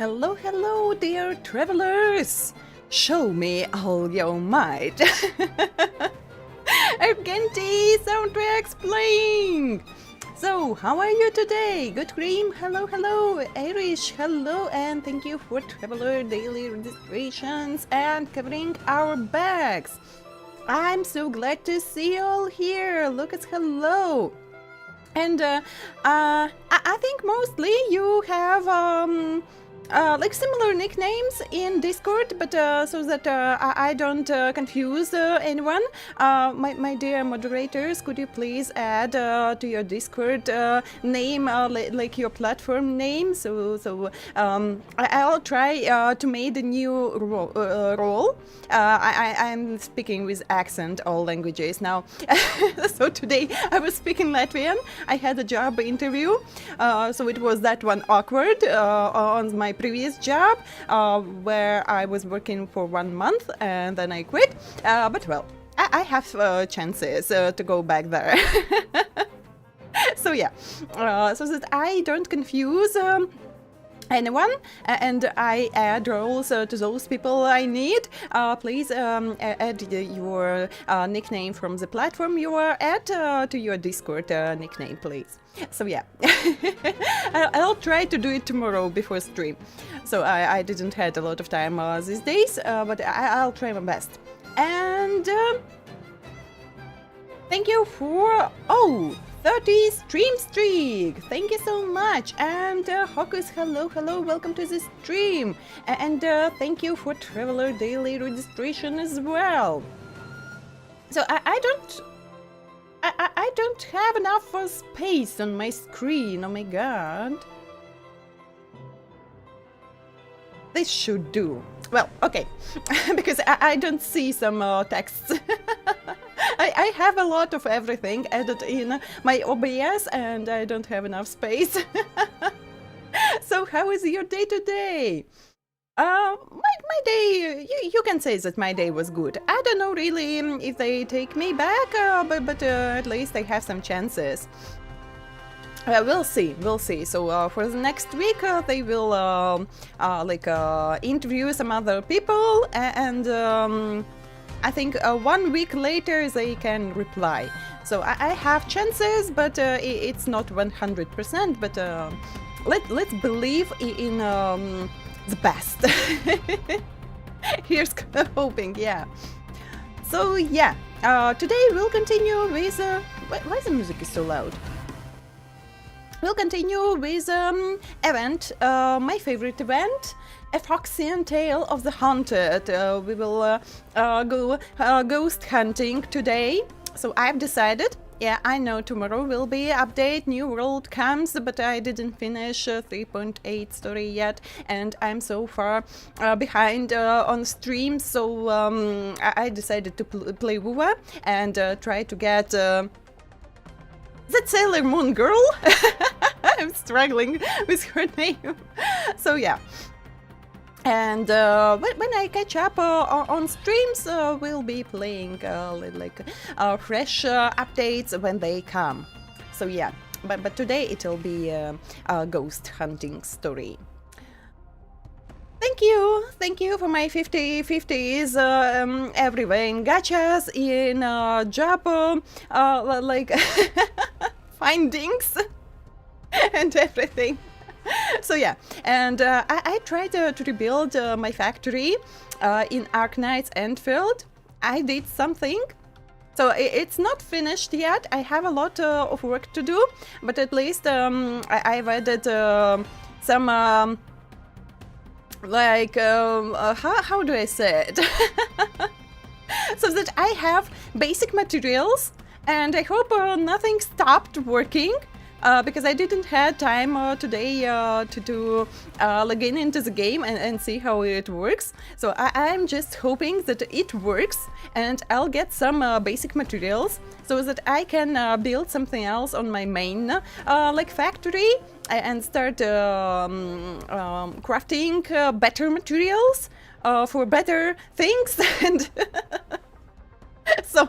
Hello, hello, dear travelers! Show me all your might! Argenti soundtracks playing! So, how are you today? Good Cream, hello, hello, Irish, hello, and thank you for Traveler Daily registrations and covering our bags. I'm so glad to see you all here. Lucas, hello. And I think mostly you have like similar nicknames in Discord, but so that I don't confuse anyone, my dear moderators, could you please add to your Discord name like your platform name? So I'll try to make a new role. I'm speaking with accent all languages now. So today I was speaking Latvian. I had a job interview, so it was that one awkward on my previous job where I was working for 1 month and then I quit. But well, I have chances to go back there. So yeah, so that I don't confuse anyone and I add roles to those people I need, please add your nickname from the platform you are at to your Discord nickname, please. So yeah, I'll try to do it tomorrow before stream. So I didn't had a lot of time these days, but I'll try my best. And thank you for 30 stream streak. Thank you so much. And Hokus, hello, welcome to the stream. And thank you for Traveler Daily registration as well. So I don't have enough space on my screen. Oh my god. This should do. Well, okay, because I don't see some texts. I have a lot of everything added in my OBS and I don't have enough space. So how is your day today? My day, you can say that my day was good. I don't know really if they take me back, but at least I have some chances. We'll see, we'll see. So for the next week, they will interview some other people, and I think 1 week later they can reply. So I have chances, but it's not 100%. But let's believe in the best. Here's hoping, yeah. So yeah, today we'll continue with. Why the music is so loud? We'll continue with event, my favorite event, A Foxian Tale of the Haunted. We will go ghost hunting today. So I've decided, yeah, I know tomorrow will be update, new world comes, but I didn't finish 3.8 story yet, and I'm so far behind on stream, so I decided to play WoW and try to get that Sailor Moon girl. I'm struggling with her name. So yeah. And when I catch up on streams, we'll be playing fresh updates when they come. So yeah, but today it'll be a ghost hunting story. Thank you for my 50/50s everywhere in gachas, in job findings and everything. So yeah, and I tried to rebuild my factory in Arknight's Endfield. I did something. So it's not finished yet. I have a lot of work to do, but at least I've added some how do I say it? So that I have basic materials, and I hope nothing stopped working. Because I didn't have time today to log in into the game and see how it works. So I'm just hoping that it works, and I'll get some basic materials so that I can build something else on my main factory and start crafting better materials for better things. And so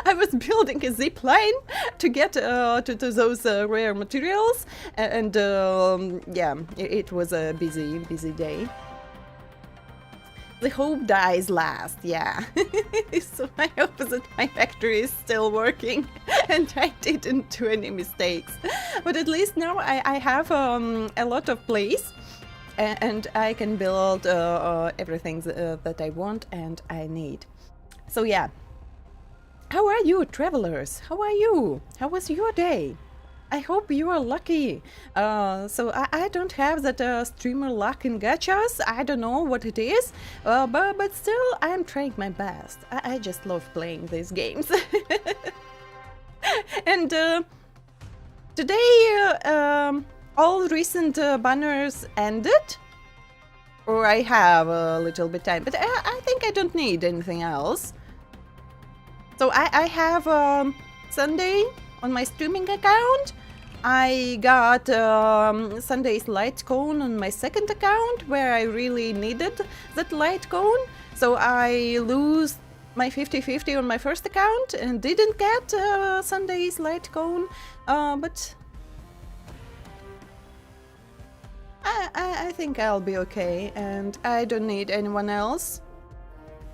I was building a zip line to get to those rare materials, and yeah, it was a busy day. The hope dies last, yeah. So I hope that my factory is still working and I didn't do any mistakes. But at least now I have a lot of place, and I can build everything that I want and I need. So yeah. How are you, travelers? How are you? How was your day? I hope you are lucky. So I don't have that streamer luck in gachas. I don't know what it is, but still I'm trying my best. I just love playing these games. And today all recent banners ended. Or I have a little bit time, but I think I don't need anything else. So I have Sunday on my streaming account. I got Sunday's light cone on my second account, where I really needed that light cone. So I lose my 50/50 on my first account and didn't get Sunday's light cone. But I think I'll be okay, and I don't need anyone else.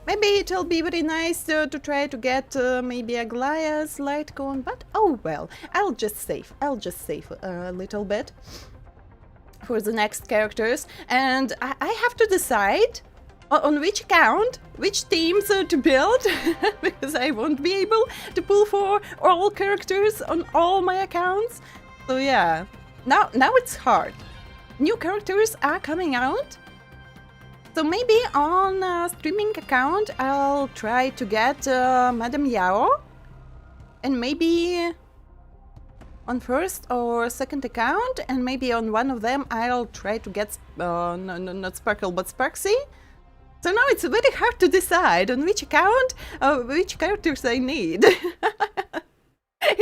Maybe it'll be very nice to try to get maybe Aglaya's light cone, but oh well, I'll just save a little bit for the next characters, and I have to decide on which account, which teams to build, because I won't be able to pull for all characters on all my accounts. So yeah, now it's hard. New characters are coming out. So maybe on a streaming account I'll try to get Madame Yao, and maybe on first or second account, and maybe on one of them I'll try to get not Sparkle but Sparksy. So now it's very hard to decide on which account which characters I need.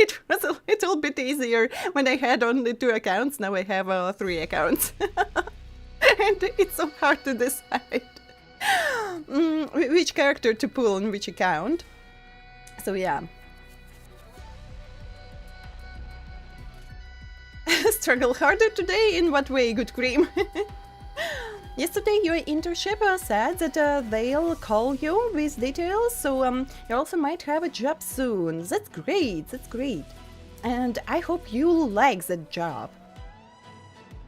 It was a little bit easier when I had only 2 accounts. Now I have 3 accounts. And it's so hard to decide which character to pull on which account. So yeah. Struggle harder today? In what way, good cream? Yesterday your internship said that they'll call you with details, so you also might have a job soon. That's great, that's great. And I hope you like that job.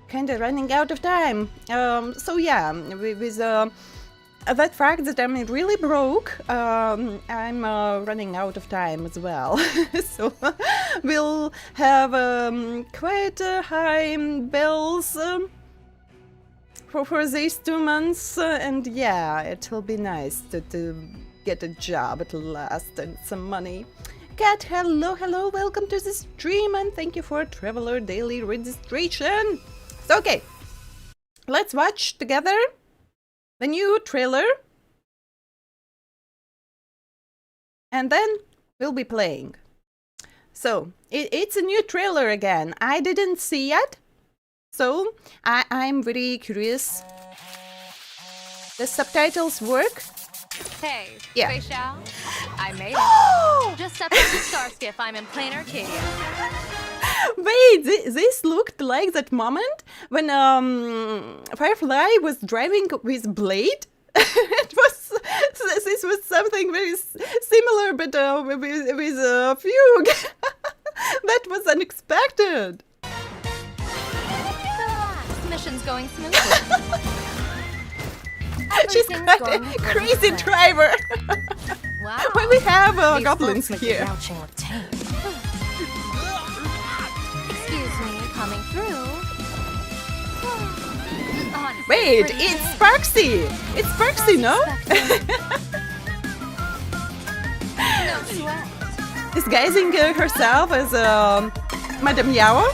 Kinda running out of time. So yeah, with that fact that I'm really broke, I'm running out of time as well. So we'll have quite high bills for these 2 months, and yeah, it'll be nice to get a job at last and some money. Cat, hello, hello, welcome to the stream, and thank you for Traveler Daily registration. So, okay, let's watch together the new trailer, and then we'll be playing. So, it's a new trailer again. I didn't see it. So, I'm very curious. The subtitles work? Hey, yeah. Facial, I made it. Just stepped off the starship. I'm in plain Arcadia. Wait, this looked like that moment when Firefly was driving with Blade. This was something very similar, but with a fugue. That was unexpected. Mission's going smoothly. She's quite a crazy driver. Wow. Why we have goblins here? Excuse me, coming through. Wait, it's Sparksy! It's Sparksy, no? No sweat. Disguising herself as Madame Yao?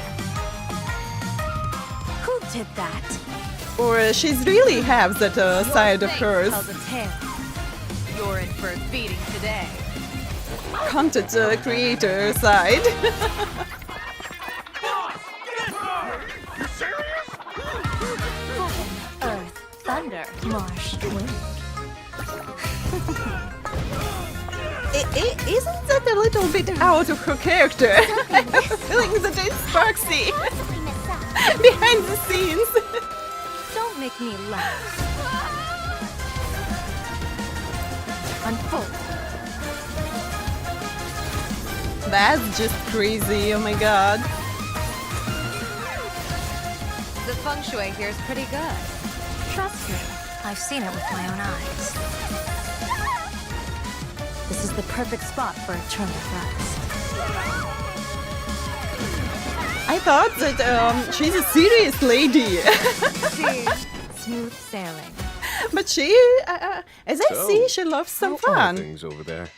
Who did that? Or she's really have that side of hers. Tells a tale. You're in for a beating today. Content creator side. Earth, thunder, marsh, wind. Isn't that a little bit out of her character? I have a feeling that it's Sparksy behind the scenes. Don't make me laugh. Unfold. That's just crazy, oh my god. The feng shui here is pretty good. Trust me, I've seen it with my own eyes. This is the perfect spot for eternal rest. I thought that she's a serious lady. See, smooth sailing. But she, as I see, she loves some How are fun. things over there?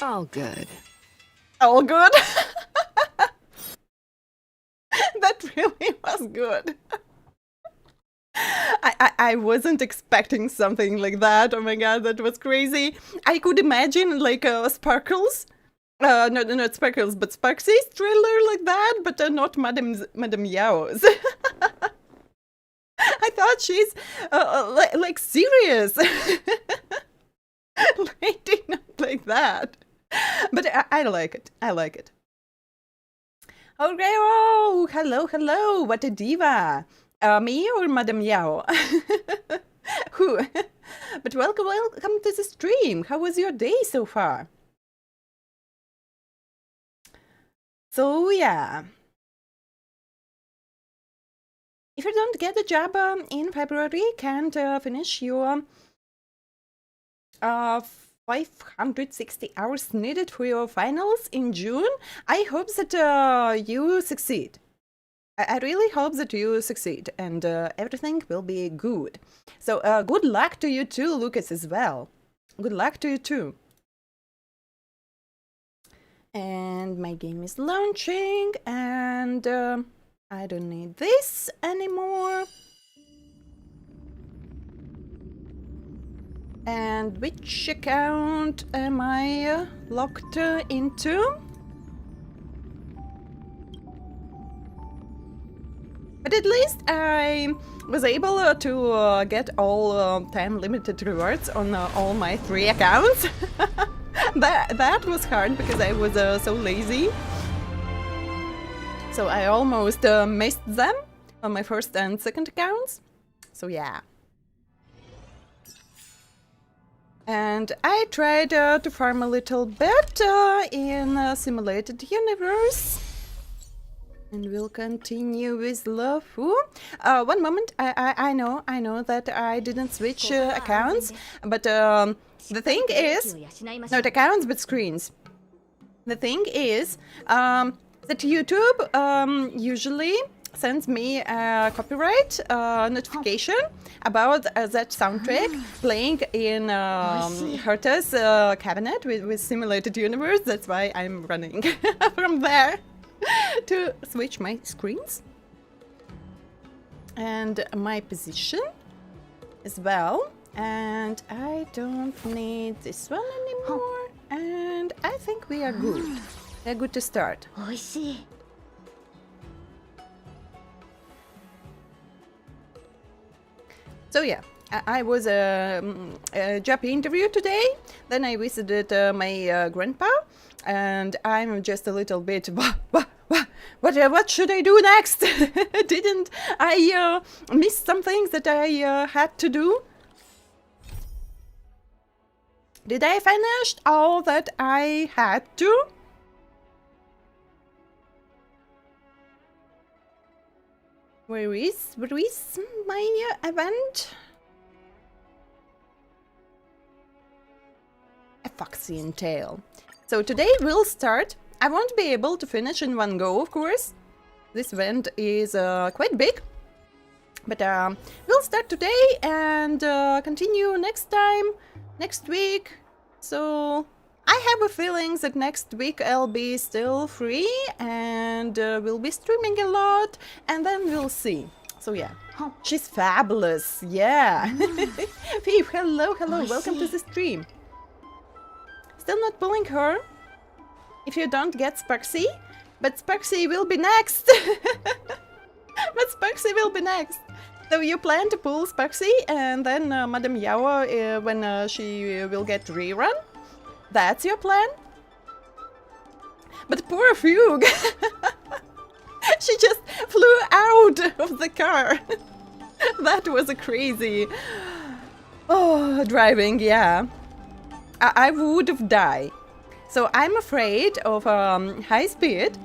All good. All good? That really was good. I wasn't expecting something like that. Oh my god, that was crazy. I could imagine like Sparkles. No, not Sparkles, but Sparksy's trailer like that, but not Madame Yao's. I thought she's like serious. Lady, not like that. But I like it. I like it. Oh, hello, hello. What a diva. Me or Madame Yao? Who? But welcome to the stream. How was your day so far? So yeah. If you don't get a job in February, can't finish your 560 hours needed for your finals in June, I hope that you succeed. I really hope that you succeed and everything will be good. So good luck to you too, Lucas, as well. Good luck to you too. And my game is launching, and I don't need this anymore. And which account am I locked into? But at least I was able to get all time-limited rewards on all my 3 accounts. That was hard because I was so lazy. So I almost missed them on my first and second accounts. So yeah. And I tried to farm a little bit in a simulated universe. And we'll continue with LUOFU. One moment, I know that I didn't switch accounts, but the thing is, not accounts but screens. The thing is that YouTube usually sends me a copyright notification about that soundtrack playing in Herta's cabinet with simulated universe. That's why I'm running from there to switch my screens and my position as well. And I don't need this one anymore. And I think we are good. We're good to start. So yeah, I was a job interview today. Then I visited my grandpa, and I'm just a little bit. What should I do next? Didn't I miss some things that I had to do? Did I finish all that I had to? Where is my event? A foxy and tail. So today we'll start. I won't be able to finish in one go, of course. This event is quite big. But we'll start today and continue next time, next week. So I have a feeling that next week I'll be still free and we'll be streaming a lot, and then we'll see. So yeah, she's fabulous, yeah. Phoebe, hello, welcome to the stream. Still not pulling her. If you don't get Sparksy, but Sparksy will be next. But Sparksy will be next. So you plan to pull Sparksy and then Madame Yao when she will get rerun? That's your plan? But poor Fugue! She just flew out of the car. That was a crazy... Oh, driving, yeah. I would have died. So I'm afraid of high speed.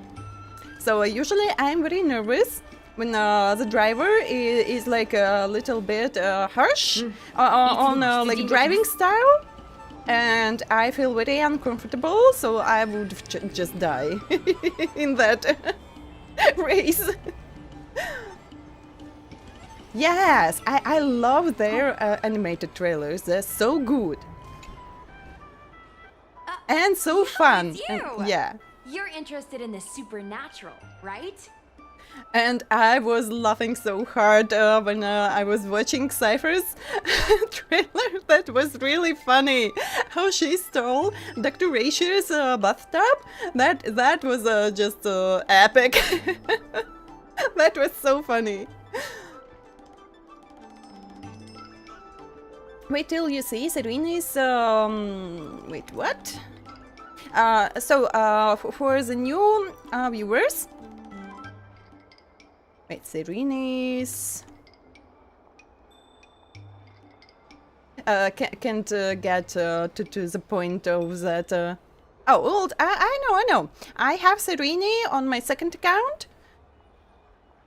So usually I'm very nervous when the driver is like a little bit harsh on like driving style. And I feel very uncomfortable, so I would just die in that race. Yes, I love their animated trailers. They're so good. And so fun. And, yeah. You're interested in the supernatural, right? And I was laughing so hard when I was watching Cypher's trailer. That was really funny. How she stole Dr. Ratio's bathtub. That was just epic. That was so funny. Wait till you see Serene's... wait, what? For the new viewers... Wait, Serene's... can't get to the point of that... Oh, well, I know. I have Serene on my second account.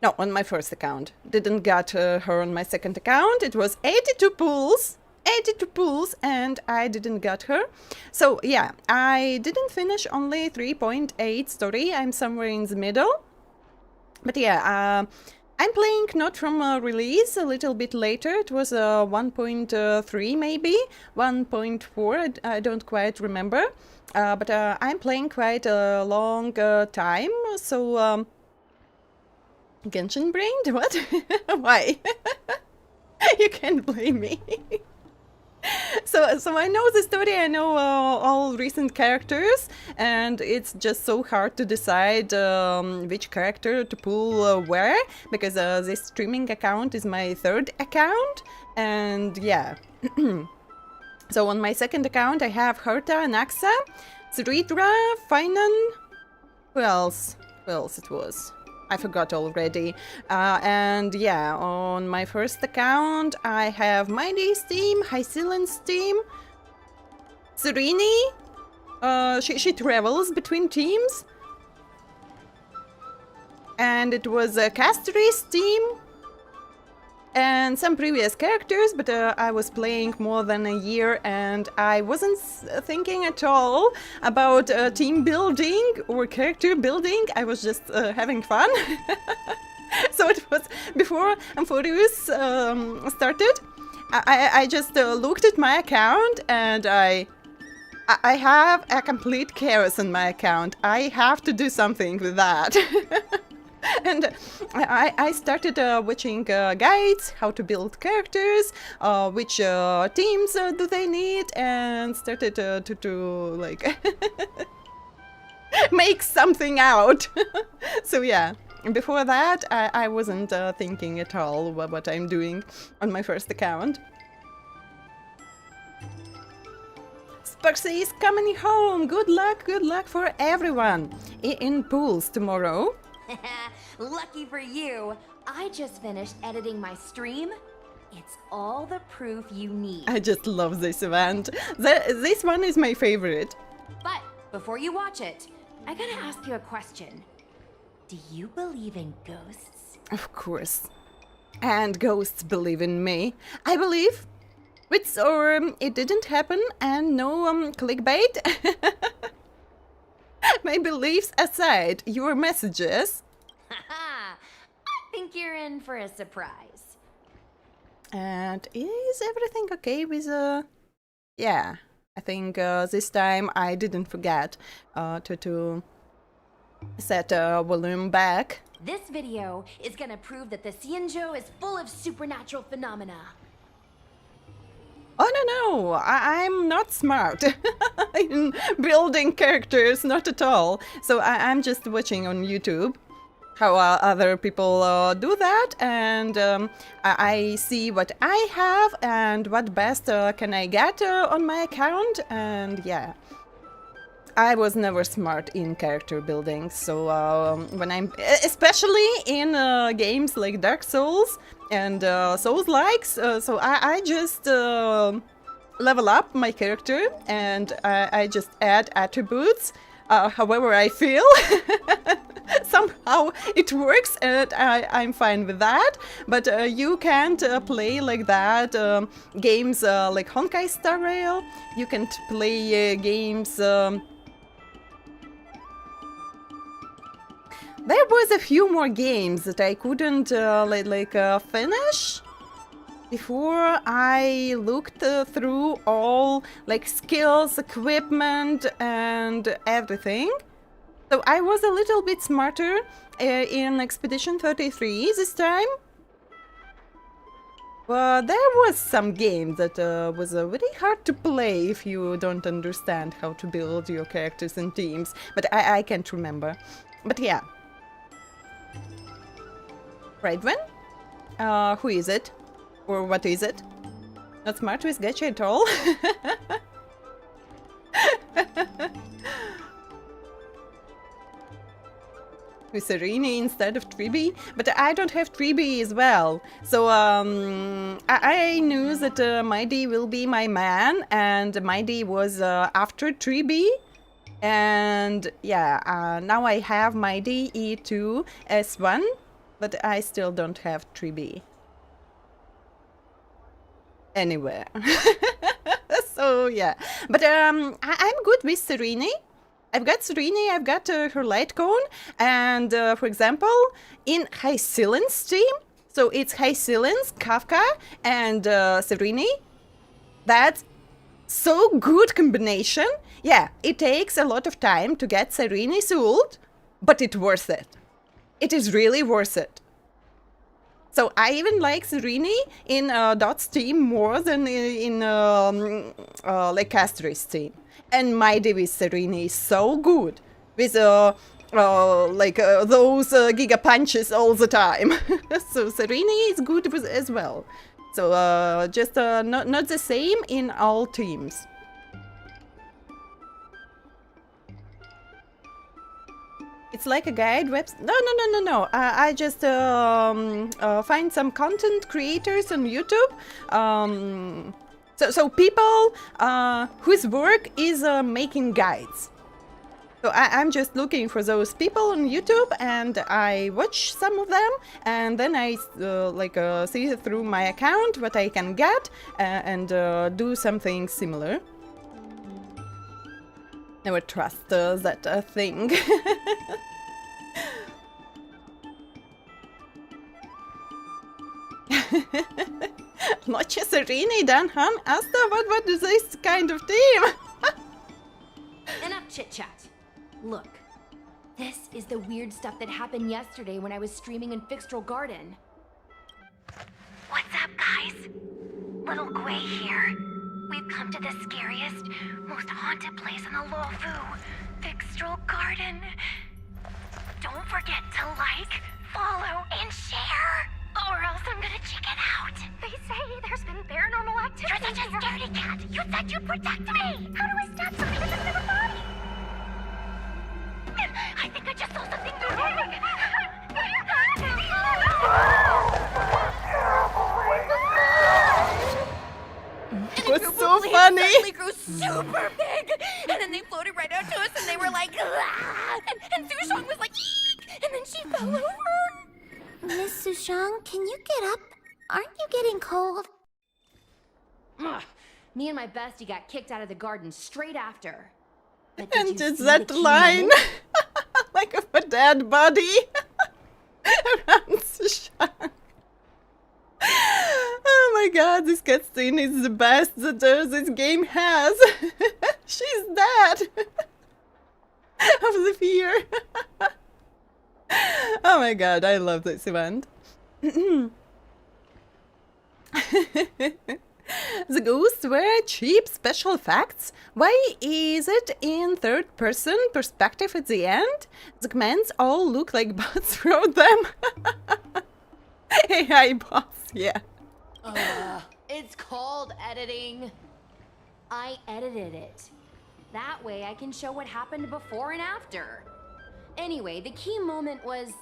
No, on my first account. Didn't get her on my second account. It was 82 pulls. 82 pulls, and I didn't get her. So, yeah, I didn't finish only 3.8 story. I'm somewhere in the middle. But yeah, I'm playing not from release, a little bit later. It was 1.3 maybe, 1.4, I don't quite remember. But I'm playing quite a long time, so... Genshin brained? What? Why? You can't blame me. So I know the story, I know all recent characters, and it's just so hard to decide which character to pull where, because this streaming account is my third account, and yeah. So on my second account I have Herta, Naxa, Zridra, Finan... Who else? Who else it was? I forgot already. And yeah, on my first account, I have Mighty's team, Hycillen's team, Serini. She travels between teams. And it was Castory's team. And some previous characters, but I was playing more than a year and I wasn't thinking at all about team building or character building. I was just having fun. So it was before Amphoreus started. I just looked at my account and I have a complete chaos on my account. I have to do something with that. And I started watching guides, how to build characters, which teams do they need, and started to like make something out. So yeah, before that I wasn't thinking at all what I'm doing on my first account. Sparksy is coming home. Good luck for everyone in pools tomorrow. Lucky for you, I just finished editing my stream. It's all the proof you need. I just love this event. This one is my favorite. But before you watch it, I gotta ask you a question. Do you believe in ghosts? Of course. And ghosts believe in me. I believe. Or it didn't happen and no clickbait. My beliefs aside, your messages. Haha, I think you're in for a surprise. And is everything okay with yeah, I think this time I didn't forget to set volume back. This video is gonna prove that the XIANZHOU is full of supernatural phenomena. Oh no, I'm not smart in building characters, not at all. So I'm just watching on YouTube how other people do that, and I see what I have and what best can I get on my account, and yeah. I was never smart in character building, so when I'm, especially in games like Dark Souls and Souls-likes, so I just level up my character and I just add attributes however I feel. Somehow it works and I'm fine with that, but you can't play like that games like Honkai Star Rail. You can't play games. There was a few more games that I couldn't finish before I looked through all like skills, equipment and everything. So I was a little bit smarter in Expedition 33 this time. But there was some game that was very hard to play if you don't understand how to build your characters and teams. But I can't remember. But yeah. Raidwen? Who is it? Or what is it? Not smart with gacha at all? With Serini instead of Tribi? But I don't have Tribi as well. So I knew that Mighty will be my man, and Mighty was after Tribi. And yeah, now I have Mighty E2 S1. But I still don't have 3B anywhere. So yeah, but I'm good with Serini. I've got Serini, I've got her light cone, and for example, in Hycillen's team, so it's Hycillen's, Kafka, and Serini. That's so good combination. Yeah, it takes a lot of time to get Serini sold, but it's worth it. It is really worth it. So I even like Serini in Dot's team more than in like Castory's team. And my with Serini is so good with those Giga Punches all the time. So Serini is good as well. So just not the same in all teams. It's like a guide website. No. I just find some content creators on YouTube. So people whose work is making guides. So I'm just looking for those people on YouTube, and I watch some of them, and then I see through my account what I can get and do something similar. Never trust that thing. Noche Serene, Dan Han, Asta, what is this kind of team? Enough chit-chat. Look, this is the weird stuff that happened yesterday when I was streaming in Fixtral Garden. What's up, guys? Little Gwei here. We've come to the scariest, most haunted place in the LUOFU, Fixtral Garden. Don't forget to like, follow, and share, or else I'm gonna chicken out. They say there's been paranormal activity. You're such a scaredy cat. You said you'd protect me. How do I stab something that doesn't have a body? I think I just saw something moving. It was so funny. Suddenly grew super big, and then they floated right out to us, and they were like, ah! and Sushong was like, eek! And then she fell over. Miss Sushong, can you get up? Aren't you getting cold? Ugh. Me and my bestie got kicked out of the garden straight after. But did And you it's see that the key line, moment? like of a dead body around Sushang. Oh my god, this cutscene is the best that this game has. She's dead of the fear. Oh my god, I love this event. The ghosts were cheap special effects. Why is it in third person perspective at the end? The commands all look like bots wrote them. AI bots, yeah. It's called editing. I edited it. That way I can show what happened before and after. Anyway, the key moment was...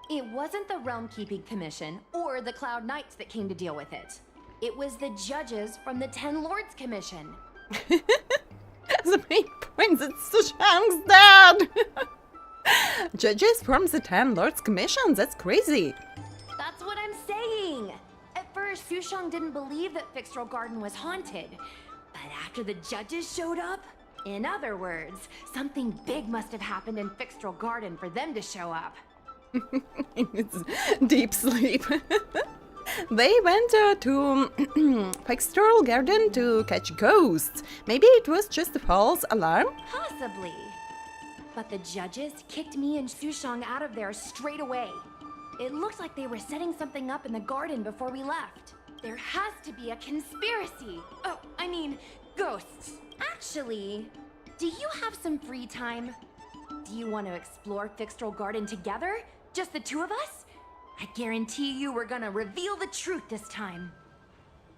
It wasn't the Realm Keeping Commission or the Cloud Knights that came to deal with it. It was the judges from the Ten Lords Commission. The main point is Sushang's dad. Judges from the Ten Lords Commission, that's crazy. That's what I'm saying. At first, Sushang didn't believe that Fixtral Garden was haunted. But after the judges showed up, in other words, something big must have happened in Fixtral Garden for them to show up. It's deep sleep. They went to Fixtral Garden to catch ghosts. Maybe it was just a false alarm? Possibly. But the judges kicked me and Sushang out of there straight away. It looked like they were setting something up in the garden before we left. There has to be a conspiracy. Oh, I mean, ghosts. Actually, do you have some free time? Do you want to explore Fixtral Garden together? Just the two of us? I guarantee you we're gonna reveal the truth this time.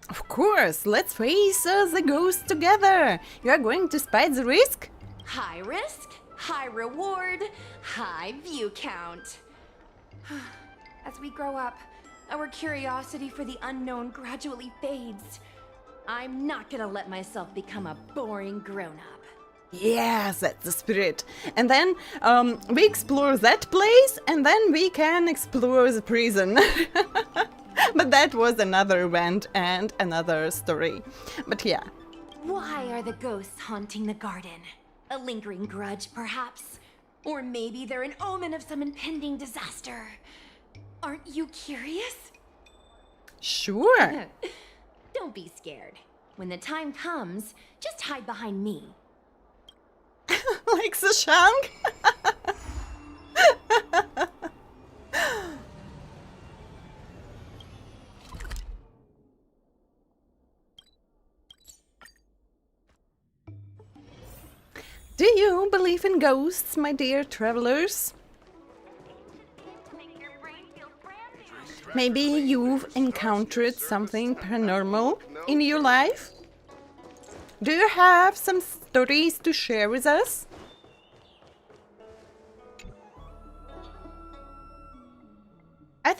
Of course, let's face the ghosts together. You are going to spite the risk? High risk, high reward, high view count. As we grow up, our curiosity for the unknown gradually fades. I'm not gonna let myself become a boring grown-up. Yes, that's the spirit. And then we explore that place, and then we can explore the prison. But that was another event and another story. But yeah. Why are the ghosts haunting the garden? A lingering grudge, perhaps? Or maybe they're an omen of some impending disaster. Aren't you curious? Sure. Don't be scared. When the time comes, just hide behind me. Like Sushang? Do you believe in ghosts, my dear travelers? Maybe you've encountered something paranormal in your life? Do you have some stories to share with us?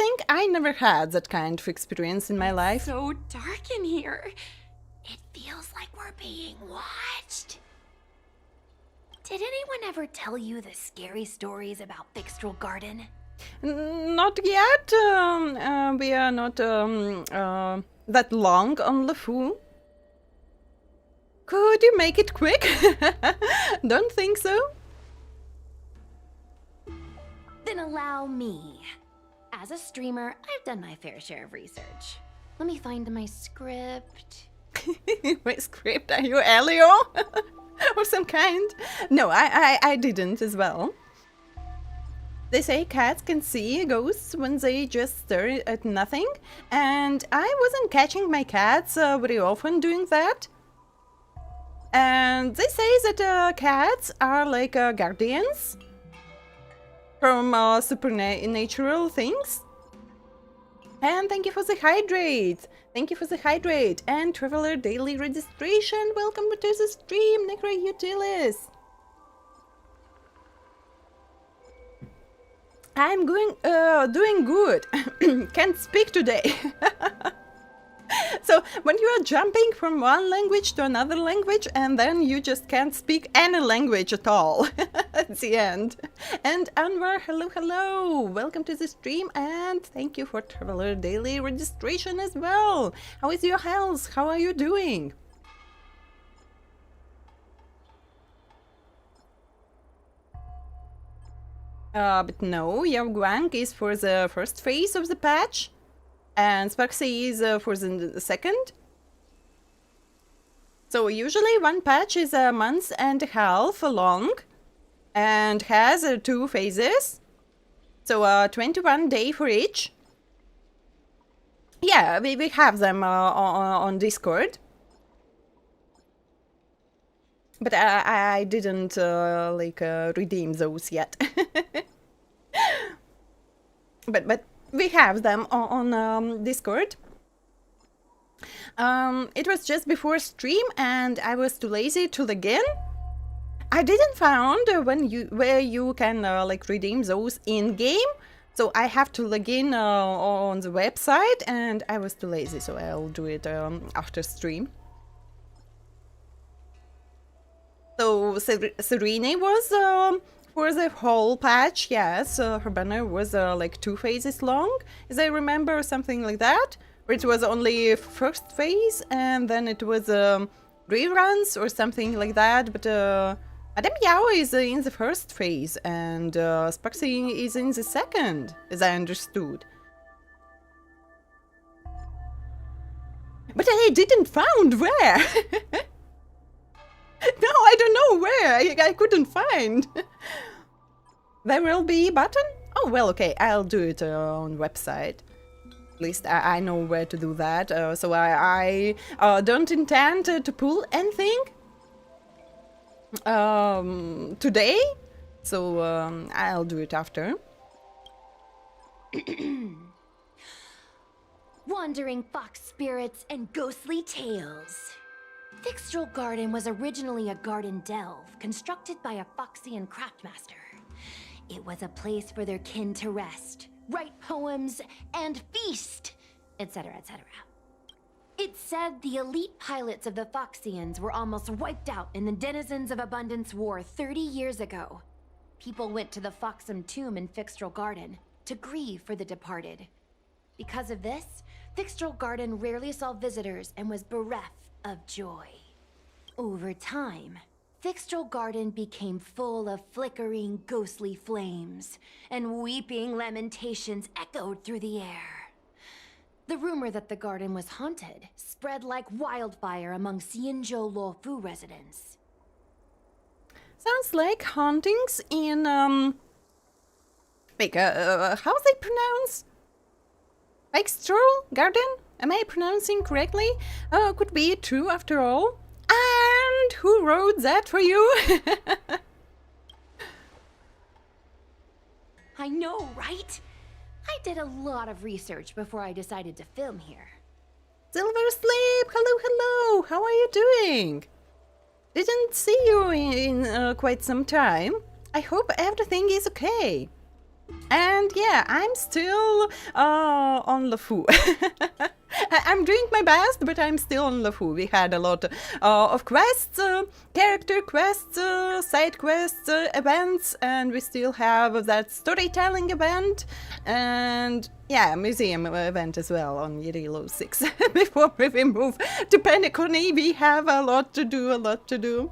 think I never had that kind of experience in my life. So dark in here. It feels like we're being watched. Did anyone ever tell you the scary stories about Fixtral Garden? Not yet. We are not that long on LUOFU. Could you make it quick? Don't think so. Then allow me. As a streamer, I've done my fair share of research. Let me find my script. My script? Are you Elio? Or some kind? No, I didn't as well. They say cats can see ghosts when they just stare at nothing, and I wasn't catching my cats very often doing that. And they say that cats are like guardians from supernatural things. And thank you for the hydrate. Thank you for the hydrate. And Traveler Daily Registration. Welcome to the stream, Necra Utilis. I'm doing good. Can't speak today. So when you are jumping from one language to another language and then you just can't speak any language at all at the end. And Anwar, hello, hello. Welcome to the stream and thank you for Traveler Daily Registration as well. How is your health? How are you doing? But no, Yavguang is for the first phase of the patch. And Sparksy is for the second. So usually one patch is a month and a half long and has 2 phases. So 21 days for each. Yeah, we have them on Discord. But I didn't redeem those yet. But we have them on Discord. It was just before stream and I was too lazy to log in. I didn't found where you can redeem those in game, so I have to log in on the website, and I was too lazy, so I'll do it after stream. So Serene was for the whole patch, yes. Her banner was 2 phases long, as I remember, or something like that. Or it was only first phase, and then it was reruns or something like that. But Madame Yao is in the first phase, and Sparksy is in the second, as I understood. But I didn't found where. No, I don't know where. I couldn't find. There will be a button? Oh, well, okay. I'll do it on website. At least I know where to do that. So I don't intend to pull anything today. So I'll do it after. Wandering fox spirits and ghostly tales. Fixtral Garden was originally a garden delve constructed by a Foxian craftmaster. It was a place for their kin to rest, write poems, and feast, etc., etc. It's said the elite pilots of the Foxians were almost wiped out in the Denizens of Abundance War 30 years ago. People went to the Foxum tomb in Fixtral Garden to grieve for the departed. Because of this, Fixtral Garden rarely saw visitors and was bereft of joy. Over time, Fixtral Garden became full of flickering, ghostly flames, and weeping lamentations echoed through the air. The rumor that the garden was haunted spread like wildfire among XIANZHOU LUOFU residents. Sounds like hauntings in wait, how they pronounce? Fixtral Garden? Am I pronouncing correctly? Could be true after all. And who wrote that for you? I know, right? I did a lot of research before I decided to film here. Silver Sleep, hello, hello. How are you doing? Didn't see you in quite some time. I hope everything is okay. And yeah, I'm still on LUOFU. I'm doing my best, but I'm still on LUOFU. We had a lot of quests, character quests, side quests, events, and we still have that storytelling event, and yeah, museum event as well on Yirilo 6. Before we move to Penacony, we have a lot to do,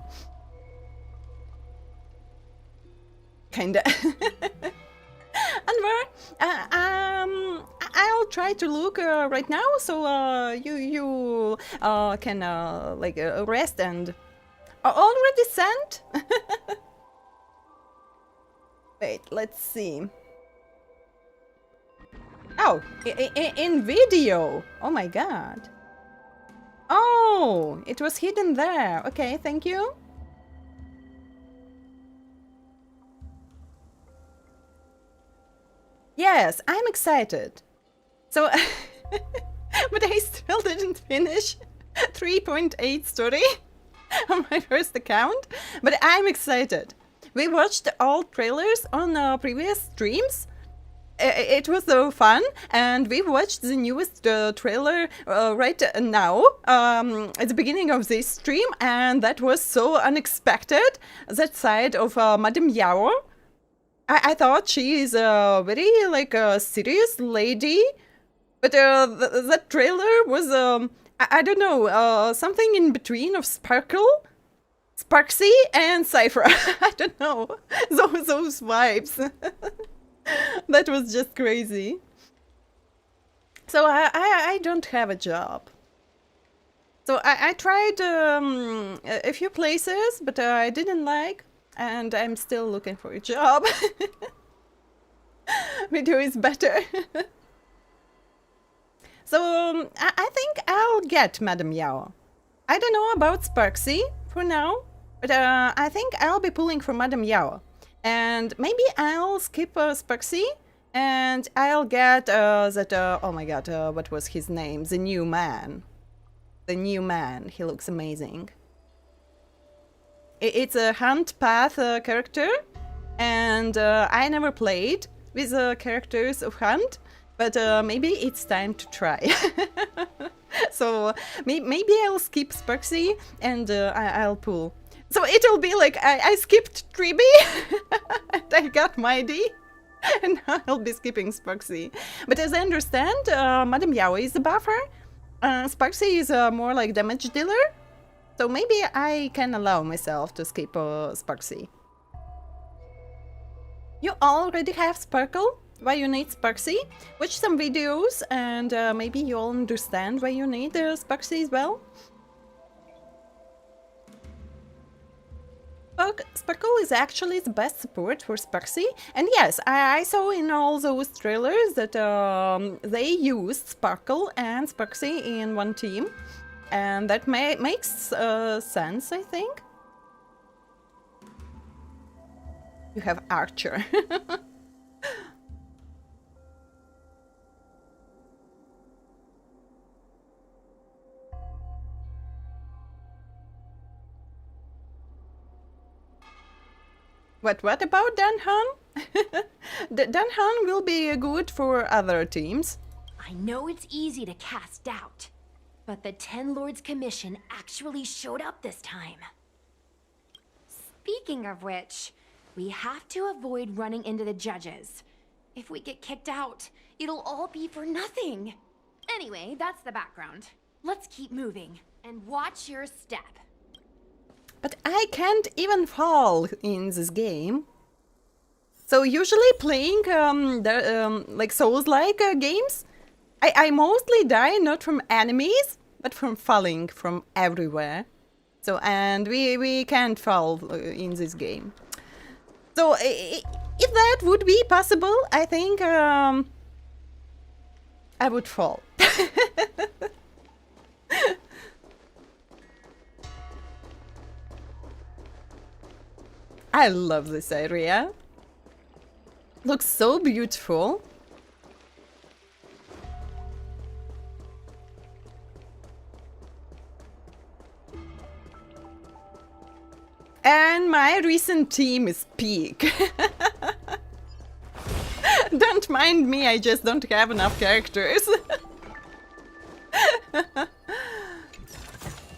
Kinda. Anwar, I'll try to look right now, so you can like rest and already sent. Wait, let's see. Oh, in video. Oh my god. Oh, it was hidden there. Okay, thank you. Yes, I'm excited. So, but I still didn't finish 3.8 story on my first account, but I'm excited. We watched all trailers on previous streams. It was so fun, and we watched the newest trailer right now at the beginning of this stream, and that was so unexpected. That side of Madame Yao. I thought she is a very like a serious lady, but that trailer was I don't know, something in between of Sparkle, Sparksy, and Cypher. I don't know, those vibes. That was just crazy. So I don't have a job. So I tried a few places, but I didn't like. And I'm still looking for a job. Video is better. So I think I'll get Madame Yao. I don't know about Sparksy for now, but I think I'll be pulling for Madame Yao. And maybe I'll skip Sparksy and I'll get that, oh my god, what was his name? The new man. The new man, he looks amazing. It's a Hunt Path character, and I never played with characters of Hunt, but maybe it's time to try. So maybe I'll skip Sparksy and I'll pull. So it'll be like I skipped Triby and I got Mighty, and now I'll be skipping Sparksy. But as I understand, Madame Yao is the buffer. Sparksy is more like damage dealer. So maybe I can allow myself to skip Sparksy. You already have Sparkle? Why you need Sparksy? Watch some videos and maybe you'll understand why you need Sparksy as well. Sparkle is actually the best support for Sparksy. And yes, I saw in all those trailers that they used Sparkle and Sparksy in one team. And that makes sense, I think. You have Archer. What about Danhan? Danhan will be good for other teams. I know it's easy to cast doubt, but the Ten Lords Commission actually showed up this time. Speaking of which, we have to avoid running into the judges. If we get kicked out, it'll all be for nothing. Anyway, that's the background. Let's keep moving and watch your step. But I can't even fall in this game. So usually playing like Souls-like games, I mostly die not from enemies, but from falling from everywhere. So, and we can't fall in this game. So if that would be possible, I think I would fall. I love this area. Looks so beautiful. And my recent team is peak. Don't mind me, I just don't have enough characters.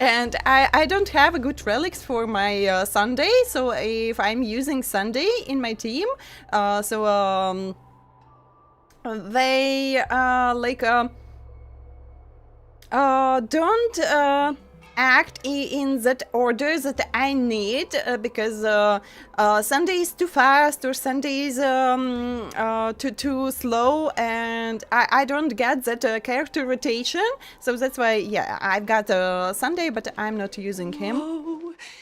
And I don't have a good relics for my Sunday, so if I'm using Sunday in my team, they don't act in that order that I need, because Sunday is too fast or Sunday is too slow, and I don't get that character rotation. So that's why, yeah, I've got Sunday, but I'm not using him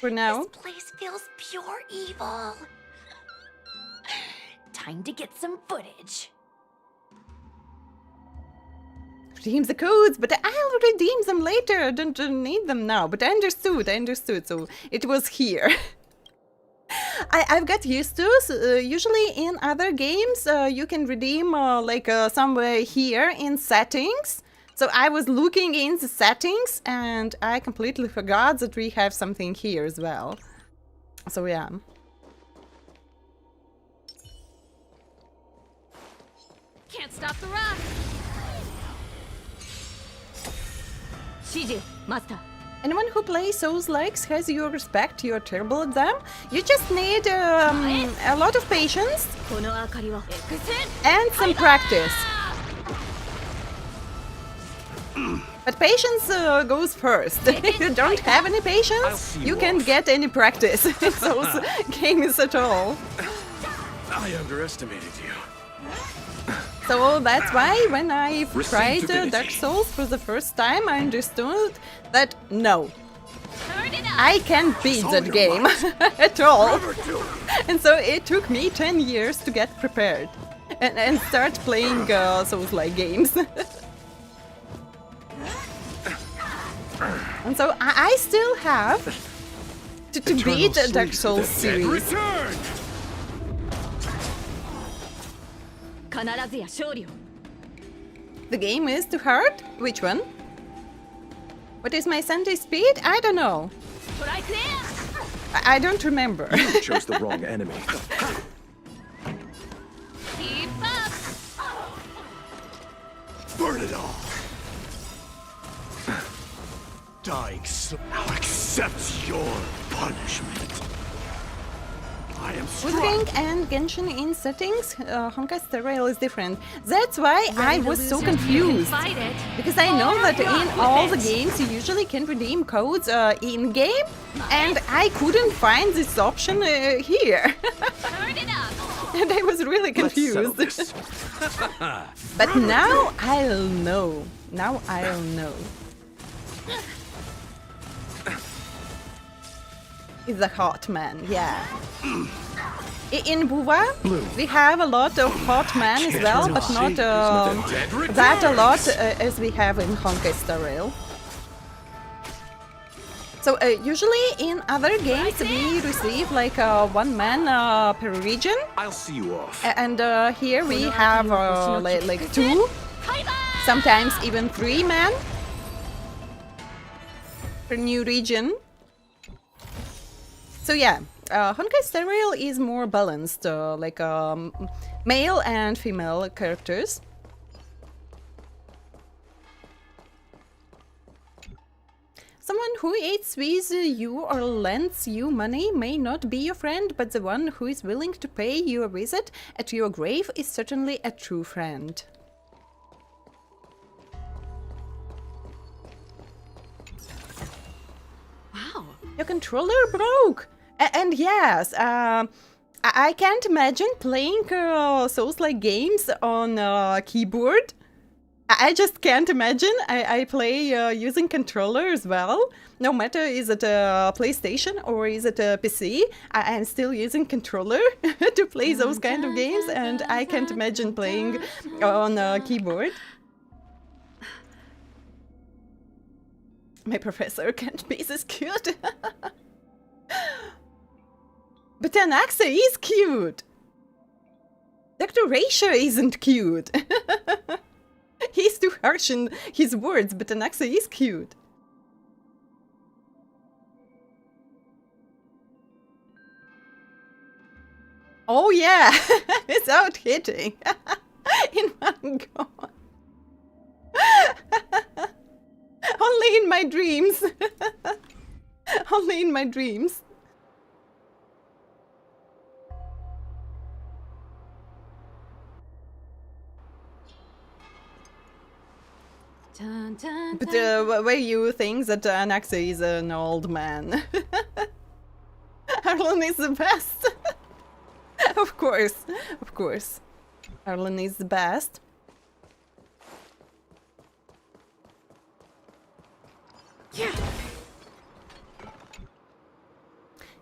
for now. This place feels pure evil. Time to get some footage. Redeem the codes, but I'll redeem them later. I don't need them now. But I understood. So it was here. I've got used to. So, usually in other games, you can redeem somewhere here in settings. So I was looking in the settings, and I completely forgot that we have something here as well. So yeah. Can't stop the rush. Anyone who plays Souls-likes has your respect. You're terrible at them. You just need a lot of patience and some practice. But patience goes first. If you don't have any patience, you can't get any practice in Souls games at all. I underestimated you. So that's why when I tried Dark Souls for the first time, I understood that no, I can't beat that game at all. And so it took me 10 years to get prepared and start playing Souls-like games. And so I still have to beat the Dark Souls series. The game is too hard? Which one? What is my Sunday speed? I don't know. I don't remember. You chose the wrong enemy. Keep up. Burn it all. Dying so I'll accept your punishment. I am strong. Wuthering and Genshin in settings, Honkai Star Rail is different. That's why I was so confused. Because I know that in all the games you usually can redeem codes in-game, and I couldn't find this option here. And I was really confused. But now I'll know. Now I'll know. He's a hot man, yeah. In Buva, we have a lot of hot men as well, but not that a lot as we have in Honkai Star Rail. So usually in other games we receive like 1 man per region. I'll see you off. And here we have like 2, sometimes even 3 men per new region. So yeah, Honkai Star Rail is more balanced, like male and female characters. Someone who eats with you or lends you money may not be your friend, but the one who is willing to pay you a visit at your grave is certainly a true friend. Wow. Your controller broke! And yes, I can't imagine playing Souls-like games on keyboard. I just can't imagine. I play using controller as well. No matter is it a PlayStation or is it a PC, I'm still using controller to play those kind of games, and I can't imagine playing on a keyboard. My professor can't be this cute. But Anaxa is cute. Dr. Raisha isn't cute. He's too harsh in his words, but Anaxa is cute. Oh yeah, without hitting. in one go. Only in my dreams. Only in my dreams. Dun, dun, But dun. where you think that Anaxa is an old man? Arlen is the best. Of course, of course. Arlen is the best. Yeah.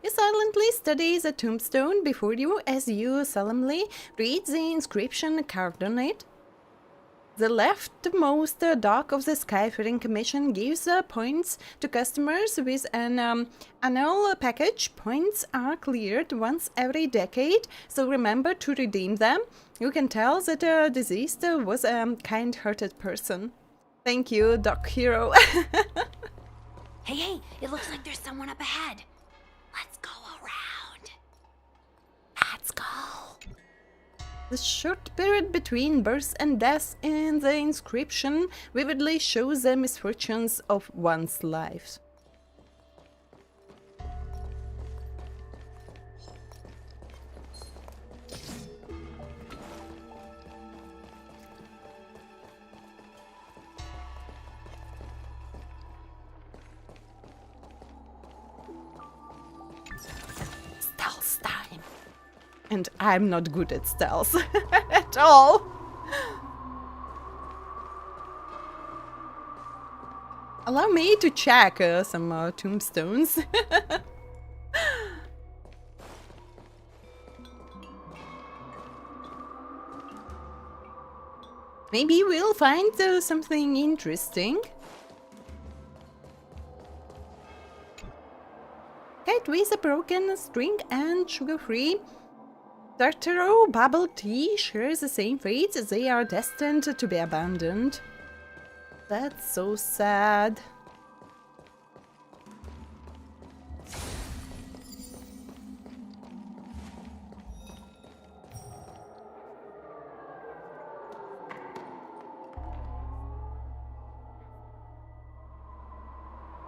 You silently study the tombstone before you as you solemnly read the inscription carved on it. The leftmost dock of the Skyfaring Commission gives points to customers with an annual package. Points are cleared once every decade, so remember to redeem them. You can tell that the deceased was a kind-hearted person. Thank you, Doc Hero. Hey, it looks like there's someone up ahead. Let's go around. Let's go. The short period between birth and death in the inscription vividly shows the misfortunes of one's life. Stealth time. And I'm not good at stealth at all. Allow me to check some tombstones. Maybe we'll find something interesting. Kite with a broken string and sugar-free. Tartaro bubble tea shares the same fate. They are destined to be abandoned. That's so sad.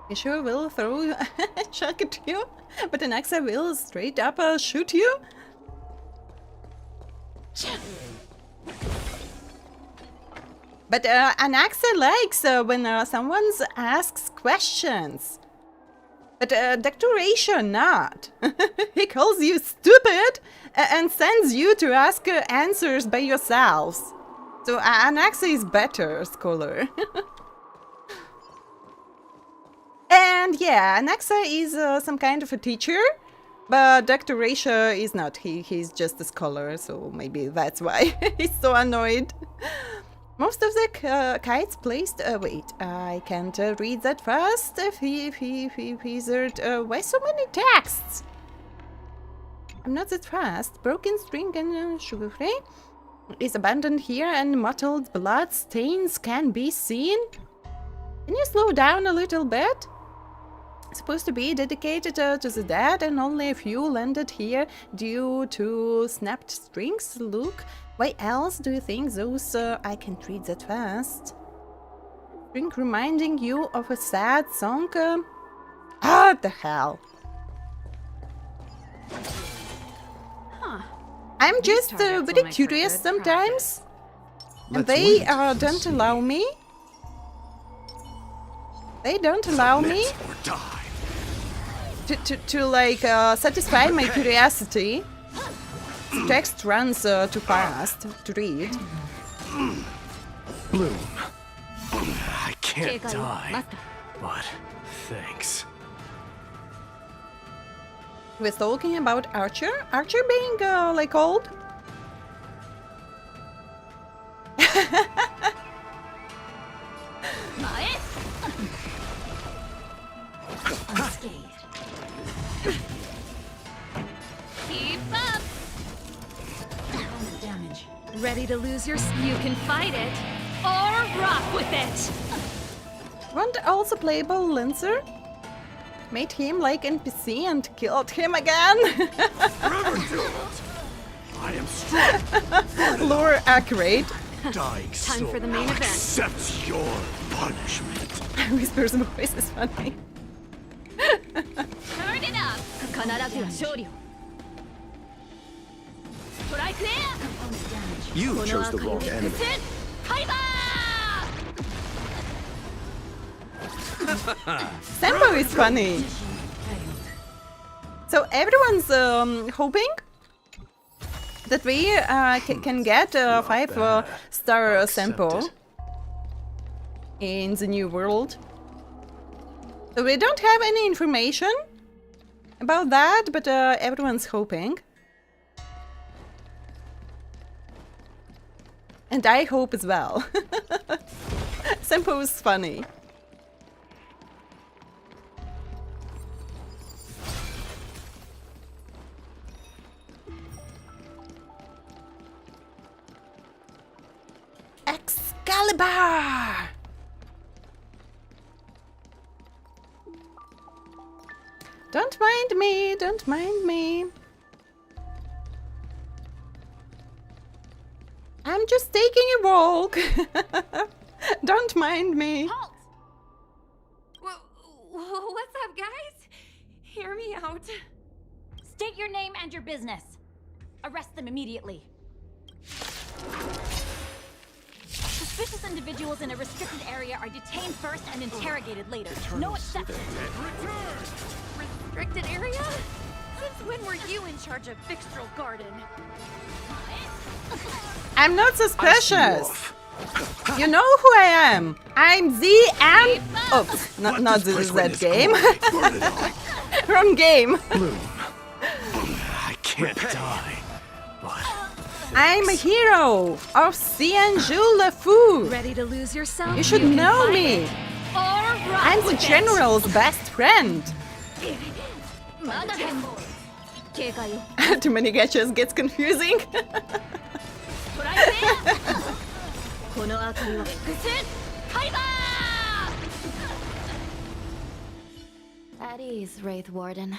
You sure will throw a chuck at you, but an axe will straight up shoot you? But an axe likes when someone asks questions. But declaration not. He calls you stupid and sends you to ask answers by yourselves. So an axe is better, scholar. And yeah, Anaxa is some kind of a teacher, but Dr. Rasha is not. He's just a scholar, so maybe that's why he's so annoyed. Most of the kites placed... wait, I can't read that fast. If he wizard... why so many texts? I'm not that fast. Broken string and sugar-free is abandoned here and mottled blood stains can be seen. Can you slow down a little bit? Supposed to be dedicated to the dead and only a few landed here due to snapped strings. Look, why else do you think those I can't read that fast? String reminding you of a sad song? What the hell? Huh. I'm just targets will very make for curious good sometimes. And Let's they wait. don't allow me. They don't allow me Submit or die. to like satisfy my curiosity. The text runs too fast to read. Bloom. I can't Keiko, die, mata. but thanks. He was talking about Archer. Archer being like old. Unscathed. Keep up. Damage. Ready to lose your... You can fight it, or rock with it. Want also playable Lincer? Made him like NPC and killed him again. Never do it. I am strong. Lore accurate. Dying Time for the main I'll event. accept your punishment. Whisper's voice is funny. Turn it up! 必ずや勝利を。ストライクエア You chose the wrong enemy. ファイバー Sambo is funny. So everyone's hoping that we can get a 5-star sample Accepted. in the new world. So we don't have any information about that, but everyone's hoping. And I hope as well. Sampo is funny. Excalibur! Don't mind me, don't mind me. I'm just taking a walk. Don't mind me. Halt! What's up, guys? Hear me out. State your name and your business. Arrest them immediately. Suspicious individuals in a restricted area are detained first and interrogated later. No exceptions. Restricted area? Since when were you in charge of Fixtral Garden? I'm not suspicious. You know who I am. I'm the and oops, not that game. Wrong game. Bloom. I can't die. But I'm a hero of XIANZHOU LUOFU. Ready to lose yourself? You should know me. I'm the general's best friend. Too many gachas gets confusing. At ease, Wraith Warden.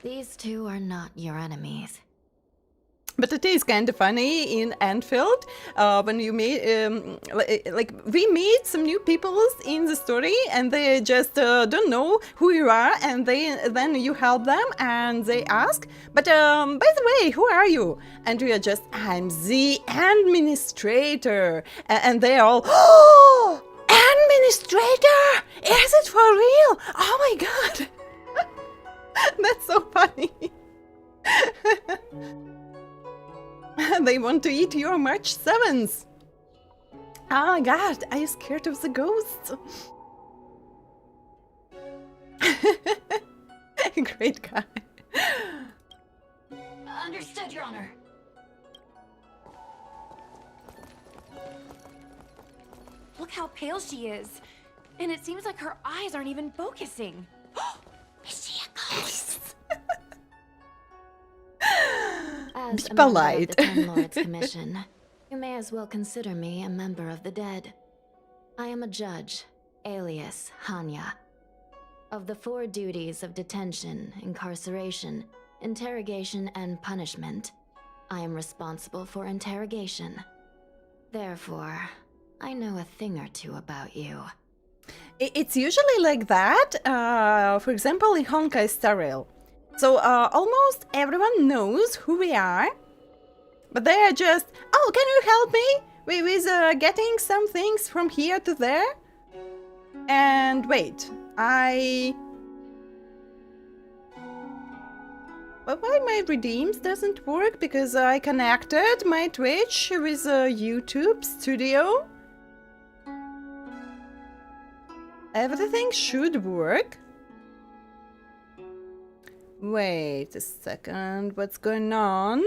These two are not your enemies. But it is kind of funny in Anfield when you meet, like we meet some new people in the story, and they just don't know who you are, and then you help them, and they ask, "But by the way, who are you?" And we are just, "I'm the administrator," and they all, "Oh, administrator! Is it for real? Oh my god!" That's so funny. They want to eat your March 7th. Oh my god, are you scared of the ghosts? Great guy. Understood, Your Honor. Look how pale she is. And it seems like her eyes aren't even focusing. Is she a ghost? As Be a member of polite. the Ten Lords Commission, you may as well consider me a member of the dead. I am a judge, alias Hanya. Of the 4 duties of detention, incarceration, interrogation, and punishment, I am responsible for interrogation. Therefore, I know a thing or two about you. It's usually like that, for example, in HONKAI STAR RAIL. So almost everyone knows who we are, but they are just, "Oh, can you help me with getting some things from here to there?" And wait, but why my redeems doesn't work? Because I connected my Twitch with a YouTube studio. Everything should work. Wait a second, what's going on?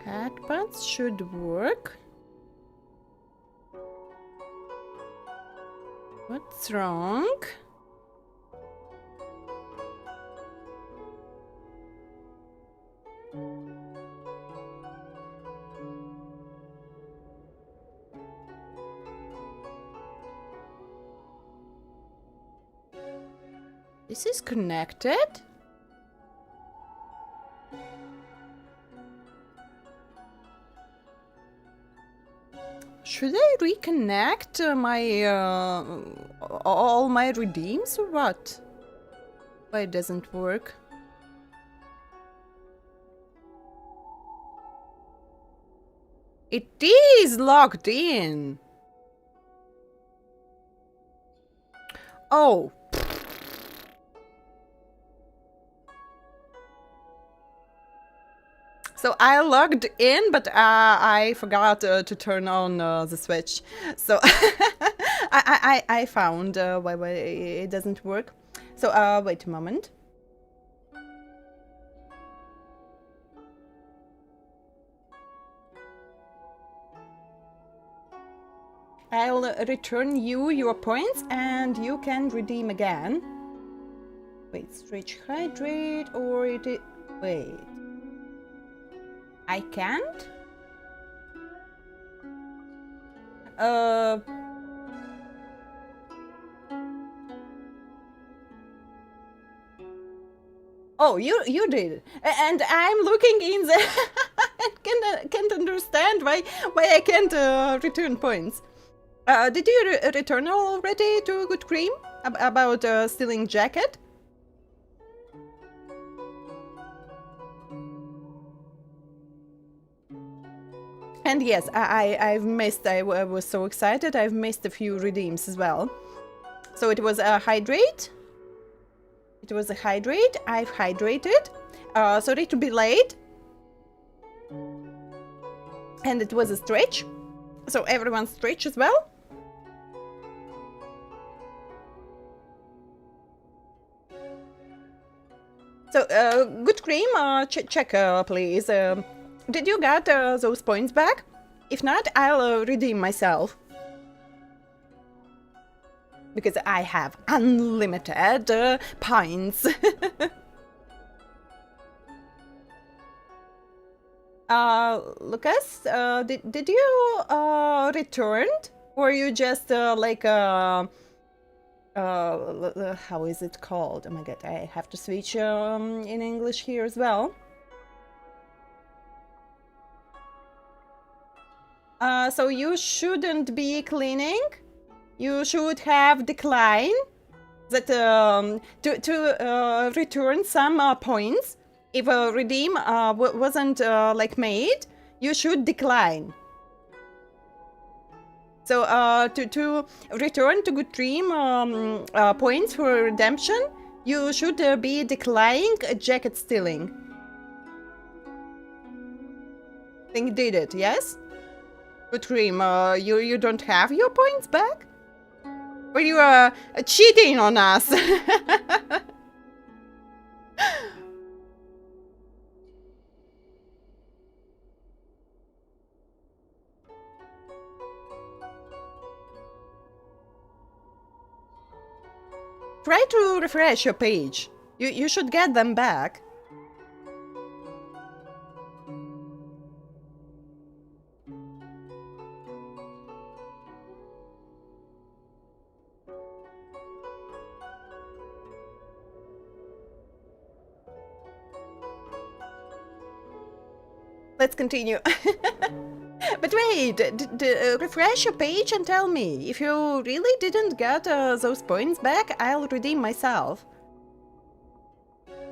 Headbuds should work. What's wrong? This is connected? Should I reconnect all my redeems or what? Why it doesn't work? It is logged in. Oh. So I logged in, but I forgot to turn on the switch. So I found why it doesn't work. So wait a moment. I'll return you your points and you can redeem again. Wait, stretch hydrate or it is... Wait. I can't? Oh, you did, and I'm looking in the. I can't understand why I can't return points. Did you return already to Good Cream about stealing jacket? And yes, I've missed. I was so excited. I've missed a few redeems as well. So it was a hydrate. It was a hydrate. I've hydrated. Sorry to be late. And it was a stretch. So everyone stretch as well. So Good Cream, check please. Did you get those points back? If not, I'll redeem myself. Because I have unlimited points. Lucas, did you return? Or you just like how is it called? Oh my god, I have to switch in English here as well. So you shouldn't be cleaning. You should have decline that to return some points. If a redeem wasn't like made, you should decline. So to return to Good Dream points for redemption, you should be declining jacket stealing. I think did it, yes? Good Dream, you don't have your points back? Or you are cheating on us? Try to refresh your page. You should get them back. Let's continue. But wait, refresh your page and tell me. If you really didn't get those points back, I'll redeem myself.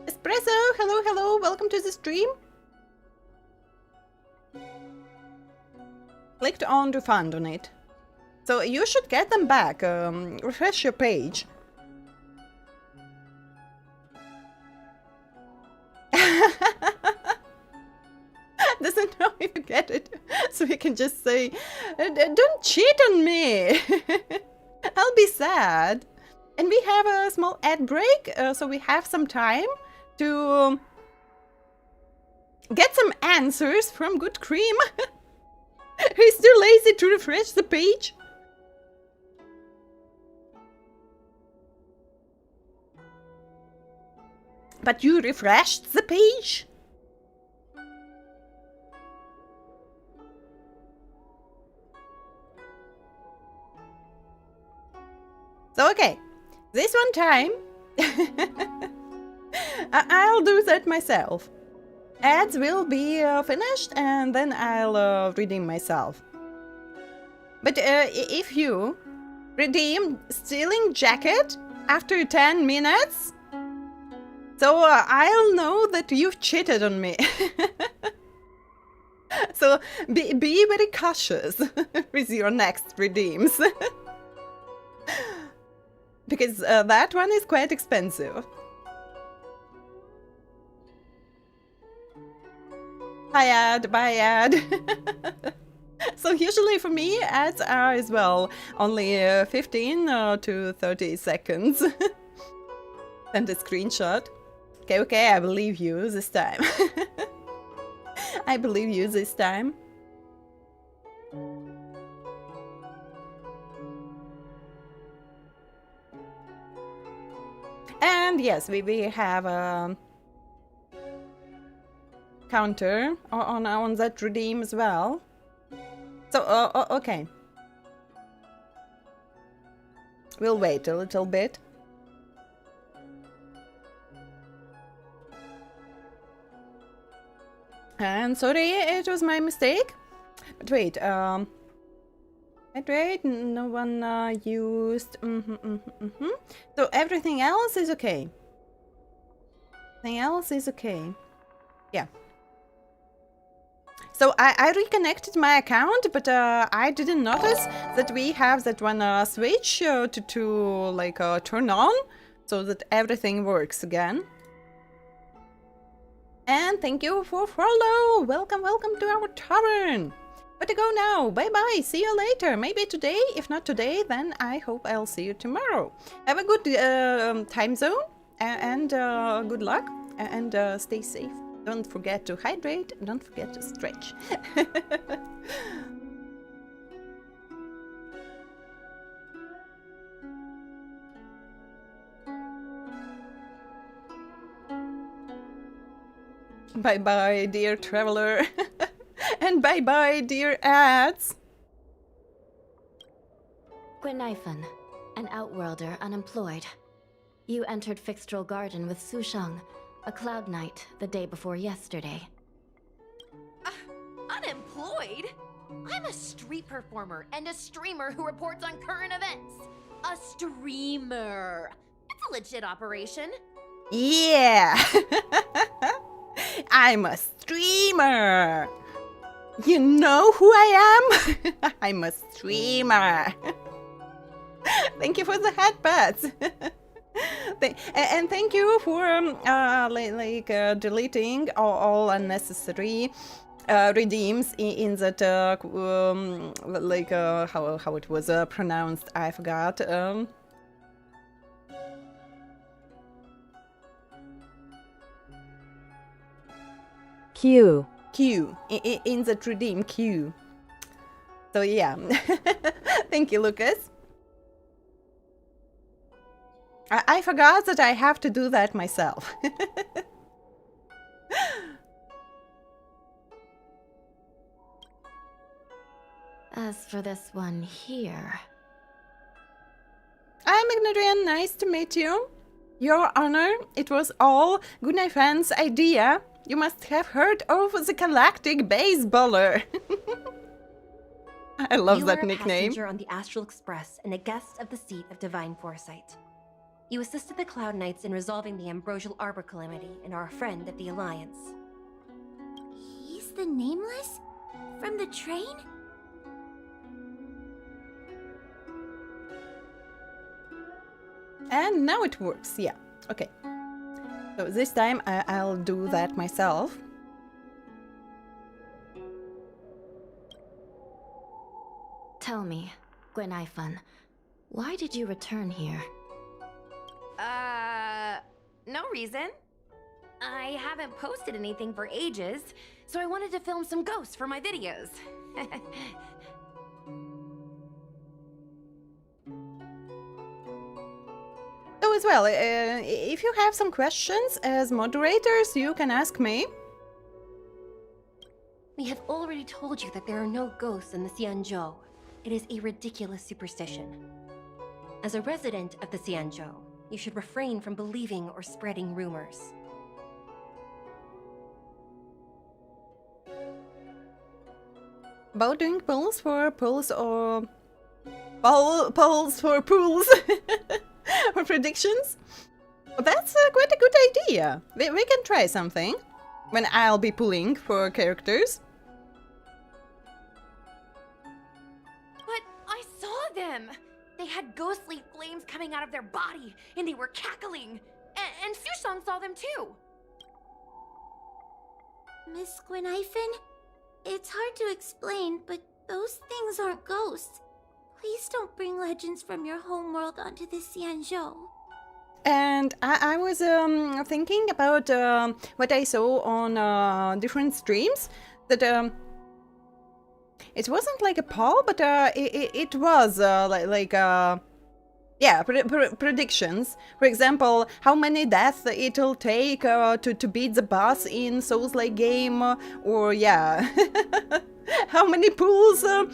Espresso, hello, hello, welcome to the stream. Clicked on refund on it. So you should get them back. Refresh your page. Doesn't know if you get it, so we can just say, don't cheat on me. I'll be sad. And we have a small ad break, so we have some time to get some answers from Good Cream. He's too lazy to refresh the page. But you refreshed the page? So okay, this one time I'll do that myself. Ads will be finished and then I'll redeem myself. But if you redeem stealing jacket after 10 minutes, so I'll know that you've cheated on me. So be very cautious with your next redeems. Because that one is quite expensive. Hi ad, bye ad. So usually for me ads are as well only 15 to 30 seconds. Send a screenshot. Okay, I believe you this time. I believe you this time. And yes, we have a counter on that redeem as well. So, okay. We'll wait a little bit. And sorry, it was my mistake. But wait, wait, no one used... So everything else is okay. Everything else is okay. Yeah. So I reconnected my account, but I didn't notice that we have that one switch to like turn on, so that everything works again. And thank you for follow. Welcome to our tavern. But to go now. Bye bye. See you later. Maybe today. If not today, then I hope I'll see you tomorrow. Have a good time zone and good luck and stay safe. Don't forget to hydrate. Don't forget to stretch. Bye bye, dear traveler. And bye bye, dear ads. Igniraen, an outworlder unemployed. You entered Fixtral Garden with Sushang, a cloud knight, the day before yesterday. Unemployed? I'm a street performer and a streamer who reports on current events. A streamer. It's a legit operation. Yeah. I'm a streamer. You know who I am? I'm a streamer. Thank you for the headpats. And thank you for deleting all unnecessary redeems in that how it was pronounced. I forgot. Q. In the redeem queue. So yeah. Thank you, Lucas. I forgot that I have to do that myself. As for this one here... I'm Igniraen, nice to meet you. Your Honor, it was all Igniraen's idea. You must have heard of the galactic baseballer. I love that nickname. You were a passenger on the Astral Express and a guest of the seat of divine foresight. You assisted the Cloud Knights in resolving the Ambrosial Arbor calamity and are a friend of the Alliance. He's the Nameless? From the train? And now it works, yeah. Okay. So this time I'll do that myself. Tell me, Igniraen, why did you return here? No reason. I haven't posted anything for ages, so I wanted to film some ghosts for my videos. Oh, as well, if you have some questions as moderators, you can ask me. We have already told you that there are no ghosts in the XIANZHOU. It is a ridiculous superstition. As a resident of the XIANZHOU, You should refrain from believing or spreading rumors. About doing polls for polls or polls for pools or predictions? That's quite a good idea. We can try something when I'll be pulling for characters. But I saw them! They had ghostly flames coming out of their body, and they were cackling. And Sushong saw them too! Miss Gwynaifen, it's hard to explain, but those things aren't ghosts. Please don't bring legends from your homeworld onto the XIANZHOU. And I was thinking about what I saw on different streams, that it wasn't like a poll, but it was yeah, predictions. For example, how many deaths it'll take to beat the boss in Souls-like game, or yeah, how many pulls do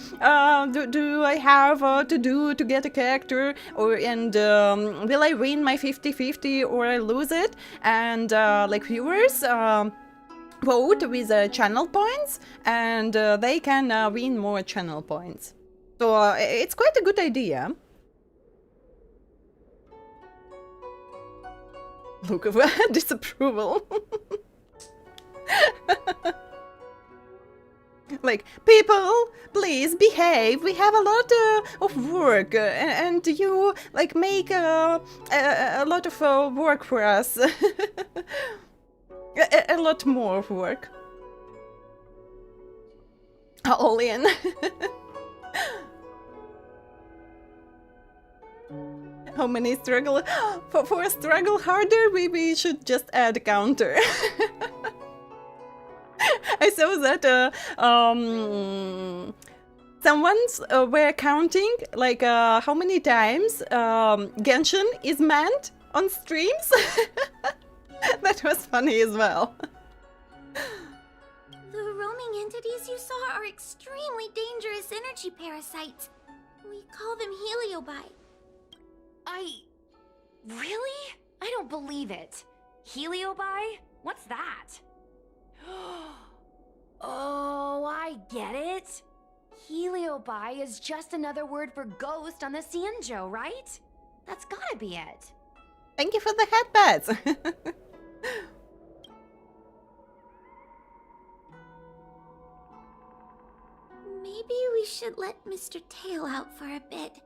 I have to do to get a character, or will I win my 50-50 or I lose it? And like viewers vote with channel points, and they can win more channel points. So it's quite a good idea. Look of disapproval. Like, people, please behave. We have a lot of work, and you like make a lot of work for us. a lot more of work. All in. How many struggle for struggle harder? We should just add a counter. I saw that someone's were counting like how many times Genshin is meant on streams. That was funny as well. The roaming entities you saw are extremely dangerous energy parasites. We call them heliobi. Really? I don't believe it. Heliobi? What's that? Oh, I get it. Heliobi is just another word for ghost on the XIANZHOU, right? That's gotta be it. Thank you for the headbats. Maybe we should let Mr. Tail out for a bit.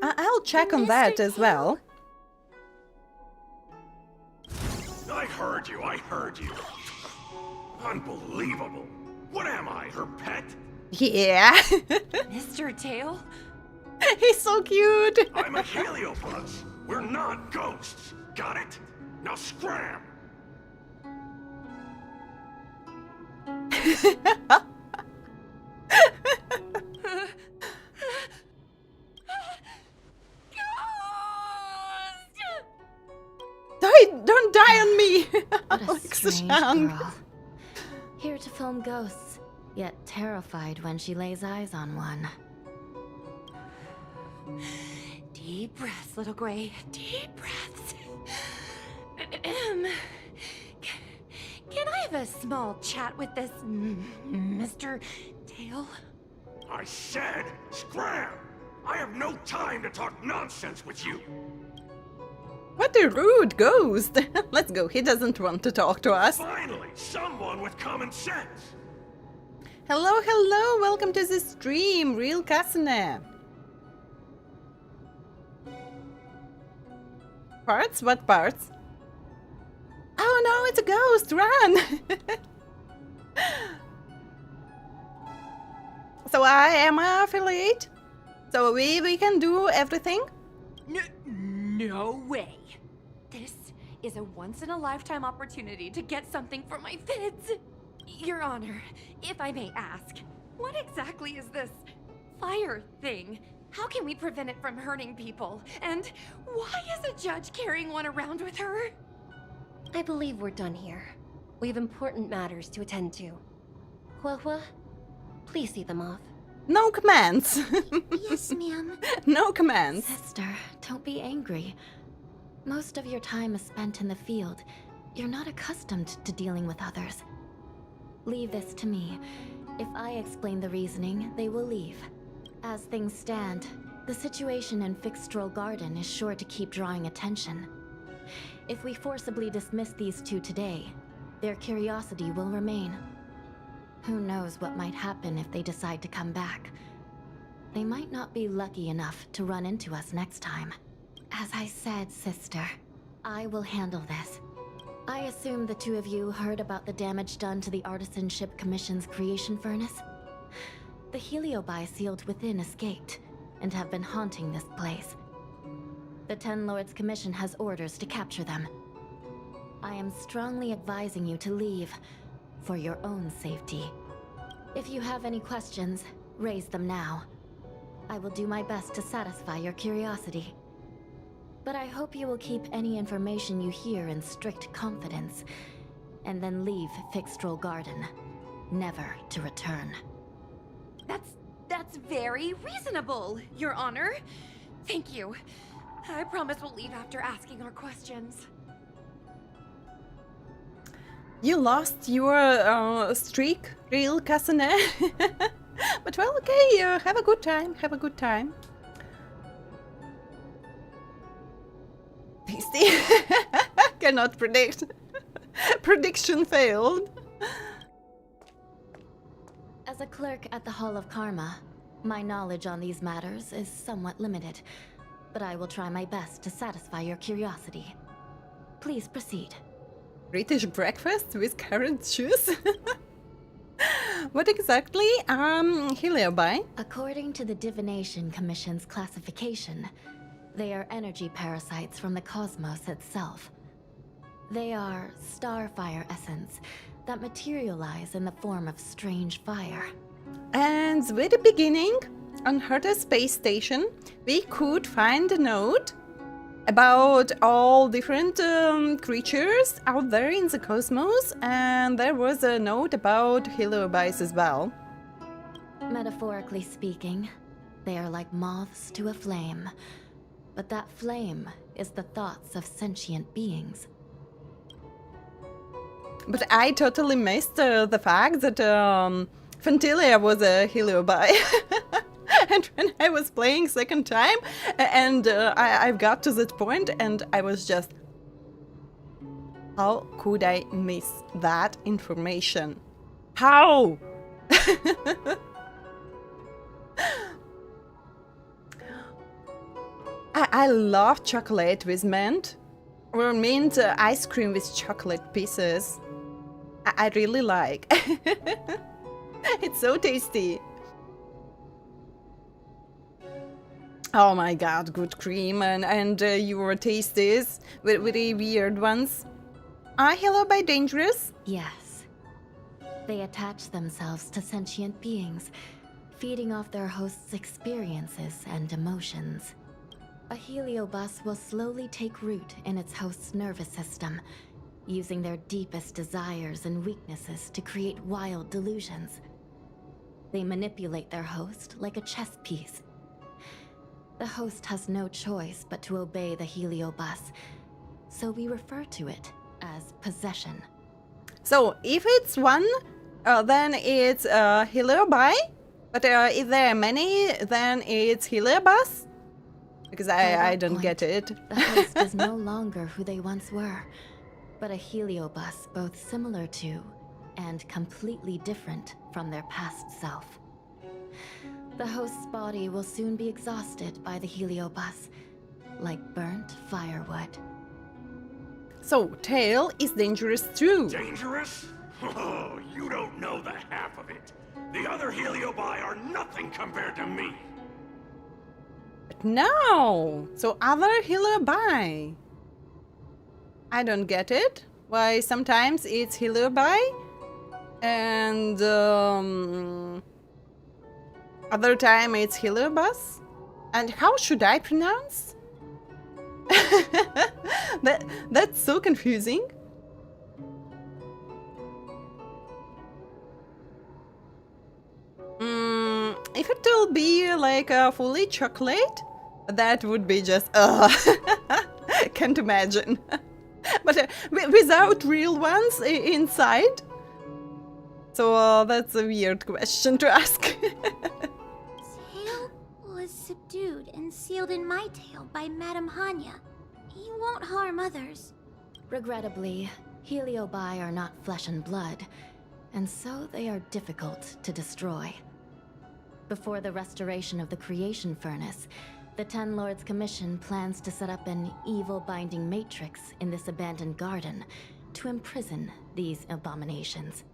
I'll check on that as well. I heard you, I heard you. Unbelievable. What am I, her pet? Yeah. Mr. Tail? He's so cute. I'm a heliopus. We're not ghosts. Got it? Now scram. Don't die on me. What a Alex strange Shang. girl. Here to film ghosts, yet terrified when she lays eyes on one. Deep breaths, little Gray. Deep breaths. Can I have a small chat with this Mr. Tail? I said scram. I have no time to talk nonsense with you. What a rude ghost. Let's go. He doesn't want to talk to us. Finally, someone with common sense. Hello, hello. Welcome to the stream, Real Kasane. Parts? What parts? Oh no, it's a ghost! Run! So I am an affiliate? So we can do everything? No way. This is a once-in-a-lifetime opportunity to get something for my vids. Your Honor, if I may ask, what exactly is this fire thing? How can we prevent it from hurting people? And why is a judge carrying one around with her? I believe we're done here. We have important matters to attend to. Huehua, please see them off. No commands. Yes, ma'am. No commands. Sister, don't be angry. Most of your time is spent in the field. You're not accustomed to dealing with others. Leave this to me. If I explain the reasoning, they will leave. As things stand, the situation in Fixstral Garden is sure to keep drawing attention. If we forcibly dismiss these two today, their curiosity will remain. Who knows what might happen if they decide to come back. They might not be lucky enough to run into us next time. As I said, sister, I will handle this. I assume the two of you heard about the damage done to the Artisan Ship Commission's creation furnace? The Heliobi sealed within escaped, and have been haunting this place. The Ten Lords Commission has orders to capture them. I am strongly advising you to leave, for your own safety. If you have any questions, raise them now. I will do my best to satisfy your curiosity. But I hope you will keep any information you hear in strict confidence, and then leave Fixstral Garden, never to return. That's very reasonable, Your Honor. Thank you. I promise we'll leave after asking our questions. You lost your streak, real Kasane. But well, okay, have a good time, have a good time. Tasty. Cannot predict. Prediction failed. As a clerk at the Hall of Karma, my knowledge on these matters is somewhat limited, but I will try my best to satisfy your curiosity. Please proceed. British breakfast with carrot juice? What exactly are Heliobi? According to the Divination Commission's classification, they are energy parasites from the cosmos itself. They are starfire essence that materialize in the form of strange fire. And with the beginning, on Herta space station, we could find a note about all different creatures out there in the cosmos, and there was a note about Heliobis as well. Metaphorically speaking, they are like moths to a flame, but that flame is the thoughts of sentient beings. But I totally missed the fact that Fantilia was a Heliobi. And when I was playing second time, and I got to that point, and I was just, how could I miss that information? How? I love chocolate with mint, or mint ice cream with chocolate pieces. I really like. It's so tasty. Oh my god, good cream and your tastes, very weird ones. Are Heliobi dangerous? Yes. They attach themselves to sentient beings, feeding off their host's experiences and emotions. A heliobus will slowly take root in its host's nervous system, using their deepest desires and weaknesses to create wild delusions. They manipulate their host like a chess piece. The host has no choice but to obey the heliobus, so we refer to it as possession. So, if it's one, then it's Heliobi, but if there are many, then it's Heliobus? Because I don't point, get it. The host is no longer who they once were, but a heliobus both similar to and completely different from their past self. The host's body will soon be exhausted by the heliobus, like burnt firewood. So, Tail is dangerous too. Dangerous? Oh, you don't know the half of it. The other Heliobi are nothing compared to me. But no! So, other Heliobi. I don't get it. Why sometimes it's Heliobi and other time it's Heliobus? And how should I pronounce? That's so confusing. If it will be like a fully chocolate, that would be just can't imagine. But without real ones inside? So that's a weird question to ask. Tail was subdued and sealed in my tail by Madame Hanya. He won't harm others. Regrettably, Heliobi are not flesh and blood, and so they are difficult to destroy. Before the restoration of the creation furnace, the Ten Lords Commission plans to set up an evil binding matrix in this abandoned garden to imprison these abominations.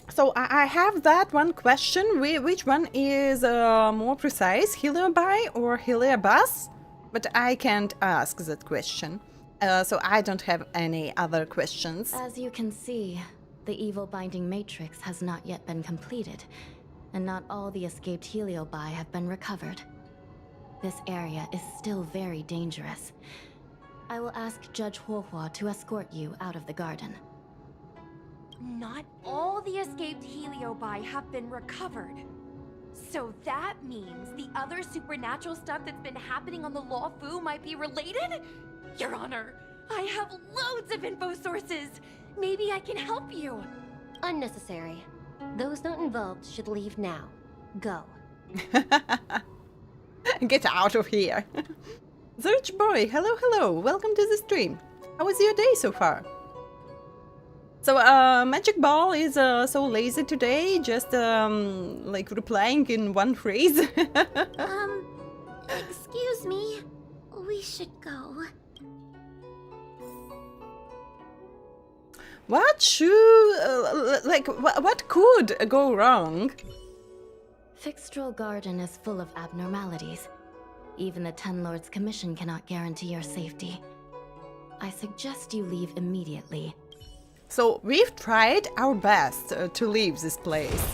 So I have that one question. Which one is more precise, Heliobi or Heliobas? But I can't ask that question. So I don't have any other questions. As you can see, the evil binding matrix has not yet been completed, and not all the escaped Heliobi have been recovered. This area is still very dangerous. I will ask Judge Huohua to escort you out of the garden. Not all the escaped Heliobi have been recovered. So that means the other supernatural stuff that's been happening on the LUOFU might be related? Your Honor, I have loads of info sources. Maybe I can help you. Unnecessary. Those not involved should leave now. Go. Get out of here. Search boy, hello, welcome to the stream. How was your day so far? So, Magic Ball is so lazy today, just like replying in one phrase. Excuse me. We should go. What should, what could go wrong? Fixtral Garden is full of abnormalities. Even the Ten Lords Commission cannot guarantee your safety. I suggest you leave immediately. So we've tried our best to leave this place.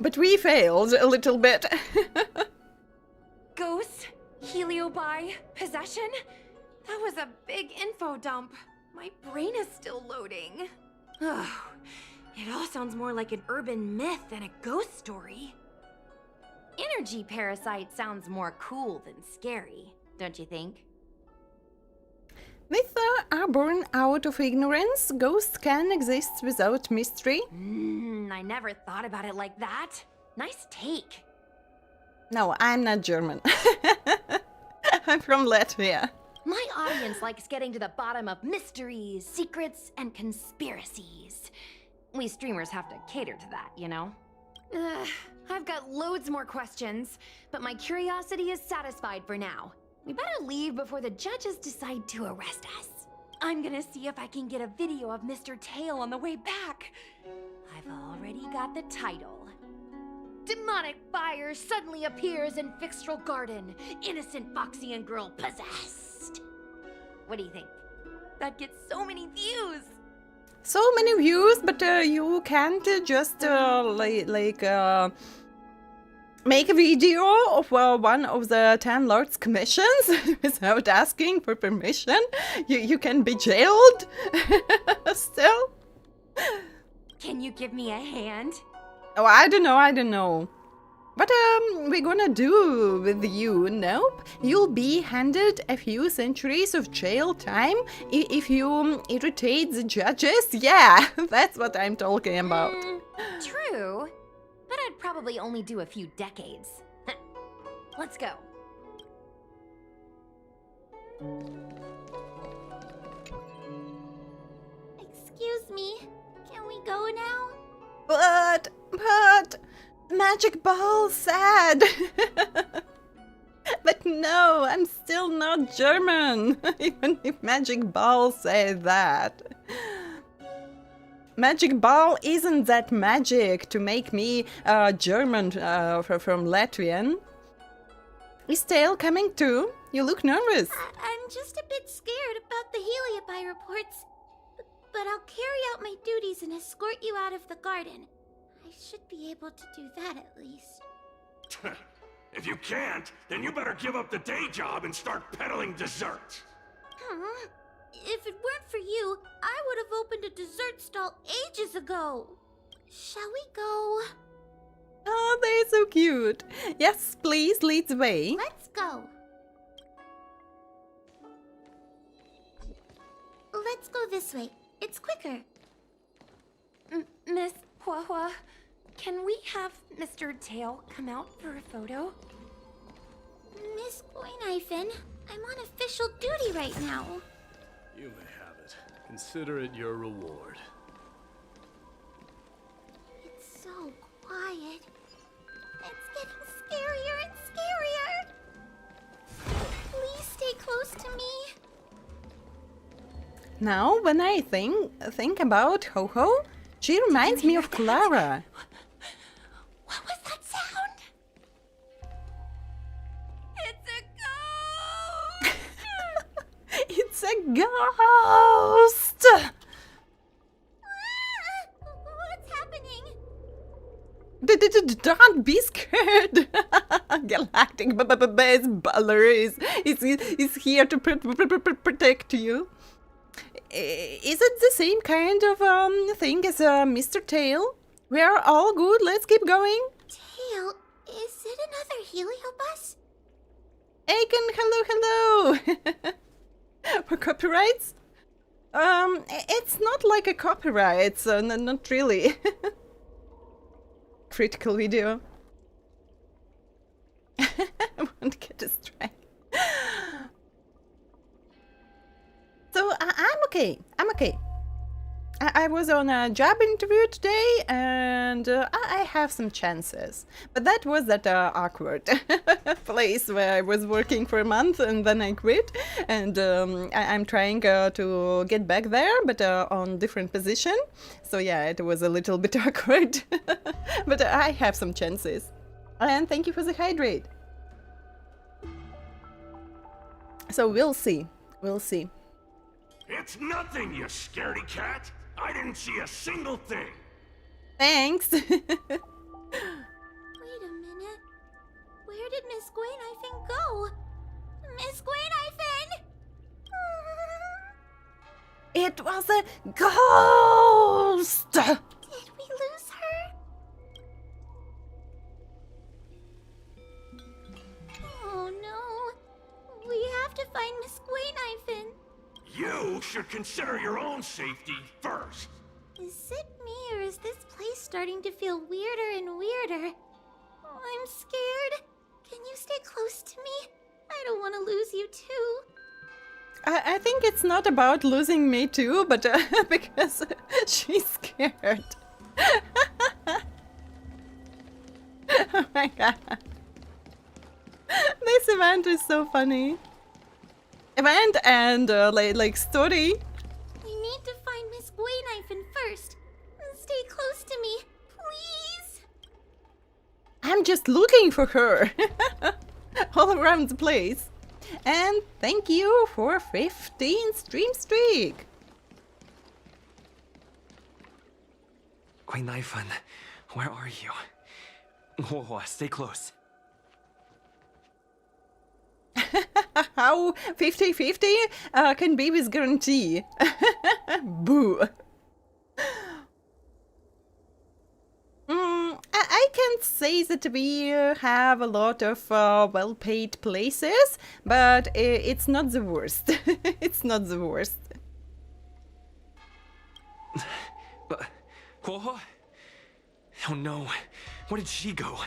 But we failed a little bit. Ghosts? Heliobi? Possession? That was a big info dump. My brain is still loading. Oh, it all sounds more like an urban myth than a ghost story. Energy parasite sounds more cool than scary, don't you think? Myths are born out of ignorance. Ghosts can exist without mystery. I never thought about it like that. Nice take. No, I'm not German. I'm from Latvia. My audience likes getting to the bottom of mysteries, secrets, and conspiracies. We streamers have to cater to that, you know? I've got loads more questions, but my curiosity is satisfied for now. We better leave before the judges decide to arrest us. I'm gonna see if I can get a video of Mr. Tail on the way back. I've already got the title. Demonic fire suddenly appears in Fixtral Garden. Innocent Foxian girl possessed. What do you think? That gets so many views. So many views, but you can't just make a video of one of the Ten Lords Commissions without asking for permission. You can be jailed still. Can you give me a hand? Oh, I don't know. What we're gonna do with you? Nope. You'll be handed a few centuries of jail time if you irritate the judges. Yeah, that's what I'm talking about. True. But I'd probably only do a few decades. Let's go. Excuse me. Can we go now? But Magic Ball said. But no, I'm still not German. Even if Magic Ball said that. Magic Ball isn't that magic to make me German from Latvian. Is Tail coming too? You look nervous. I'm just a bit scared about the Heliobi reports. But I'll carry out my duties and escort you out of the garden. I should be able to do that at least. If you can't, then you better give up the day job and start peddling dessert. If it weren't for you, I would have opened a dessert stall ages ago. Shall we go? Oh, they're so cute. Yes, please, lead the way. Let's go. Let's go this way. It's quicker. Miss Hua, can we have Mr. Tail come out for a photo? Miss Goinifin, I'm on official duty right now. You may have it. Consider it your reward. It's so quiet. It's getting scarier and scarier. Please stay close to me. Now, when I think about Ho-Ho, she reminds me of Clara. What was that sound? It's a ghost! It's a ghost! What's happening? Don't be scared! Galactic Base Baller is here to protect you. Is it the same kind of thing as Mr. Tail? We're all good, let's keep going. Tail, is it another heliobus? Aiken, hello! For copyrights? It's not like a copyright, so not really. Critical video. I won't get a strike. So I'm okay. I was on a job interview today, and I have some chances. But that was that awkward place where I was working for a month and then I quit. And I'm trying to get back there, but on different position. So yeah, it was a little bit awkward. But I have some chances. And thank you for the hydrate. So we'll see. We'll see. It's nothing, you scaredy cat! I didn't see a single thing! Thanks! Wait a minute. Where did Miss Goinifin go? Miss Goinifin! It was a ghost! Did we lose her? Oh no. We have to find Miss Goinifin. You should consider your own safety first! Is it me, or is this place starting to feel weirder and weirder? Oh, I'm scared. Can you stay close to me? I don't want to lose you too. I think it's not about losing me too, but because she's scared. Oh my god. This event is so funny. Event and like story. We need to find Miss Goinifin first. Stay close to me, please. I'm just looking for her. All around the place. And thank you for 15 stream streak. Goinifin, where are you? Whoa, stay close. How 50-50 can be with guarantee. Boo. I can't say that we have a lot of well-paid places, but it's not the worst. It's not the worst. But, Hua? Oh no, where did she go?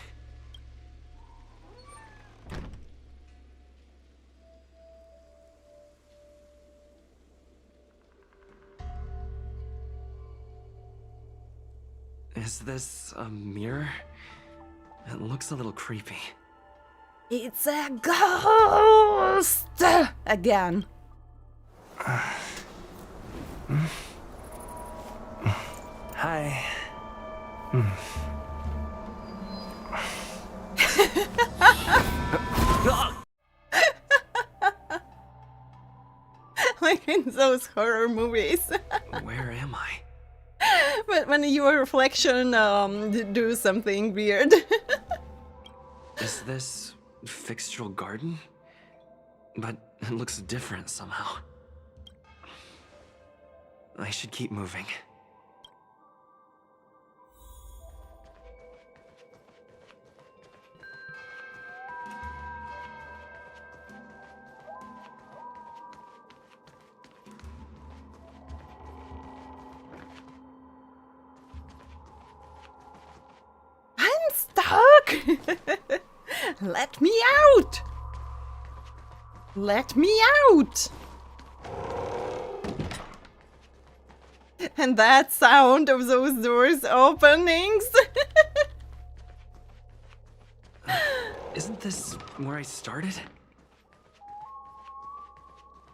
Is this a mirror? It looks a little creepy. It's a ghost! Again. Hi. Like in those horror movies. Where am I? But when your reflection do something weird. Is this Fixtral Garden? But it looks different somehow. I should keep moving. stuck! Let me out! Let me out! And that sound of those doors openings. Isn't this where I started?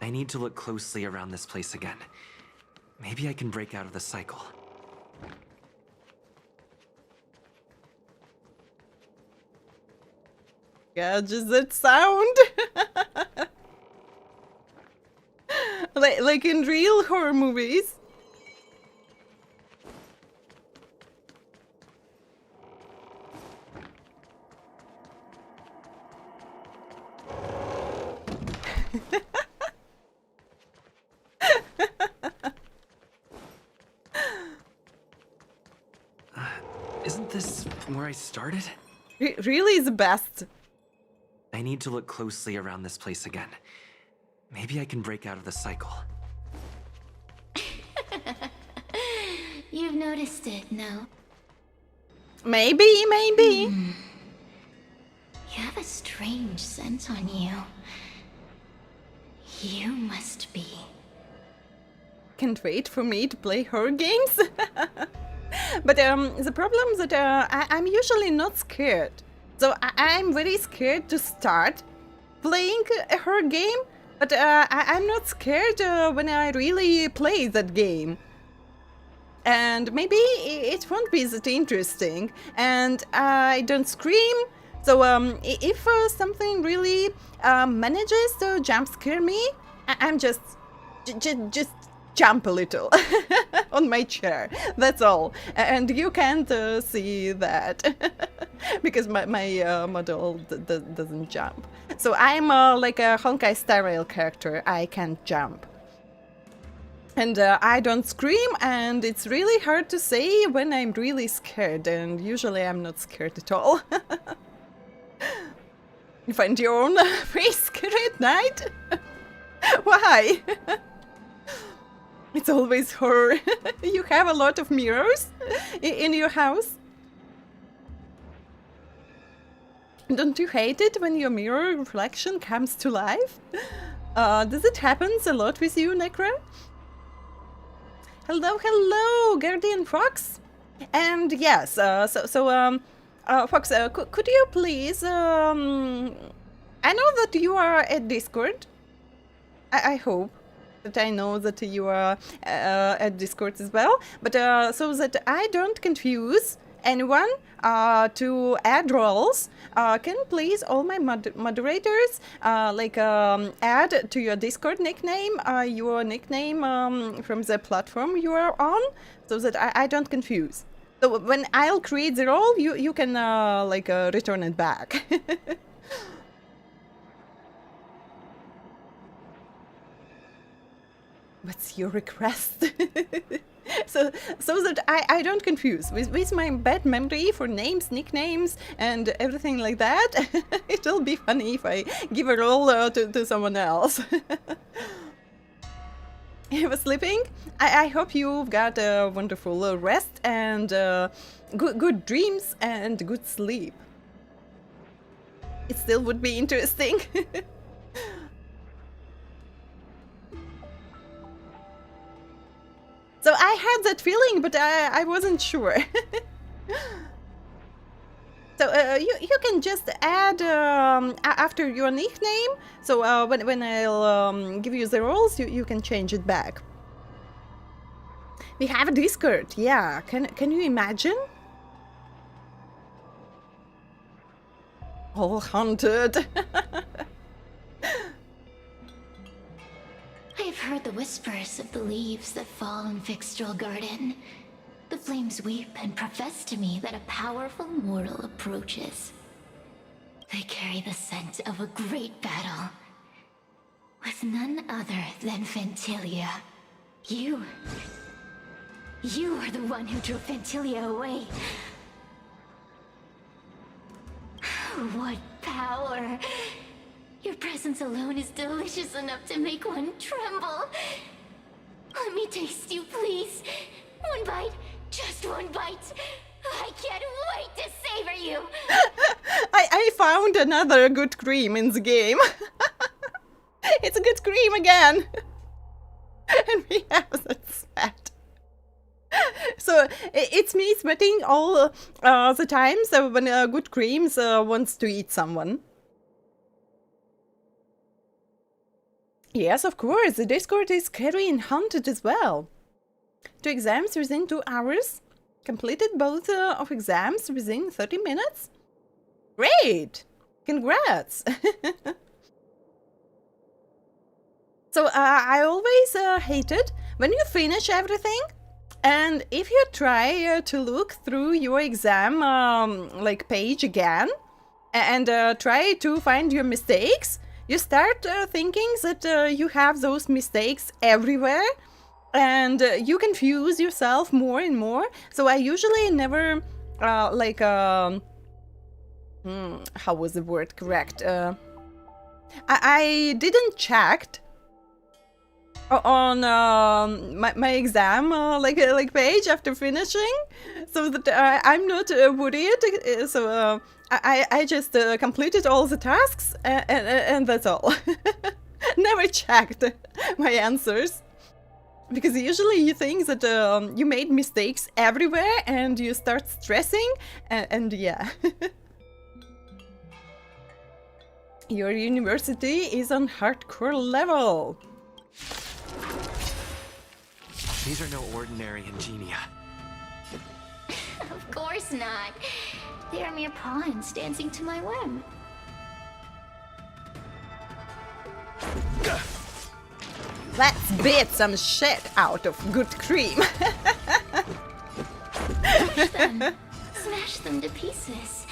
I need to look closely around this place again. Maybe I can break out of the cycle. Yeah, just that sound. like in real horror movies. Isn't this where I started? Really the best. I need to look closely around this place again. Maybe I can break out of the cycle. You've noticed it, no? Maybe. You have a strange scent on you. You must be. Can't wait for me to play horror games. But the problem is that I'm usually not scared. So I'm very scared to start playing a horror game, but I'm not scared when I really play that game. And maybe it won't be that interesting, and I don't scream. So if something really manages to jump scare me, I'm just jump a little on my chair. That's all, and you can't see that because my model doesn't jump. So I'm like a Honkai Star Rail character. I can't jump. And I don't scream, and it's really hard to say when I'm really scared, and usually I'm not scared at all. You find your own face scared at night? Why? It's always horror. You have a lot of mirrors in your house? Don't you hate it when your mirror reflection comes to life? Does it happen a lot with you, Necra? Hello, Guardian Fox. And yes, Fox, could you please? I know that you are at Discord. I hope that I know that you are at Discord as well. But so that I don't confuse anyone to add roles, can please all my moderators add to your Discord nickname your nickname from the platform you are on, so that I don't confuse. So when I'll create the role, you can return it back. What's your request? so that I don't confuse with my bad memory for names, nicknames, and everything like that. It'll be funny if I give a role to someone else. You were sleeping? I hope you've got a wonderful rest and good dreams and good sleep. It still would be interesting. So I had that feeling, but I wasn't sure. So you can just add after your nickname. So when I'll give you the roles, you can change it back. We have a Discord, yeah. Can you imagine? All haunted. I've heard the whispers of the leaves that fall in Fixtral Garden. The flames weep and profess to me that a powerful mortal approaches. They carry the scent of a great battle, with none other than Fantilia. You are the one who drove Fantilia away. What power! Your presence alone is delicious enough to make one tremble. Let me taste you, please. One bite, just one bite. I can't wait to savor you! I found another good cream in the game. It's a good cream again. And we have that sweat. So it's me sweating all the time. So when good creams wants to eat someone. Yes, of course. The Discord is scary and haunted as well. 2 exams within 2 hours. Completed both of exams within 30 minutes. Great! Congrats! So I always hated when you finish everything, and if you try to look through your exam like page again and try to find your mistakes, you start thinking that you have those mistakes everywhere, and you confuse yourself more and more. So I usually never like how was the word correct? I didn't check on my exam like page after finishing, so that I'm not worried. So I just completed all the tasks and that's all. Never checked my answers, because usually you think that you made mistakes everywhere and you start stressing and yeah. Your university is on hardcore level. These are no ordinary ingenia. Of course not. They are mere pawns dancing to my whim. Let's beat some shit out of good cream. Smash them to pieces.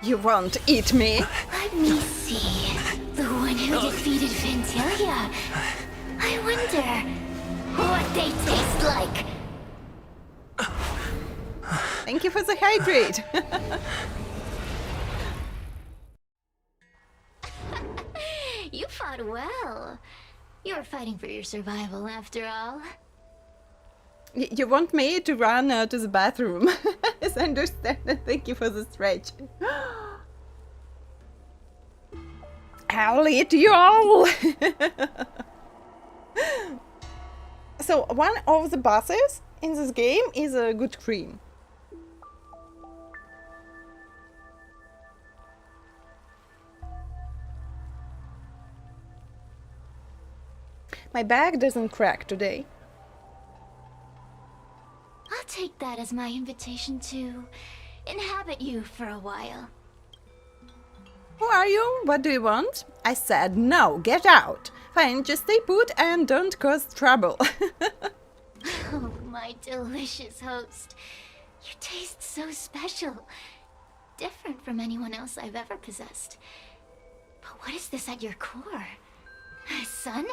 You won't eat me. Let me see. The one who defeated Fantasia. I wonder what they taste like. Thank you for the hydrate. You fought well. You're fighting for your survival after all. You want me to run to the bathroom? Yes, I understand. Thank you for the stretch. I'll eat you all! So, one of the bosses in this game is a good cream. My bag doesn't crack today. I'll take that as my invitation to inhabit you for a while. Who are you? What do you want? I said no, get out. Fine, just stay put and don't cause trouble. Oh, my delicious host. You taste so special. Different from anyone else I've ever possessed. But what is this at your core? Sun?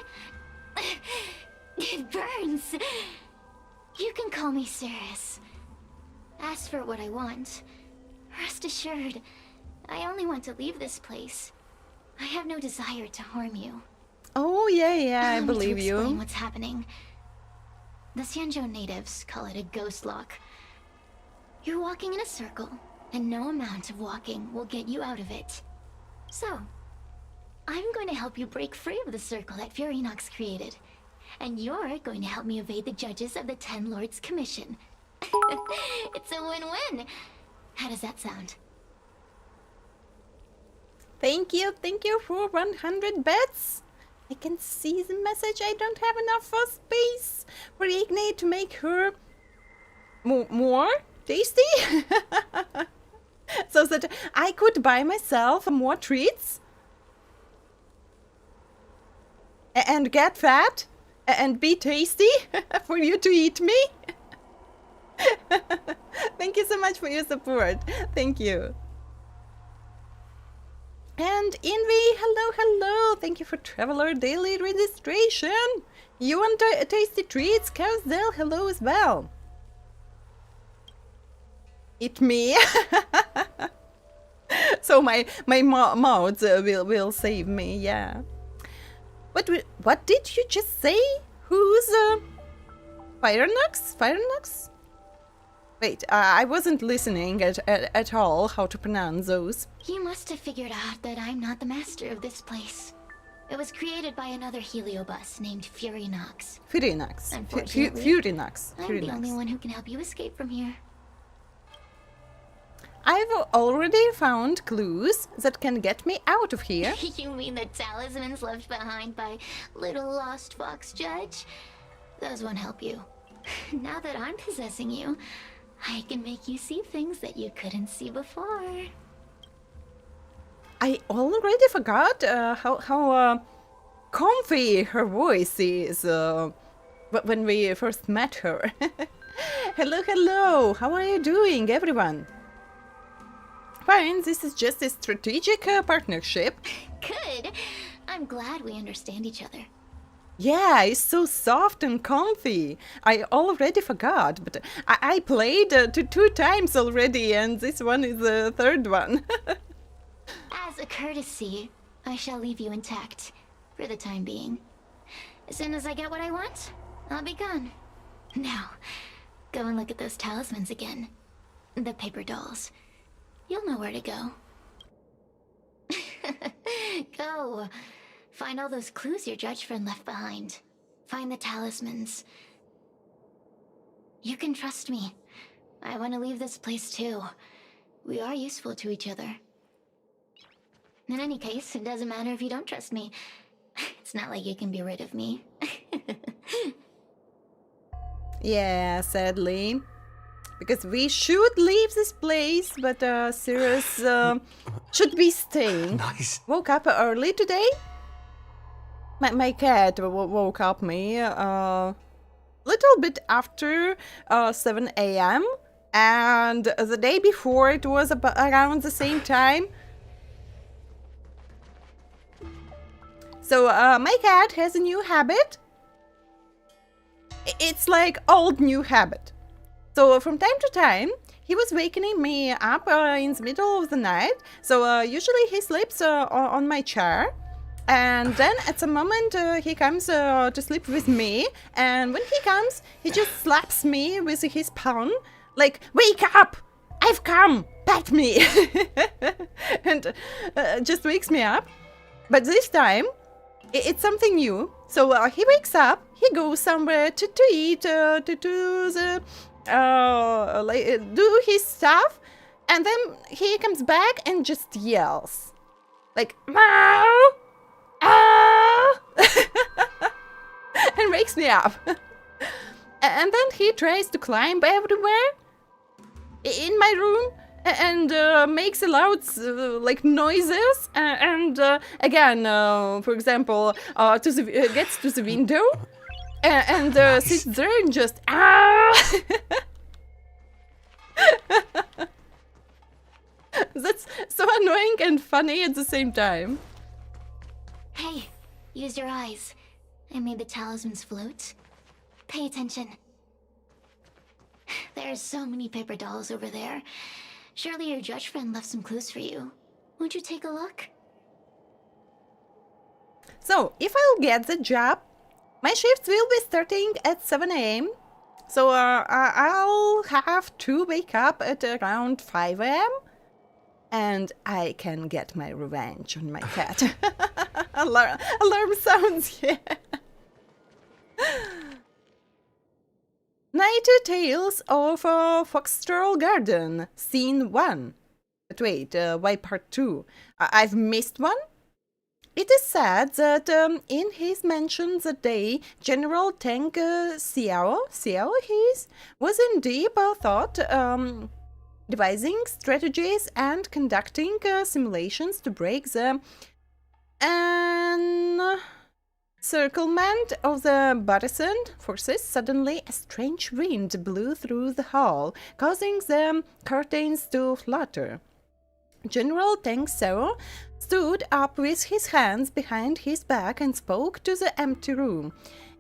It burns. You can call me Cirrus. Ask for what I want. Rest assured, I only want to leave this place. I have no desire to harm you. Oh, yeah, I believe you. Explain what's happening. The XIANZHOU natives call it a ghost lock. You're walking in a circle, and no amount of walking will get you out of it. So, I'm going to help you break free of the circle that Furinox created. And you're going to help me evade the judges of the Ten Lords Commission. It's a win-win. How does that sound? Thank you for 100 bets. I can see the message. I don't have enough space for Igni to make her more tasty. So that I could buy myself more treats and get fat and be tasty for you to eat me. Thank you so much for your support. Thank you. And Envy, hello. Thank you for Traveler Daily registration. You want tasty treats? Cowsdale, hello as well. Eat me. So my mouth will save me, yeah. What did you just say? Who's Firenox? Wait, I wasn't listening at all how to pronounce those. You must have figured out that I'm not the master of this place. It was created by another heliobus named Furinox. Furinox. Unfortunately, Furinox. I'm the only one who can help you escape from here. I've already found clues that can get me out of here. You mean the talismans left behind by little lost fox judge? Those won't help you. Now that I'm possessing you, I can make you see things that you couldn't see before. I already forgot how comfy her voice is when we first met her. Hello, hello! How are you doing, everyone? Fine, this is just a strategic partnership. Good. I'm glad we understand each other. Yeah, it's so soft and comfy. I already forgot, but I played two times already, and this one is the third one. As a courtesy, I shall leave you intact, for the time being. As soon as I get what I want, I'll be gone. Now, go and look at those talismans again. The paper dolls. You'll know where to go. Go. Find all those clues your judge friend left behind. Find the talismans. You can trust me. I want to leave this place too. We are useful to each other. In any case, it doesn't matter if you don't trust me. It's not like you can be rid of me. Yeah, sadly. Because we should leave this place, but Sirius should be staying. Nice. Woke up early today. My cat woke up me little bit after 7 a.m. and the day before it was about around the same time. So my cat has a new habit. It's like old new habit. So from time to time, he was waking me up in the middle of the night. So usually he sleeps on my chair. And then at some moment he comes to sleep with me. And when he comes, he just slaps me with his palm. Like, wake up! I've come! Pat me! And just wakes me up. But this time, it's something new. So he wakes up, he goes somewhere to eat, to do the... do his stuff, and then he comes back and just yells like meow, ah! And wakes me up. And then he tries to climb everywhere in my room and makes loud like noises and again for example gets to the window and sits there and just That's so annoying and funny at the same time. Hey, use your eyes. I made the talismans float. Pay attention. There's so many paper dolls over there. Surely your judge friend left some clues for you. Won't you take a look? So, if I'll get the job, my shifts will be starting at 7 a.m. So I'll have to wake up at around 5 a.m. and I can get my revenge on my cat. Alarm sounds, yeah. Night Tales of Foxtrot Garden, Scene 1. But wait, why Part 2? I've missed one? It is said that in his mention that day, General Teng Xiao was in deep thought, devising strategies and conducting simulations to break the encirclement of the Barisan forces. Suddenly, a strange wind blew through the hall, causing the curtains to flutter. General Teng Xiao stood up with his hands behind his back and spoke to the empty room.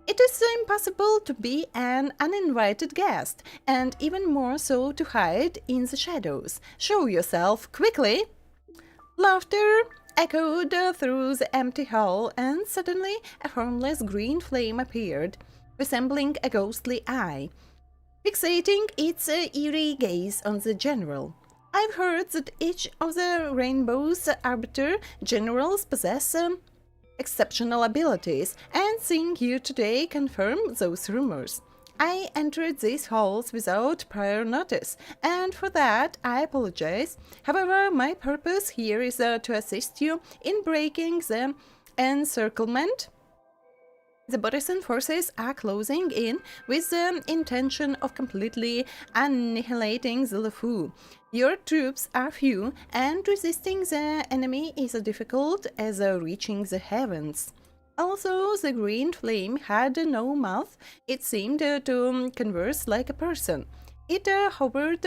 It is impossible to be an uninvited guest, and even more so to hide in the shadows. Show yourself, quickly! Laughter echoed through the empty hall, and suddenly a formless green flame appeared, resembling a ghostly eye. Fixating its eerie gaze on the general. I've heard that each of the Rainbow's arbiter generals possess exceptional abilities, and seeing you today confirm those rumors. I entered these halls without prior notice, and for that I apologize. However, my purpose here is to assist you in breaking the encirclement. The Borisan forces are closing in with the intention of completely annihilating the LUOFU. Your troops are few, and resisting the enemy is difficult as reaching the heavens. Also, the green flame had no mouth. It seemed to converse like a person. It hovered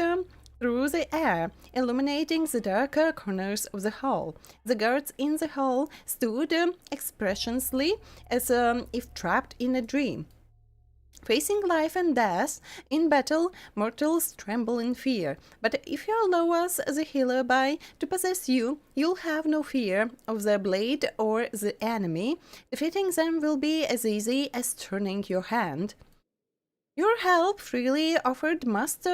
through the air, illuminating the darker corners of the hall. The guards in the hall stood expressionlessly, as if trapped in a dream. Facing life and death, in battle, mortals tremble in fear. But if you allow us, the healer by, to possess you, you'll have no fear of the blade or the enemy. Defeating them will be as easy as turning your hand. Your help, freely offered, must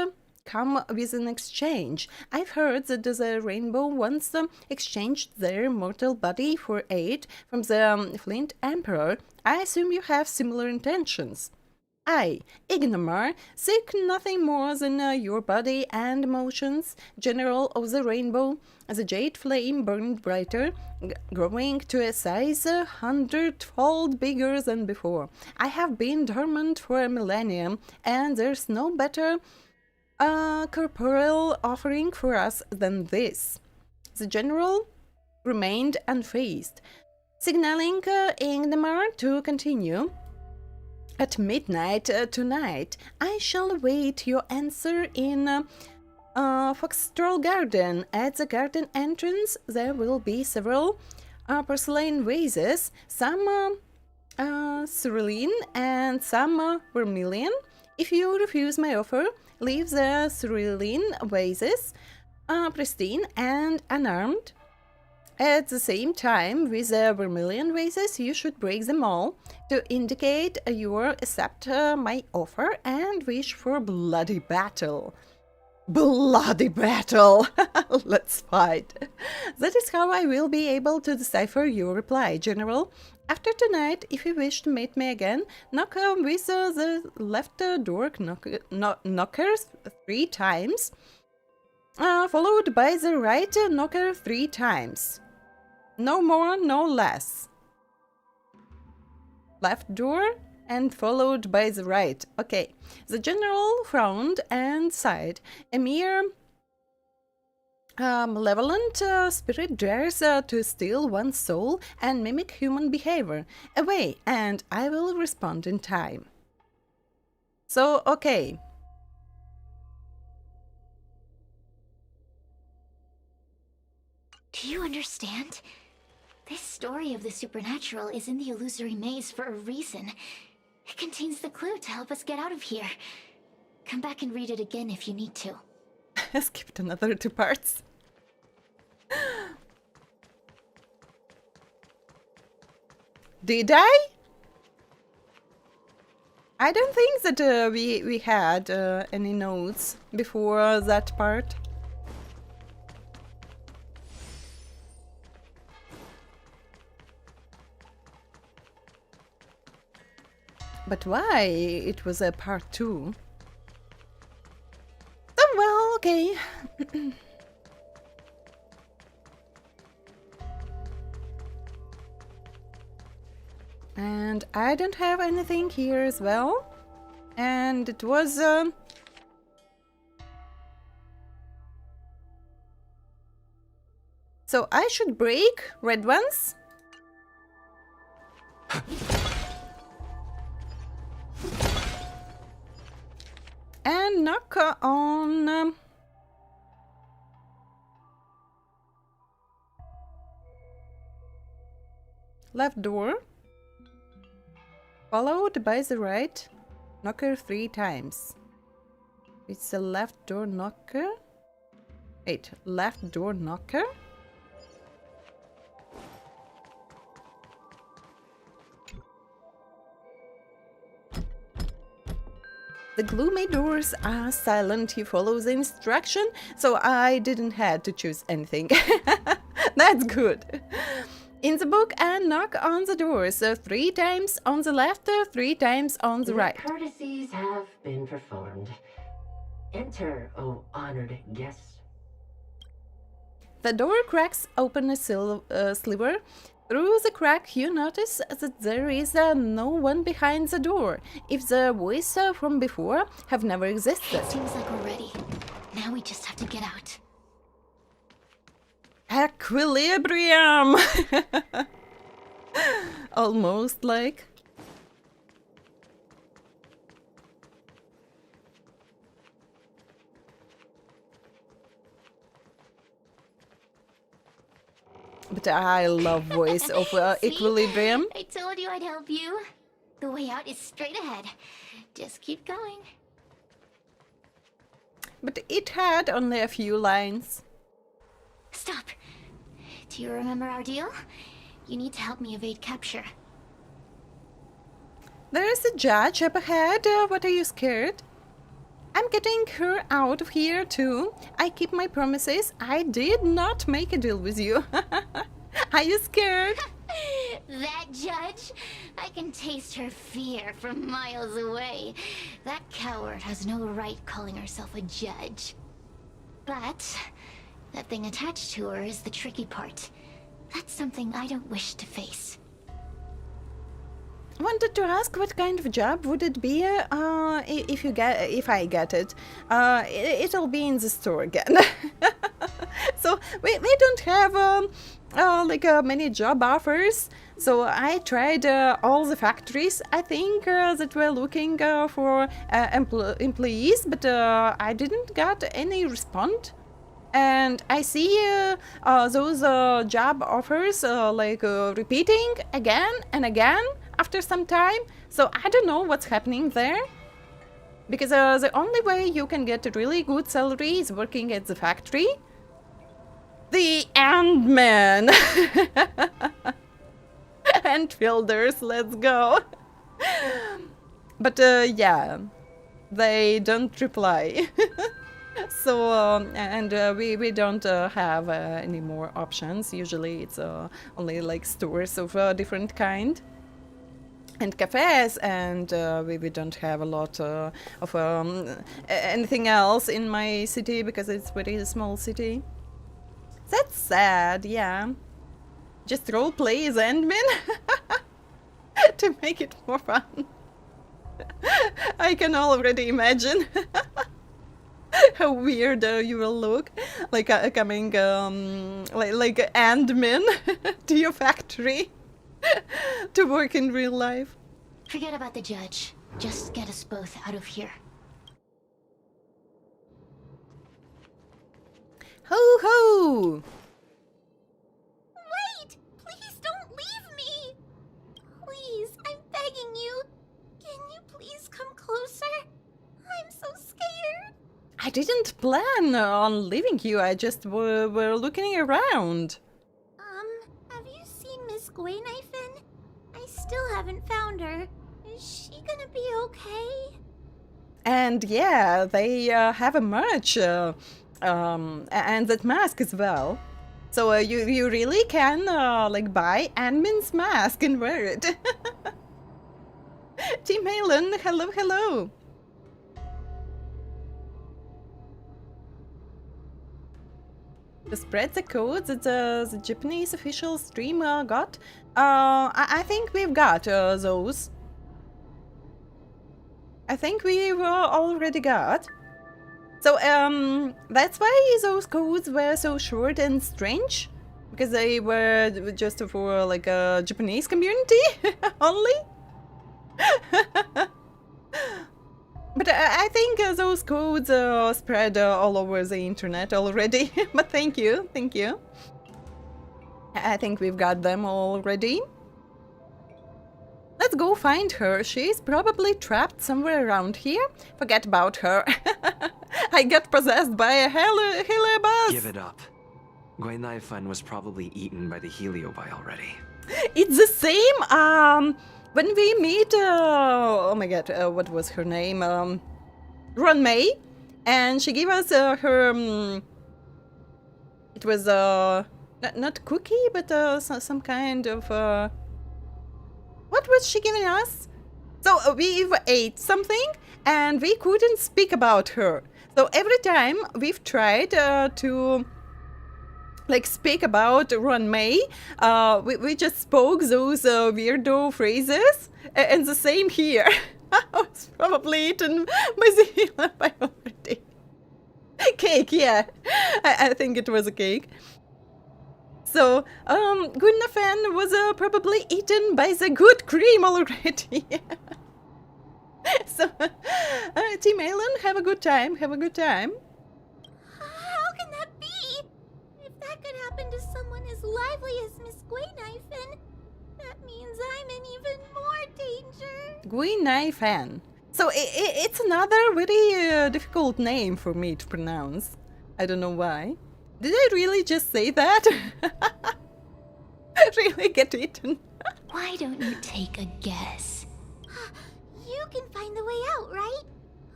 come with an exchange. I've heard that the Rainbow once exchanged their mortal body for aid from the Flint Emperor. I assume you have similar intentions. I, Igniraen, seek nothing more than your body and emotions, General of the Rainbow. The jade flame burned brighter, growing to a size 100-fold bigger than before. I have been dormant for a millennium, and there's no better corporeal offering for us than this. The general remained unfazed, signaling Igniraen to continue. At midnight tonight, I shall await your answer in Foxtrot Garden. At the garden entrance, there will be several porcelain vases, some cerulean and some vermilion. If you refuse my offer, leave the cerulean vases pristine and unarmed. At the same time, with the vermilion vases, you should break them all to indicate you accept my offer and wish for bloody battle. Bloody battle! Let's fight. That is how I will be able to decipher your reply, General. After tonight, if you wish to meet me again, knock with the left door knocker 3 times, followed by the right knocker 3 times. No more, no less. Left door and followed by the right. Okay. The general frowned and sighed. A mere malevolent spirit dares to steal one's soul and mimic human behavior. Away, and I will respond in time. So, okay. Do you understand? This story of the supernatural is in the illusory maze for a reason. It contains the clue to help us get out of here. Come back and read it again if you need to. I skipped another 2 parts. Did I? I don't think that we had any notes before that part. But why it was a part 2? Oh, well, okay. And I don't have anything here as well. And it was... So I should break red ones? And knock on left door, followed by the right knocker 3 times. It's the left door knocker. Wait, left door knocker? The The gloomy doors are silent. You follow the instruction, so I didn't have to choose anything. That's good. In the book, and knock on the doors 3 times on the left, 3 times on the right. Courtesies have been performed. Enter, O honored guests. The door cracks open a sliver. Through the crack, you notice that there is no one behind the door. If the voice from before have never existed. Seems like we're ready. Now we just have to get out. Equilibrium! Almost like. But I love voice of equilibrium. I told you I'd help you. The way out is straight ahead. Just keep going. But it had only a few lines. Stop. Do you remember our deal? You need to help me evade capture. There's a judge up ahead. What are you scared? I'm getting her out of here too. I keep my promises. I did not make a deal with you. Are you scared? That judge? I can taste her fear from miles away. That coward has no right calling herself a judge. But that thing attached to her is the tricky part. That's something I don't wish to face. I wanted to ask what kind of job would it be if I get it. It'll be in the store again. So we don't have many job offers. So I tried all the factories. I think that were looking for employees, but I didn't get any response. And I see those job offers repeating again and again after some time. So I don't know what's happening there. Because the only way you can get a really good salary is working at the factory. The Ant-Man! And builders, let's go! But yeah, they don't reply. So, we don't have any more options. Usually it's only like stores of different kind. And cafes, and we don't have a lot of anything else in my city because it's a very small city. That's sad, yeah. Just roleplay as Ant-Man to make it more fun. I can already imagine how weird you will look, like coming like Ant-Man to your factory to work in real life. Forget about the judge. Just get us both out of here. Ho ho! Wait! Please don't leave me! Please, I'm begging you. Can you please come closer? I'm so scared. I didn't plan on leaving you. I just were looking around. Have you seen Miss Gwaynaifen? I still haven't found her. Is she gonna be okay? And yeah, they have a merch, and that mask as well. So you really can like buy Ant-Man's mask and wear it. Team Halen, hello, hello. To spread the code that the Japanese official stream got, I think we've got those. I think we've already got. So that's why those codes were so short and strange, because they were just for like a Japanese community only. But I think those codes spread all over the internet already. But thank you, thank you. I think we've got them already. Let's go find her. She's probably trapped somewhere around here. Forget about her. I got possessed by a Heliobus. Give it up. Gwaynaifen was probably eaten by the Heliobi already. It's the same. When we meet, oh my god, what was her name? May, and she gave us her. It was not cookie, but some kind of. What was she giving us? So we ate something, and we couldn't speak about her. So every time we've tried to like speak about May, we just spoke those weirdo phrases, and the same here. I was probably eaten by the healer by already. Cake, yeah. I think it was a cake. So, Gunnafan was probably eaten by the good cream already. So, Team Aelin, have a good time, have a good time. How can that be? If that could happen to someone as lively as Miss Guinaifen, that means I'm in even more danger. Guinaifen. So, it's another very difficult name for me to pronounce. I don't know why. Did I really just say that? Really get eaten? Why don't you take a guess? You can find the way out, right?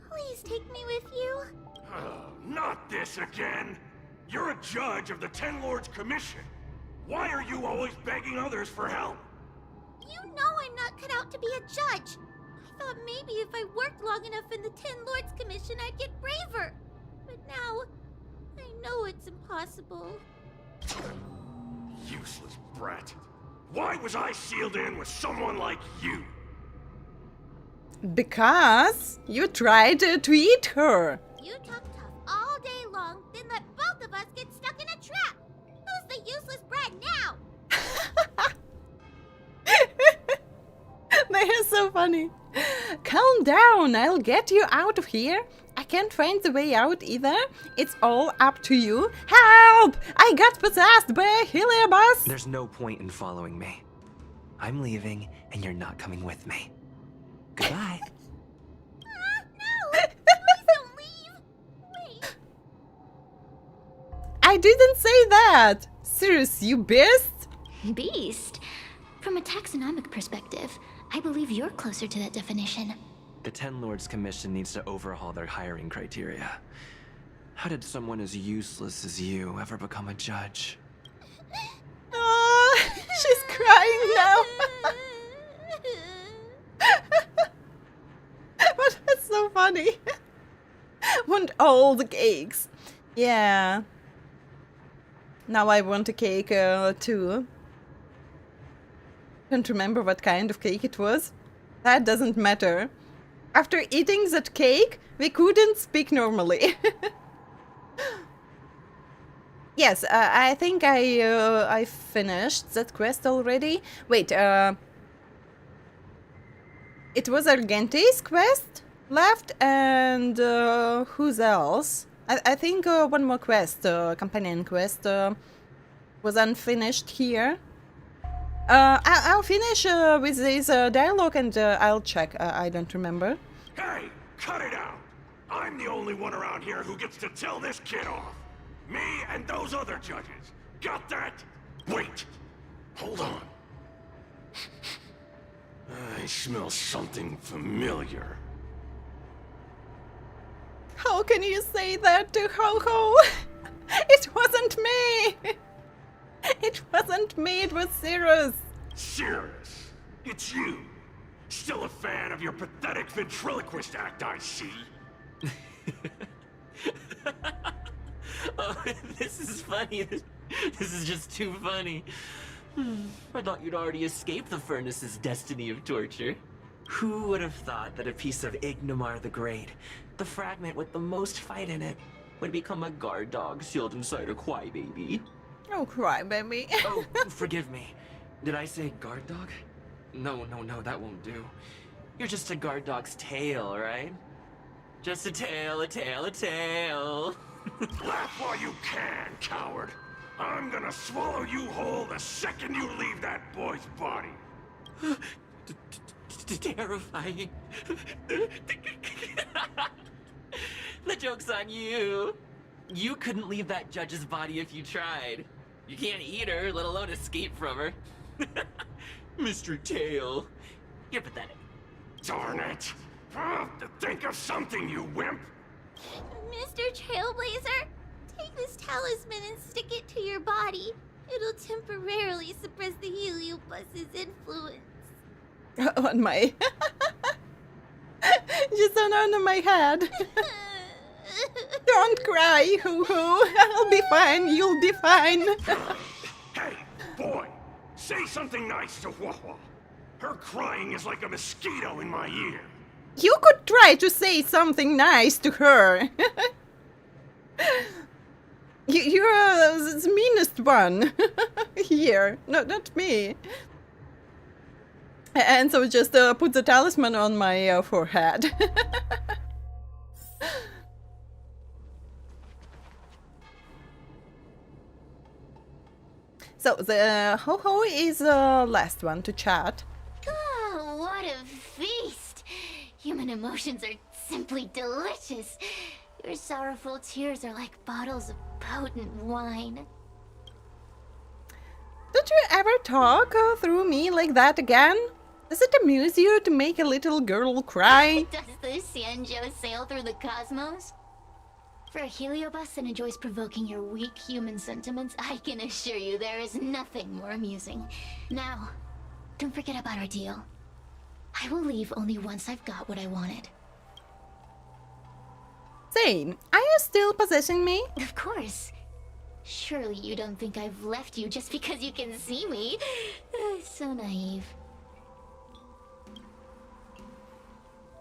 Please take me with you. Not this again! You're a judge of the Ten Lords Commission. Why are you always begging others for help? You know I'm not cut out to be a judge. I thought maybe if I worked long enough in the Ten Lords Commission, I'd get braver. But now, I know it's impossible. Useless brat. Why was I sealed in with someone like you? Because you tried to eat her. You talk tough all day long, then let both of us get stuck in a trap. Who's the useless brat now? They are so funny. Calm down, I'll get you out of here. I can't find the way out either. It's all up to you. Help! I got possessed by a Heliobus! There's no point in following me. I'm leaving, and you're not coming with me. Goodbye. No! Please don't leave! Wait. I didn't say that! Serious, you beast? Beast? From a taxonomic perspective, I believe you're closer to that definition. The Ten Lords Commission needs to overhaul their hiring criteria. How did someone as useless as you ever become a judge? She's crying now. But that's so funny. Want all the cakes. Yeah. Now I want a cake too. Can't remember what kind of cake it was. That doesn't matter. After eating that cake, we couldn't speak normally. Yes, I think I finished that quest already. Wait, it was Argente's quest left, and who's else? I think one more quest, companion quest, was unfinished here. I'll finish with this dialogue and I'll check. I don't remember. Hey, cut it out! I'm the only one around here who gets to tell this kid off. Me and those other judges. Got that? Wait. Hold on. I smell something familiar. How can you say that to Ho-Ho? It wasn't me! It wasn't me, it was Cirrus. Cirrus, it's you. Still a fan of your pathetic ventriloquist act, I see. Oh, this is funny. This is just too funny. I thought you'd already escaped the furnace's destiny of torture. Who would have thought that a piece of Ignimar the Great, the fragment with the most fight in it, would become a guard dog sealed inside a crybaby? Oh, crybaby. Oh, forgive me. Did I say guard dog? No, that won't do. You're just a guard dog's tail, right? Just a tail, a tail, a tail. Laugh while you can, coward. I'm gonna swallow you whole the second you leave that boy's body. Terrifying. The joke's on you. You couldn't leave that judge's body if you tried. You can't eat her, let alone escape from her. Mr. Tail. You're pathetic. Darn it. Think of something, you wimp! Mr. Trailblazer, take this talisman and stick it to your body. It'll temporarily suppress the heliobus's influence. On my... Just on my head. Don't cry, hoo-hoo. I'll be fine, you'll be fine. Hey, boy! Say something nice to Hua-Hua. Her crying is like a mosquito in my ear. You could try to say something nice to her. You're the meanest one here, not me. And so just put the talisman on my forehead. So the Ho-Ho is the last one to chat. Oh, what a feast! Human emotions are simply delicious. Your sorrowful tears are like bottles of potent wine. Don't you ever talk through me like that again? Does it amuse you to make a little girl cry? Does the XIANZHOU sail through the cosmos? For a heliobus that enjoys provoking your weak human sentiments, I can assure you there is nothing more amusing. Now, don't forget about our deal. I will leave only once I've got what I wanted. Say, are you still possessing me? Of course. Surely you don't think I've left you just because you can see me. So naive.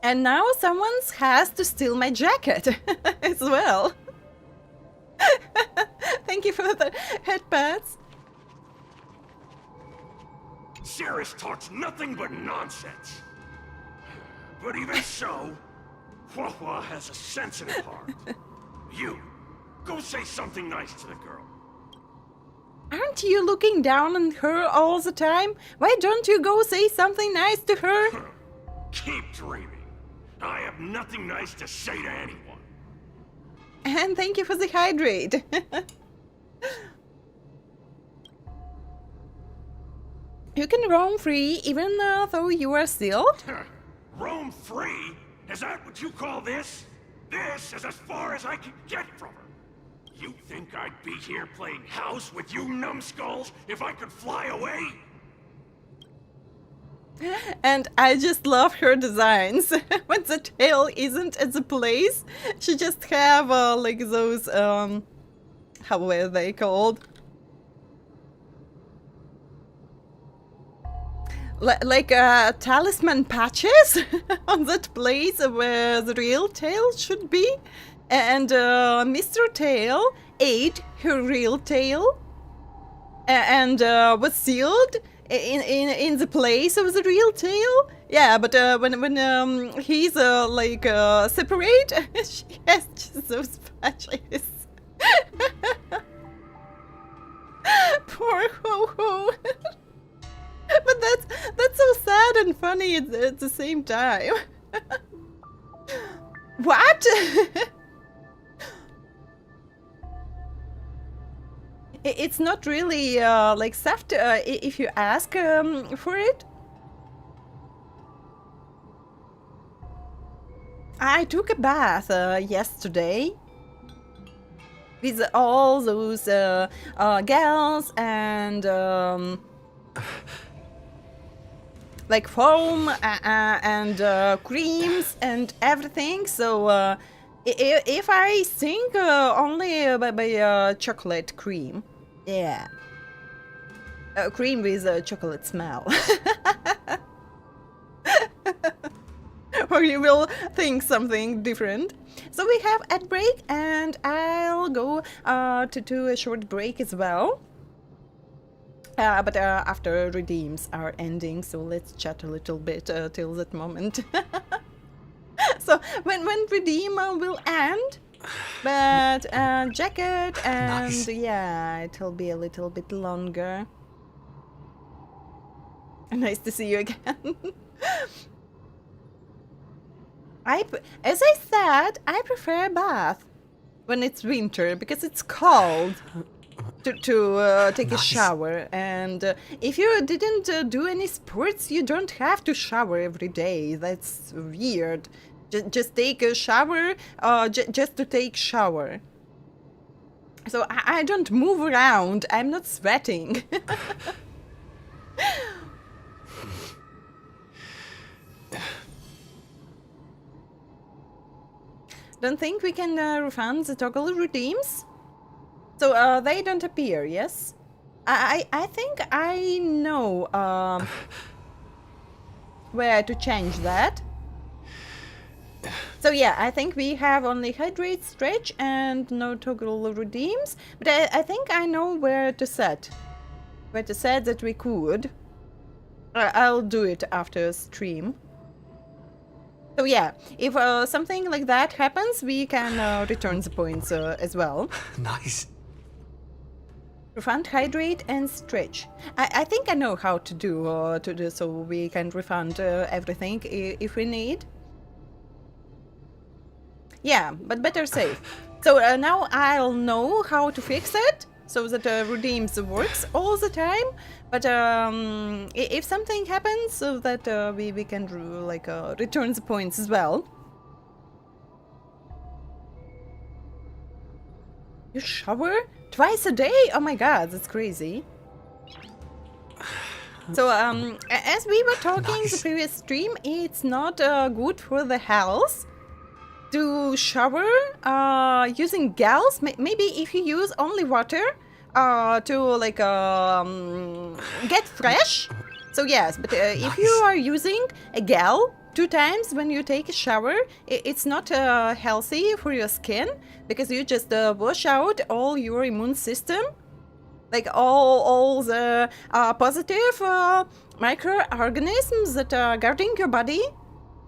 And now someone has to steal my jacket as well. Thank you for the headpads. Cirrus talks nothing but nonsense. But even so, Hua-Hua has a sensitive heart. You, go say something nice to the girl. Aren't you looking down on her all the time? Why don't you go say something nice to her? Keep dreaming. I have nothing nice to say to anyone. And thank you for the hydrate. You can roam free even though you are sealed? Roam free? Is that what you call this? This is as far as I can get from her. You think I'd be here playing house with you numbskulls if I could fly away? And I just love her designs. When the tail isn't at the place, she just have like those how were they called? Like talisman patches on that place where the real tail should be. And Mr. Tail ate her real tail and was sealed in the place of the real tail. Yeah, but when he's like separate, she has just those patches. Poor Ho-Ho. But that's so sad and funny at the same time. What? It's not really like soft if you ask for it. I took a bath yesterday with all those gels and like foam and creams and everything. So if I think only by chocolate cream, yeah, cream with a chocolate smell. Or you will think something different. So we have ad break, and I'll go to a short break as well. But after redeems are ending, so let's chat a little bit till that moment. So when redeem will end, but jacket and nice. Yeah, it'll be a little bit longer. Nice to see you again. As I said, I prefer a bath when it's winter because it's cold to take a Nice. shower, and if you didn't do any sports, you don't have to shower every day. That's weird. Just take a shower, just to take shower. So I don't move around. I'm not sweating. Don't think we can refund the toggle redeems? So they don't appear, yes? I think I know where to change that. So yeah, I think we have only hydrate, stretch, and no toggle redeems. But I think I know where to set that we could. I'll do it after stream. So yeah, if something like that happens, we can return the points as well. Nice. Refund, hydrate, and stretch. I think I know how to do so we can refund everything if we need. Yeah, but better safe. So now I'll know how to fix it so that redeems works all the time. But if something happens, so that we can return the points as well. You shower twice a day? Oh my god, that's crazy. So as we were talking the previous stream, it's not good for the health to shower using gals. Maybe if you use only water to get fresh. So yes, but if you are using a gal 2 times when you take a shower, it's not healthy for your skin, because you just wash out all your immune system, like all the positive microorganisms that are guarding your body.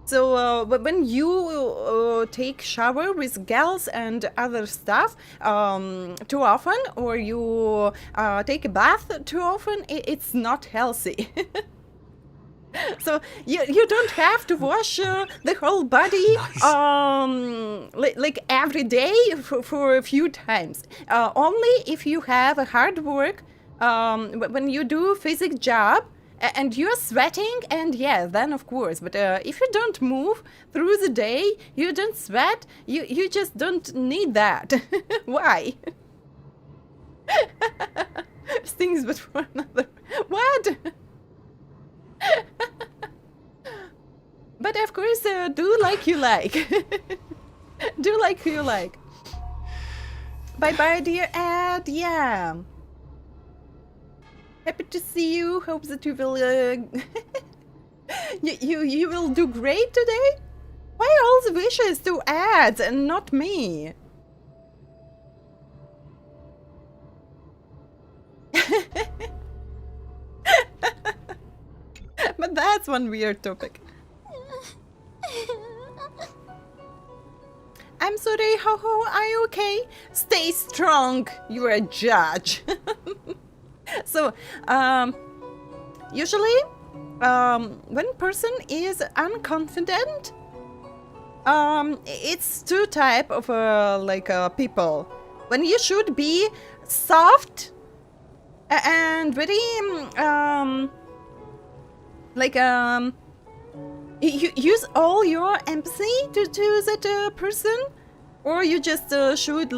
So when you take shower with gals and other stuff too often, or you take a bath too often, it's not healthy. So you don't have to wash the whole body like every day for a few times. Only if you have a hard work, when you do physical job, and you're sweating, and yeah, then of course. But if you don't move through the day, you don't sweat, you just don't need that. Why? Stings, but for another. What? But of course, do like you like. Do like you like. Bye bye, dear Ed. Yeah. Happy to see you. Hope that you will you will do great today. Why all the wishes to ads and not me? But that's one weird topic. I'm sorry, Ho-Ho, are you okay? Stay strong. You're a judge. So, usually, when person is unconfident, it's 2 type of people. When you should be soft and very you use all your empathy to that person, or you just should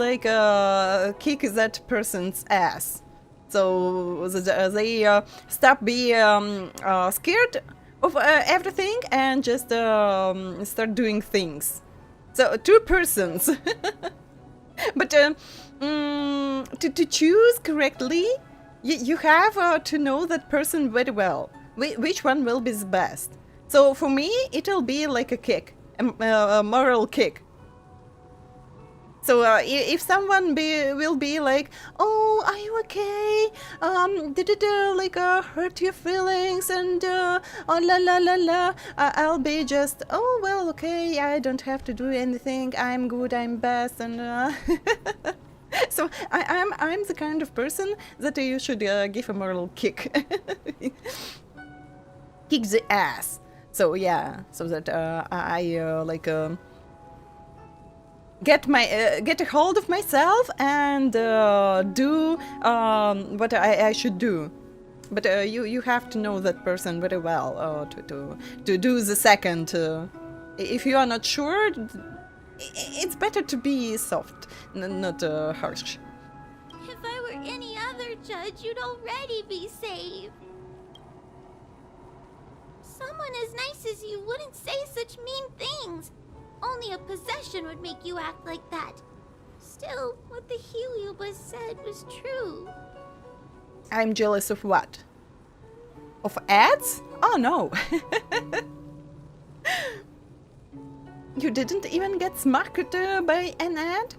kick that person's ass. So they stop being scared of everything and just start doing things. So 2 persons. But to choose correctly, you have to know that person very well. Which one will be the best? So for me, it'll be like a kick, a moral kick. So if someone will be like, "Oh, are you okay? Did it hurt your feelings?" and oh la la la la, I'll be just, "Oh well, okay. I don't have to do anything. I'm good. I'm best." And so I'm the kind of person that you should give a moral kick, kick the ass. So yeah, so that I get a hold of myself and do what I should do. But you have to know that person very well to do the second. If you are not sure, it's better to be soft, not harsh. If I were any other judge, you'd already be saved. Someone as nice as you wouldn't say such mean things. Only a possession would make you act like that. Still, what the Heliobus said was true. I'm jealous of what? Of ads? Oh no. You didn't even get smacked by an ad?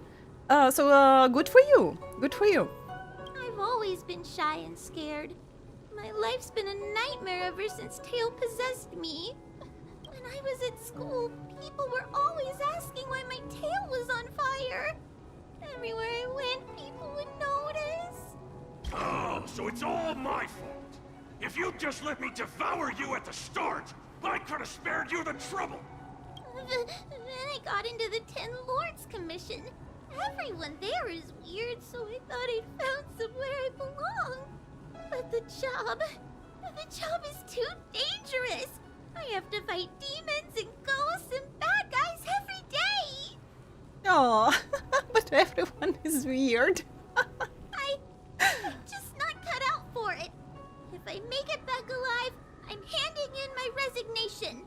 So good for you. Good for you. I've always been shy and scared. My life's been a nightmare ever since Tail possessed me. When I was at school, people were always asking why my tail was on fire. Everywhere I went, people would notice. Oh, so it's all my fault. If you'd just let me devour you at the start, I could have spared you the trouble. Then I got into the Ten Lords Commission. Everyone there is weird, so I thought I'd found somewhere I belong. But the job is too dangerous. I have to fight demons and ghosts and bad guys every day. Oh, but everyone is weird. I'm just not cut out for it. If I make it back alive, I'm handing in my resignation.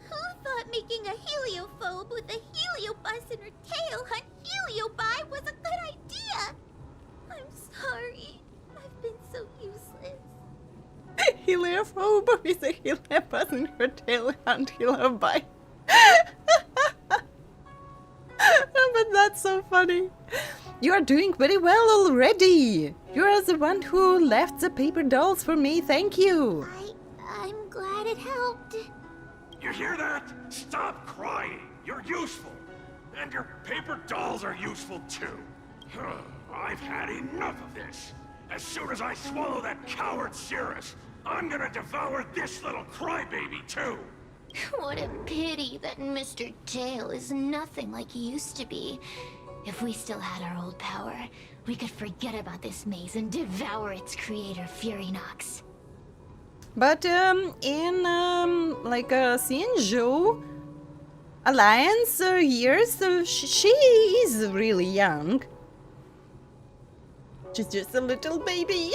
Who thought making a heliophobe with a heliobus in her tail hunt heliobi was a good idea? I'm sorry. I've been so useless. Heliophobe with a heliobus in her tail hunt heliobi. But that's so funny. You are doing very well already. You are the one who left the paper dolls for me. Thank you. I'm glad it helped. You hear that? Stop crying. You're useful. And your paper dolls are useful too. I've had enough of this. As soon as I swallow that coward Cirrus, I'm gonna devour this little crybaby too. What a pity that Mr. Tail is nothing like he used to be. If we still had our old power, we could forget about this maze and devour its creator, Furynox. But in like XIANZHOU Alliance years, she is really young. She's just a little baby.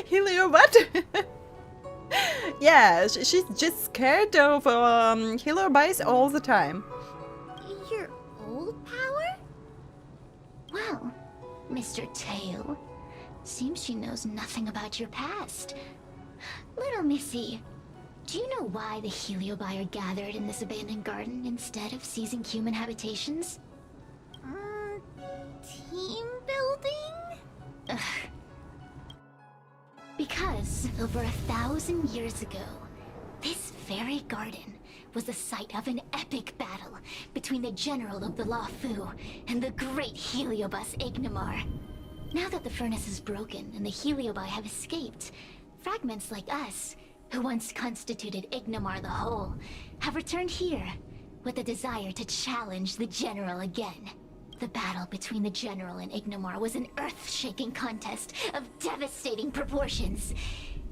Helio, what? Yeah, she's just scared of heliobites all the time. Your old power? Well, Mr. Tail, seems she knows nothing about your past. Little Missy, do you know why the heliobi are gathered in this abandoned garden instead of seizing human habitations? Team building? Ugh. Because over 1,000 years ago, this very garden was the site of an epic battle between the general of the LUOFU and the great heliobus Ignimar. Now that the furnace is broken and the heliobi have escaped, fragments like us, who once constituted Ignimar the Whole, have returned here with the desire to challenge the general again. The battle between the general and Ignimar was an earth-shaking contest of devastating proportions.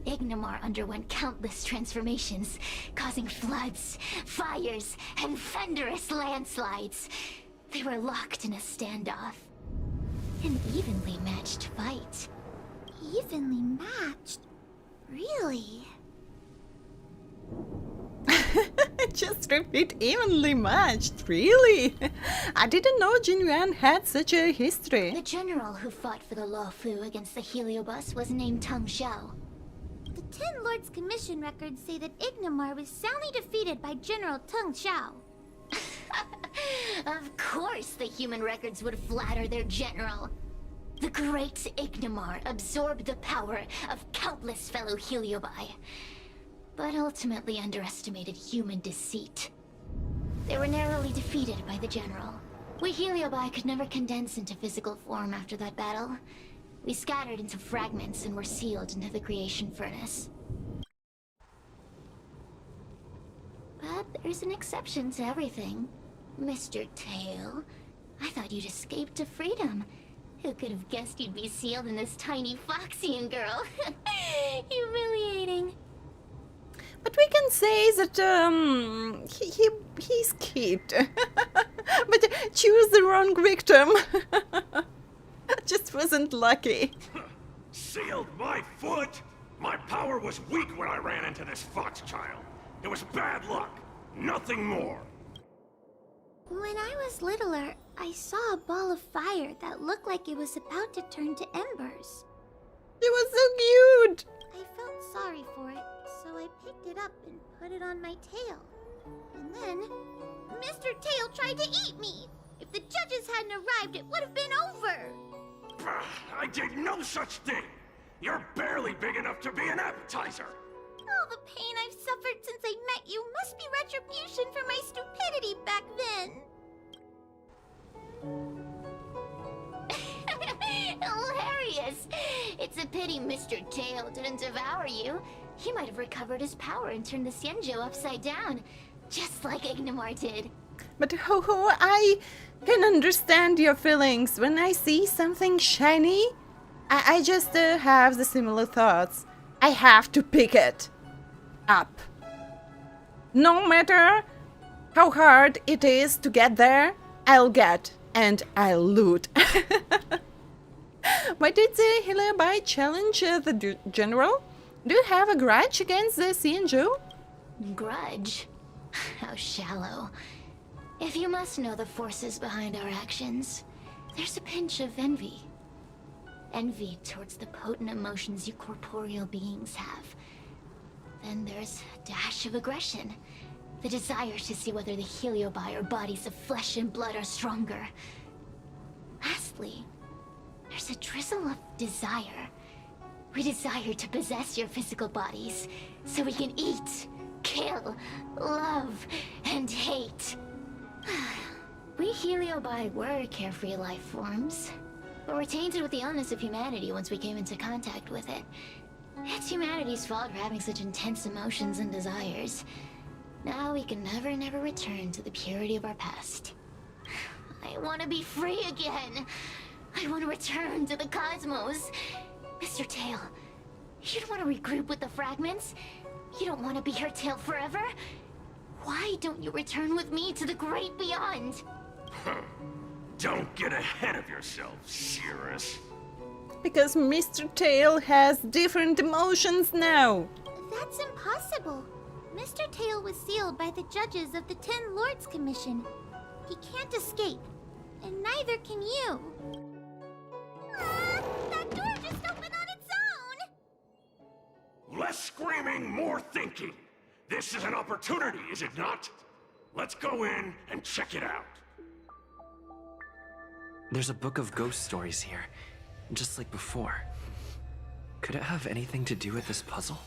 Ignimar underwent countless transformations, causing floods, fires, and thunderous landslides. They were locked in a standoff. An evenly matched fight. Evenly matched? Really? Just repeat, evenly matched, really? I didn't know Igniraen had such a history. The general who fought for the LUOFU against the heliobus was named Tang Xiao. The Ten Lords Commission records say that Ignimar was soundly defeated by General Tang Xiao. Of course the human records would flatter their general. The great Ignimar absorbed the power of countless fellow heliobi, but ultimately underestimated human deceit. They were narrowly defeated by the general. We heliobi could never condense into physical form after that battle. We scattered into fragments and were sealed into the creation furnace. But there's an exception to everything. Mr. Tail, I thought you'd escaped to freedom. Who could have guessed you'd be sealed in this tiny Foxian girl? Humiliating. But we can say that he's cute. But choose the wrong victim. Just wasn't lucky. Sealed my foot? My power was weak when I ran into this fox child. It was bad luck. Nothing more. When I was littler, I saw a ball of fire that looked like it was about to turn to embers. It was so cute! I felt sorry for it, so I picked it up and put it on my tail. And then, Mr. Tail tried to eat me! If the judges hadn't arrived, it would have been over! I did no such thing! You're barely big enough to be an appetizer! All the pain I've suffered since I met you must be retribution for my stupidity back then! Hilarious! It's a pity Mr. Tail didn't devour you. He might have recovered his power and turned the XIANZHOU upside down, just like Ignimar did. But Ho-Ho, I can understand your feelings. When I see something shiny, I just have the similar thoughts. I have to pick it up. No matter how hard it is to get there, I'll get and I'll loot. Why did the Heliobite challenge the general? Do you have a grudge against the XIANZHOU? Grudge? How shallow. If you must know the forces behind our actions, there's a pinch of envy. Envy towards the potent emotions you corporeal beings have. Then there's a dash of aggression. The desire to see whether the Heliobi or bodies of flesh and blood are stronger. Lastly, there's a drizzle of desire. We desire to possess your physical bodies, so we can eat, kill, love, and hate. We Heliobi were carefree life forms, but were tainted with the illness of humanity once we came into contact with it. It's humanity's fault for having such intense emotions and desires. Now we can never return to the purity of our past. I want to be free again. I want to return to the cosmos. Mr. Tail, you don't want to regroup with the fragments? You don't want to be her tail forever? Why don't you return with me to the great beyond? Don't get ahead of yourself, Cirrus. Because Mr. Tail has different emotions now. That's impossible. Mr. Tail was sealed by the judges of the Ten Lords Commission. He can't escape, and neither can you. That door just opened on its own! Less screaming, more thinking. This is an opportunity, is it not? Let's go in and check it out. There's a book of ghost stories here, just like before. Could it have anything to do with this puzzle?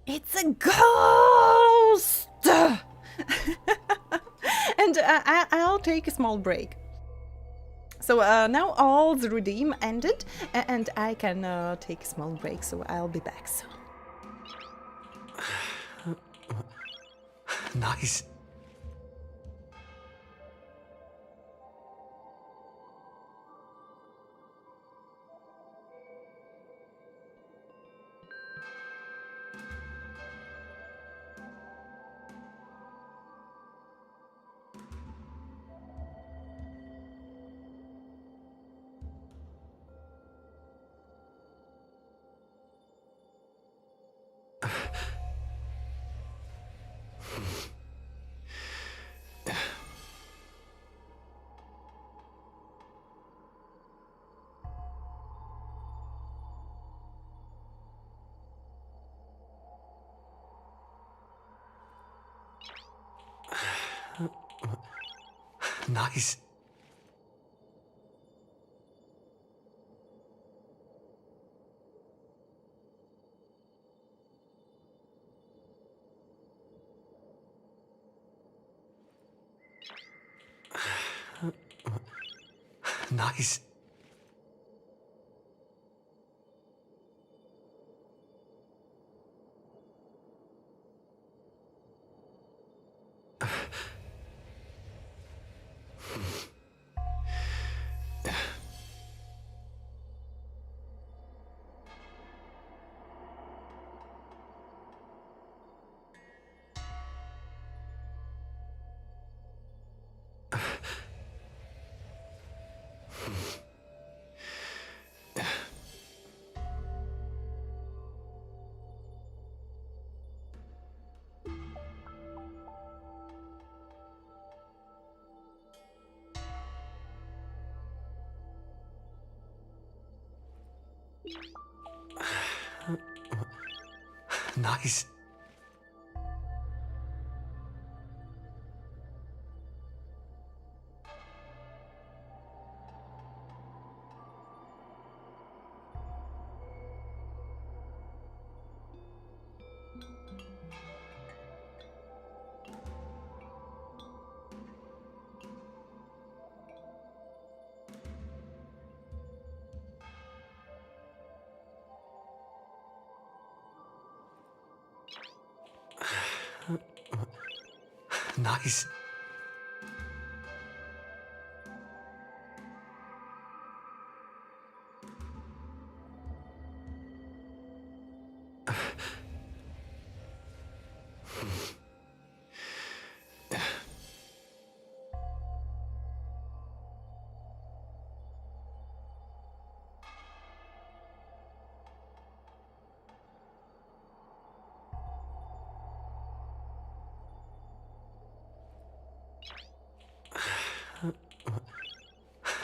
It's a ghost! And I'll take a small break. So now all the redeem ended, and I can take a small break, so I'll be back soon. Nice. Nice. Nice. Nice. Nice.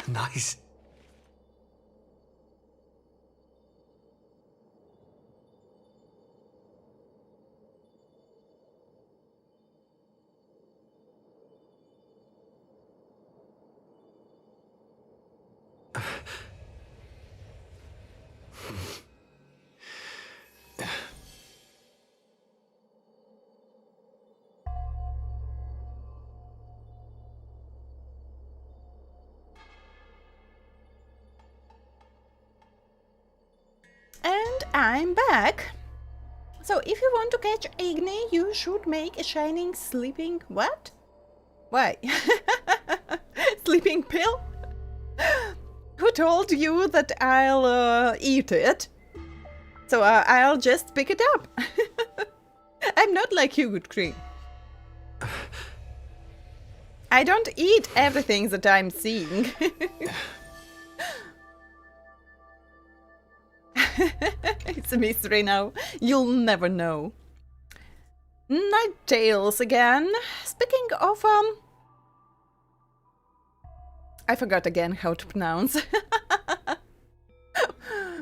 Nice. And I'm back. So if you want to catch Igni, you should make a shining sleeping... What? Why? Sleeping pill? Who told you that I'll eat it? So I'll just pick it up. I'm not like you, Good Cream. I don't eat everything that I'm seeing. It's a mystery now. You'll never know. Night Tales again. Speaking of, I forgot again how to pronounce.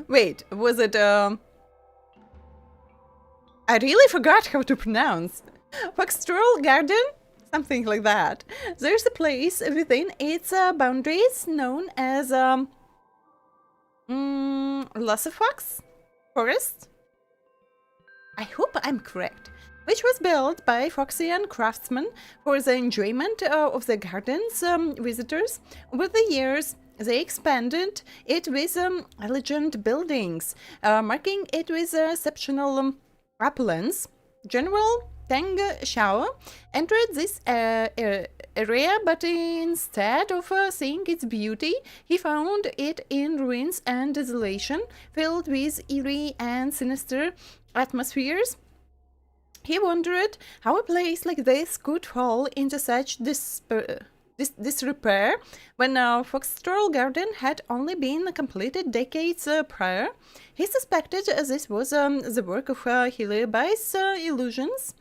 Wait, was it, I really forgot how to pronounce. Foxtrol Garden? Something like that. There's a place within its boundaries known as, LUOFU Forest? I hope I'm correct. Which was built by Foxian craftsmen for the enjoyment of the garden's visitors. Over the years, they expanded it with elegant buildings, marking it with exceptional opulence. General Tang Xiao entered this area, but instead of seeing its beauty, he found it in ruins and desolation, filled with eerie and sinister atmospheres. He wondered how a place like this could fall into such disrepair when Foxtrol Garden had only been completed decades prior. He suspected this was the work of Heliobai's illusions.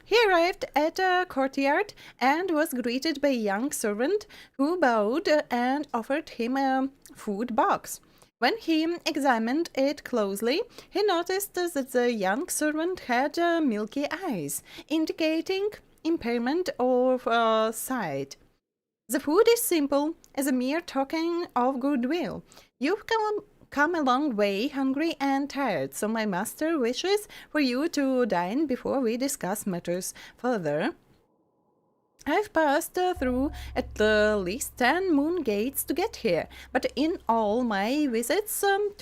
He arrived at a courtyard and was greeted by a young servant who bowed and offered him a food box. When he examined it closely, he noticed that the young servant had milky eyes, indicating impairment of sight. The food is simple, as a mere token of goodwill. You've come a long way, hungry and tired, so my master wishes for you to dine before we discuss matters further. I've passed through at least 10 moon gates to get here, but in all my visits to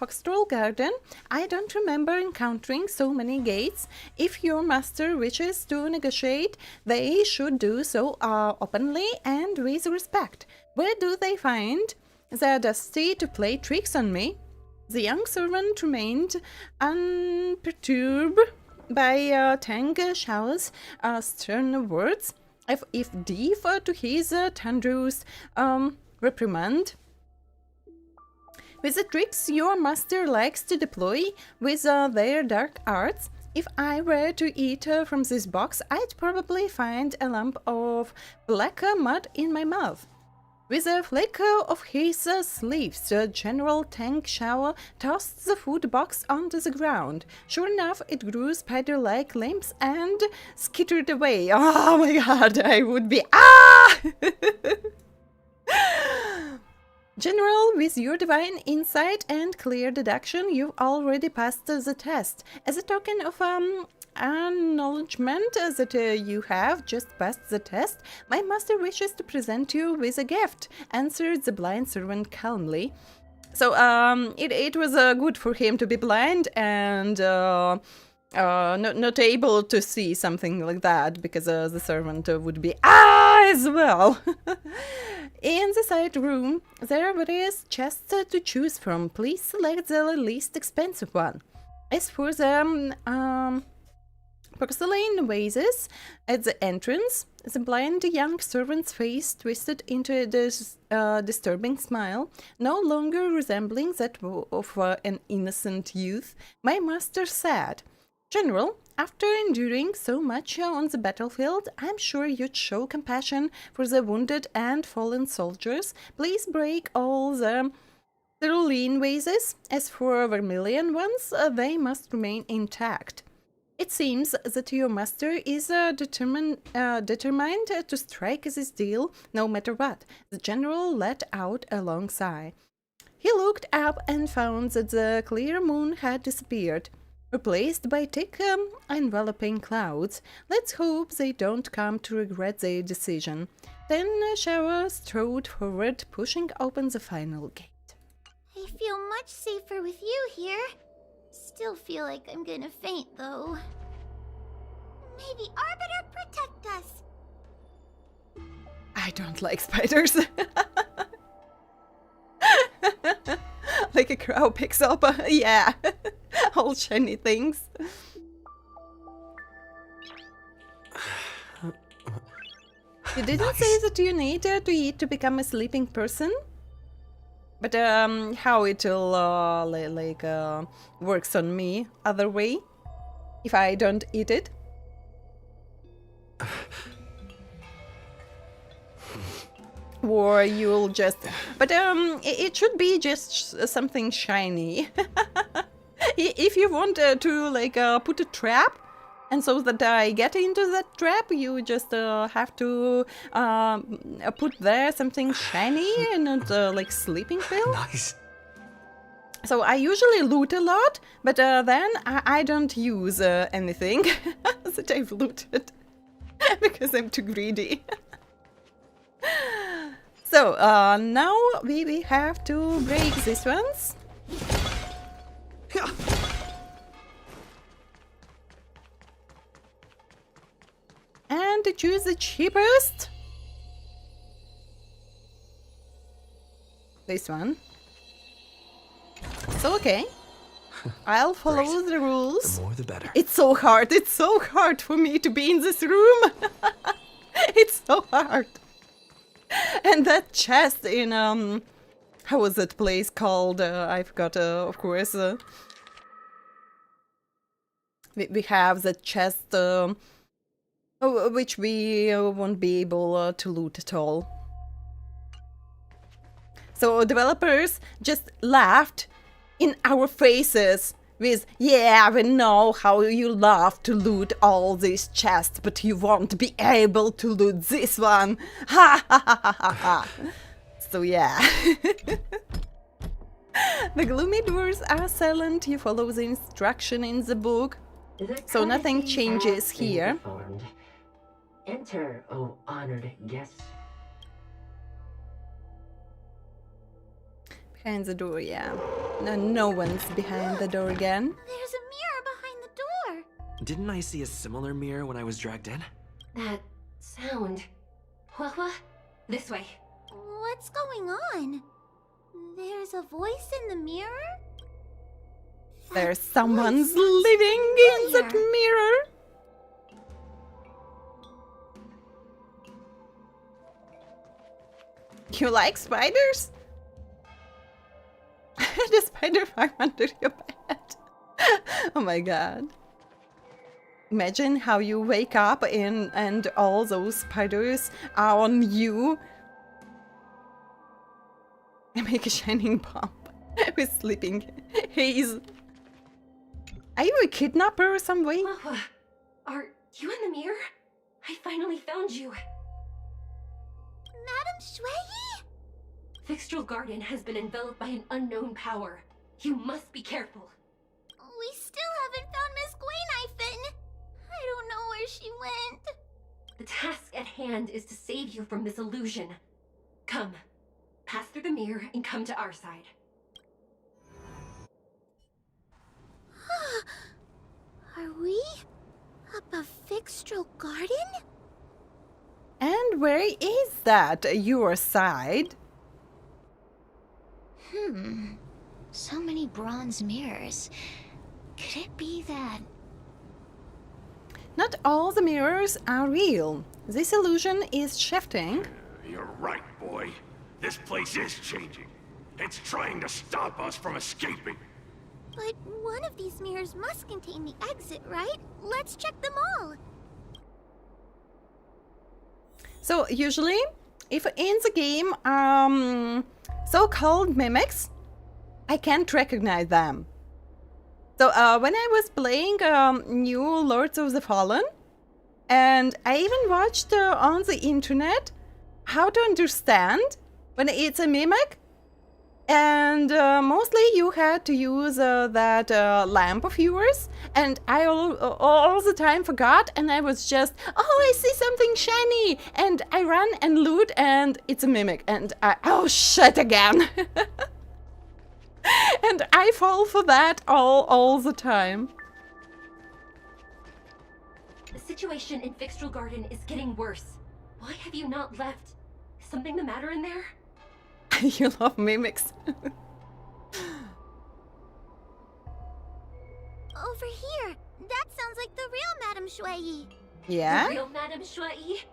Foxtrol Garden, I don't remember encountering so many gates. If your master wishes to negotiate, they should do so openly and with respect. Where do they find the audacity to play tricks on me? The young servant remained unperturbed by Tang Xiao's stern words. If deaf to his thunderous reprimand. With the tricks your master likes to deploy with their dark arts, if I were to eat from this box, I'd probably find a lump of black mud in my mouth. With a flick of his sleeves, General HONKAI tossed the food box onto the ground. Sure enough, it grew spider-like limbs and skittered away. Oh my god, I would be... Ah! General, with your divine insight and clear deduction, you've already passed the test. As a token of acknowledgement that you have just passed the test, my master wishes to present you with a gift, answered the blind servant calmly. So, it was good for him to be blind and not able to see something like that, because the servant would be as well. In the side room, there are various chests to choose from. Please select the least expensive one. As for the porcelain vases at the entrance, the blind young servant's face twisted into a disturbing smile, no longer resembling that of an innocent youth. My master said, "General, after enduring so much on the battlefield, I'm sure you'd show compassion for the wounded and fallen soldiers. Please break all the cerulean vases. As for vermilion ones, they must remain intact." It seems that your master is determined to strike this deal no matter what. The general let out a long sigh. He looked up and found that the clear moon had disappeared, replaced by thick enveloping clouds. Let's hope they don't come to regret their decision. Then Shower strode forward, pushing open the final gate. I feel much safer with you here. Still feel like I'm gonna faint, though. Maybe Arbiter protect us. I don't like spiders. Like a crow picks up, yeah, all shiny things. You didn't say that you need to eat to become a sleeping person? But how it'll works on me other way if I don't eat it? Or you'll just... But it should be just something shiny. If you want to put a trap, and so that I get into that trap, you just have to put there something shiny and not like sleeping pill. Nice. So I usually loot a lot, but then I don't use anything that I've looted because I'm too greedy. So now we have to break these ones. And to choose the cheapest. This one. So okay. I'll follow the rules. The more the better. It's so hard for me to be in this room. It's so hard. And that chest in how was that place called? I forgot, of course. We have the chest which we won't be able to loot at all. So developers just laughed in our faces with, "Yeah, we know how you love to loot all these chests, but you won't be able to loot this one. Ha ha ha ha ha ha." So yeah. The gloomy doors are silent. You follow the instruction in the book. So nothing changes here. Enter, O honored guests. Behind the door, yeah. No one's behind the door again. There's a mirror behind the door. Didn't I see a similar mirror when I was dragged in? That sound. What? This way. What's going on? There's a voice in the mirror? There's someone's living in that mirror. You like spiders? The spider farm under your bed. Oh my god. Imagine how you wake up and all those spiders are on you. make a shining bomb with sleeping haze. Are you a kidnapper or some way? Are you in the mirror? I finally found you. Madame Shui? Fixtral Garden has been enveloped by an unknown power. You must be careful. We still haven't found Miss Gwaynifin. I don't know where she went. The task at hand is to save you from this illusion. Come, pass through the mirror and come to our side. Are we above Fixtral Garden? And where is that? Your side? So many bronze mirrors. Could it be that... Not all the mirrors are real. This illusion is shifting. You're right, boy. This place is changing. It's trying to stop us from escaping. But one of these mirrors must contain the exit, right? Let's check them all. So usually, if in the game so-called mimics, I can't recognize them. So when I was playing new Lords of the Fallen, and I even watched on the internet how to understand when it's a mimic, and mostly you had to use that lamp of yours, and I all the time forgot, and I was just, oh, I see something shiny, and I run and loot, and it's a mimic, and oh shit again. And I fall for that all the time. The situation in Fixtral Garden is getting worse. Why have you not left? Is something the matter in there? You love mimics. Over here. That sounds like the real Madame Shui. Yeah? The real Madame Shui?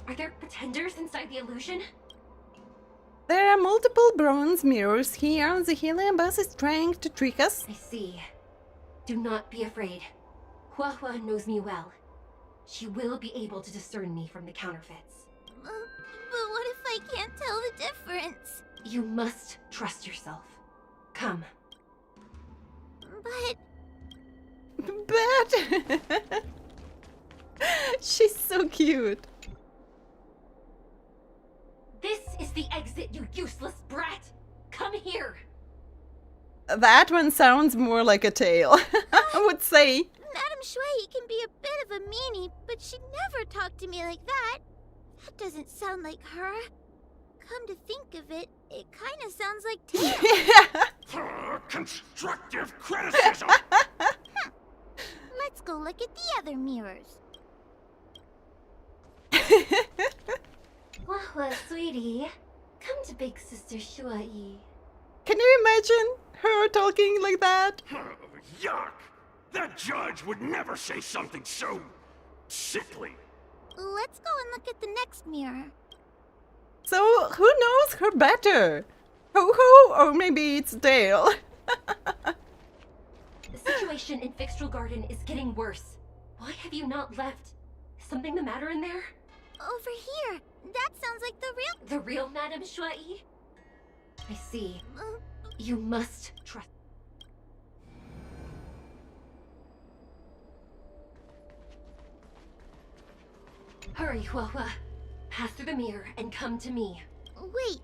Are there pretenders inside the illusion? There are multiple bronze mirrors here. The helium bus is trying to trick us. I see. Do not be afraid. Huahua knows me well. She will be able to discern me from the counterfeits. But what if I can't tell the difference? You must trust yourself. Come. But... She's so cute. This is the exit, you useless brat! Come here! That one sounds more like a tail, I would say. Madame Shui can be a bit of a meanie, but she'd never talk to me like that. That doesn't sound like her. Come to think of it, it kind of sounds like tail. Constructive criticism! Let's go look at the other mirrors. Huahua, sweetie. Come to Big Sister Shuai. Can you imagine her talking like that? Yuck! That judge would never say something so... sickly. Let's go and look at the next mirror. So, who knows her better? Ho-Ho, or maybe it's Dale. The situation in Fixtral Garden is getting worse. Why have you not left? Is something the matter in there? Over here. That sounds like the real... The real Madame Shui? I see. You must trust... Hurry, Huahua. Pass through the mirror and come to me. Wait.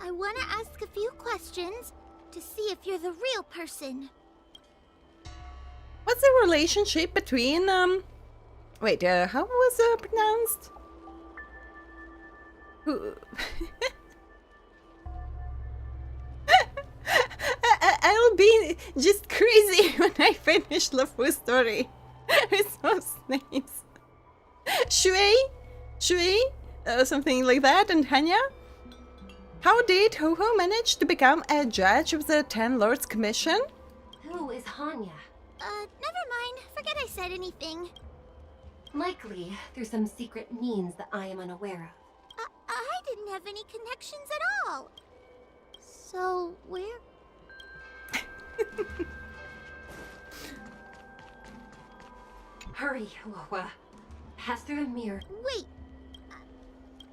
I want to ask a few questions to see if you're the real person. What's the relationship between, Wait, how was it pronounced? Who... I'll be just crazy when I finish LUOFU story with those names. Shui, something like that, and Hanya. How did Ho-Ho manage to become a judge of the 10 Lords Commission? Who is Hanya? Never mind. Forget I said anything. Likely, there's some secret means that I am unaware of. I didn't have any connections at all. So, where? Hurry, Huahua. Pass through the mirror. Wait.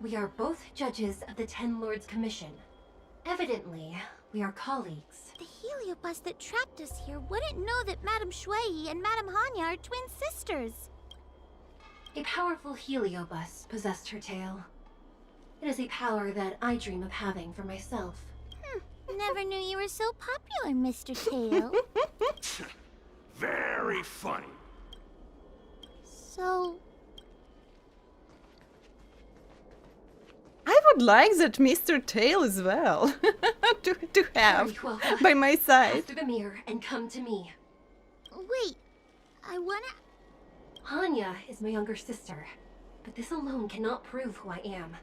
We are both judges of the 10 Lords Commission. Evidently, we are colleagues. The heliobus that trapped us here wouldn't know that Madame Shui and Madame Hanya are twin sisters. A powerful heliobus possessed her tail. It is a power that I dream of having for myself. Never knew you were so popular, Mr. Tail. Very funny. So... I would like that Mr. Tail as well to have Very well. by my side. Pass through the mirror and come to me. Wait, I wanna... Hanya is my younger sister, but this alone cannot prove who I am.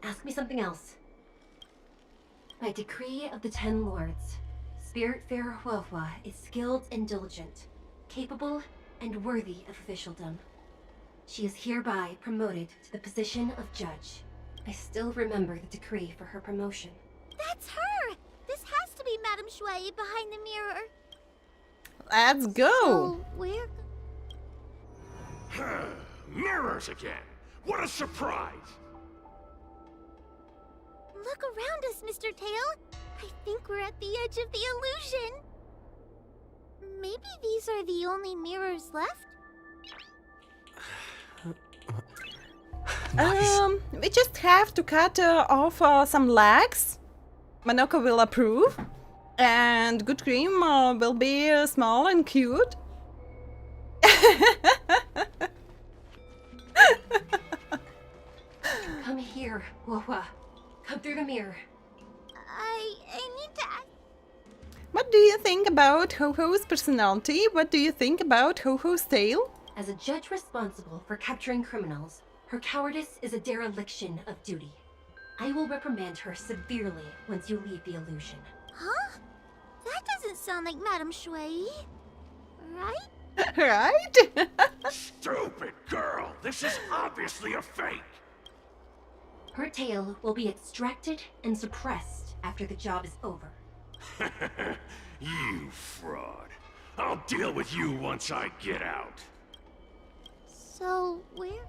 Ask me something else. By decree of the Ten Lords, Spiritfarer HONKAI is skilled and diligent, capable and worthy of officialdom. She is hereby promoted to the position of judge. I still remember the decree for her promotion. That's her! This has to be Madame Shui behind the mirror. Let's go! So, we're... Mirrors again! What a surprise! Look around us, Mr. Tail. I think we're at the edge of the illusion. Maybe these are the only mirrors left? We just have to cut off some legs. Monoko will approve. And Good Cream will be small and cute. Come here, LUOFU. Come through the mirror. I need to ask... What do you think about Ho-Ho's personality? What do you think about Ho-Ho's tail? As a judge responsible for capturing criminals, her cowardice is a dereliction of duty. I will reprimand her severely once you leave the illusion. Huh? That doesn't sound like Madame Shui. Right? Right? Stupid girl! This is obviously a fake! Her tail will be extracted and suppressed after the job is over. You fraud. I'll deal with you once I get out. So, where...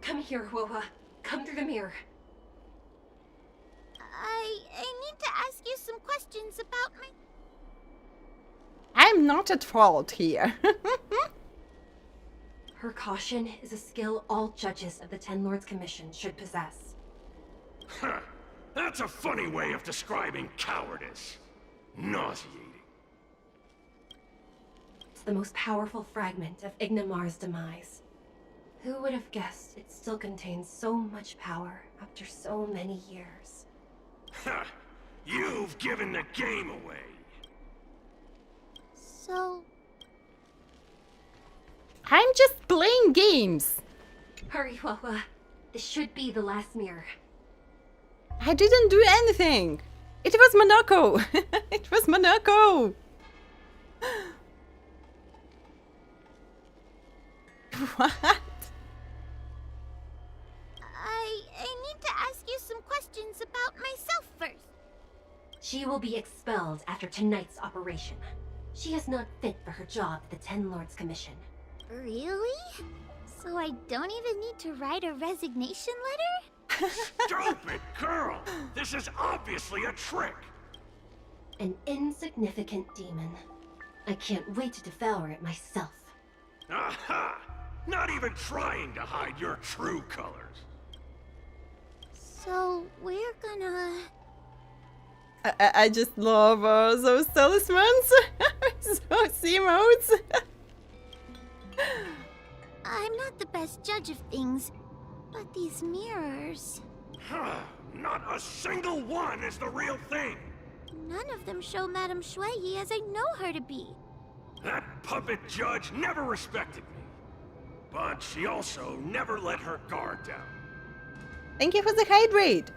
Come here, LUOFU. Come through the mirror. I need to ask you some questions about my... I'm not at fault here. Her caution is a skill all judges of the Ten Lords Commission should possess. Huh. That's a funny way of describing cowardice. Nauseating. It's the most powerful fragment of Ignimar's demise. Who would have guessed it still contains so much power after so many years? Ha! You've given the game away. So... I'm just playing games. Hurry, LUOFU. This should be the last mirror. I didn't do anything. It was Monoko. It was Monoko. What? I need to ask you some questions about myself first. She will be expelled after tonight's operation. She is not fit for her job at the Ten Lords Commission. Really? So I don't even need to write a resignation letter? Stupid girl! This is obviously a trick! An insignificant demon. I can't wait to devour it myself. Aha! Not even trying to hide your true colors. So we're gonna... I just love those talismans. Those emotes. I'm not the best judge of things, but these mirrors... Not a single one is the real thing! None of them show Madame Shui as I know her to be. That puppet judge never respected me. But she also never let her guard down. Thank you for the hydrate.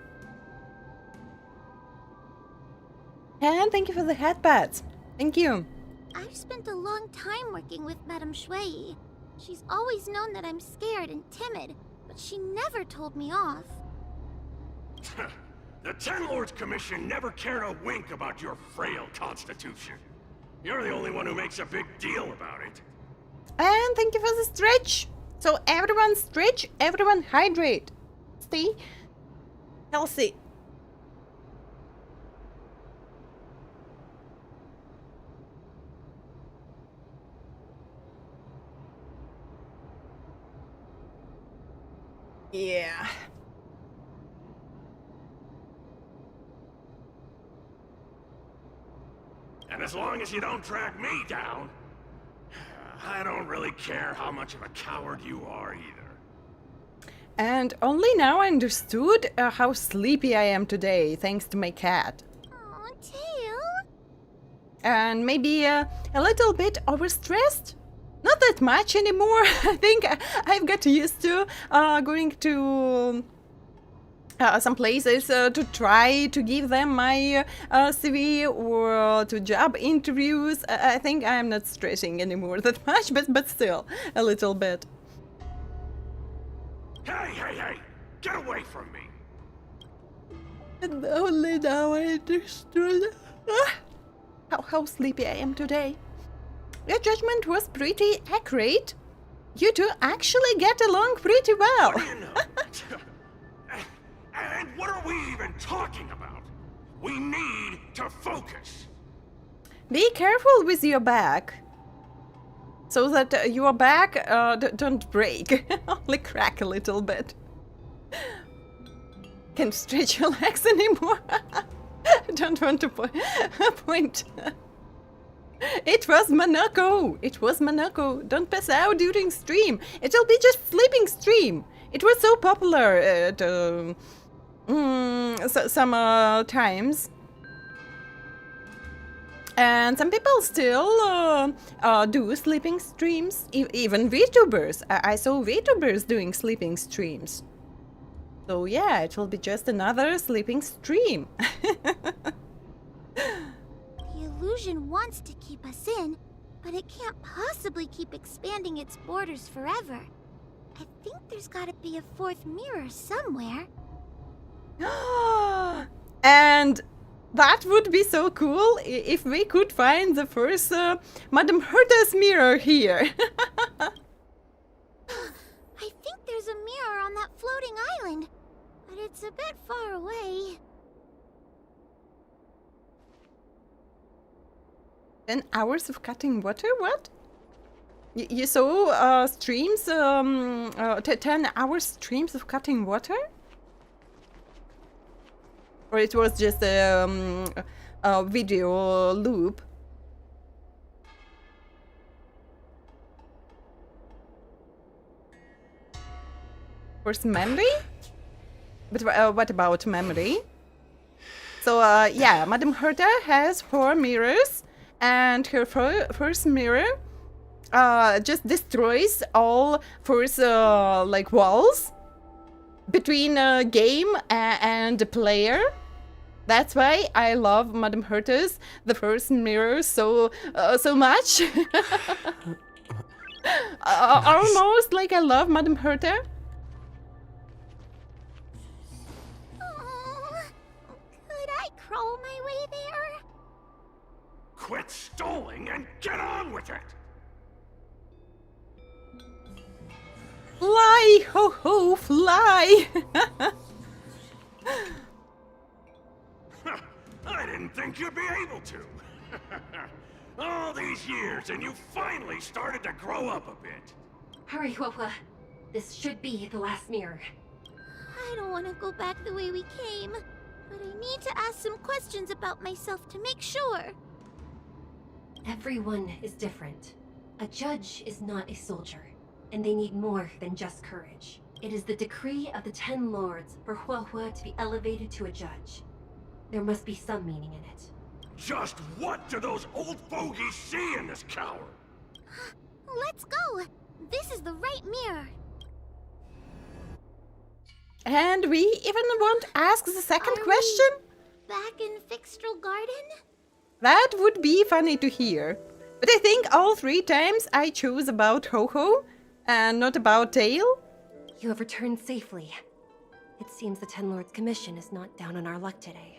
And thank you for the headpads. Thank you. I've spent a long time working with Madame Shui. She's always known that I'm scared and timid, but she never told me off. The Ten Lords Commission never cared a wink about your frail constitution. You're the only one who makes a big deal about it. And thank you for the stretch. So everyone stretch, everyone hydrate. Stay healthy. Yeah. And as long as you don't drag me down, I don't really care how much of a coward you are either. And only now I understood how sleepy I am today, thanks to my cat. Aw, Tail. And maybe a little bit overstressed? Not that much anymore. I think I've got used to going to some places to try to give them my CV or to job interviews. I think I'm not stressing anymore that much, but still a little bit. Hey! Get away from me! And only now I understood how sleepy I am today. Your judgment was pretty accurate. You two actually get along pretty well. What do you know? And what are we even talking about? We need to focus. Be careful with your back, so that your back don't break, only crack a little bit. Can't stretch your legs anymore. Don't want to point. It was Monaco. It was Monaco. Don't pass out during stream. It'll be just sleeping stream. It was so popular at some times. And some people still do sleeping streams. Even VTubers. I saw VTubers doing sleeping streams. So yeah, it will be just another sleeping stream. The illusion wants to keep us in, but it can't possibly keep expanding its borders forever. I think there's gotta be a fourth mirror somewhere. And that would be so cool if we could find the first Madame Herta's mirror here. I think there's a mirror on that floating island, but it's a bit far away. 10 hours of cutting water? What? You saw streams, 10 hours streams of cutting water? Or it was just a video loop? First memory? But what about memory? So yeah, Madame Herta has 4 mirrors, and her first mirror just destroys all first like walls between a game and the player. That's why I love Madame Herta's the first mirror so much. Almost like I love Madame Herta. Could I crawl my way there? Quit stalling and get on with it! Fly, ho ho, fly! I didn't think you'd be able to. All these years, and you finally started to grow up a bit. Hurry, LUOFU. This should be the last mirror. I don't want to go back the way we came, but I need to ask some questions about myself to make sure. Everyone is different. A judge is not a soldier, and they need more than just courage. It is the decree of the 10 lords for LUOFU to be elevated to a judge. There must be some meaning in it. Just what do those old fogies see in this coward? Let's go! This is the right mirror. And we even won't ask the second question? Back in Fixtral Garden? That would be funny to hear. But I think all 3 times I chose about Ho-Ho and not about Tail. You have returned safely. It seems the 10 Lords Commission is not down on our luck today.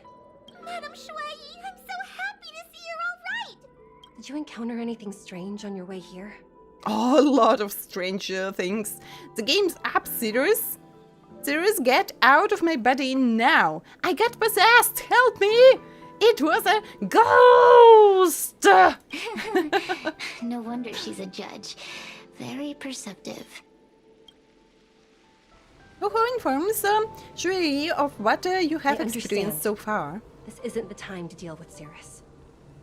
Madame Shuai, I'm so happy to see you're all right! Did you encounter anything strange on your way here? Oh, a lot of stranger things. The game's up, Sirius. Sirius, get out of my body now. I got possessed. Help me. It was a ghost. No wonder she's a judge. Very perceptive. Who informs Shui of what you have I experienced understand. so far? This isn't the time to deal with Cirrus.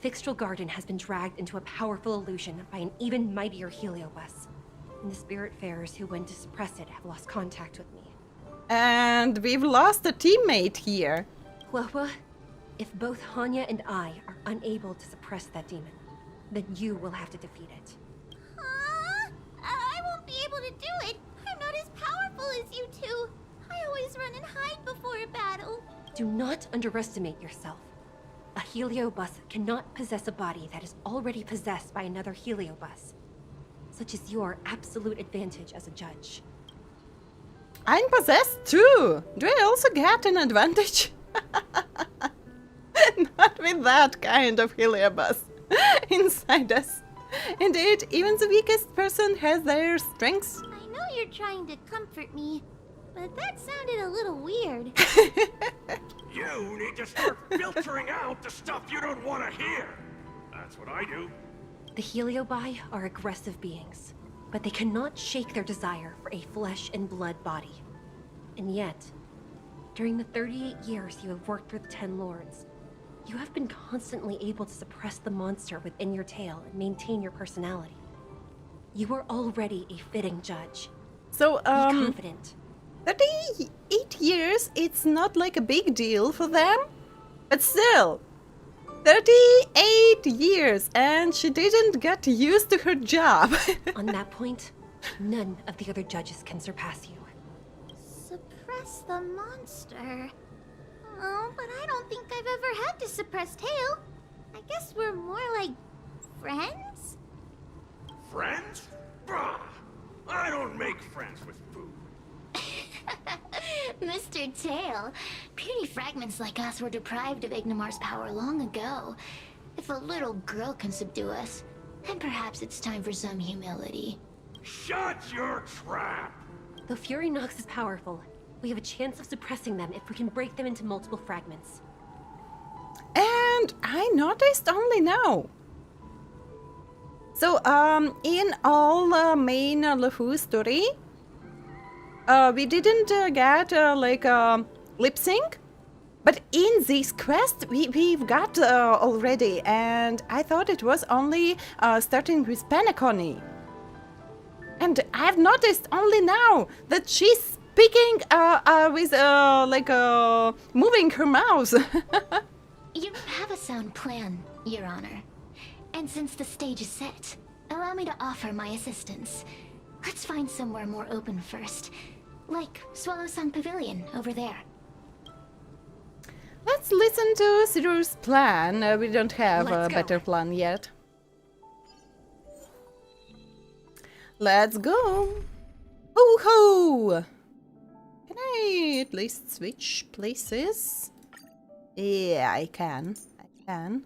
Fixtral Garden has been dragged into a powerful illusion by an even mightier Heliobus. And the spirit farers who went to suppress it have lost contact with me. And we've lost a teammate here. LUOFU, if both Hanya and I are unable to suppress that demon, then you will have to defeat it. I won't be able to do it. I'm not as powerful as you two. I always run and hide before a battle. Do not underestimate yourself. A Heliobus cannot possess a body that is already possessed by another Heliobus. Such is your absolute advantage as a judge. I'm possessed too. Do I also get an advantage? Not with that kind of Heliobus inside us. Indeed, even the weakest person has their strengths. I know you're trying to comfort me, but that sounded a little weird. You need to start filtering out the stuff you don't want to hear. That's what I do. The Heliobi are aggressive beings, but they cannot shake their desire for a flesh and blood body. And yet, during the 38 years you have worked for the 10 Lords, you have been constantly able to suppress the monster within your tail and maintain your personality. You are already a fitting judge. So, Be confident. 38 years, it's not like a big deal for them. But still, 38 years, and she didn't get used to her job. On that point, none of the other judges can surpass you. Suppress the monster. Oh, but I don't think I've ever had to suppress Tail. I guess we're more like friends? Friends? Bah! I don't make friends with food. Mr. Tail, puny fragments like us were deprived of Ignimar's power long ago. If a little girl can subdue us, then perhaps it's time for some humility. Shut your trap! Though Fury Nox is powerful, we have a chance of suppressing them if we can break them into multiple fragments. And I noticed only now. So, in all main LUOFU story, we didn't get like lip sync, but in this quest we've got already, and I thought it was only starting with Penacony. And I've noticed only now that she's speaking with like moving her mouth. You have a sound plan, Your Honor. And since the stage is set, allow me to offer my assistance. Let's find somewhere more open first. Like Swallowsong Pavilion over there. Let's listen to Sirius' plan. We don't have a Let's go. better plan yet. Let's go! Ho-ho! Can I at least switch places? Yeah, I can. I can.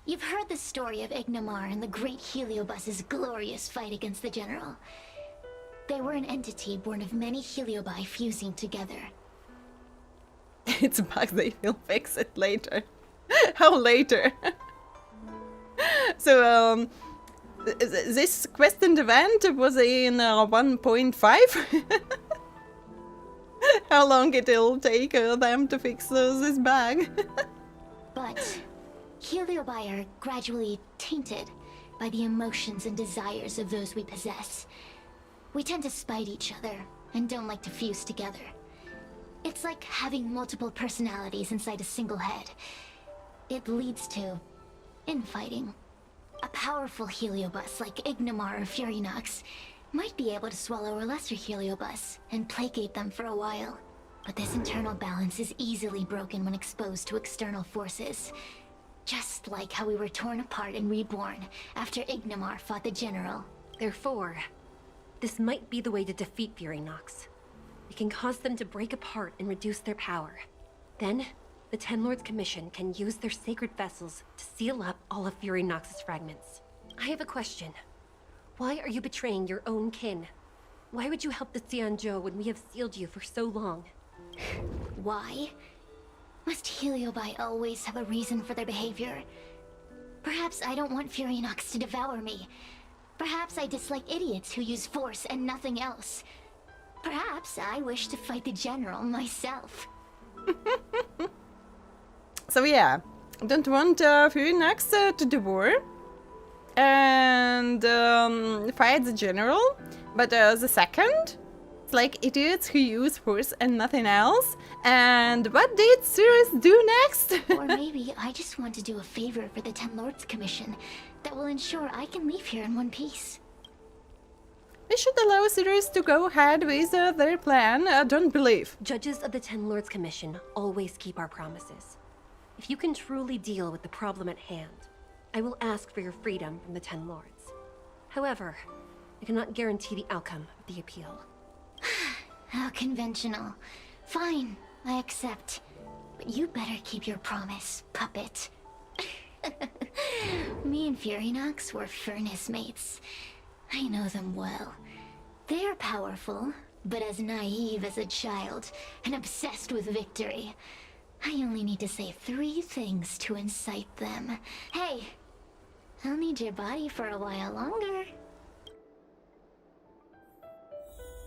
You've heard the story of Ignimar and the great Heliobus's glorious fight against the General. They were an entity born of many Heliobi fusing together. It's a bug, they will fix it later. How later? So, this quest and event was in 1.5? How long it'll take them to fix this bug? But Heliobi are gradually tainted by the emotions and desires of those we possess. We tend to spite each other and don't like to fuse together. It's like having multiple personalities inside a single head. It leads to infighting. A powerful Heliobus like Ignimar or Fury Nox might be able to swallow a lesser Heliobus and placate them for a while. But this internal balance is easily broken when exposed to external forces. Just like how we were torn apart and reborn after Ignimar fought the General. Therefore, this might be the way to defeat Fury Nox. We can cause them to break apart and reduce their power. Then, The Ten Lords Commission can use their sacred vessels to seal up all of Fury Nox's fragments. I have a question. Why are you betraying your own kin? Why would you help the XIANZHOU when we have sealed you for so long? Why? Must Heliobi always have a reason for their behavior? Perhaps I don't want Fury Nox to devour me. Perhaps I dislike idiots who use force and nothing else. Perhaps I wish to fight the General myself. So yeah, don't want Fury Nox to devour and fight the General, but the second, it's like idiots who use force and nothing else. And what did Sirius do next? Or maybe I just want to do a favor for the Ten Lords Commission that will ensure I can leave here in one piece. We should allow Sirius to go ahead with their plan. Don't believe. Judges of the Ten Lords Commission always keep our promises. If you can truly deal with the problem at hand, I will ask for your freedom from the Ten Lords. However, I cannot guarantee the outcome of the appeal. How conventional. Fine, I accept. But you better keep your promise, puppet. Me and Fury Nox were furnace mates. I know them well. They're powerful, but as naive as a child, and obsessed with victory. I only need to say 3 things to incite them. Hey, I'll need your body for a while longer.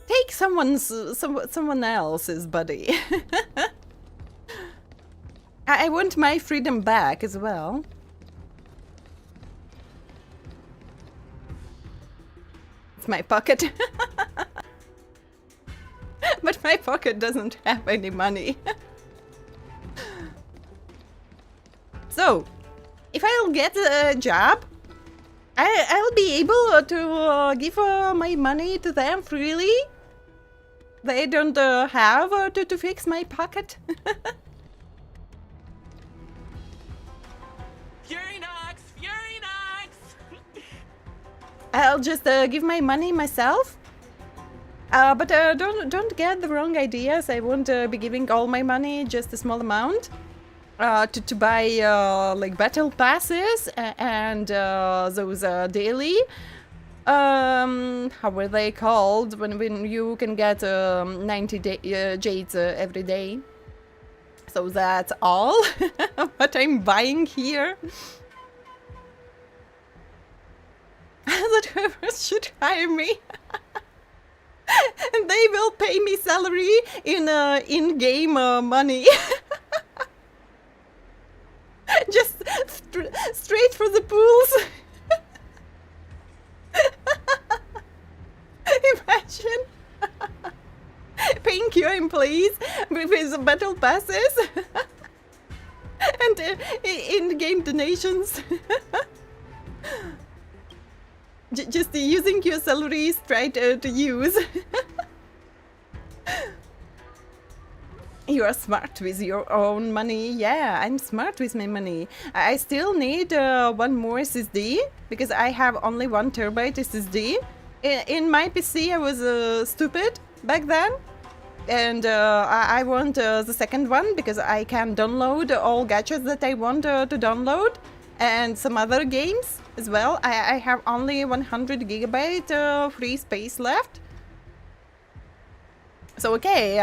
Take someone else's body. I want my freedom back as well. It's my pocket. But my pocket doesn't have any money. So, if I'll get a job, I'll be able to give my money to them freely. They don't have to fix my pocket. Fury Nox! Fury Nox! I'll just give my money myself. But don't get the wrong ideas. I won't be giving all my money, just a small amount. To buy like battle passes and those daily how were they called when you can get 90 jades every day. So that's all what I'm buying here. That whoever should hire me. And they will pay me salary in in-game money. Just straight for the pools. Imagine paying your employees with battle passes and in-game donations. Just using your salary straight to use. You are smart with your own money. Yeah, I'm smart with my money. I still need 1 more SSD because I have only 1 terabyte SSD. In my PC, I was stupid back then. And I want the second one because I can download all gachas that I want to download. And some other games as well. I have only 100 gigabyte free space left. So okay,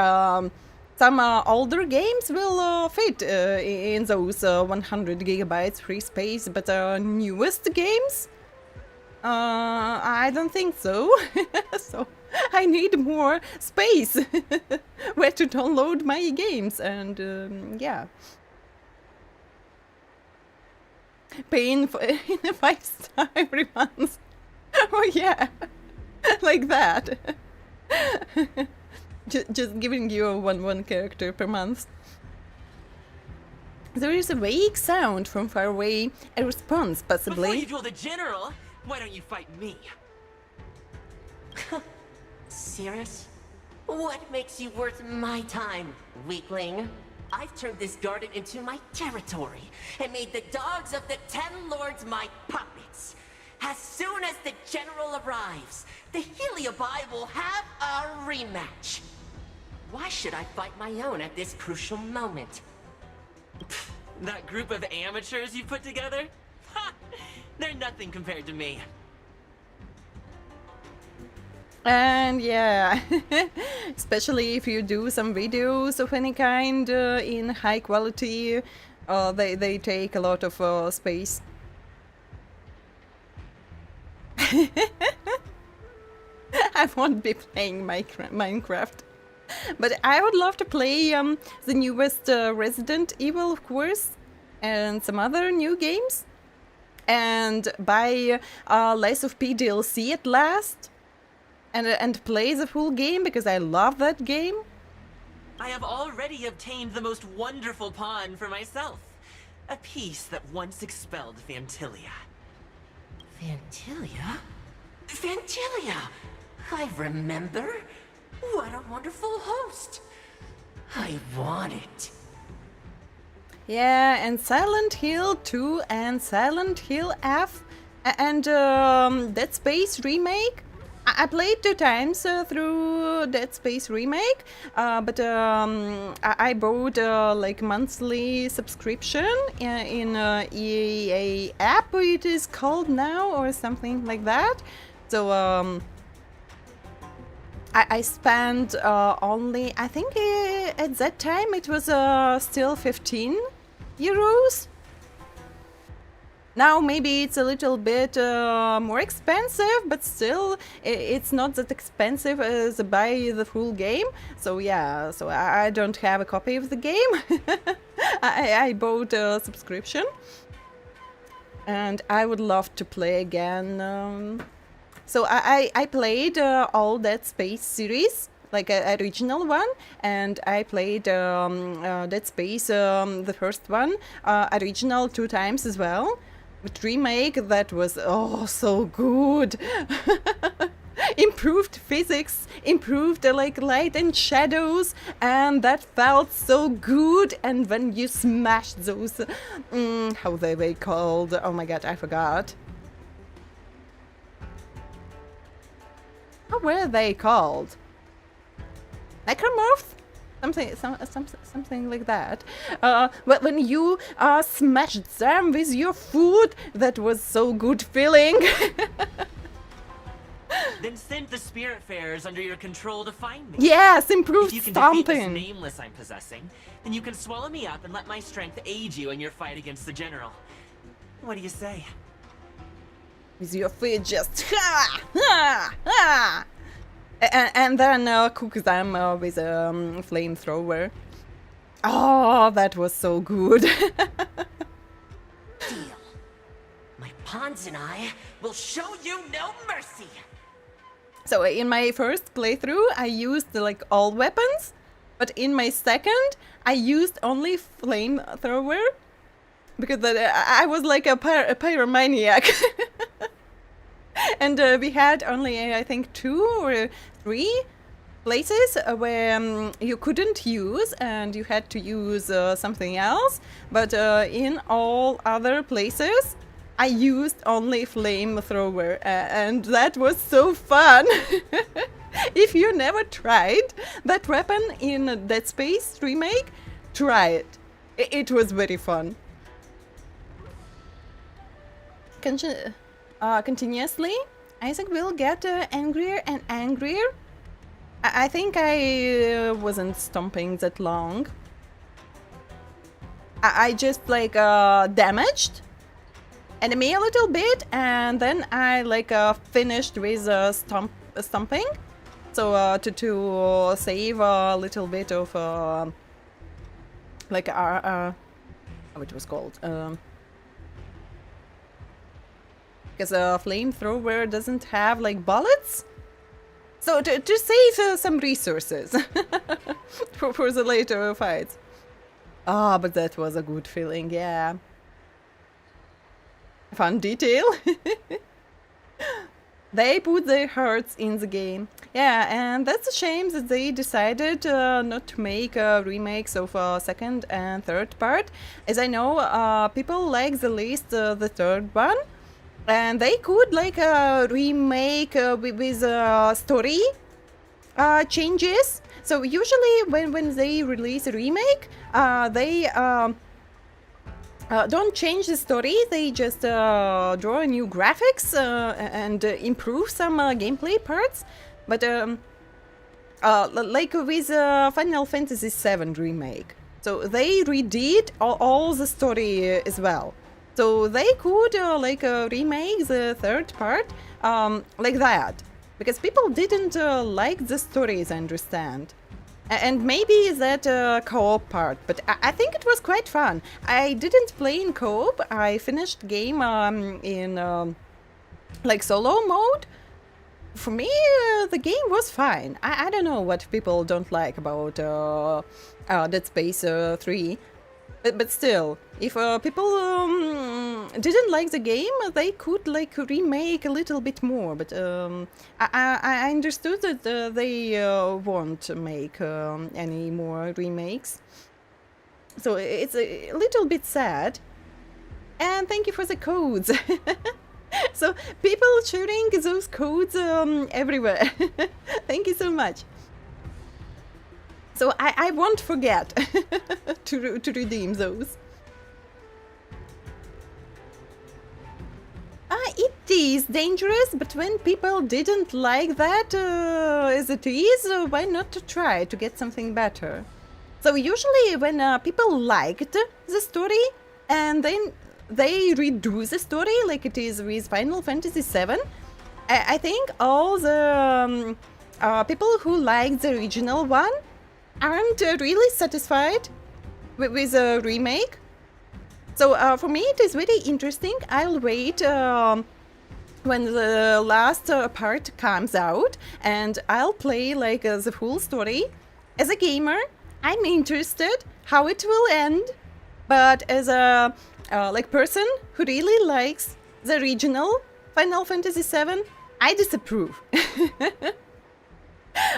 some older games will fit in those 100 gigabytes free space, but newest games? I don't think so. So I need more space where to download my games, and yeah. Paying for 5-star every month. Oh yeah, like that. Just giving you one character per month. There is a vague sound from far away, a response possibly. Before you duel the General, why don't you fight me? Serious? What makes you worth my time, weakling? I've turned this garden into my territory and made the dogs of the Ten Lords my puppets. As soon as the General arrives, the Heliobi will have a rematch. Why should I fight my own at this crucial moment? That group of amateurs you put together? Ha! They're nothing compared to me. And yeah, especially if you do some videos of any kind in high quality, they take a lot of space. I won't be playing Minecraft, but I would love to play the newest Resident Evil, of course, and some other new games, and buy Lies of P DLC at last. And play the full game, because I love that game. I have already obtained the most wonderful pawn for myself. A piece that once expelled Fantilia. Fantilia? Fantilia! I remember. What a wonderful host. I want it. Yeah, and Silent Hill 2 and Silent Hill F and Dead Space Remake. I played 2 times through Dead Space Remake, but I bought like monthly subscription in EA app, it is called now, or something like that. So I spent only, I think at that time it was still 15 euros. Now maybe it's a little bit more expensive, but still it's not that expensive as buy the full game. So yeah, so I don't have a copy of the game. I bought a subscription, and I would love to play again. So I played all Dead Space series, like a original one, and I played Dead Space, the first one, original 2 times as well. With remake, that was so good. Improved physics, improved like light and shadows, and that felt so good. And when you smashed those, how they were called? Oh my god, I forgot. How were they called? Necromorphs? Something like that. But when you smashed them with your food, that was so good feeling. Then send the spirit fares under your control to find me. Yes, improved If you can stomping. defeat this nameless I'm possessing, then you can swallow me up and let my strength aid you in your fight against the general. What do you say? With your feet just ha ha ha. And then cook them with a flamethrower. Oh, that was so good. Deal. My pawns and I will show you no mercy. So in my first playthrough, I used like all weapons, but in my second, I used only flamethrower, because I was like a pyromaniac. And we had only, I think, 2 or 3 places where you couldn't use, and you had to use something else. But in all other places, I used only flamethrower, and that was so fun. If you never tried that weapon in Dead Space Remake, try it. It was very fun. Continuously, Isaac will get angrier and angrier. I think I wasn't stomping that long. I just like damaged enemy a little bit, and then I like finished with stomping. So to save a little bit of like how it was called. Because a flamethrower doesn't have like bullets, so to save some resources for the later fights. Ah, but that was a good feeling, yeah. Fun detail. They put their hearts in the game. Yeah, and that's a shame that they decided not to make remakes of second and third part. As I know, people like the least the third one. And they could like remake with story changes. So usually when they release a remake, they don't change the story, they just draw new graphics and improve some gameplay parts. But like with Final Fantasy VII Remake, so they redid all the story as well. So they could like remake the third part like that, because people didn't like the story, as I understand. And maybe that co-op part, but I think it was quite fun. I didn't play in co-op. I finished game in like solo mode. For me, the game was fine. I don't know what people don't like about Dead Space 3. But still, if people didn't like the game, they could like remake a little bit more. But I understood that they won't make any more remakes. So it's a little bit sad. And thank you for the codes. So people sharing those codes everywhere. Thank you so much. So I won't forget to redeem those. It is dangerous, but when people didn't like that as it is, why not to try to get something better? So usually when people liked the story and then they redo the story like it is with Final Fantasy VII, I think all the people who liked the original one aren't really satisfied with a remake. So for me it is very interesting. I'll wait when the last part comes out and I'll play like the full story. As a gamer, I'm interested how it will end, but as a like person who really likes the original Final Fantasy VII, I disapprove.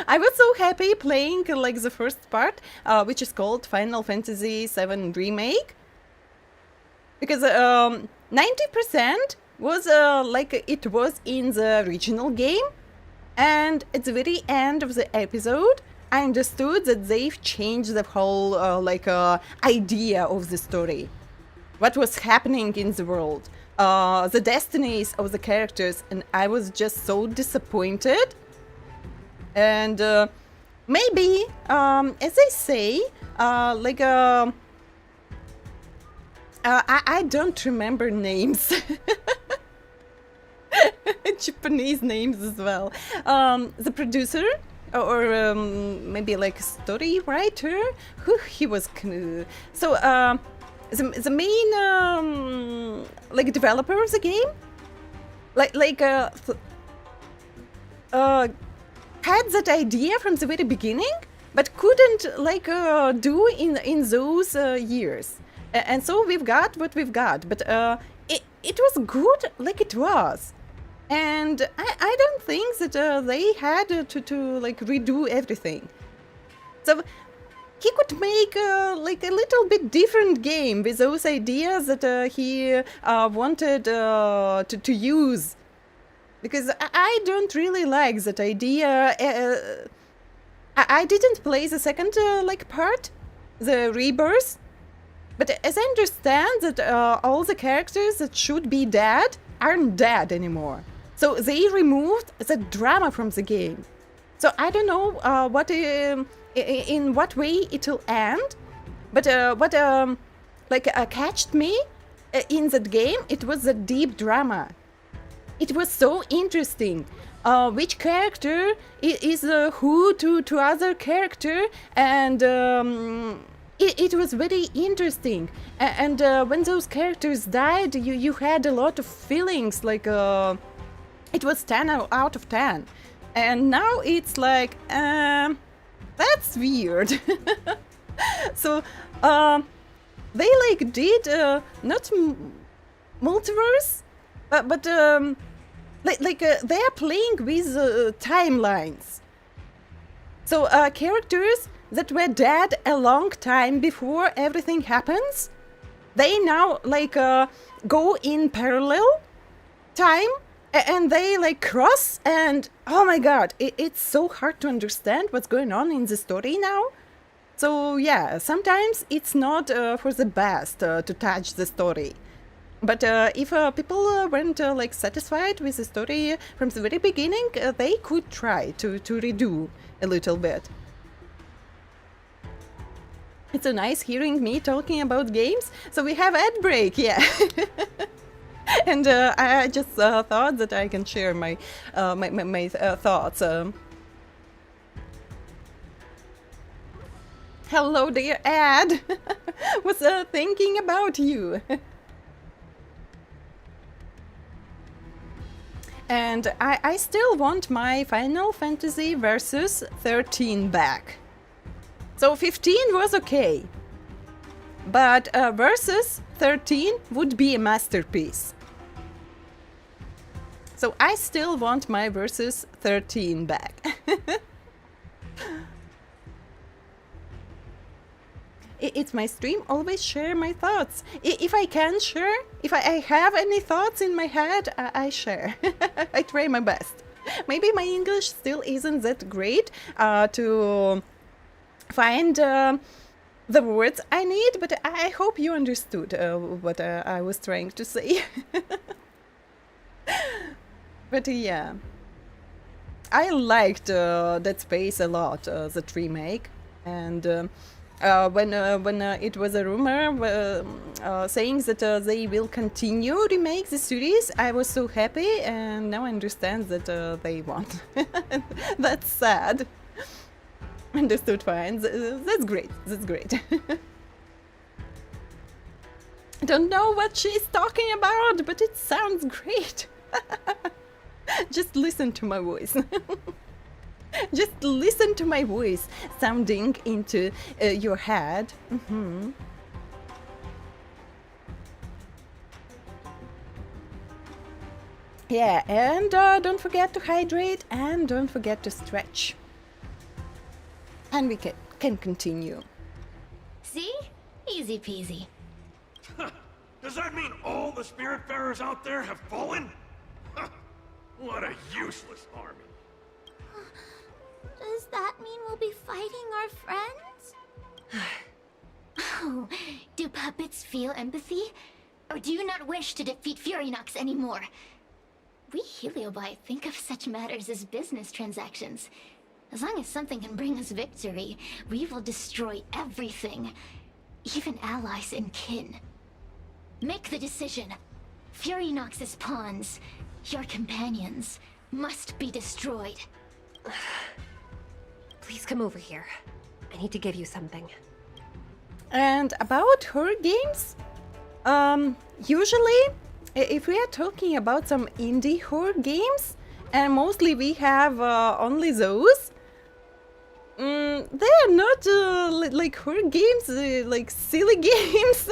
I was so happy playing like the first part, which is called Final Fantasy VII Remake, because 90% was like it was in the original game, and at the very end of the episode, I understood that they've changed the whole like idea of the story, what was happening in the world, the destinies of the characters, and I was just so disappointed. And maybe, as they say, like I don't remember names. Japanese names as well. The producer, or maybe like story writer, who he was. So the main like developer of the game, had that idea from the very beginning, but couldn't like do in those years, and so we've got what we've got. But it was good like it was, and I don't think that they had to like redo everything. So he could make like a little bit different game with those ideas that he wanted to use. Because I don't really like that idea. I didn't play the second like part, the rebirth, but as I understand that all the characters that should be dead aren't dead anymore. So they removed the drama from the game. So I don't know what in what way it'll end, but what like catched me in that game, it was the deep drama. It was so interesting. Which character is who to other character, and it was very interesting. And when those characters died, you had a lot of feelings. Like it was 10 out of 10, and now it's like that's weird. So they like did not multiverse, but they are playing with timelines. So characters that were dead a long time before everything happens, they now like go in parallel time, and they like cross, and oh my god, it's so hard to understand what's going on in the story now. So yeah, sometimes it's not for the best to touch the story. But if people weren't like satisfied with the story from the very beginning, they could try to redo a little bit. It's so nice hearing me talking about games. So we have ad break, yeah. And I just thought that I can share my thoughts. Hello, dear ad. Was thinking about you. And I still want my Final Fantasy Versus 13 back. So 15 was okay, but Versus 13 would be a masterpiece. So I still want my Versus 13 back. It's my stream, always share my thoughts. If I can share, if I have any thoughts in my head, I share. I try my best. Maybe my English still isn't that great to find the words I need, but I hope you understood what I was trying to say. But yeah, I liked Dead Space a lot, the remake, and when it was a rumor saying that they will continue remake the series, I was so happy, and now I understand that they won't. That's sad. Understood fine. That's great. That's great. I don't know what she's talking about, but it sounds great. Just listen to my voice. Just listen to my voice sounding into your head. Yeah, and don't forget to hydrate and don't forget to stretch. And we can continue. See? Easy peasy. Does that mean all the Spiritfarers out there have fallen? What a useless army. Does that mean we'll be fighting our friends? Oh, do puppets feel empathy? Or do you not wish to defeat Furinox anymore? We Heliobi think of such matters as business transactions. As long as something can bring us victory, we will destroy everything. Even allies and kin. Make the decision. Furinox's pawns, your companions, must be destroyed. Please come over here. I need to give you something. And about horror games, usually, if we are talking about some indie horror games, and mostly we have only those, they are not like horror games, like silly games.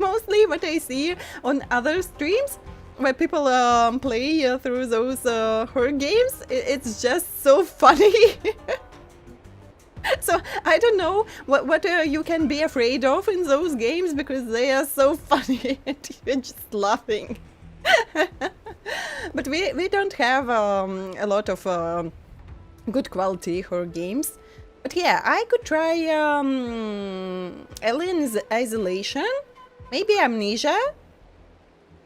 Mostly what I see on other streams, where people play through those horror games, it's just so funny. So I don't know what you can be afraid of in those games, because they are so funny and you're just laughing. But we don't have a lot of good quality horror games. But yeah, I could try Alien Isolation, maybe Amnesia,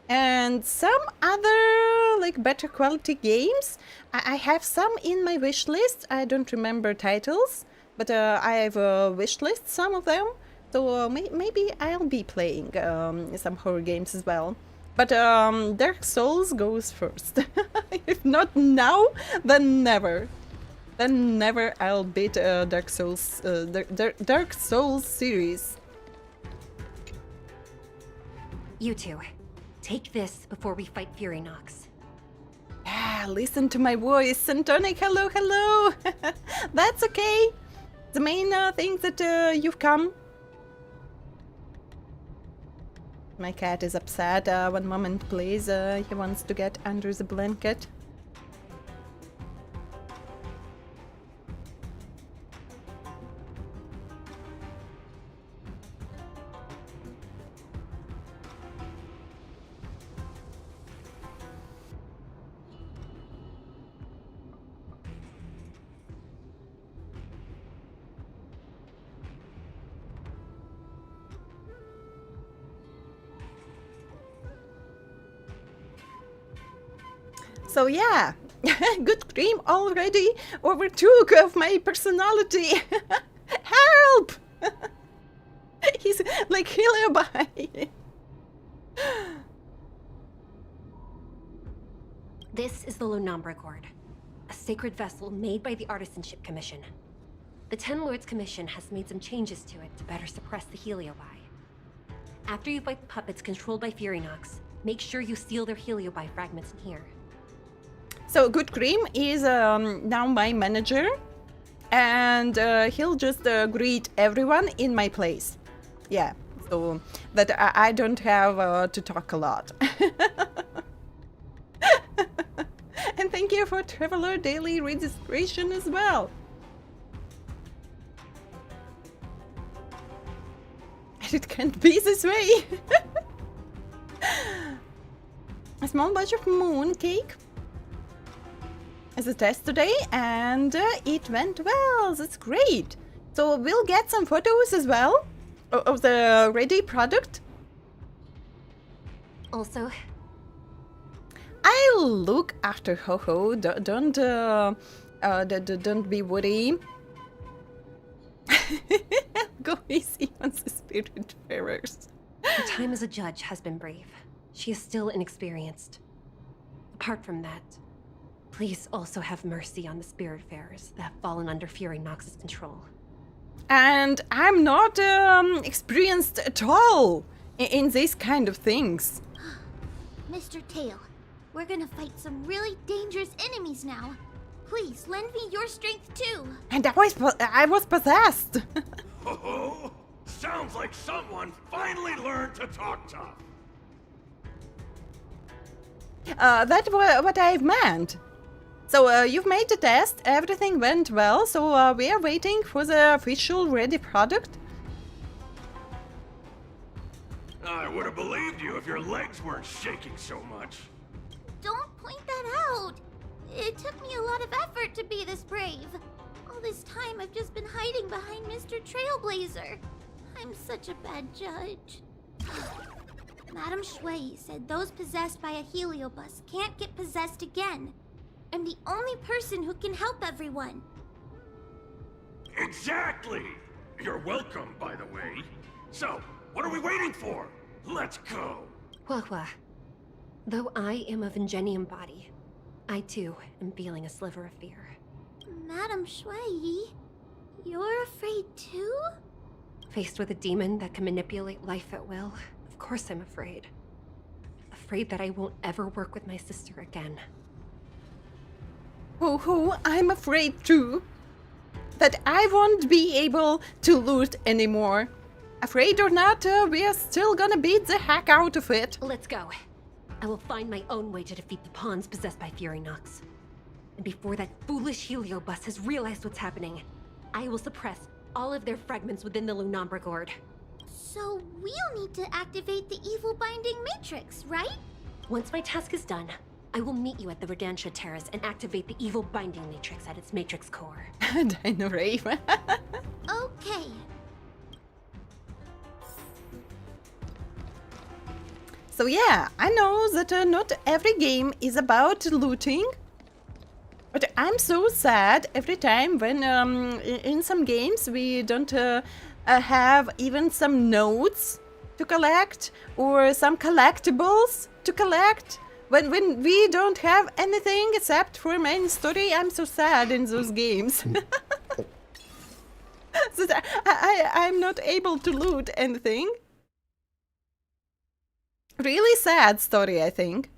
and some other like better quality games. I have some in my wish list. I don't remember titles, but I have wish list some of them. So maybe I'll be playing some horror games as well. But Dark Souls goes first. If not now, then never. Then never I'll beat Dark Souls, Dark Souls series. You two, take this before we fight Furinox. Ah, listen to my voice, Santonic. Hello, hello. That's okay. The main thing that you've come. My cat is upset. One moment, please. He wants to get under the blanket. So yeah, Good Cream already overtook of my personality. Help! He's like Heliobi. This is the Luombra Gourd, a sacred vessel made by the Artisanship Commission. The Ten Lords Commission has made some changes to it to better suppress the Heliobi. After you fight the puppets controlled by Furynox, make sure you seal their Heliobi fragments in here. So Good Cream is now my manager, and he'll just greet everyone in my place. Yeah, so that I don't have to talk a lot. And thank you for Traveler Daily registration as well. It can't be this way. A small batch of moon cake as a test today, and it went well. That's great. So we'll get some photos as well of the ready product. Also, I'll look after Ho-Ho. Don't be worried. Go easy on the Spiritfarers. her time as a judge has been brave. She is still inexperienced. Apart from that, please also have mercy on the Spiritfarers that have fallen under Furynox's control. And I'm not experienced at all in these kind of things. Mr. Tail, we're gonna fight some really dangerous enemies now. Please, lend me your strength too. And I was possessed. Oh, sounds like someone finally learned to talk tough. That's what I've meant. So you've made the test, everything went well, so we are waiting for the official ready product. I would have believed you if your legs weren't shaking so much. Don't point that out. It took me a lot of effort to be this brave. All this time I've just been hiding behind Mr. Trailblazer. I'm such a bad judge. Madame Shui said those possessed by a heliobus can't get possessed again. I'm the only person who can help everyone. Exactly! You're welcome, by the way. So, what are we waiting for? Let's go! Hua, though I am of Ingenium body, I too am feeling a sliver of fear. Madame Shui, you're afraid too? Faced with a demon that can manipulate life at will, of course I'm afraid. Afraid that I won't ever work with my sister again. Oh, I'm afraid too. That I won't be able to loot anymore. Afraid or not, we are still gonna beat the heck out of it. Let's go. I will find my own way to defeat the pawns possessed by Furynox. And before that foolish heliobus has realized what's happening, I will suppress all of their fragments within the Luombra Gourd. So we'll need to activate the evil binding matrix, right? Once my task is done, I will meet you at the Verdantia Terrace and activate the evil binding matrix at its matrix core. Dino Rave. Okay. So yeah, I know that not every game is about looting. But I'm so sad every time when in some games we don't have even some notes to collect or some collectibles to collect. When we don't have anything except for main story, I'm so sad in those games. So that I'm not able to loot anything. Really sad story, I think.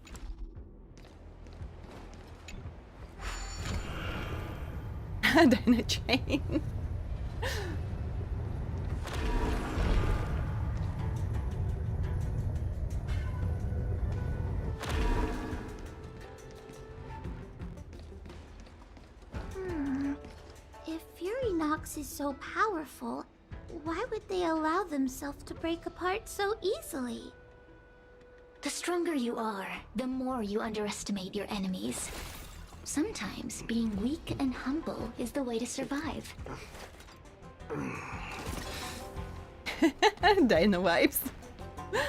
Dino Chain. If Furynox is so powerful, why would they allow themselves to break apart so easily? The stronger you are, the more you underestimate your enemies. Sometimes being weak and humble is the way to survive. Dino vibes. Hmm.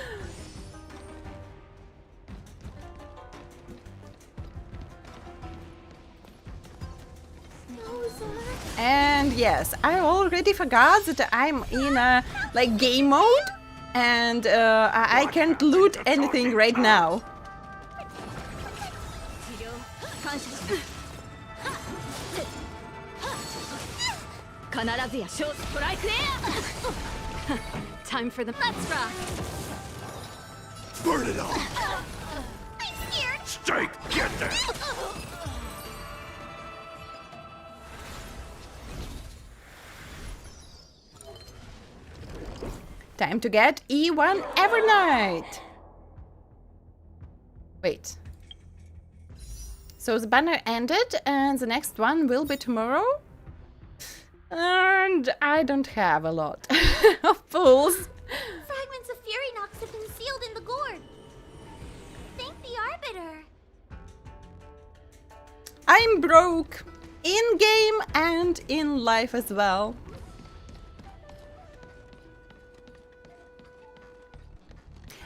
And yes, I already forgot that I'm in a like game mode, and I can't loot anything right now. Time for the let's rock. Burn it all! I'm scared. Stake, get there! Time to get E1 every night. Wait. So the banner ended and the next one will be tomorrow? And I don't have a lot of pulls. Fragments of Furynox have been sealed in the gourd. Thank the Arbiter. I'm broke. In game and in life as well.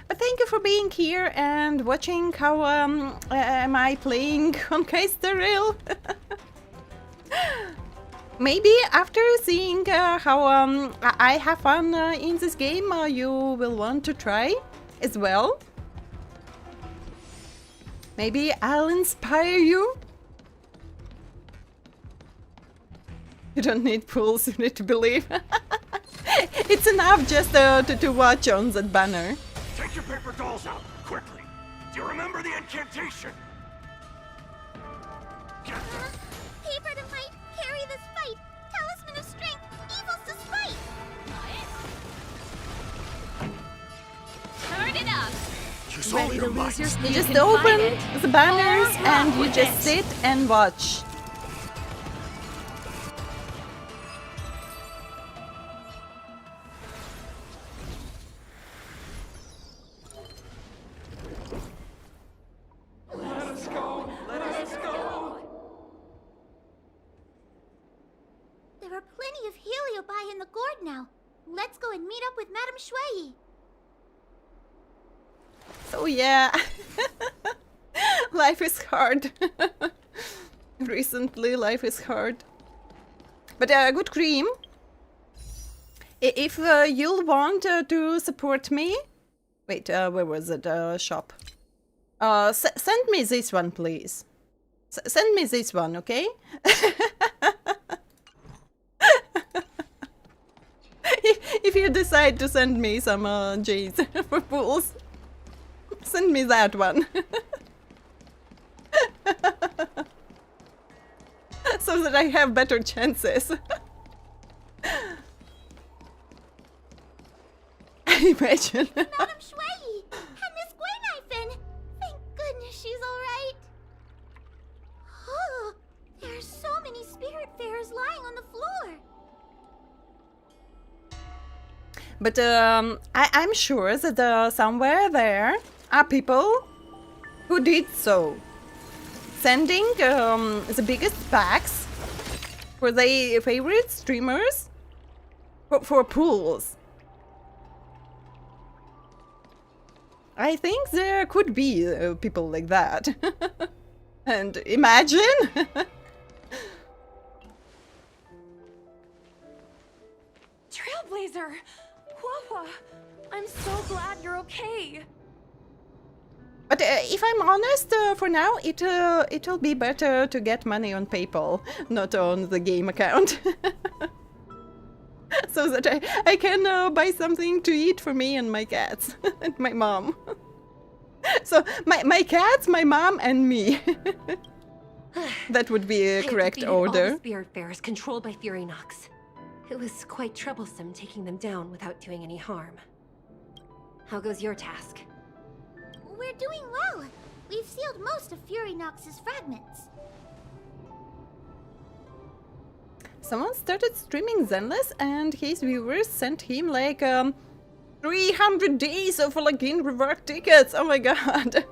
But thank you for being here and watching how am I playing HONKAI STAR RAIL. Maybe after seeing how I have fun in this game, you will want to try as well. Maybe I'll inspire you. You don't need pulls, you need to believe. It's enough just to watch on that banner. Take your paper dolls out, quickly. Do you remember the incantation? Get them. Paper to might, carry this fight. Talisman of strength, evil's despite. Turn it up. Use all your might. You just open the banners and you just sit and watch. There are plenty of heliobi in the gourd now. Let's go and meet up with Madame Shui. So yeah, life is hard. Recently, life is hard. But good cream. If you'll want to support me, wait, where was it? Shop. Send me this one, please. Send me this one, okay? If you decide to send me some J's for pools, send me that one. So that I have better chances. Imagine. Madame Shui and Miss Gwenyfen. Thank goodness she's all right. Oh, there are so many spiritfarers lying on the floor. But I'm sure that somewhere there are people who did so. Sending the biggest packs for their favorite streamers for pools. I think there could be people like that. And imagine! Trailblazer! Wawa! I'm so glad you're okay. But if I'm honest, for now, it'll be better to get money on PayPal, not on the game account. So that I can buy something to eat for me and my cats, and my mom. So my cats, my mom, and me. That would be a correct order. All the spiritfarers controlled by Furynox. It was quite troublesome taking them down without doing any harm. How goes your task? We're doing well. We've sealed most of Furynox's fragments. Someone started streaming Zenless and his viewers sent him like 300 days of like in reward tickets. Oh my god.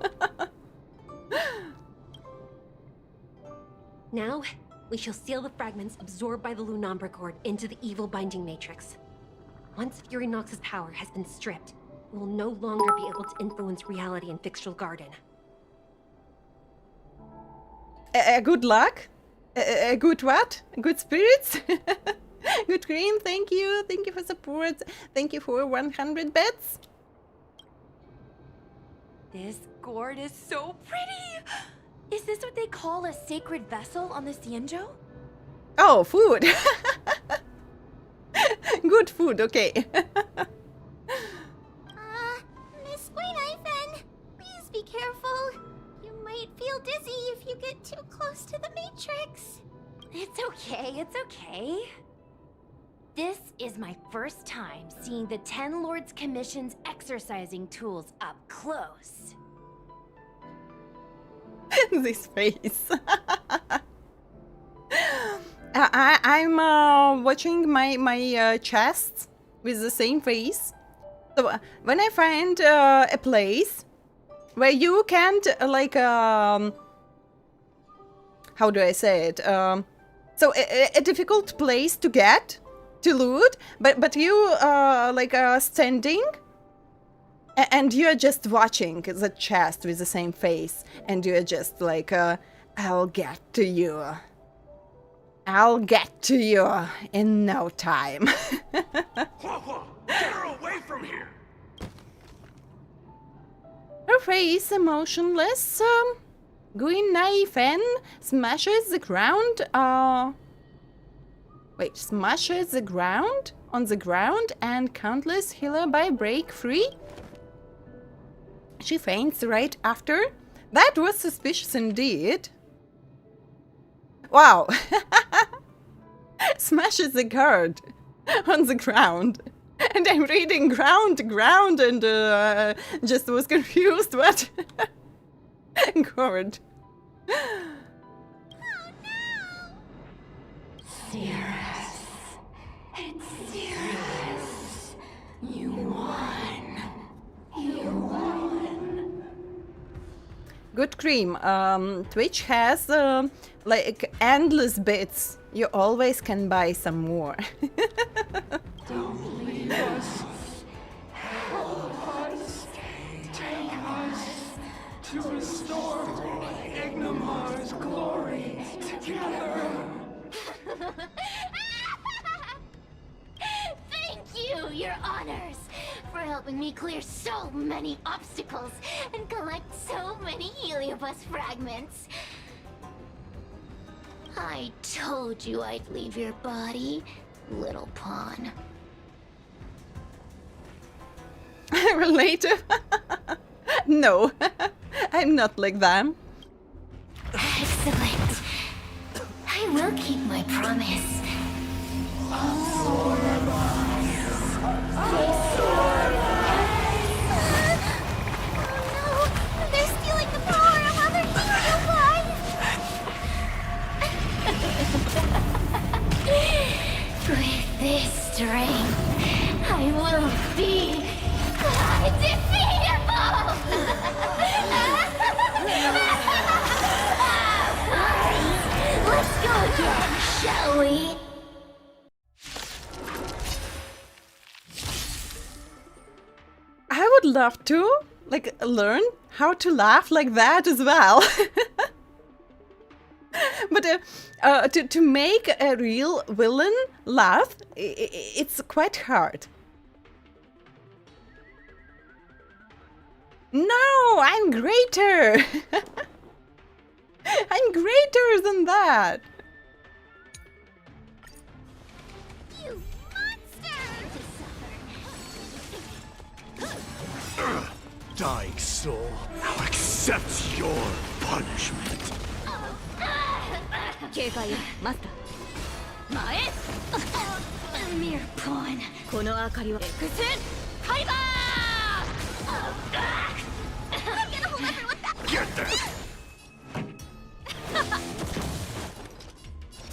Now, we shall seal the fragments absorbed by the Lunombra cord into the evil binding matrix. Once Furynox's power has been stripped, we will no longer be able to influence reality in Fixtral Garden. Good luck. A good what? Good spirits? Good cream, thank you. Thank you for support. Thank you for 100 bets. This gourd is so pretty! Is this what they call a sacred vessel on the XIANZHOU? Oh, food. Good food, okay. Miss Igniraen, please be careful. You might feel dizzy if you get too close to the Matrix. It's okay, it's okay. This is my first time seeing the Ten Lords Commission's exercising tools up close. This face. I'm watching my chest with the same face. So when I find a place where you can't like how do I say it? So a difficult place to get to loot, but you like standing. And you're just watching the chest with the same face, and you're just like, I'll get to you. I'll get to you in no time. Whoa, get her away from here! Her face motionless. Igniraen smashes the ground. Smashes the ground on the ground, and countless healer by break free. She faints right after. That was suspicious indeed. Wow. Smashes the guard on the ground. And I'm reading ground, and just was confused. What? Guard. Oh no! Cirrus. It's Cirrus. You won. You won. Good cream. Twitch has like endless bits. You always can buy some more. Don't leave us. Help us. Take us to restore Ignimar's glory together. Thank you, your honors, for helping me clear so many obstacles and collect so many Heliobus fragments. I told you I'd leave your body, little pawn. Relative? No, I'm not like them. Excellent. I will keep my promise. Oh no! They're stealing the power of other Heliobus! With this strength, I will be undefeatable! Let's go again, shall we? I would love to, like, learn how to laugh like that as well. But to make a real villain laugh, it's quite hard. No, I'm greater! I'm greater than that! You monster! Dying soul, now accept your punishment. 警戒よマスター前 A mere pawn. この明かりはエクスカイバー I'm gonna hold everyone back. Get them!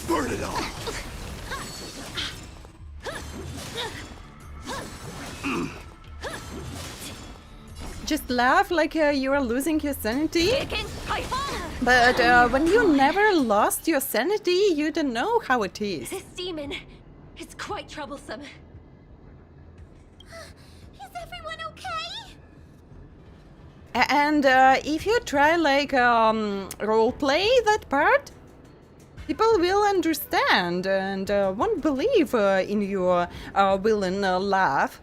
Burn it all! Just laugh like you are losing your sanity. But when you never lost your sanity, you don't know how it is. This demon is quite troublesome. Is everyone okay? And if you try like roleplay that part, people will understand and won't believe in your villain laugh.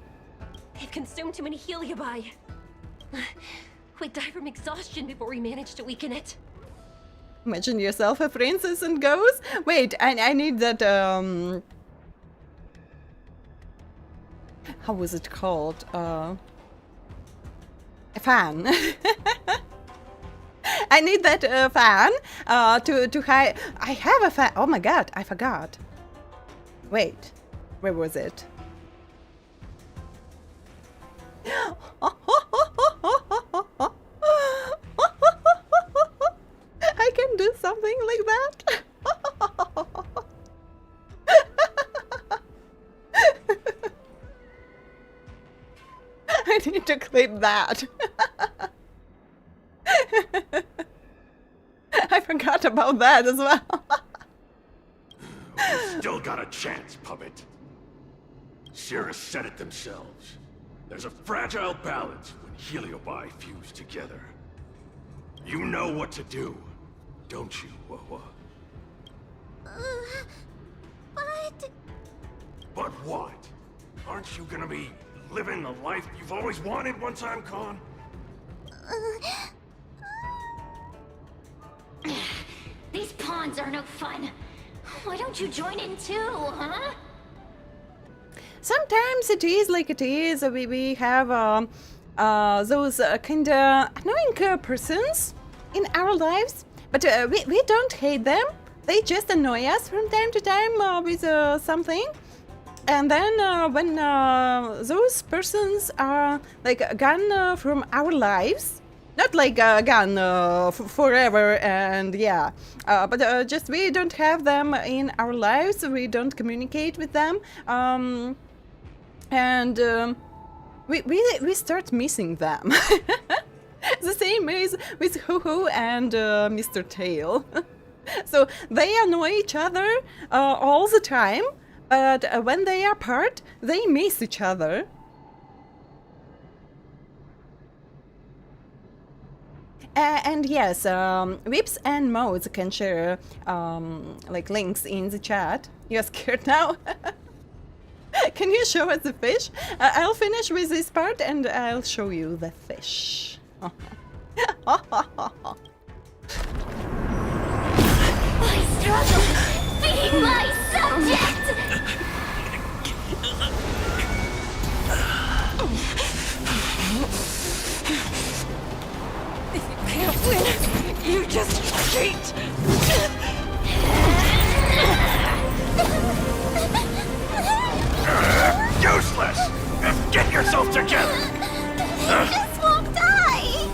They've consumed too many heliobi. We'd die from exhaustion before we managed to weaken it. Imagine yourself a princess and goes. Wait, I need that. How was it called? A fan. I need that fan to hide. I have a fan. Oh my god, I forgot. Wait, where was it? I can do something like that. I need to clip that. I forgot about that as well. You still got a chance, puppet. Cirrus said it themselves. There's a fragile balance when heliobi fuse together. You know what to do, don't you, Wawa? But what? Aren't you gonna be living the life you've always wanted once I'm gone? These pawns are no fun. Why don't you join in too, huh? Sometimes it is like it is. We have those kind of annoying persons in our lives, but we don't hate them. They just annoy us from time to time with something. And then when those persons are like gone from our lives, not like gone forever and yeah, but just we don't have them in our lives, we don't communicate with them, and we start missing them. The same is with HOHO and Mr. Tail. So they annoy each other all the time, but when they are apart, they miss each other. And yes, whips and modes can share like links in the chat. You're scared now? Can you show us the fish? I'll finish with this part and I'll show you the fish. I struggle being my subject! If you can't win, you just cheat! Useless! Get yourself together! You just won't die!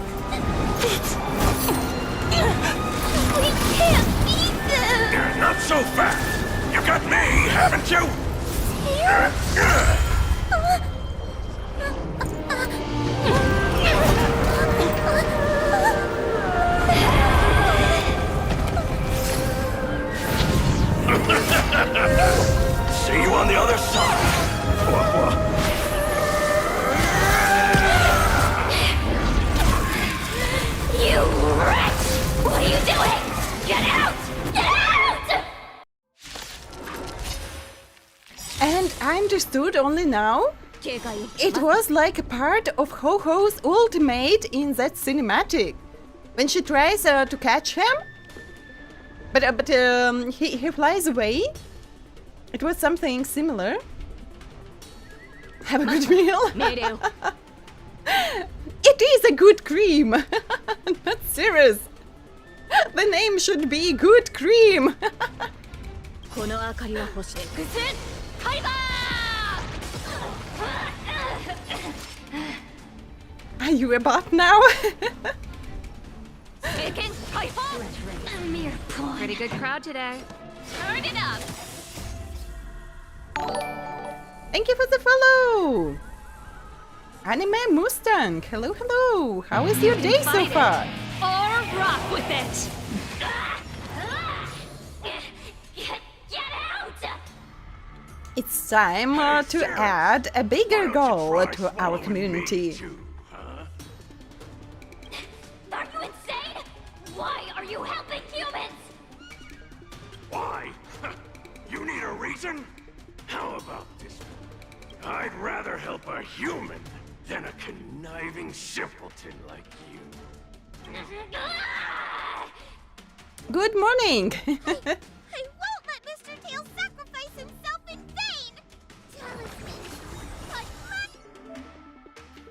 We can't beat them! Not so fast! You got me, haven't you? See you on the other side! You wretch! What are you doing? Get out! Get out! And I understood only now. It was like a part of Ho-Ho's ultimate in that cinematic. When she tries to catch him, but he flies away. It was something similar. Have a good meal. It is a good cream. Not serious. The name should be Good Cream. Are you a bot now? A mere pawn. Pretty good crowd today. Turn it up! Thank you for the follow. Anime Mustang. Hello, hello. How is your day so far? Or rock with it! Get out! It's time to add a bigger goal to our community. Are you insane? Why are you helping humans? Why? reason? How about this one? I'd rather help a human than a conniving simpleton like you. Good morning! I won't let Mr. Tail sacrifice himself in vain!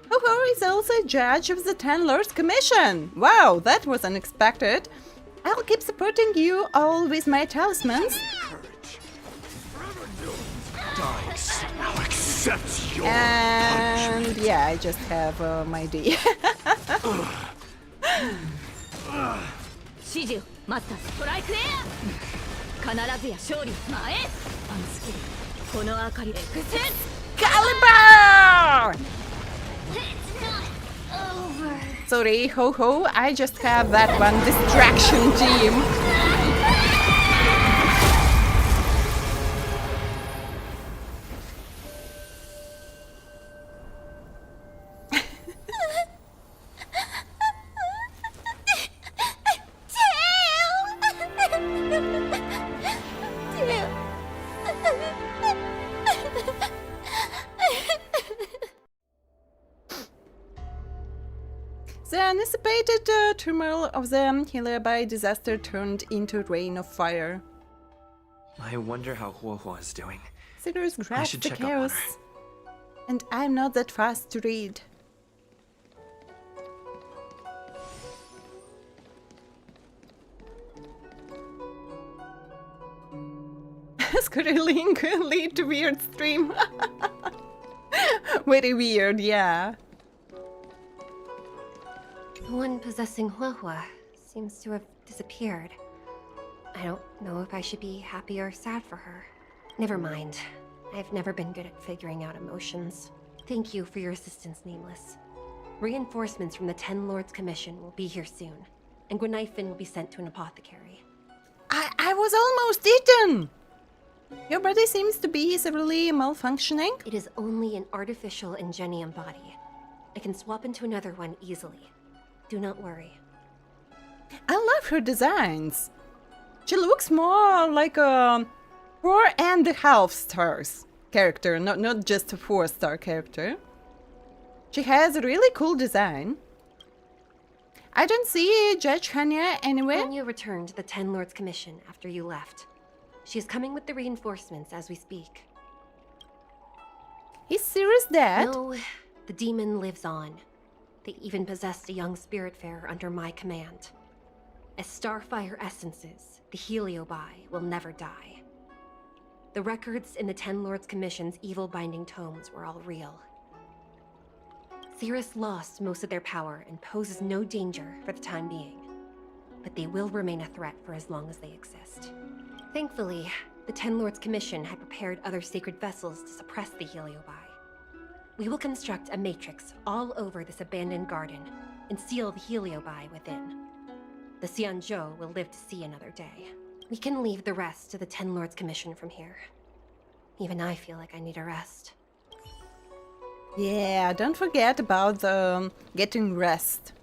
Ho-Ho is also a judge of the 10 Lords Commission! Wow, that was unexpected! I'll keep supporting you all with my talismans. I'll accept your And yeah, I just have my D. 始終マスターストライクエア必ずや勝利前へあのスキルこの明かりでエクセス Caliber! It's not over. Sorry, Ho-Ho, I just have that one distraction team. The anticipated turmoil of the Heliabai disaster turned into rain of fire. I wonder how Huohuo is doing. Sirius grasped should the check up on chaos, and I'm not that fast to read. Squirreling lead to weird stream. Very weird, yeah. The one possessing Huohuo seems to have disappeared. I don't know if I should be happy or sad for her. Never mind. I've never been good at figuring out emotions. Thank you for your assistance, Nameless. Reinforcements from the 10 Lords Commission will be here soon, and Gwenifin will be sent to an apothecary. I was almost eaten! Your body seems to be severely malfunctioning. It is only an artificial ingenium body. I can swap into another one easily. Do not worry. I love her designs. She looks more like a 4.5 stars character, not just a 4-star character. She has a really cool design. I don't see Judge Hanya anywhere. Hanya returned to the 10 Lords Commission after you left. She is coming with the reinforcements as we speak. Is Sirius dead? No, the demon lives on. They even possessed a young spiritfarer under my command. As starfire essences, the Heliobi will never die. The records in the 10 Lords Commission's evil binding tomes were all real. Cirrus lost most of their power and poses no danger for the time being. But they will remain a threat for as long as they exist. Thankfully, the 10 Lords Commission had prepared other sacred vessels to suppress the Heliobi. We will construct a matrix all over this abandoned garden and seal the Heliobi within. The XIANZHOU will live to see another day. We can leave the rest to the 10 Lords Commission from here. Even I feel like I need a rest. Yeah, don't forget about the getting rest.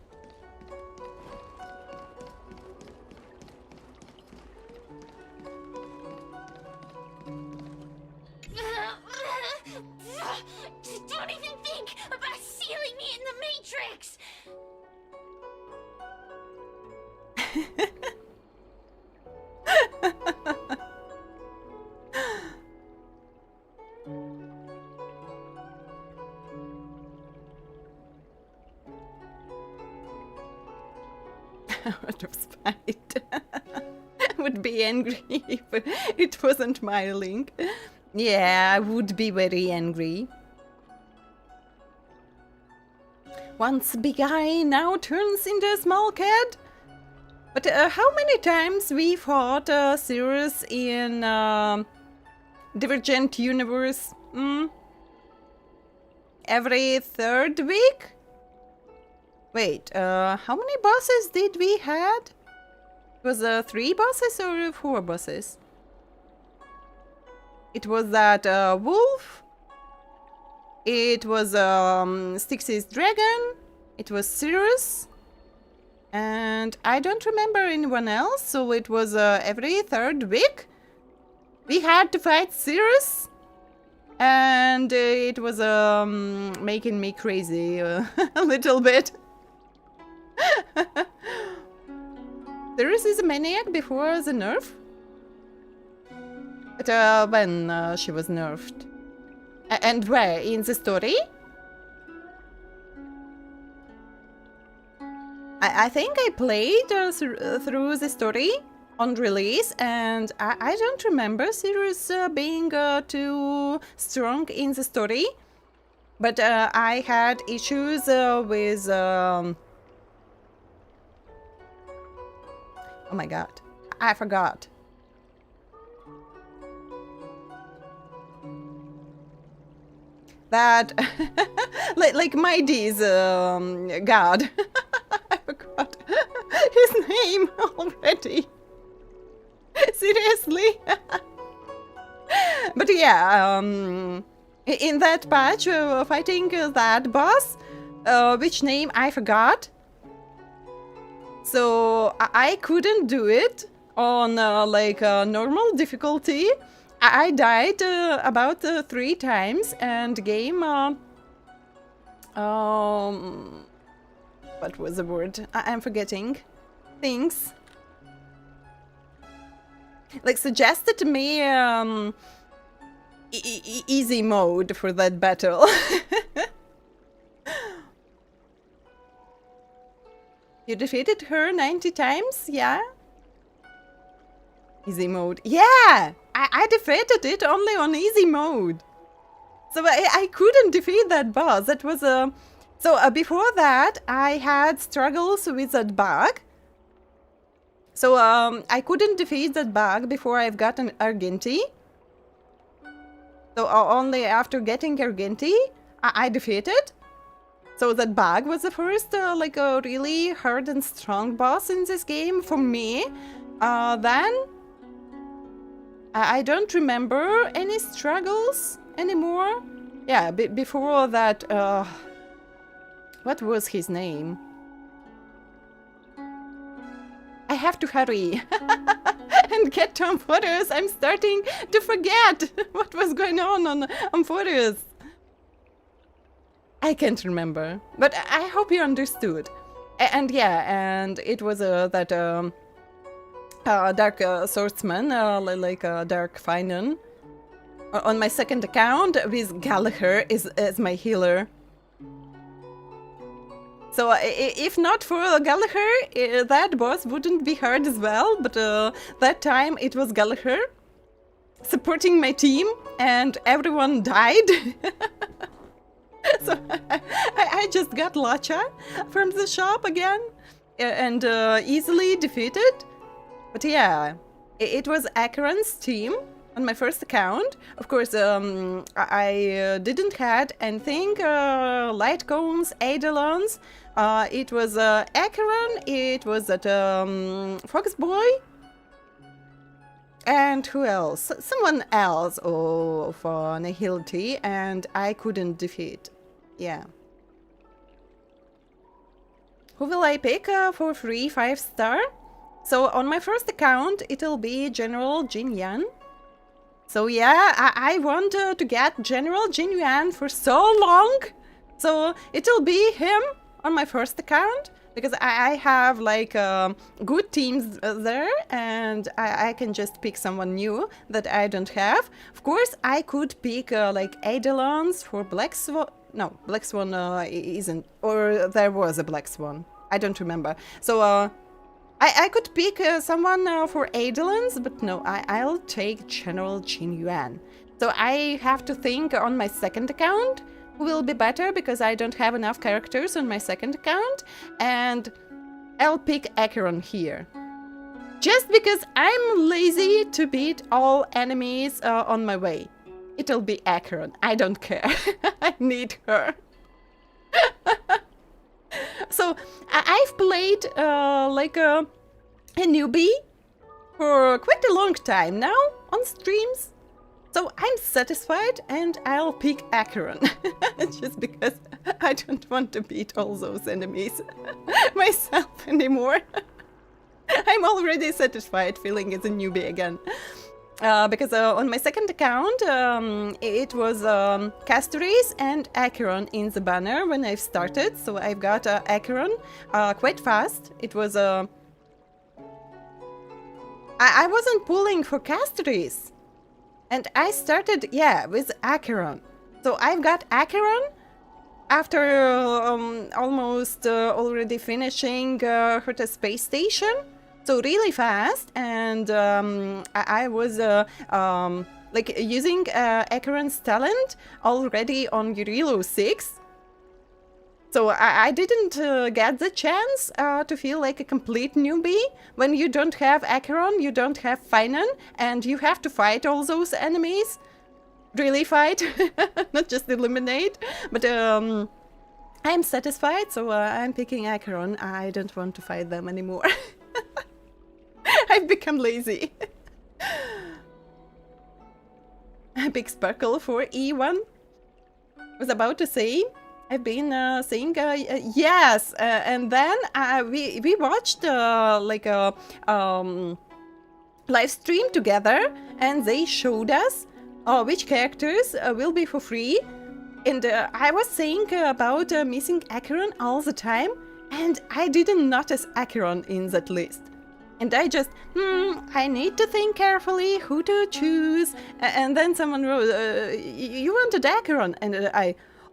Don't even think about sealing me in the Matrix! Out of spite. Would be angry if it wasn't my link. Yeah, I would be very angry. Once big eye now turns into a small cat. But how many times we fought Sirius in Divergent Universe? Every third week? Wait, how many bosses did we had? Was 3 bosses or 4 bosses? It was that wolf. It was Styx's dragon. It was Sirius. And I don't remember anyone else, so it was every third week. we had to fight Cirrus, and it was making me crazy a little bit. Cirrus is a maniac before the nerf? But when she was nerfed. And where? In the story? I think I played through the story on release, and I don't remember Sirius being too strong in the story. But I had issues with... oh my god, I forgot. That... like Mighty's god. I forgot his name already. Seriously. But yeah, in that patch, fighting that boss, which name I forgot. So I couldn't do it on like normal difficulty. I died about 3 times, and game what was the word? I'm forgetting things. Like suggested me easy mode for that battle. You defeated her 90 times? Yeah? Easy mode. Yeah! I defeated it only on easy mode. So I couldn't defeat that boss. That was a... So before that, I had struggles with that bug. So I couldn't defeat that bug before I've gotten Argenti. So only after getting Argenti, I defeated. So that bug was the first like a really hard and strong boss in this game for me. Then I don't remember any struggles anymore. Yeah, before that, what was his name? I have to hurry and get to Amphoros. I'm starting to forget what was going on Amphoros. I can't remember, but I hope you understood. And yeah, and it was that Dark Swordsman, like Dark Finan, on my second account with Gallagher as my healer. So if not for Gallagher, that boss wouldn't be hard as well, but that time it was Gallagher supporting my team and everyone died. So I just got Lacha from the shop again and easily defeated. But yeah, it was Acheron's team on my first account. Of course, I didn't had anything, light cones, eidolons. It was Acheron, it was that Foxboy, and who else? Someone else of Nihility, and I couldn't defeat. Yeah. Who will I pick for free 5-star? So on my first account, it'll be General Jin Yuan. So yeah, I want to get General Jin Yuan for so long. So it'll be him on my first account, because I have like good teams there, and I can just pick someone new that I don't have. Of course, I could pick like Eidolons for Black Swan. No, Black Swan isn't, or there was a Black Swan. I don't remember. So I could pick someone for Eidolons, but no, I'll take General Jin Yuan. So I have to think on my second account who will be better, because I don't have enough characters on my second account, and I'll pick Acheron here. Just because I'm lazy to beat all enemies on my way. It'll be Acheron. I don't care. I need her. So I've played like a newbie for quite a long time now on streams. So I'm satisfied, and I'll pick Acheron. Just because I don't want to beat all those enemies myself anymore. I'm already satisfied feeling as a newbie again. Because on my second account, it was Castoris and Acheron in the banner when I started. So I've got Acheron quite fast. It was I wasn't pulling for Castoris, and I started with Acheron. So I've got Acheron after almost already finishing Herta space station. So really fast, and I was like using Acheron's talent already on Urilo 6. So I didn't get the chance to feel like a complete newbie. When you don't have Acheron, you don't have Finan, and you have to fight all those enemies. Really fight, not just eliminate. But I'm satisfied, so I'm picking Acheron. I don't want to fight them anymore. I've become lazy. Big sparkle for E1. Was about to say, I've been saying yes, and then we watched like a live stream together, and they showed us which characters will be for free. And I was saying about missing Acheron all the time, and I didn't notice Acheron in that list. And I just, I need to think carefully who to choose. And then someone wrote, you wanted Acheron. And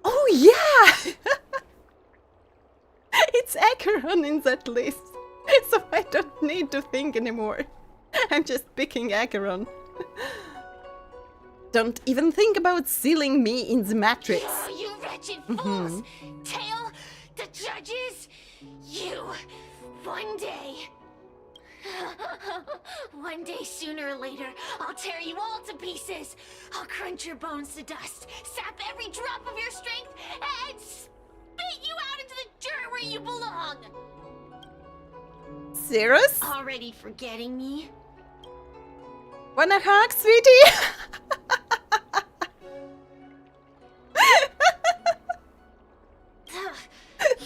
oh yeah! It's Acheron in that list. So I don't need to think anymore. I'm just picking Acheron. Don't even think about sealing me in the matrix. Oh, you wretched fools! Tail, the judges, you, one day... One day, sooner or later, I'll tear you all to pieces. I'll crunch your bones to dust, sap every drop of your strength, and spit you out into the dirt where you belong. Serious? Already forgetting me? Wanna hug, sweetie?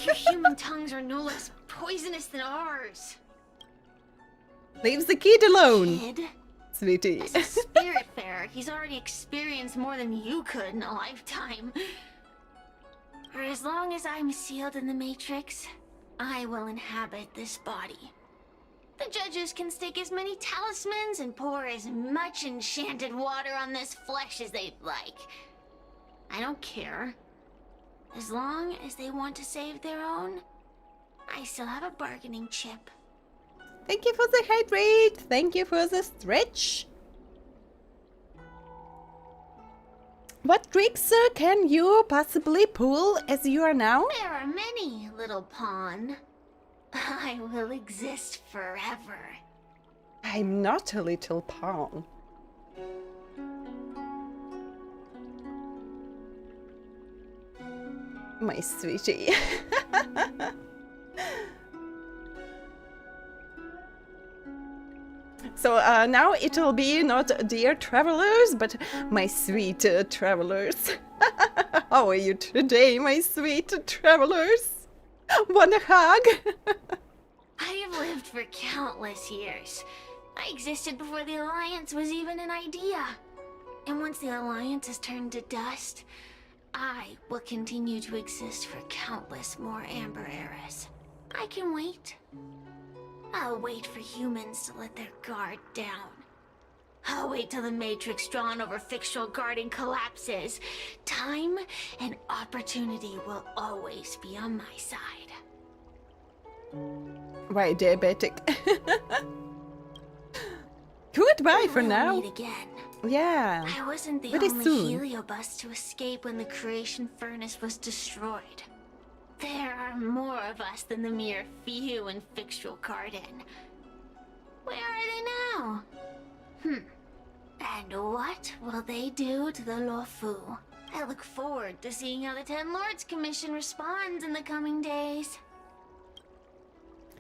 Your human tongues are no less poisonous than ours. Leave the kid alone, Kid? sweetie. As a spiritfarer, he's already experienced more than you could in a lifetime. For as long as I'm sealed in the Matrix, I will inhabit this body. The judges can stake as many talismans and pour as much enchanted water on this flesh as they'd like. I don't care. As long as they want to save their own, I still have a bargaining chip. Thank you for the hydrate. Thank you for the stretch. What tricks can you possibly pull as you are now? There are many, little pawn. I will exist forever. I'm not a little pawn. My sweetie. So now it'll be not dear travelers, but my sweet travelers. How are you today, my sweet travelers? Want a hug? I have lived for countless years. I existed before the Alliance was even an idea. And once the Alliance has turned to dust, I will continue to exist for countless more Amber eras. I can wait. I'll wait for humans to let their guard down. I'll wait till the Matrix drawn over Fictional Garden collapses. Time and opportunity will always be on my side. Right, diabetic. Goodbye for We'll now. meet again. Yeah. I wasn't the Very only soon. heliobus to escape when the creation furnace was destroyed. There are more of us than the mere few in Fictional Garden. Where are they now? And what will they do to the LUOFU? I look forward to seeing how the Ten Lords Commission responds in the coming days.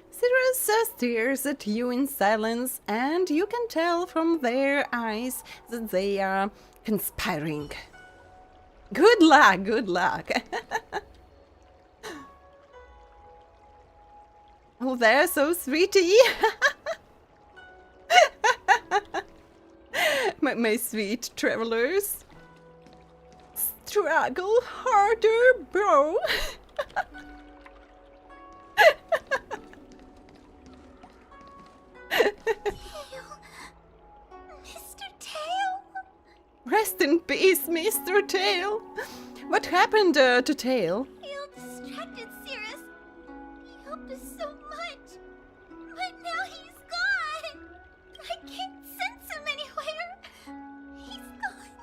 Sirius stares at you in silence, and you can tell from their eyes that they are conspiring. Good luck, good luck. Oh, they're so sweetie. my sweet travelers. Struggle harder, bro. Mr. Tail? Rest in peace, Mr. Tail. What happened to Tail? Tail distracted Cirrus. He helped us so much. But now he's gone. I can't sense him anywhere. He's gone.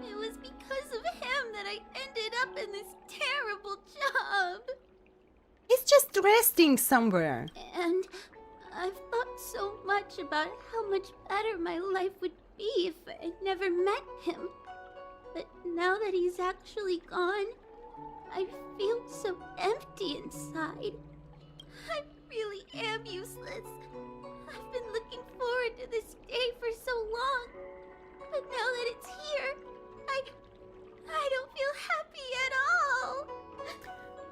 It was because of him that I ended up in this terrible job. He's just resting somewhere. And I've thought so much about how much better my life would be if I never met him. But now that he's actually gone, I feel so empty inside. I really am useless. I've been looking forward to this day for so long. But now that it's here, I don't feel happy at all.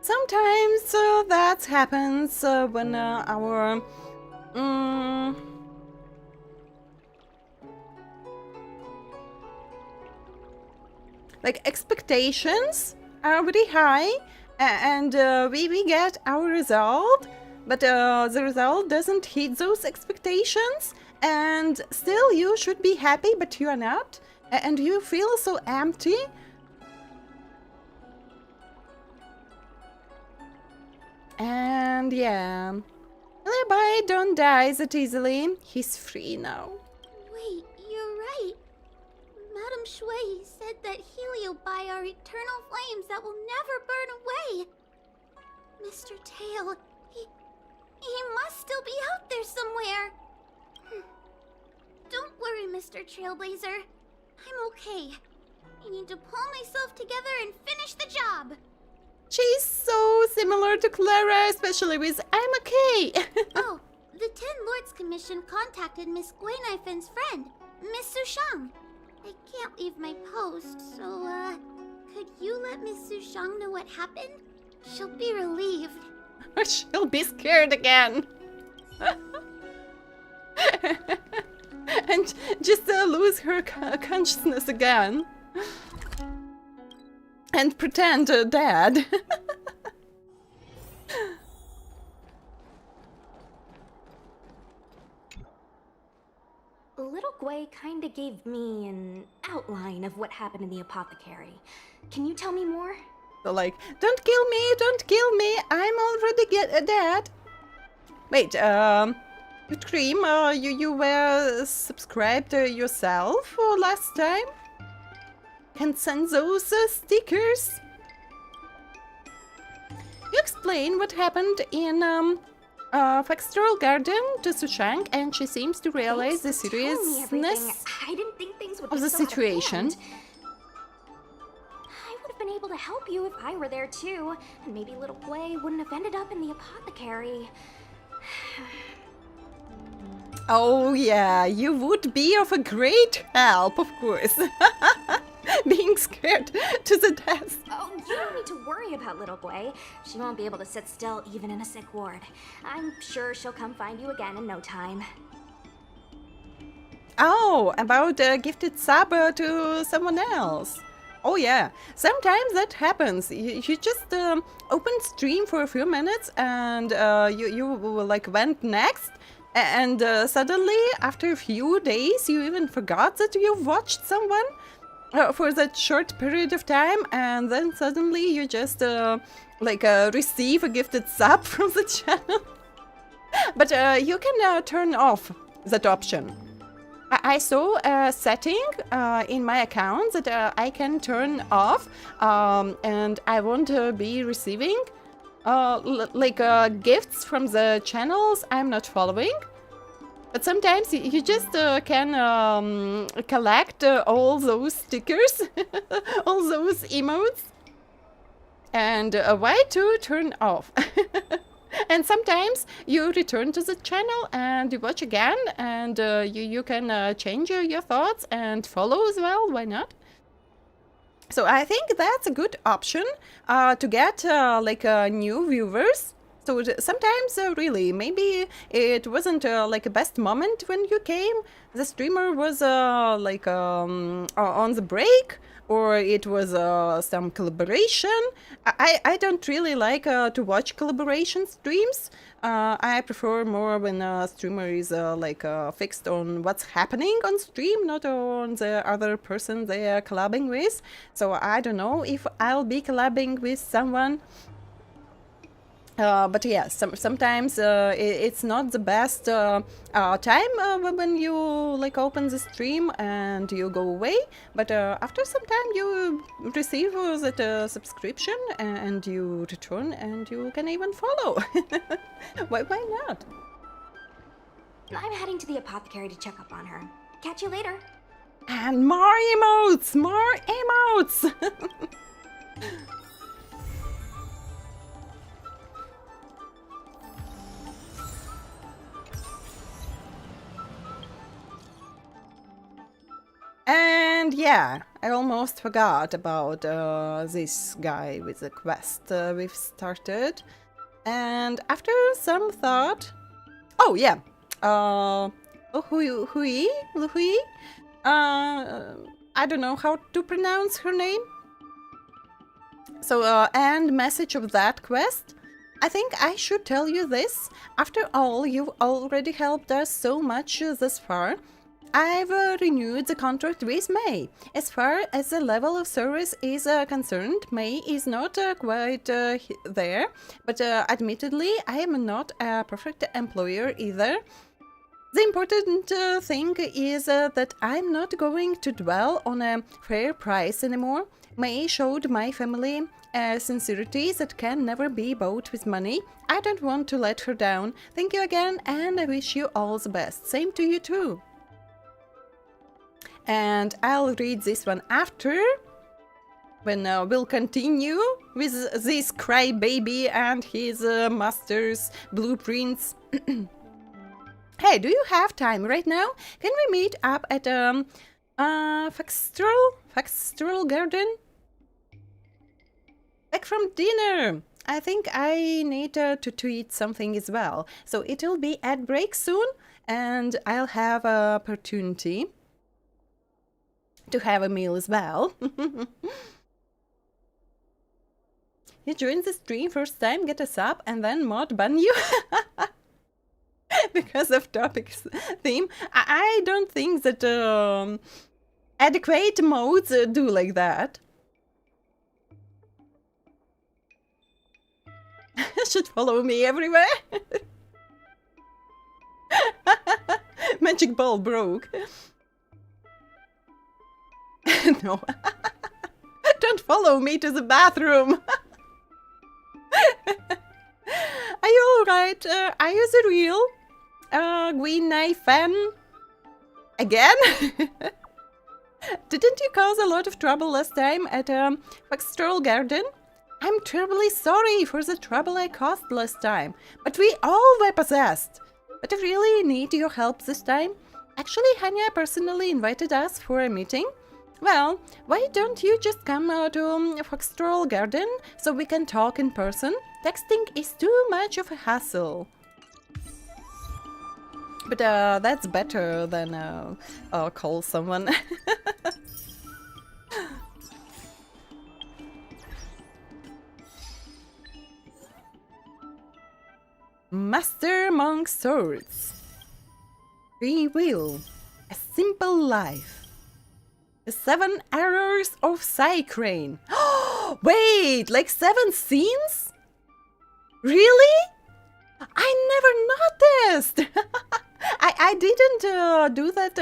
Sometimes that happens when our like expectations are very high, and we get our result, but the result doesn't hit those expectations, and still you should be happy, but you are not, and you feel so empty. And yeah, Levi don't die that easily. He's free now. Wait, you're right. Madame Shui said that Heliobi are eternal flames that will never burn away. Mr. Tail, he must still be out there somewhere. Don't worry, Mr. Trailblazer. I'm okay. I need to pull myself together and finish the job. She's so similar to Clara, especially with "I'm okay." Oh, the Ten Lords Commission contacted Miss Guinifen's friend, Miss Sushang. I can't leave my post, so, could you let Miss Sushang know what happened? She'll be relieved. She'll be scared again. And just lose her consciousness again. And pretend dead. Little Gwei kinda gave me an outline of what happened in the apothecary. Can you tell me more? So like, don't kill me, I'm already dead. Wait, Cream, you were subscribed yourself last time? Can send those stickers. You explain what happened in Factoral Garden to Sushang, and she seems to realize the seriousness I didn't think things would of be the so out of situation. hand. I would have been able to help you if I were there too, and maybe little Gwei wouldn't have ended up in the apothecary. Oh yeah, you would be of a great help, of course. Being scared to the death. Oh, you don't need to worry about little Gwei. She won't be able to sit still even in a sick ward. I'm sure she'll come find you again in no time. Oh, about a gifted sub to someone else. Oh yeah, sometimes that happens. You just open stream for a few minutes and you like went next, and suddenly after a few days you even forgot that you watched someone for that short period of time, and then suddenly you just receive a gifted sub from the channel. But you can turn off that option. I saw a setting in my account that I can turn off, and I won't be receiving gifts from the channels I'm not following. But sometimes you just can collect all those stickers, all those emotes, and why to turn off. And sometimes you return to the channel and you watch again, and you can change your thoughts and follow as well, why not? So I think that's a good option to get new viewers. So sometimes, really, maybe it wasn't like a best moment when you came. The streamer was on the break, or it was some collaboration. I don't really like to watch collaboration streams. I prefer more when a streamer is fixed on what's happening on stream, not on the other person they are collabing with. So I don't know if I'll be collabing with someone. But yeah, sometimes it's not the best time when you like open the stream and you go away. But after some time you receive that subscription and you return and you can even follow. Why not? I'm heading to the apothecary to check up on her. Catch you later. And more emotes! More emotes! And yeah, I almost forgot about this guy with the quest we've started. And after some thought... Oh yeah, Hui? I don't know how to pronounce her name. So, and message of that quest. I think I should tell you this. After all, you've already helped us so much thus far. I've renewed the contract with May. As far as the level of service is concerned, May is not quite there, but admittedly, I am not a perfect employer either. The important thing is that I'm not going to dwell on a fair price anymore. May showed my family a sincerity that can never be bought with money. I don't want to let her down. Thank you again, and I wish you all the best. Same to you too. And I'll read this one after, when we'll continue with this crybaby and his master's blueprints. Hey, do you have time right now? Can we meet up at Factoral Garden? Back from dinner! I think I need to eat something as well. So it'll be ad break soon, and I'll have an opportunity to have a meal as well. You joined the stream first time, get a sub, and then mod ban you? Because of topics theme. I don't think that adequate modes do like that. Should follow me everywhere. Magic ball broke. No. Don't follow me to the bathroom. Are you alright? Are you the real Green Knife fan? Again? Didn't you cause a lot of trouble last time at Astral Garden? I'm terribly sorry for the trouble I caused last time, but we all were possessed. But I really need your help this time. Actually, Hanya personally invited us for a meeting. Well, why don't you just come to Foxtrol Garden so we can talk in person? Texting is too much of a hassle. But that's better than call someone. Master Monk Swords. Free will. A simple life. The 7 errors of Psycrane. Wait, like 7 scenes? Really? I never noticed. I didn't do that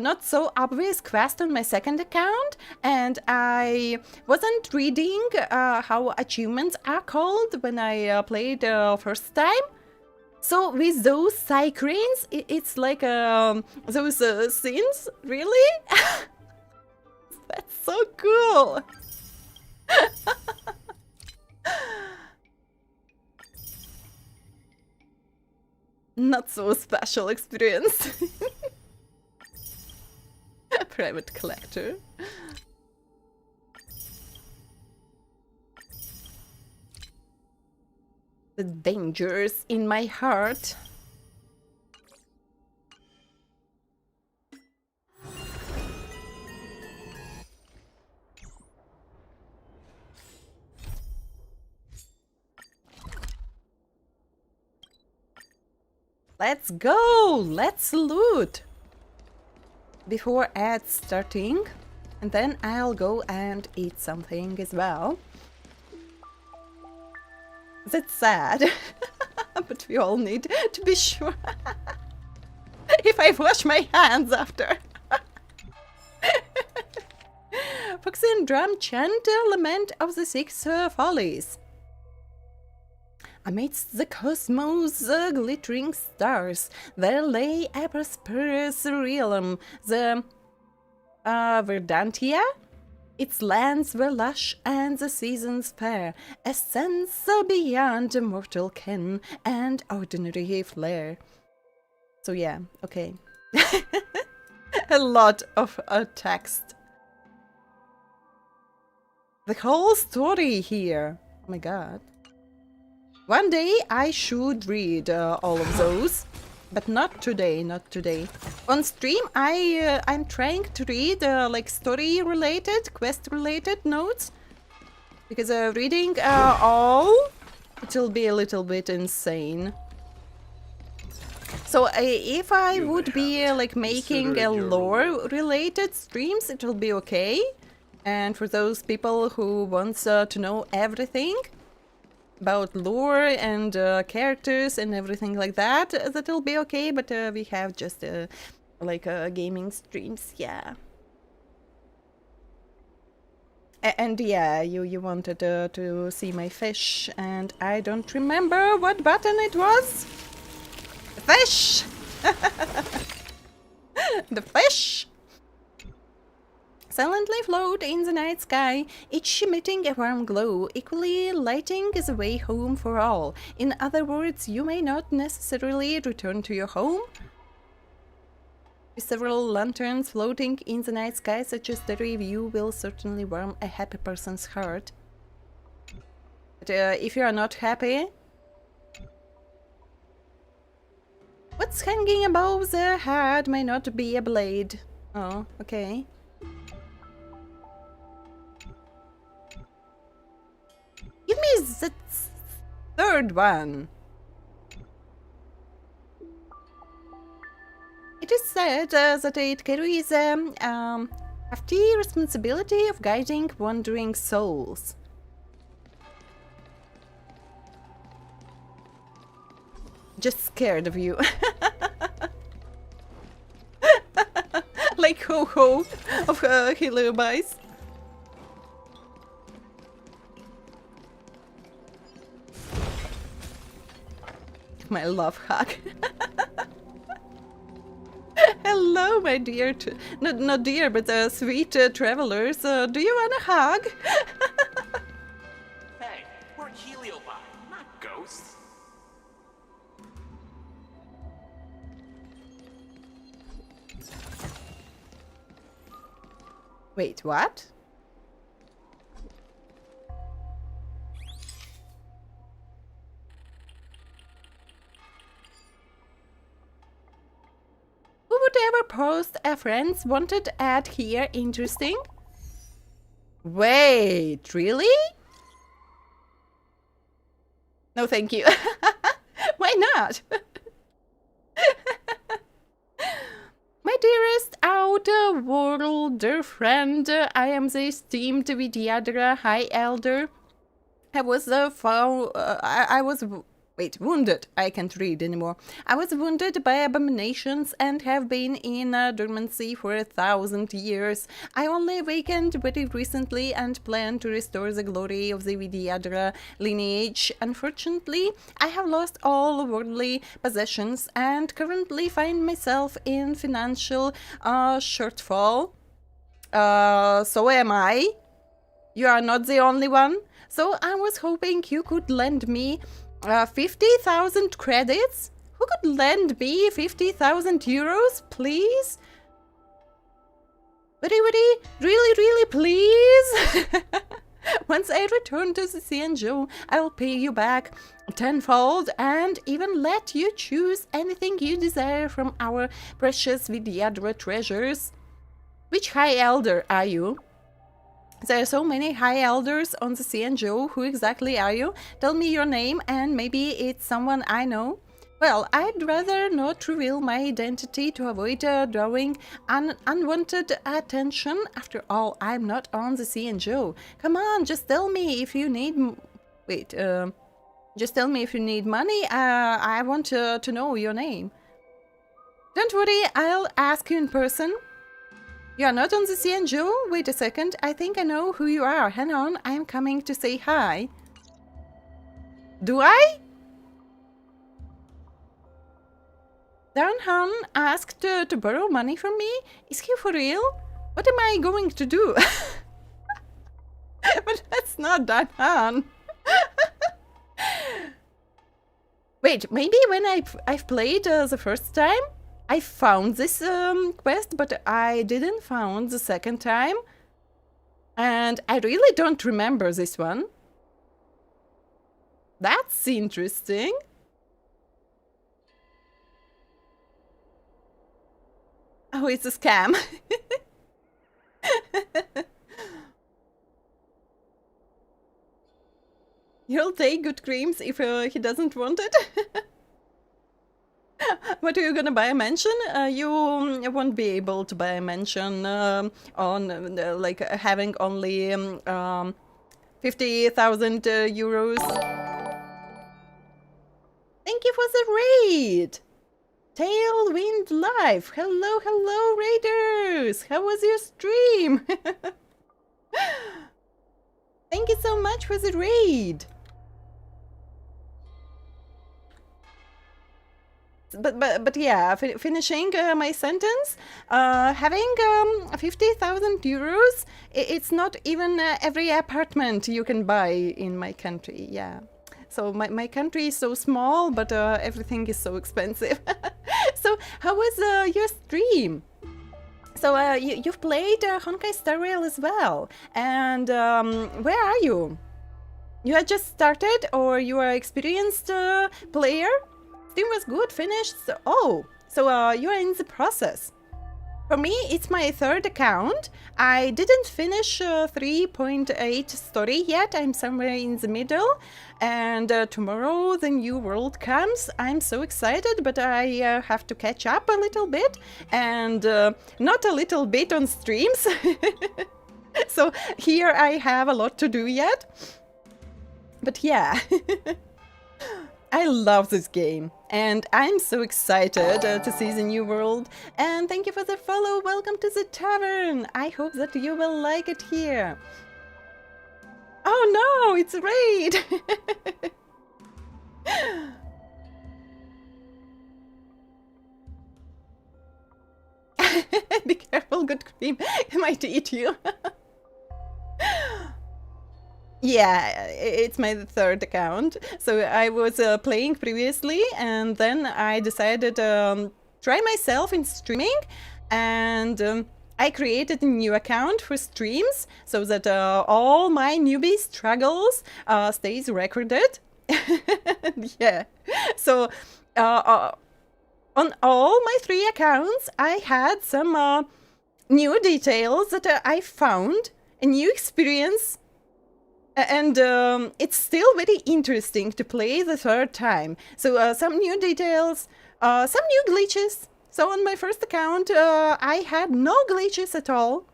not so obvious quest on my second account, and I wasn't reading how achievements are called when I played first time. So with those Psycranes, it's like those scenes, really? That's so cool. Not so special experience. Private collector. the dangers in my heart. Let's go! Let's loot! Before ads starting, and then I'll go and eat something as well. That's sad, but we all need to be sure if I wash my hands after. Fox and drum chant lament of the six follies. Amidst the cosmos, glittering stars, there lay a prosperous realm, the Verdantia. Its lands were lush and the seasons fair, a sense beyond mortal ken and ordinary flair. So yeah, okay. A lot of text. The whole story here. Oh my god. One day I should read all of those, but not today, not today. On stream I'm trying to read like story related, quest related notes, because reading all, it'll be a little bit insane. So if I would be like making a lore related streams, it will be okay. And for those people who wants to know everything about lore and characters and everything like that, that'll be okay, but we have just like gaming streams, yeah. And yeah, you wanted to see my fish, and I don't remember what button it was. The fish! The fish! Silently float in the night sky, each emitting a warm glow, equally lighting the way home for all. In other words, you may not necessarily return to your home. With several lanterns floating in the night sky, such a starry view will certainly warm a happy person's heart. But if you are not happy... What's hanging above the head may not be a blade. Oh, okay. Give me the third one. It is said that it carries a hefty responsibility of guiding wandering souls. Just scared of you. Like Ho-Ho of Heliobise. My love hug. Hello, my dear, not dear, but sweet travelers. Do you want a hug? Hey, we're Heliobi, not ghosts. Wait, what? Who would ever post a friend's wanted ad here? Interesting. Wait, really? No, thank you. Why not? My dearest outer-worlder friend, I am the esteemed Vidyadhara High Elder. I was wounded. I can't read anymore. I was wounded by abominations and have been in dormancy for 1,000 years. I only awakened very recently and plan to restore the glory of the Vidyadhara lineage. Unfortunately, I have lost all worldly possessions and currently find myself in financial shortfall. So am I. You are not the only one. So I was hoping you could lend me 50,000 credits? Who could lend me 50,000 euros, please? Really, please? Once I return to the XIANZHOU, I'll pay you back tenfold and even let you choose anything you desire from our precious Vidyadra treasures. Which High Elder are you? There are so many High Elders on the XIANZHOU. Who exactly are you? Tell me your name and maybe it's someone I know. Well, I'd rather not reveal my identity to avoid drawing unwanted attention. After all, I'm not on the XIANZHOU. Come on, just tell me if you need... just tell me if you need money. I want to know your name. Don't worry, I'll ask you in person. You are not on the XIANZHOU? Wait a second, I think I know who you are. Hang on, I'm coming to say hi. Do I? Danhan asked to borrow money from me? Is he for real? What am I going to do? But that's not Danhan. Wait, maybe when I've played the first time, I found this quest, but I didn't found the second time. And I really don't remember this one. That's interesting. Oh, it's a scam. He'll take good creams if he doesn't want it. What, are you gonna buy a mansion? You won't be able to buy a mansion on like having only 50,000 euros. Thank you for the raid! Tailwind Life! Hello, hello, raiders! How was your stream? Thank you so much for the raid! But yeah, finishing my sentence, having 50,000 euros, it's not even every apartment you can buy in my country, yeah. So my country is so small, but everything is so expensive. So how was your stream? So you've played Honkai Star Rail as well. And where are you? You had just started or you are experienced player? Stream was good, finished. So you are in the process. For me, it's my third account. I didn't finish 3.8 story yet. I'm somewhere in the middle. And tomorrow the new world comes. I'm so excited, but I have to catch up a little bit. And not a little bit on streams. So here I have a lot to do yet. But yeah. I love this game, and I'm so excited to see the new world. And thank you for the follow. Welcome to the tavern. I hope that you will like it here. Oh no, it's a raid. Be careful, good cream. It might eat you. Yeah, it's my third account. So I was playing previously, and then I decided to try myself in streaming, and I created a new account for streams so that all my newbie struggles stays recorded. Yeah. So on all my 3 accounts, I had some new details that I found, a new experience. And it's still very interesting to play the third time. So some new details, some new glitches. So on my first account, I had no glitches at all.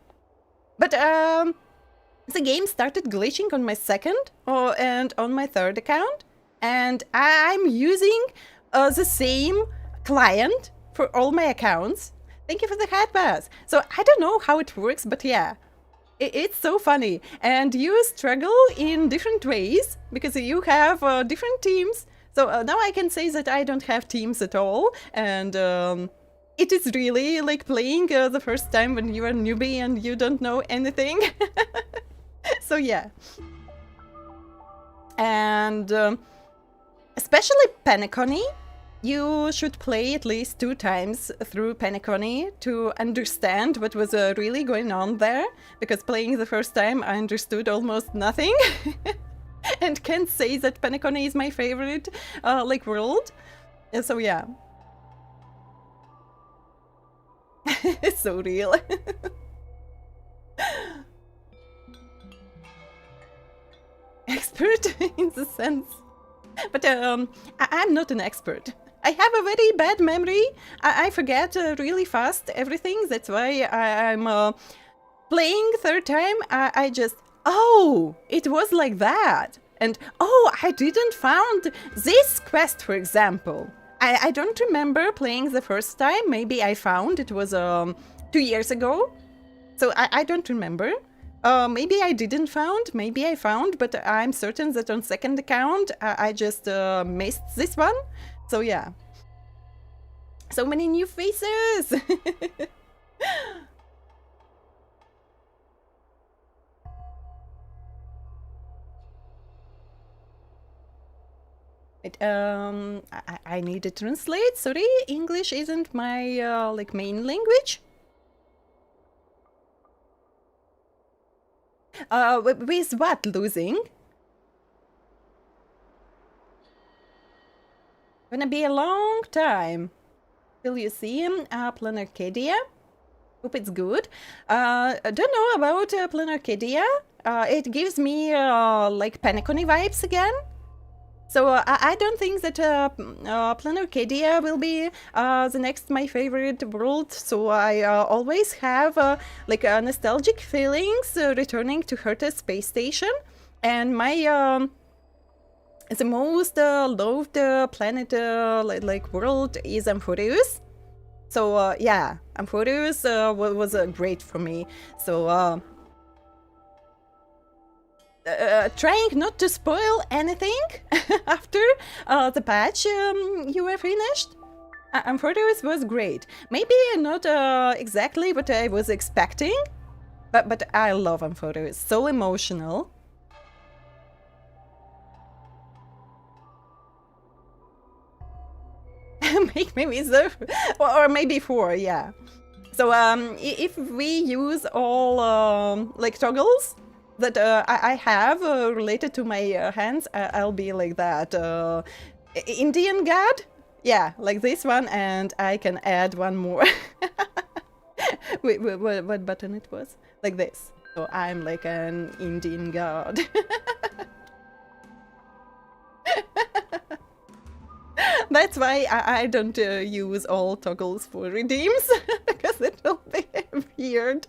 But the game started glitching on my second and on my third account. And I'm using the same client for all my accounts. Thank you for the hat pass. So I don't know how it works, but yeah. It's so funny, and you struggle in different ways because you have different teams. So now I can say that I don't have teams at all, and it is really like playing the first time when you are a newbie and you don't know anything. So yeah. And especially Penacony, you should play at least 2 times through Penacony to understand what was really going on there, because playing the first time I understood almost nothing and can't say that Penacony is my favorite like world. So yeah. It's so real. Expert in the sense. But I'm not an expert. I have a very bad memory. I forget really fast everything. That's why I'm playing third time. I just, oh, it was like that. And oh, I didn't found this quest, for example. I don't remember playing the first time. Maybe I found it was 2 years ago. So I don't remember. Maybe I didn't found, maybe I found, but I'm certain that on second account I just missed this one. So yeah. So many new faces! I need to translate, sorry, English isn't my like main language. With what losing? Gonna be a long time till you see Planet Arcadia. Hope it's good. I don't know about Planet Arcadia. It gives me like Penacony vibes again. So I don't think that Planet Arcadia will be the next my favorite world. So I always have like nostalgic feelings returning to Herta space station, and my the most loved planet like world is Amphoreus. So yeah, Amphoreus was great for me. So. Trying not to spoil anything after the patch you were finished. Amphoreus was great. Maybe not exactly what I was expecting, but I love Amphoreus. So emotional. Make maybe so, or maybe 4, yeah. So if we use all like toggles that I have related to my hands, I'll be like that Indian god, yeah, like this one, and I can add one more. Wait, what button it was? Like this. So I'm like an Indian god. That's why I don't use all toggles for redeems, because it will be weird.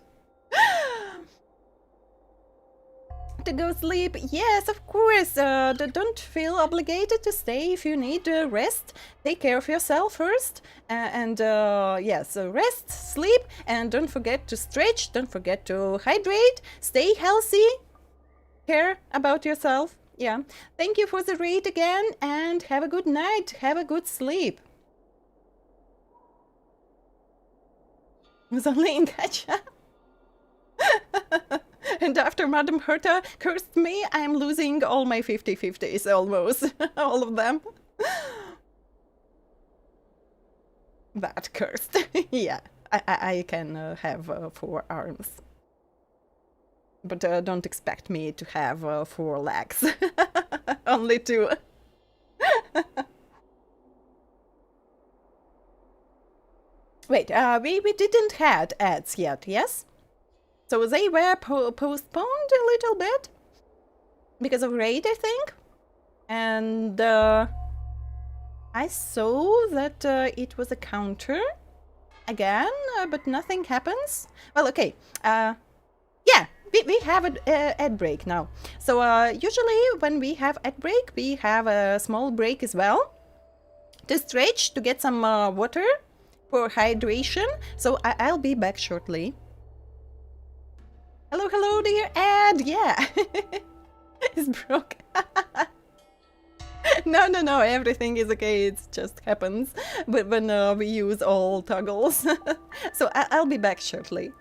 To go sleep? Yes, of course. Don't feel obligated to stay if you need rest. Take care of yourself first. Yes, rest, sleep, and don't forget to stretch. Don't forget to hydrate. Stay healthy. Care about yourself. Yeah. Thank you for the raid again, and have a good night. Have a good sleep. It was only in gacha. And after Madame Herta cursed me, I'm losing all my 50-50s almost. All of them. That cursed. Yeah, I can have 4 arms. But don't expect me to have 4 legs. Only 2. Wait, we didn't had ads yet, yes? So they were postponed a little bit because of raid, I think. And I saw that it was a counter again, but nothing happens. Well, okay. Yeah, we have an ad break now. So usually when we have ad break, we have a small break as well to stretch, to get some water for hydration. So I'll be back shortly. Hello, hello, dear ad. Yeah, it's broke. No, everything is okay. It just happens. But when we use all toggles, so I'll be back shortly.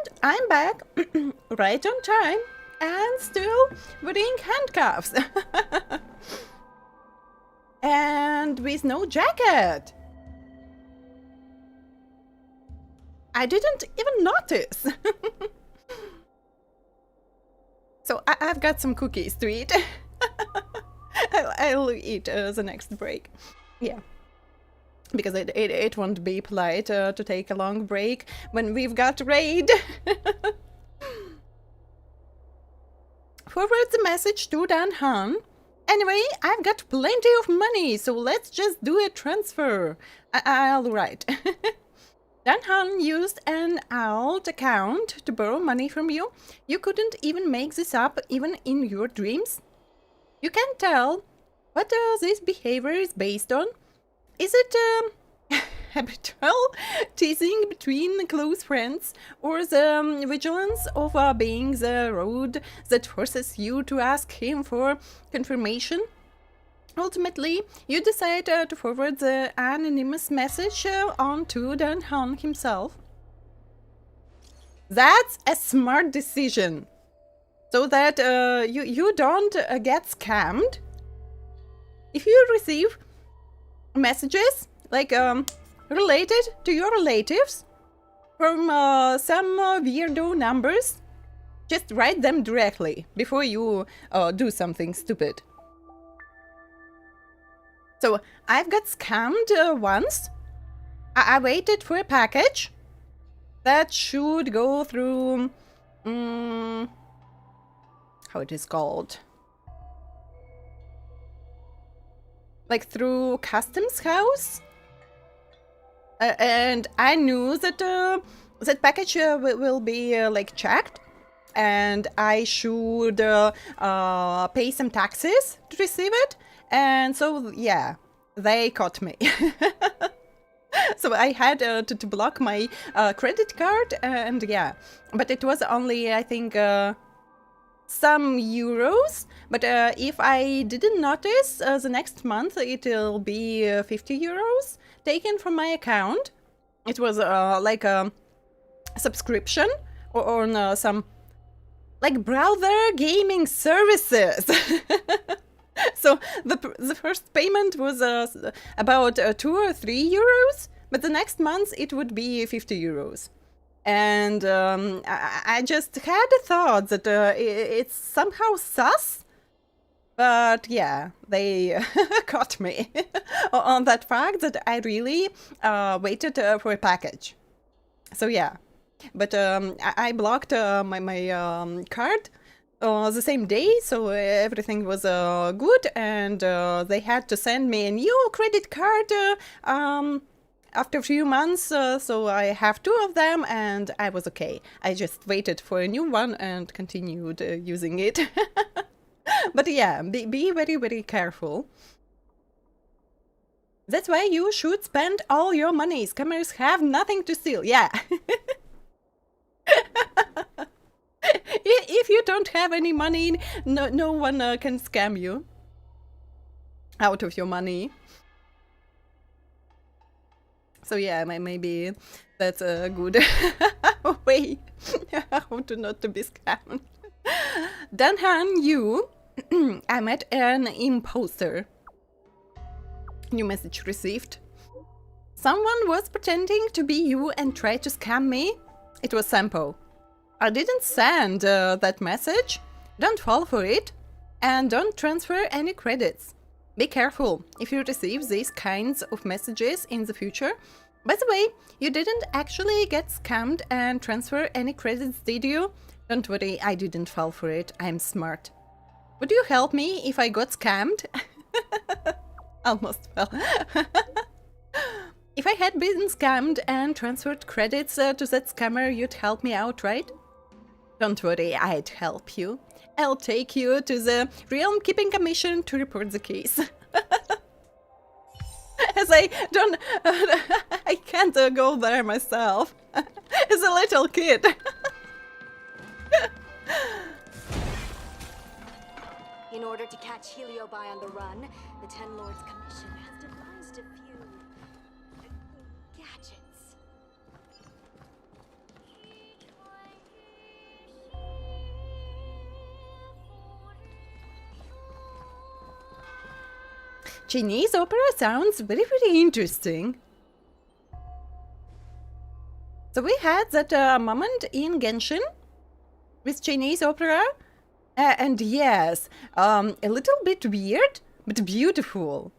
But I'm back right on time and still wearing handcuffs. And with no jacket. I didn't even notice. So I've got some cookies to eat. I'll eat the next break. Yeah. Because it won't be polite to take a long break when we've got raid. Forward the message to Dan Han. Anyway, I've got plenty of money, so let's just do a transfer. I'll write. Dan Han used an alt account to borrow money from you. You couldn't even make this up, even in your dreams. You can't tell what this behavior is based on. Is it habitual teasing between close friends, or the vigilance of being the road that forces you to ask him for confirmation? Ultimately, you decide to forward the anonymous message on to Dan Han himself. That's a smart decision, so that you don't get scammed. If you receive messages like related to your relatives from some weirdo numbers, just write them directly before you do something stupid. So I've got scammed once. I waited for a package that should go through how it is called, like through customs house, and I knew that that package will be like checked, and I should pay some taxes to receive it. And so yeah, they caught me. So I had to block my credit card, and yeah, but it was only, I think, some euros. But if I didn't notice, the next month it'll be 50 euros taken from my account. It was like a subscription or some like browser gaming services. So the first payment was about 2 or 3 euros, but the next month it would be 50 euros. And I just had a thought that it's somehow sus, but yeah, they caught me on that fact that I really waited for a package. So yeah, but I blocked my card the same day, so everything was good, and they had to send me a new credit card after a few months, so I have 2 of them, and I was okay. I just waited for a new one and continued using it. But yeah, be very, very careful. That's why you should spend all your money. Scammers have nothing to steal. Yeah. If you don't have any money, no one can scam you out of your money. So yeah, maybe that's a good way how to not to be scammed. Dan Han Yu, I met an imposter. New message received. Someone was pretending to be you and tried to scam me. It was Sampo. I didn't send that message. Don't fall for it. And don't transfer any credits. Be careful if you receive these kinds of messages in the future. By the way, you didn't actually get scammed and transfer any credits, did you? Don't worry, I didn't fall for it. I'm smart. Would you help me if I got scammed? Almost fell. If I had been scammed and transferred credits to that scammer, you'd help me out, right? Don't worry, I'd help you. I'll take you to the Realm Keeping Commission to report the case. As I don't... I can't go there myself. As a little kid. In order to catch Heliobi on the run, the Ten Lords Commission has devised a few gadgets. Chinese opera sounds very, very interesting. So we had that moment in Genshin with Chinese opera. And yes, a little bit weird, but beautiful.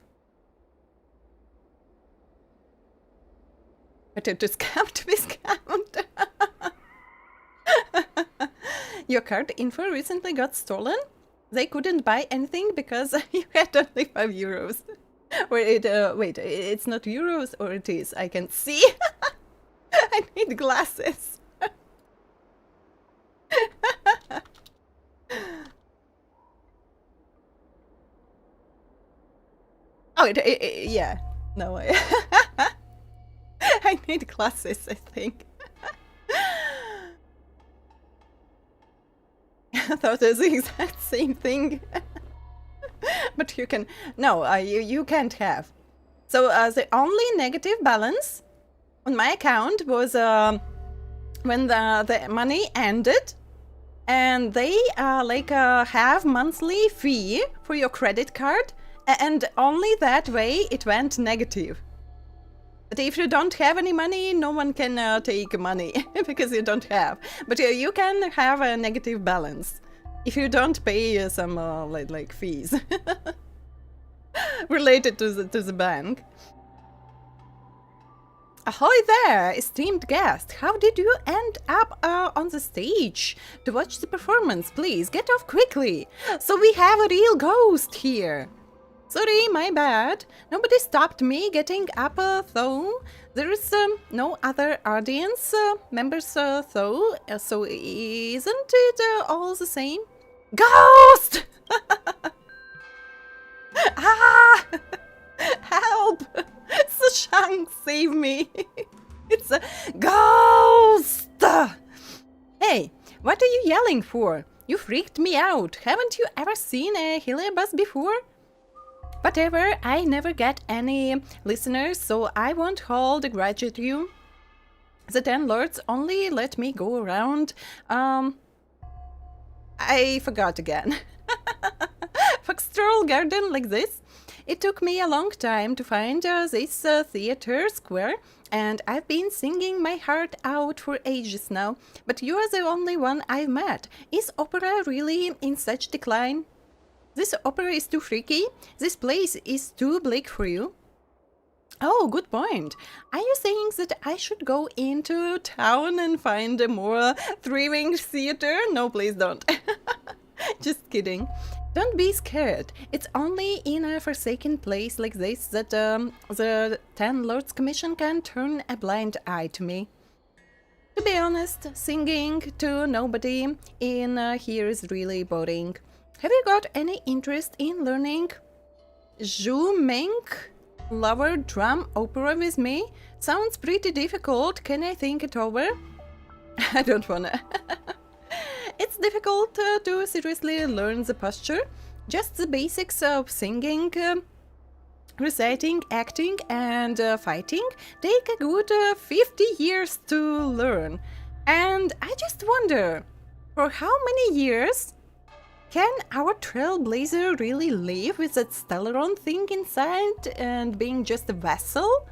But to scam to be scammed. Your card info recently got stolen. They couldn't buy anything because you had only €5. Wait, wait, it's not euros, or it is? I can see. I need glasses. Oh, yeah. No, I need glasses, I think. I thought it was the exact same thing. But you can... No, you can't have. So the only negative balance on my account was when the money ended. And they have monthly fee for your credit card. And only that way it went negative. But if you don't have any money, no one can take money because you don't have. But you can have a negative balance if you don't pay some like fees related to the bank. Ahoy there, esteemed guest! How did you end up on the stage to watch the performance? Please get off quickly. So we have a real ghost here. Sorry, my bad. Nobody stopped me getting up, though. There is no other audience members, though. So isn't it all the same? Ghost! Ah! Help! Sushang, save me! It's a ghost! Hey, what are you yelling for? You freaked me out. Haven't you ever seen a Heliobus before? Whatever, I never get any listeners, so I won't hold a grudge at you. The 10 lords only let me go around. I forgot again. Foxtrol garden like this. It took me a long time to find this theater square, and I've been singing my heart out for ages now, but you're the only one I've met. Is opera really in such decline? This opera is too freaky. This place is too bleak for you. Oh, good point. Are you saying that I should go into town and find a more thriving theater? No, please don't. Just kidding. Don't be scared. It's only in a forsaken place like this that the 10 Lords Commission can turn a blind eye to me. To be honest, singing to nobody in here is really boring. Have you got any interest in learning Zhu Meng lover drum opera with me? Sounds pretty difficult. Can I think it over? I don't wanna. It's difficult to seriously learn the posture. Just the basics of singing, reciting, acting, and fighting take a good 50 years to learn. And I just wonder, for how many years can our Trailblazer really live with that Stellaron thing inside and being just a vessel?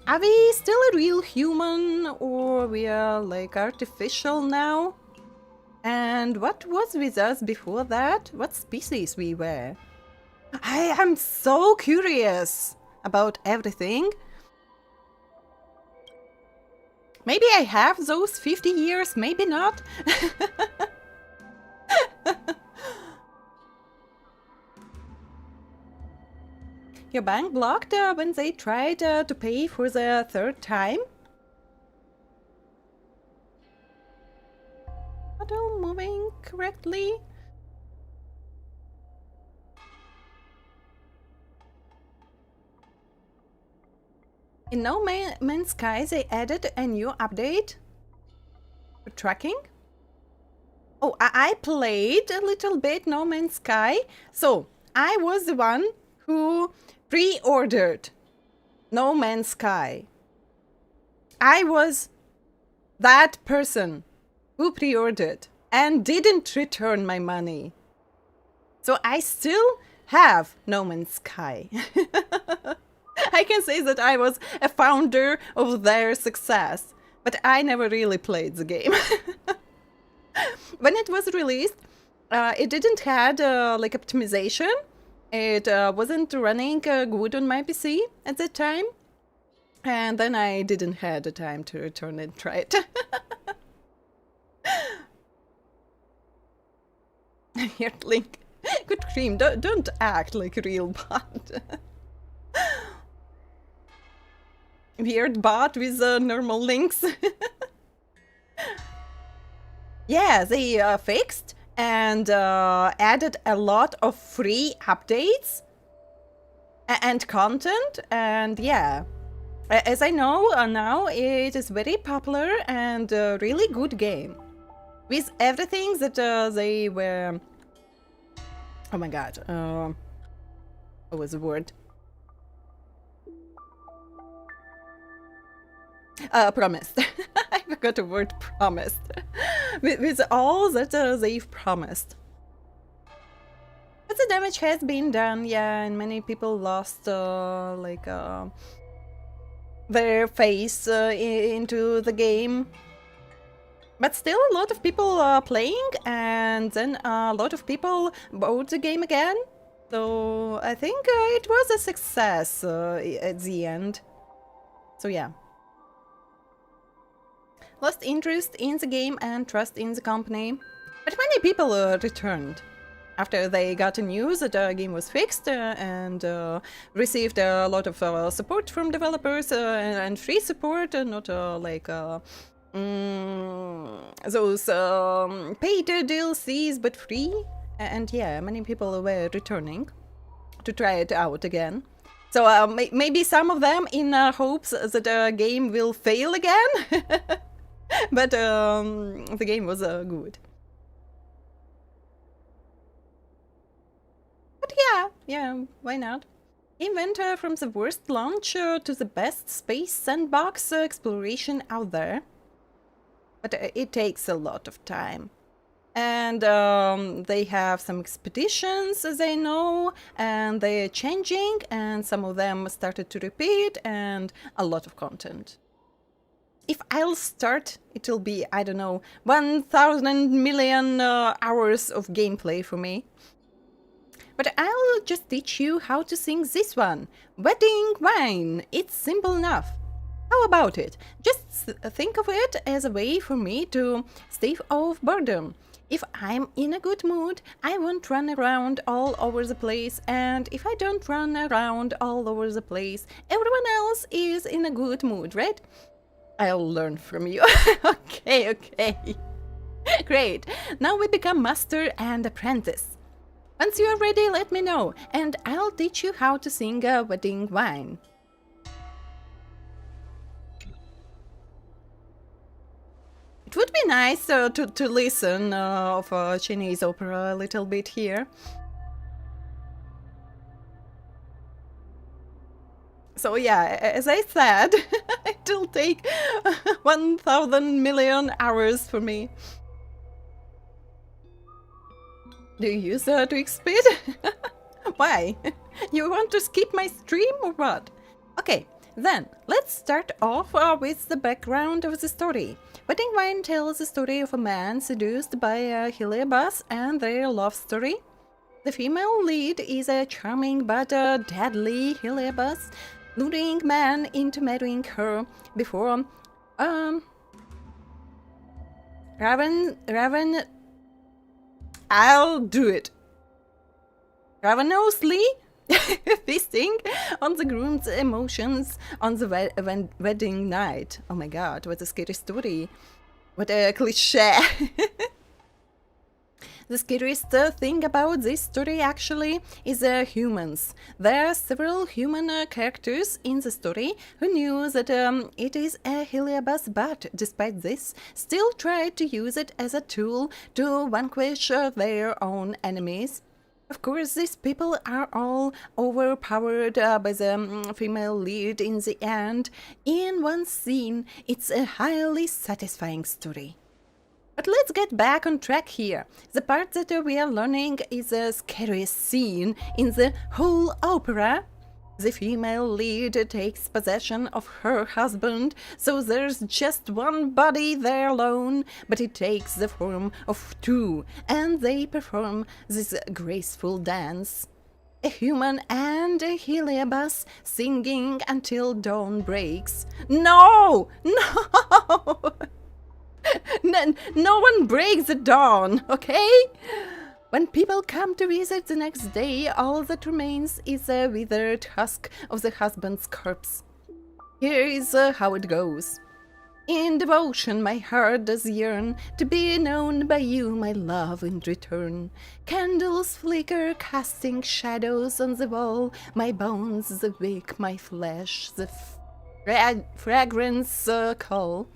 Are we still a real human, or we are like artificial now? And what was with us before that? What species we were? I am so curious about everything. Maybe I have those 50 years, maybe not. Your bank blocked when they tried to pay for the third time? Model moving correctly? In No Man's Sky they added a new update for tracking. Oh, I played a little bit No Man's Sky, so I was the one who pre-ordered No Man's Sky. I was that person who pre-ordered and didn't return my money. So I still have No Man's Sky. I can say that I was a founder of their success, but I never really played the game. When it was released, it didn't had like optimization. It wasn't running good on my PC at that time, and then I didn't have the time to return and try it. Here, Link. Good cream. Don't act like a real bot. Weird bot with normal links. Yeah, they fixed and added a lot of free updates and content, and yeah, as I know now, it is very popular and really good game with everything that they were. Oh my god, what was the word? Promised. I forgot the word promised. with all that they've promised. But the damage has been done, yeah, and many people lost their face into the game. But still a lot of people are playing, and then a lot of people bought the game again. So I think it was a success at the end. So yeah. Lost interest in the game and trust in the company. But many people returned after they got the news that the game was fixed and received a lot of support from developers and free support, not like those paid DLCs, but free. And yeah, many people were returning to try it out again. So maybe some of them in hopes that the game will fail again. But the game was good. But yeah, why not? It went from the worst launch to the best space sandbox exploration out there. But it takes a lot of time. And they have some expeditions, as I know, and they're changing, and some of them started to repeat, and a lot of content. If I'll start, it'll be, I don't know, 1,000 million hours of gameplay for me. But I'll just teach you how to sing this one. Wedding Wine. It's simple enough. How about it? Just think of it as a way for me to stave off boredom. If I'm in a good mood, I won't run around all over the place, and if I don't run around all over the place, everyone else is in a good mood, right? I'll learn from you. Okay. Great. Now we become master and apprentice. Once you are ready, let me know, and I'll teach you how to sing a Wedding Wine. It would be nice to listen of Chinese opera a little bit here. So yeah, as I said, it'll take 1,000 million hours for me. Do you use Twig Speed? Why? You want to skip my stream or what? Okay, then let's start off with the background of the story. Wedding Wine tells the story of a man seduced by a Heliobas and their love story. The female lead is a charming but deadly Heliobas, luring man into marrying her before I'll do it. Ravenously feasting on the groom's emotions on the wedding night. Oh my god, what a scary story. What a cliché. The scariest thing about this story actually is humans. There are several human characters in the story who knew that it is a Heliobas, but despite this, still tried to use it as a tool to vanquish their own enemies. Of course, these people are all overpowered by the female lead in the end. In one scene, it's a highly satisfying story. But let's get back on track here. The part that we are learning is the scariest scene in the whole opera. The female lead takes possession of her husband, so there's just one body there alone, but it takes the form of two, and they perform this graceful dance. A human and a heliobus singing until dawn breaks. No! No! No one breaks the dawn, okay? When people come to visit the next day, all that remains is a withered husk of the husband's corpse. Here is how it goes. In devotion my heart does yearn to be known by you, my love, in return. Candles flicker, casting shadows on the wall, my bones, the wick, my flesh, the fragrance call.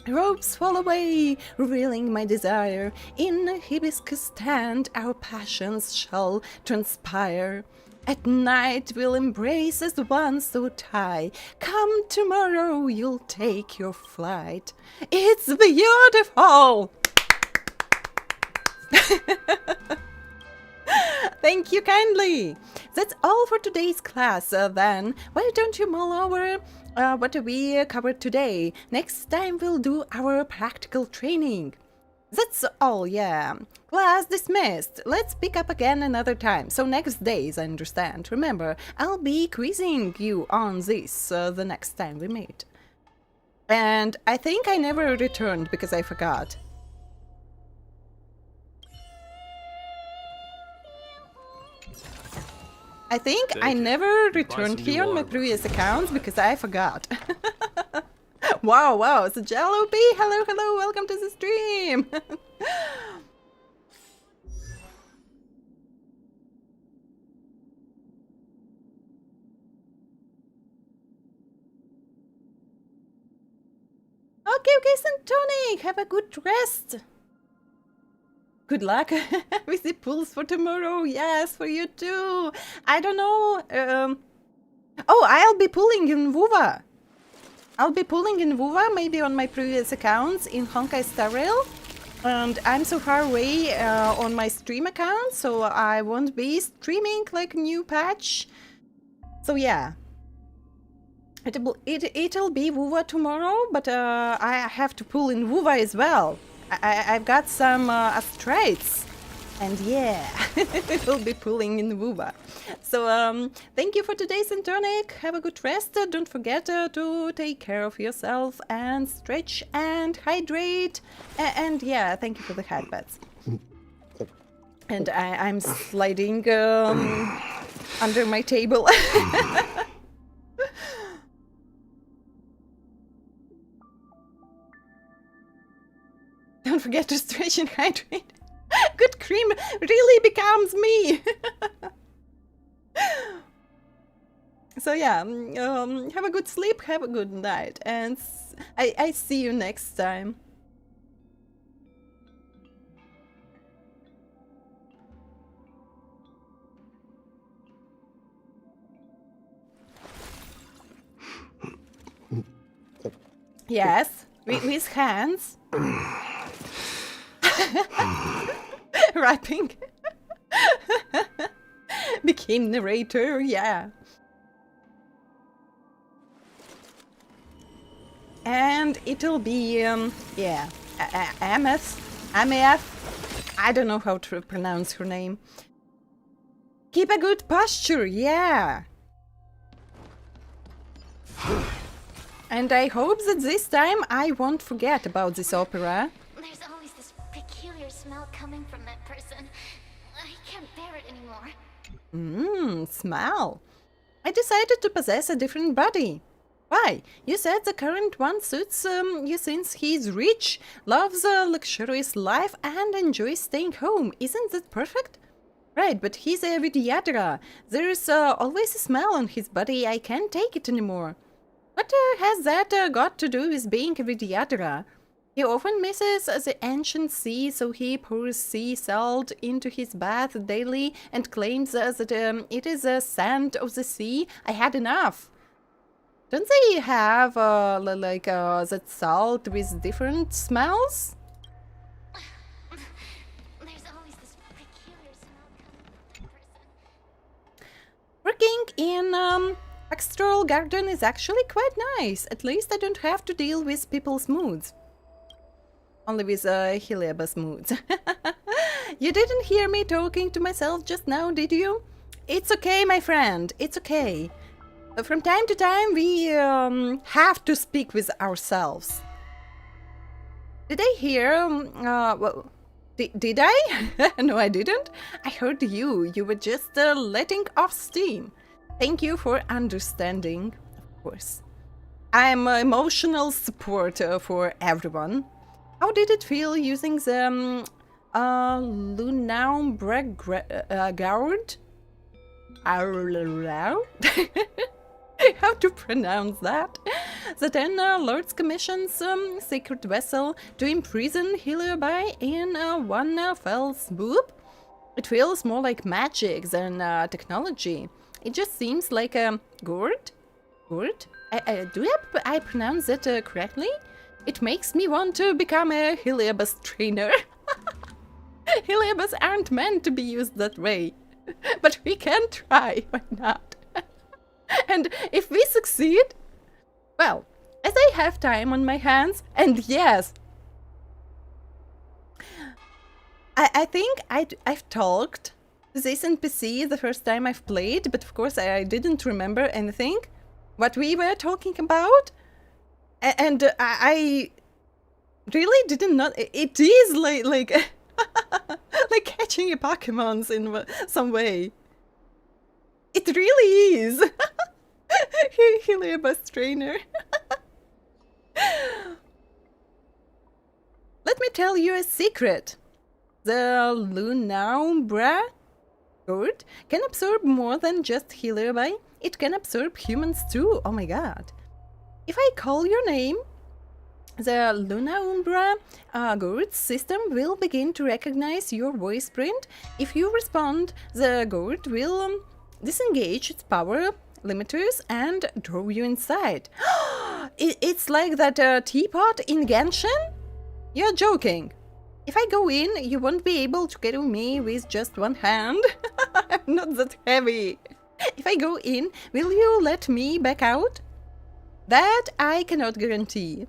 Ropes fall away, revealing my desire. In a hibiscus stand our passions shall transpire. At night we'll embrace as one so tie. Come tomorrow, you'll take your flight. It's beautiful! Thank you kindly! That's all for today's class, then. Why don't you mull over what we covered today? Next time we'll do our practical training. That's all, yeah. Class dismissed. Let's pick up again another time. So next days, I understand. Remember, I'll be quizzing you on this the next time we meet. And I think I never returned because I forgot. I think I never returned here on my previous accounts because I forgot. Wow, wow, so Jello B, hello, hello, welcome to the stream. Okay, Santonic, have a good rest. Good luck with the pulls for tomorrow. Yes, for you too. I don't know. Oh, I'll be pulling in WUVA. I'll be pulling in WUVA, maybe on my previous accounts in Honkai Star Rail. And I'm so far away on my stream account, so I won't be streaming like a new patch. So yeah. It'll be WUVA tomorrow, but I have to pull in WUVA as well. I've got some astrates, and yeah, we'll be pulling in WUVA. So thank you for today, Santonic. Have a good rest. Don't forget to take care of yourself and stretch and hydrate. And yeah, thank you for the headbats. And I'm sliding under my table. Don't forget to stretch and hydrate. Good cream really becomes me. So yeah, have a good sleep, have a good night, and I see you next time. Yes, with hands. Rapping. Became narrator, yeah. And it'll be, yeah, Ameth. I don't know how to pronounce her name. Keep a good posture, yeah. And I hope that this time I won't forget about this opera. There's always this peculiar smell coming from that person. I can't bear it anymore. Smell. I decided to possess a different body. Why? You said the current one suits you since he's rich, loves a luxurious life, and enjoys staying home. Isn't that perfect? Right, but he's a Vidyadhara. There's always a smell on his body. I can't take it anymore. What has that got to do with being a Vidyadhara? He often misses the ancient sea, so he pours sea salt into his bath daily and claims that it is the sand of the sea. I had enough. Don't they have that salt with different smells? Working in Astral Garden is actually quite nice. At least I don't have to deal with people's moods. Only with Heliabus moods. You didn't hear me talking to myself just now, did you? It's okay, my friend. It's okay. From time to time, we have to speak with ourselves. Did I hear? Well, did I? No, I didn't. I heard you. You were just letting off steam. Thank you for understanding, of course. I'm emotional support for everyone. How did it feel using the Lunaumbra Guard? How to pronounce that? The 10 Lords Commission's sacred vessel to imprison Heliabai in one fell swoop? It feels more like magic than technology. It just seems like a gourd? Gourd? Do I pronounce it correctly? It makes me want to become a Heliabus trainer. Heliabus aren't meant to be used that way. But we can try, why not? And if we succeed, well, as I have time on my hands, and yes, I think I've talked to this NPC the first time I've played, but of course I didn't remember anything, what we were talking about, and I really didn't know. It is like like catching a Pokemon in some way. It really is. Heliabus trainer. Let me tell you a secret. The Lunaumbra Gourd can absorb more than just Heliabai. It can absorb humans too. Oh my god. If I call your name, the Lunaumbra Gourd system will begin to recognize your voice print. If you respond, the Gourd will disengage its power limiters and draw you inside. It's like that teapot in Genshin? You're joking. If I go in, you won't be able to carry me with just one hand. I'm not that heavy. If I go in, will you let me back out? That I cannot guarantee.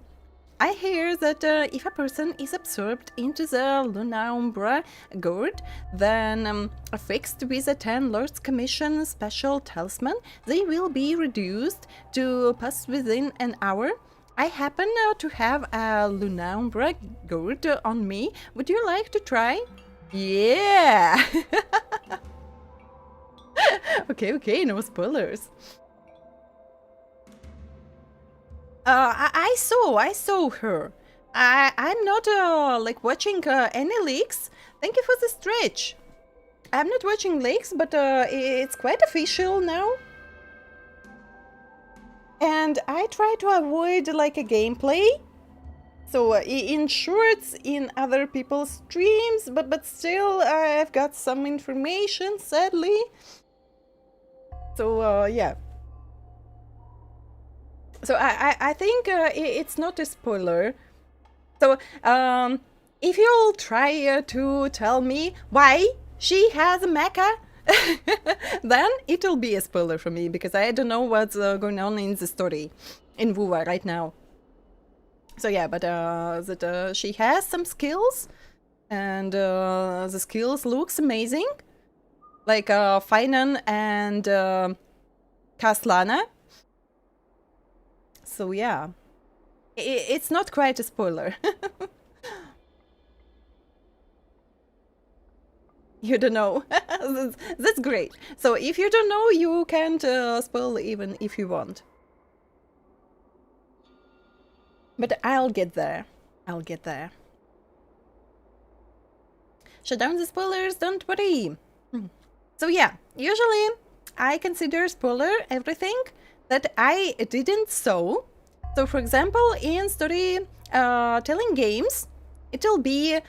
I hear that if a person is absorbed into the Lunaumbra Gourd, then affixed with a 10 Lords Commission special talisman, they will be reduced to pass within an hour. I happen to have a Lunaumbra Gourd on me. Would you like to try? Yeah! Okay, no spoilers. I saw her. I'm not like watching any leaks. Thank you for the stretch. I'm not watching leaks, but it's quite official now. And I try to avoid like a gameplay. So in shorts, in other people's streams, but still I've got some information, sadly. So yeah. So I think it's not a spoiler. So if you'll try to tell me why she has a mecha, then it'll be a spoiler for me, because I don't know what's going on in the story in WUA right now. So yeah, but that she has some skills, and the skills looks amazing, like Finan and Kaslana. So yeah, it's not quite a spoiler. You don't know. That's great. So if you don't know, you can't spoil even if you want. But I'll get there. I'll get there. Shut down the spoilers, don't worry. So yeah, usually I consider spoiler everything that I didn't saw. So for example, in story telling games, it'll be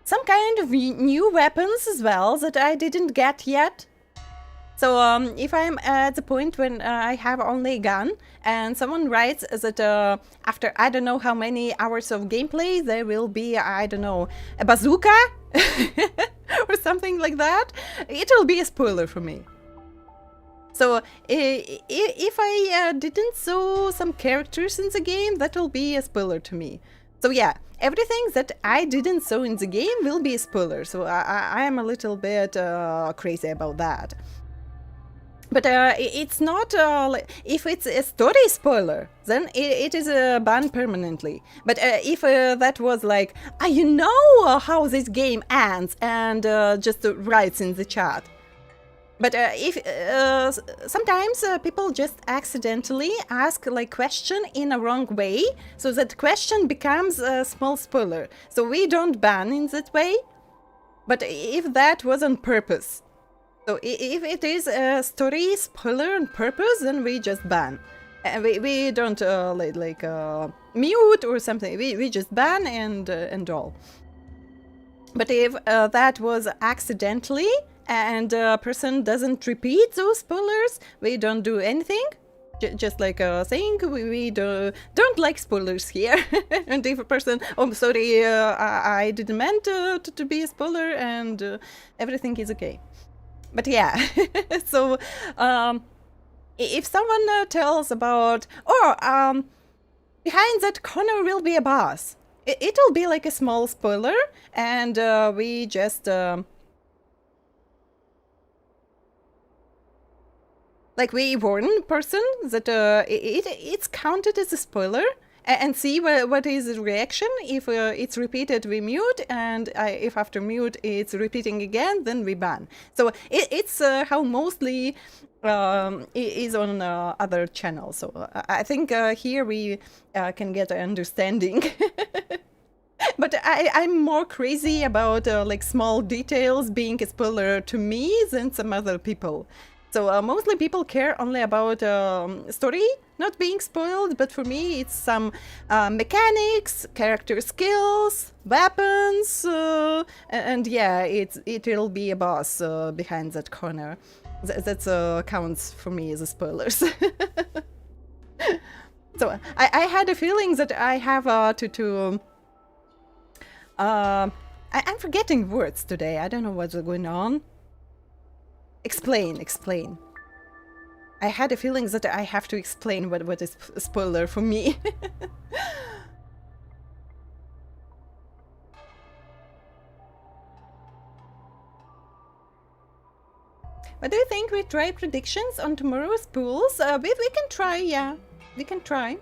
some kind of new weapons as well that I didn't get yet. So if I'm at the point when I have only a gun and someone writes that after I don't know how many hours of gameplay there will be, I don't know, a bazooka or something like that, it'll be a spoiler for me. So if I didn't show some characters in the game, that will be a spoiler to me. So yeah, everything that I didn't show in the game will be a spoiler. So I am a little bit crazy about that. But it's not, if it's a story spoiler, then it is banned permanently. But if that was like, you know how this game ends, and just writes in the chat. But if sometimes people just accidentally ask like question in a wrong way, so that question becomes a small spoiler. So we don't ban in that way. But if that was on purpose, so if it is a story spoiler on purpose, then we just ban. And we don't mute or something. We just ban and all. But if that was accidentally, and a person doesn't repeat those spoilers, we don't do anything. Just like saying we don't like spoilers here. And if a person, oh sorry, I didn't meant to be a spoiler, and everything is okay. But yeah, so if someone tells about, behind that corner will be a boss, it will be like a small spoiler, and we just like we warn person that it's counted as a spoiler, and see what is the reaction. If it's repeated, we mute, and if after mute it's repeating again, then we ban. So it's how mostly is on other channels. So I think here we can get an understanding. But I'm more crazy about like small details being a spoiler to me than some other people. So mostly people care only about story not being spoiled, but for me it's some mechanics, character skills, weapons, and yeah, it will be a boss behind that corner. That counts for me as a spoilers. So I had a feeling that I have I'm forgetting words today. I don't know what's going on. Explain. I had a feeling that I have to explain what is a spoiler for me. But do you think we try predictions on tomorrow's pools? We can try, yeah. We can try.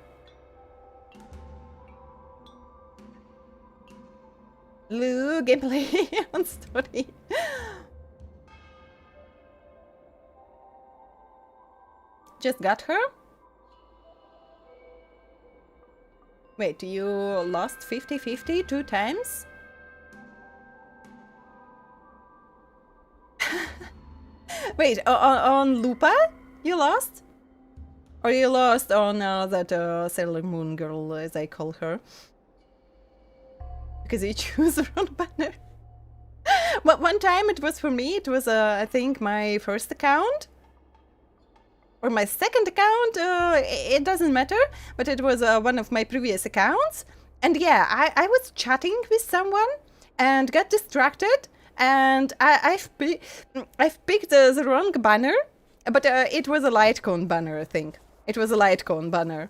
Lu gameplay on story. Just got her? Wait, you lost 50-50 2 times? Wait, on Lupa you lost? Or you lost on that Sailor Moon girl, as I call her? Because you choose the wrong banner. But one time it was for me, it was I think my first account. Or my second account, it doesn't matter, but it was one of my previous accounts. And yeah, I was chatting with someone and got distracted, and I've picked the wrong banner, but it was a Litecoin banner, I think. It was a Litecoin banner.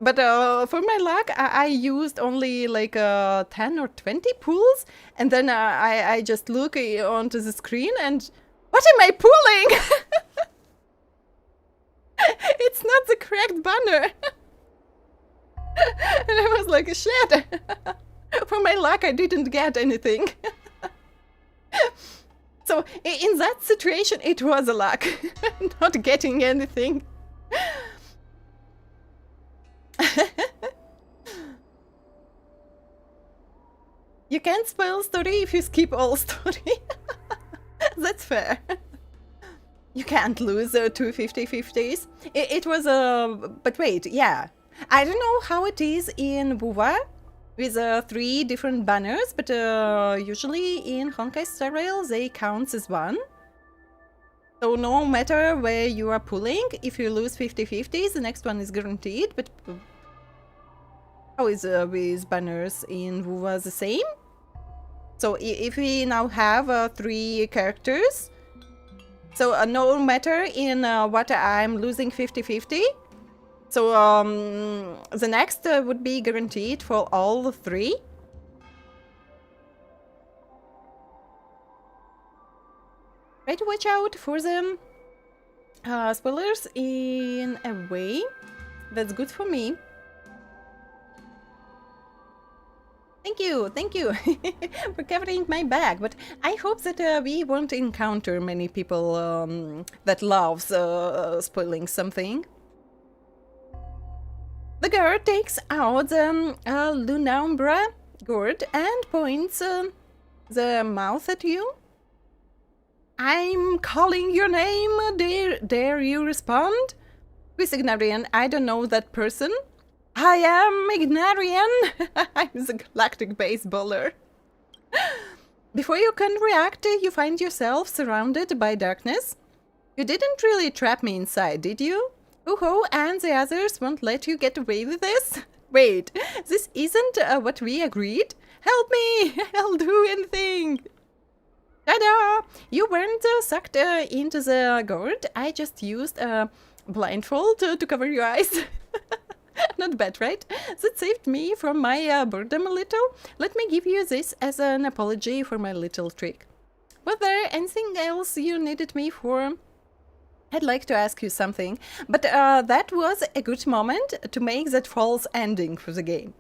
But for my luck, I used only like 10 or 20 pools, and then I just look onto the screen and what am I pulling? It's not the correct banner. And I was like, shit. For my luck, I didn't get anything. So in that situation, it was a luck. Not getting anything. You can't spoil story if you skip all story. That's fair. You can't lose 2 50-50s. It was but wait, yeah. I don't know how it is in WoWA with 3 different banners, but usually in Honkai Star Rail they count as 1. So no matter where you are pulling, if you lose 50-50s, the next one is guaranteed. But how is with banners in WoWA the same? So if we now have 3 characters, So no matter in what I'm losing 50-50. So the next would be guaranteed for all three. Try to watch out for the spoilers in a way that's good for me. Thank you for covering my back, but I hope that we won't encounter many people that loves spoiling something. The guard takes out the Lunumbra gourd and points the mouth at you. I'm calling your name, dare you respond? Who is Igniraen? I don't know that person. I am Igniraen! I'm the galactic baseballer. Before you can react, you find yourself surrounded by darkness. You didn't really trap me inside, did you? Ho and the others won't let you get away with this? Wait, this isn't what we agreed? Help me! I'll do anything! Ta-da! You weren't sucked into the gourd. I just used a blindfold to cover your eyes. Not bad, right? That saved me from my boredom a little. Let me give you this as an apology for my little trick. Was there anything else you needed me for? I'd like to ask you something, but that was a good moment to make that false ending for the game.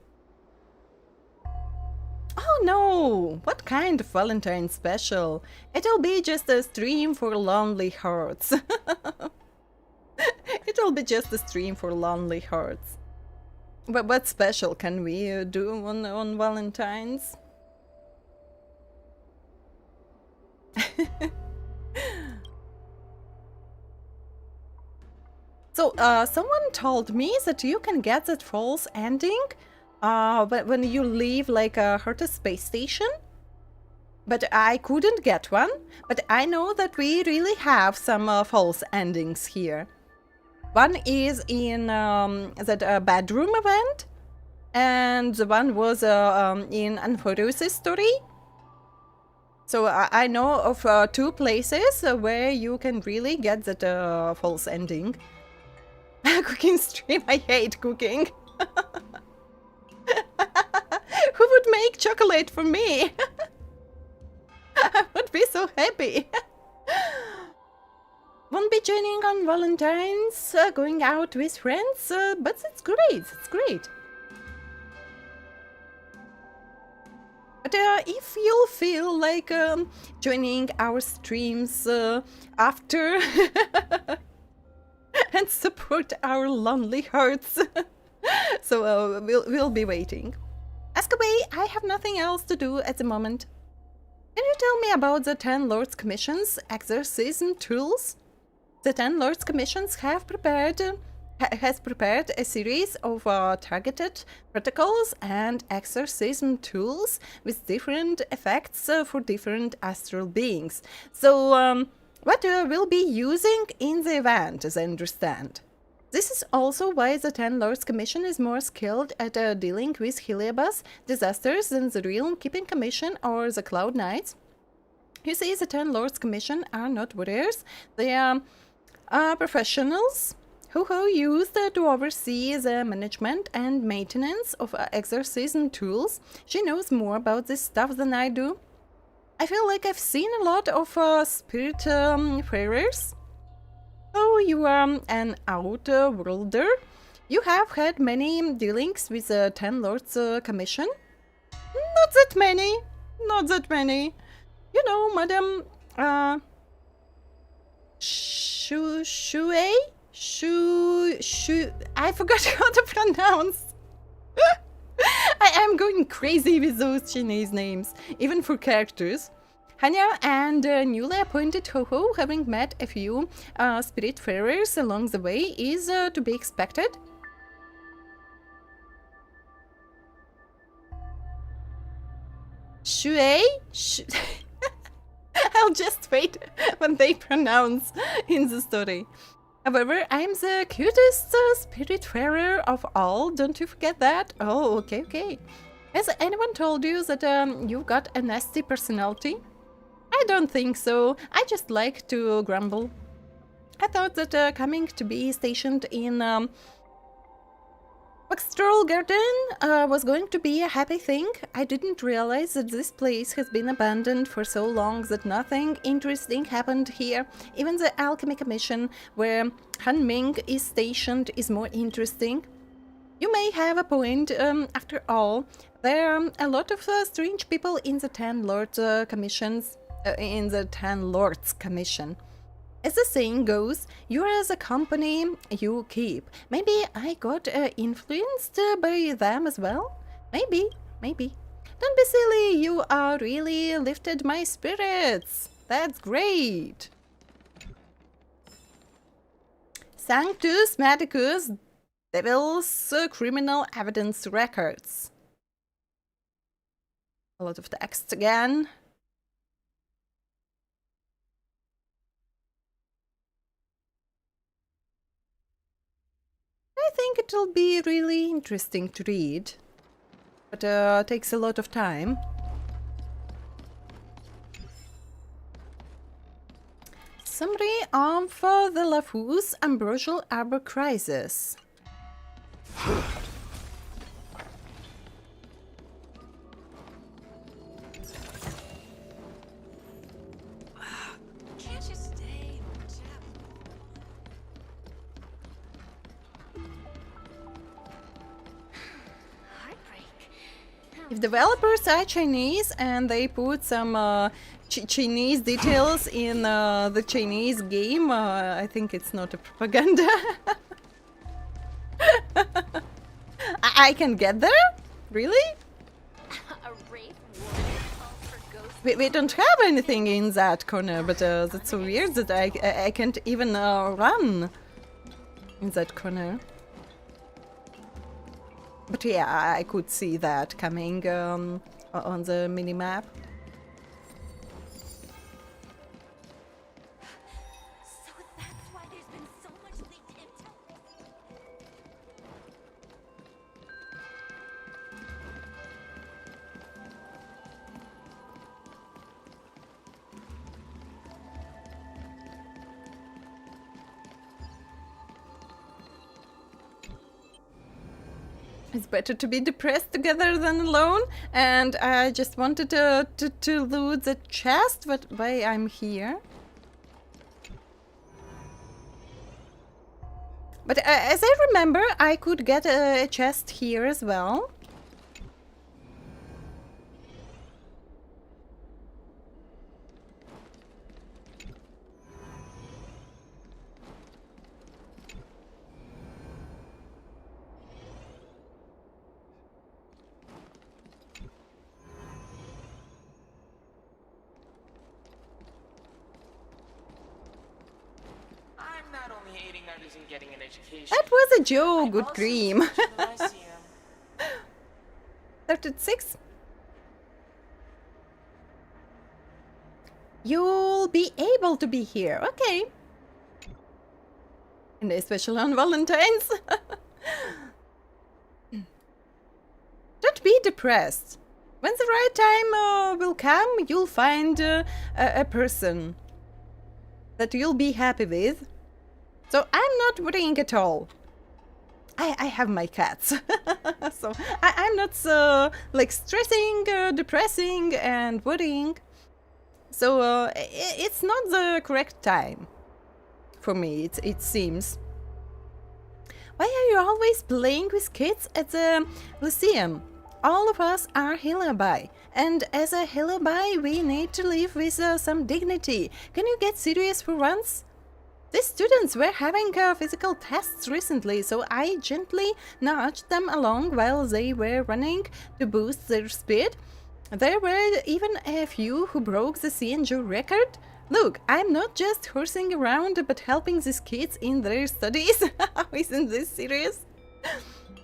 Oh no! What kind of Valentine special? It'll be just a stream for lonely hearts. It'll be just a stream for lonely hearts. But what special can we do on Valentine's? So, someone told me that you can get that false ending when you leave like a Herta space station. But I couldn't get one. But I know that we really have some false endings here. One is in that bedroom event, and the one was in Anforu's story. So I know of 2 places where you can really get that false ending. Cooking stream, I hate cooking. Who would make chocolate for me? I would be so happy. Won't be joining on Valentine's, going out with friends, but it's great, it's great. But if you'll feel like joining our streams after and support our lonely hearts, so we'll be waiting. Ask away, I have nothing else to do at the moment. Can you tell me about the 10 Lords Commission's exorcism tools? The 10 Lords Commissions have prepared a series of targeted protocols and exorcism tools with different effects for different astral beings. So, what we'll be using in the event, as I understand. This is also why the 10 Lords Commission is more skilled at dealing with Heliobas disasters than the Realm Keeping Commission or the Cloud Knights. You see, the 10 Lords Commission are not warriors, they are professionals who are used to oversee the management and maintenance of exorcism tools. She knows more about this stuff than I do. I feel like I've seen a lot of spirit farers. Oh, you are an outworlder. You have had many dealings with the 10 Lords Commission? Not that many. Not that many. You know, Madam... Shuei? I forgot how to pronounce. I am going crazy with those Chinese names, even for characters. Hanya and newly appointed Ho-Ho, having met a few spiritfarers along the way, is to be expected. Shuei? I'll just wait when they pronounce in the story. However, I'm the cutest spiritfarer of all, don't you forget that? Oh, okay. Has anyone told you that you've got a nasty personality? I don't think so. I just like to grumble. I thought that coming to be stationed in Astral Garden was going to be a happy thing. I didn't realize that this place has been abandoned for so long that nothing interesting happened here. Even the Alchemy Commission, where Han Ming is stationed, is more interesting. You may have a point, after all. There are a lot of strange people in the Ten Lords Commissions, in the Ten Lords Commission. As the saying goes, you're as a company you keep. Maybe I got influenced by them as well? Maybe. Don't be silly, you are really lifted my spirits. That's great. Sanctus Medicus, Devil's Criminal Evidence Records. A lot of text again. I think it'll be really interesting to read, but takes a lot of time. Summary of the LUOFU's Ambrosial Arbor Crisis. If developers are Chinese and they put some Chinese details in the Chinese game, I think it's not a propaganda. I can get there? Really? We don't have anything in that corner, but that's so weird that I can't even run in that corner. But yeah, I could see that coming on the minimap. So that's why there's been so much leaked intel. It's better to be depressed together than alone, and I just wanted to loot the chest, but why I'm here. But as I remember, I could get a chest here as well. That was a joke, good cream. 36. You'll be able to be here, okay. And especially on Valentine's. Don't be depressed. When the right time will come, you'll find a person that you'll be happy with. So I'm not worrying at all. I have my cats. So I'm not so like stressing, depressing and worrying. So it's not the correct time for me, it seems. Why are you always playing with kids at the Lyceum? All of us are Hilabai, and as a Hilabai we need to live with some dignity. Can you get serious for once? These students were having physical tests recently, so I gently nudged them along while they were running to boost their speed. There were even a few who broke the XIANZHOU record. Look, I'm not just horsing around, but helping these kids in their studies. Isn't this serious?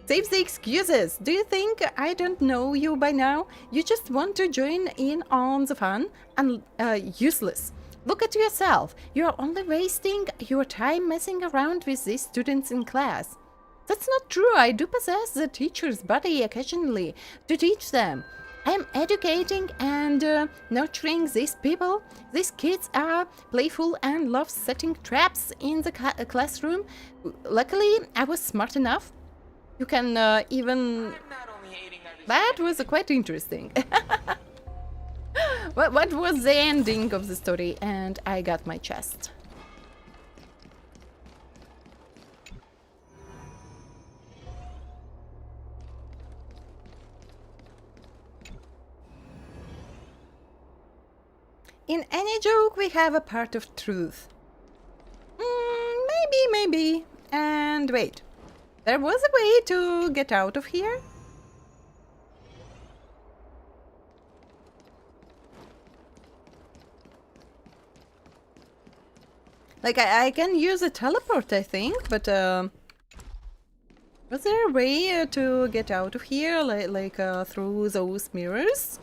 Save the excuses. Do you think I don't know you by now? You just want to join in on the fun? And useless. Look at yourself. You're only wasting your time messing around with these students in class. That's not true. I do possess the teacher's body occasionally to teach them. I'm educating and nurturing these people. These kids are playful and love setting traps in the classroom. Luckily, I was smart enough. You can even... That was quite interesting. What was the ending of the story? And I got my chest. In any joke, we have a part of truth. Maybe. And wait, there was a way to get out of here? Like, I can use a teleport, I think, but was there a way to get out of here, like through those mirrors?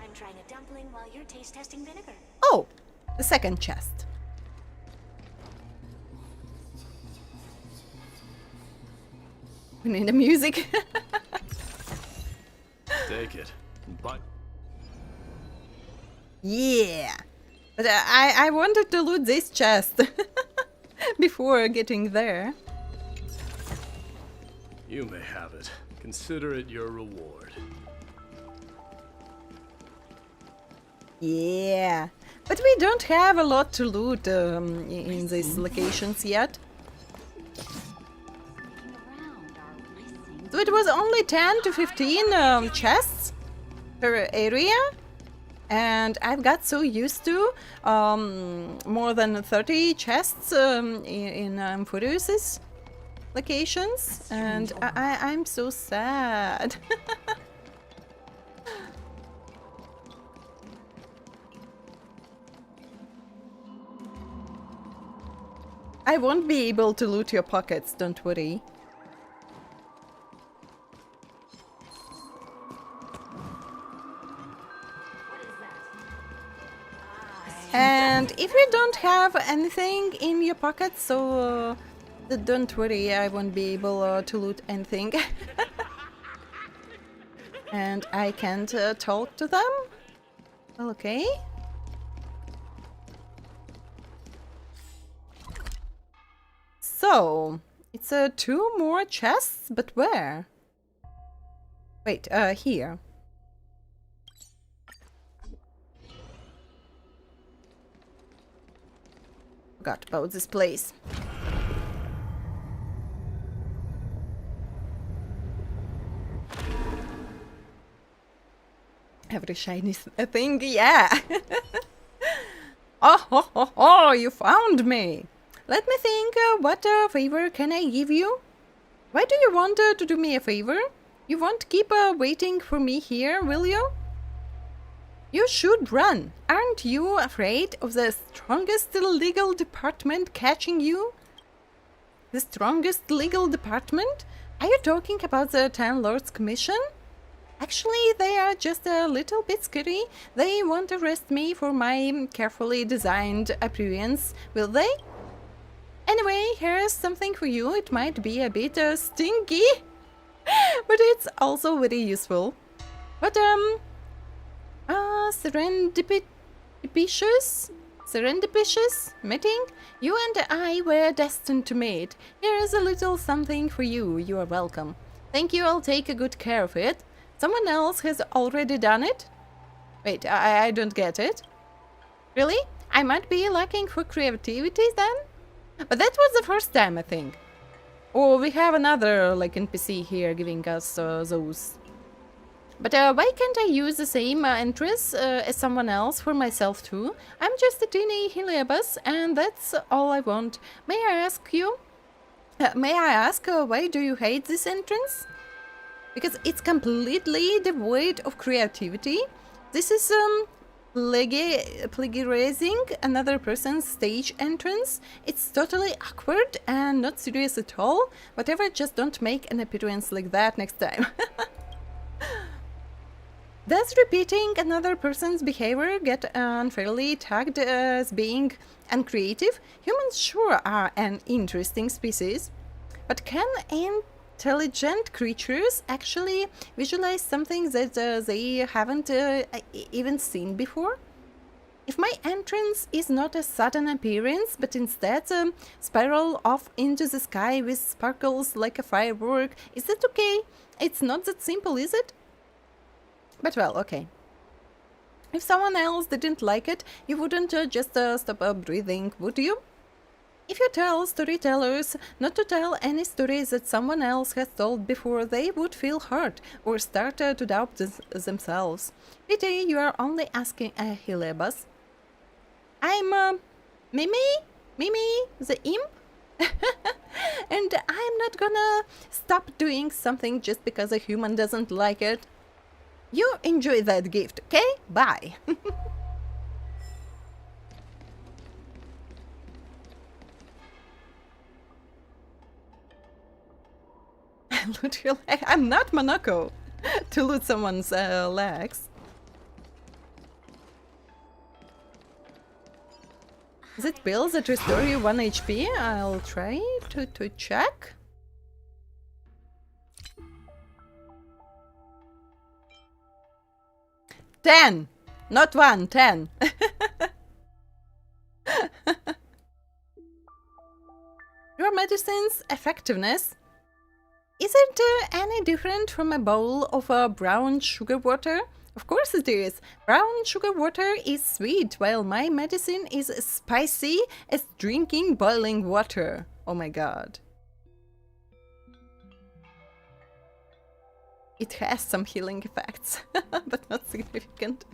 I'm trying a dumpling while you're taste testing vinegar. Oh, the second chest. We need the music. Take it. But yeah, but I wanted to loot this chest before getting there. you may have it. Consider it your reward. Yeah, but we don't have a lot to loot in these locations yet. So it was only 10 to 15 chests per area, and I've got so used to more than 30 chests in Furious' locations, and I'm so sad. I won't be able to loot your pockets, don't worry. And if you don't have anything in your pockets, so don't worry, I won't be able to loot anything. And I can't talk to them? Okay. So, it's 2 more chests, but where? Wait, here. Forgot about this place. Every shiny thing, yeah! Oh, you found me! Let me think, what favor can I give you? Why do you want to do me a favor? You won't keep waiting for me here, will you? You should run. Aren't you afraid of the strongest legal department catching you? The strongest legal department? Are you talking about the 10 Lords Commission? Actually, they are just a little bit scary. They won't arrest me for my carefully designed appearance, will they? Anyway, here's something for you. It might be a bit stinky, but it's also very useful. But serendipitous meeting? You and I were destined to meet. Here is a little something for you. You are welcome. Thank you, I'll take good care of it. Someone else has already done it? Wait, I don't get it. Really? I might be lacking for creativity then? But that was the first time, I think. Or we have another, like, NPC here giving us those. But why can't I use the same entrance as someone else for myself too? I'm just a teeny Heliobus, and that's all I want. May I ask you? Why do you hate this entrance? Because it's completely devoid of creativity. This is plagiarizing another person's stage entrance. It's totally awkward and not serious at all. Whatever, just don't make an appearance like that next time. Does repeating another person's behavior get unfairly tagged as being uncreative? Humans sure are an interesting species. But can intelligent creatures actually visualize something that they haven't even seen before? If my entrance is not a sudden appearance, but instead a spiral off into the sky with sparkles like a firework, is that okay? It's not that simple, is it? But well, okay. If someone else didn't like it, you wouldn't just stop breathing, would you? If you tell storytellers not to tell any stories that someone else has told before, they would feel hurt or start to doubt themselves. Pity you are only asking a Hilebas. I'm Mimi the imp? And I'm not gonna stop doing something just because a human doesn't like it. You enjoy that gift, okay? Bye. Loot your leg. I'm not Monaco to loot someone's legs. Is it pills that restore you 1 HP? I'll try to check. Ten! Not 1, 10. Your medicine's effectiveness isn't any different from a bowl of brown sugar water. Of course it is. Brown sugar water is sweet, while my medicine is spicy as drinking boiling water. Oh my god. It has some healing effects, but not significant.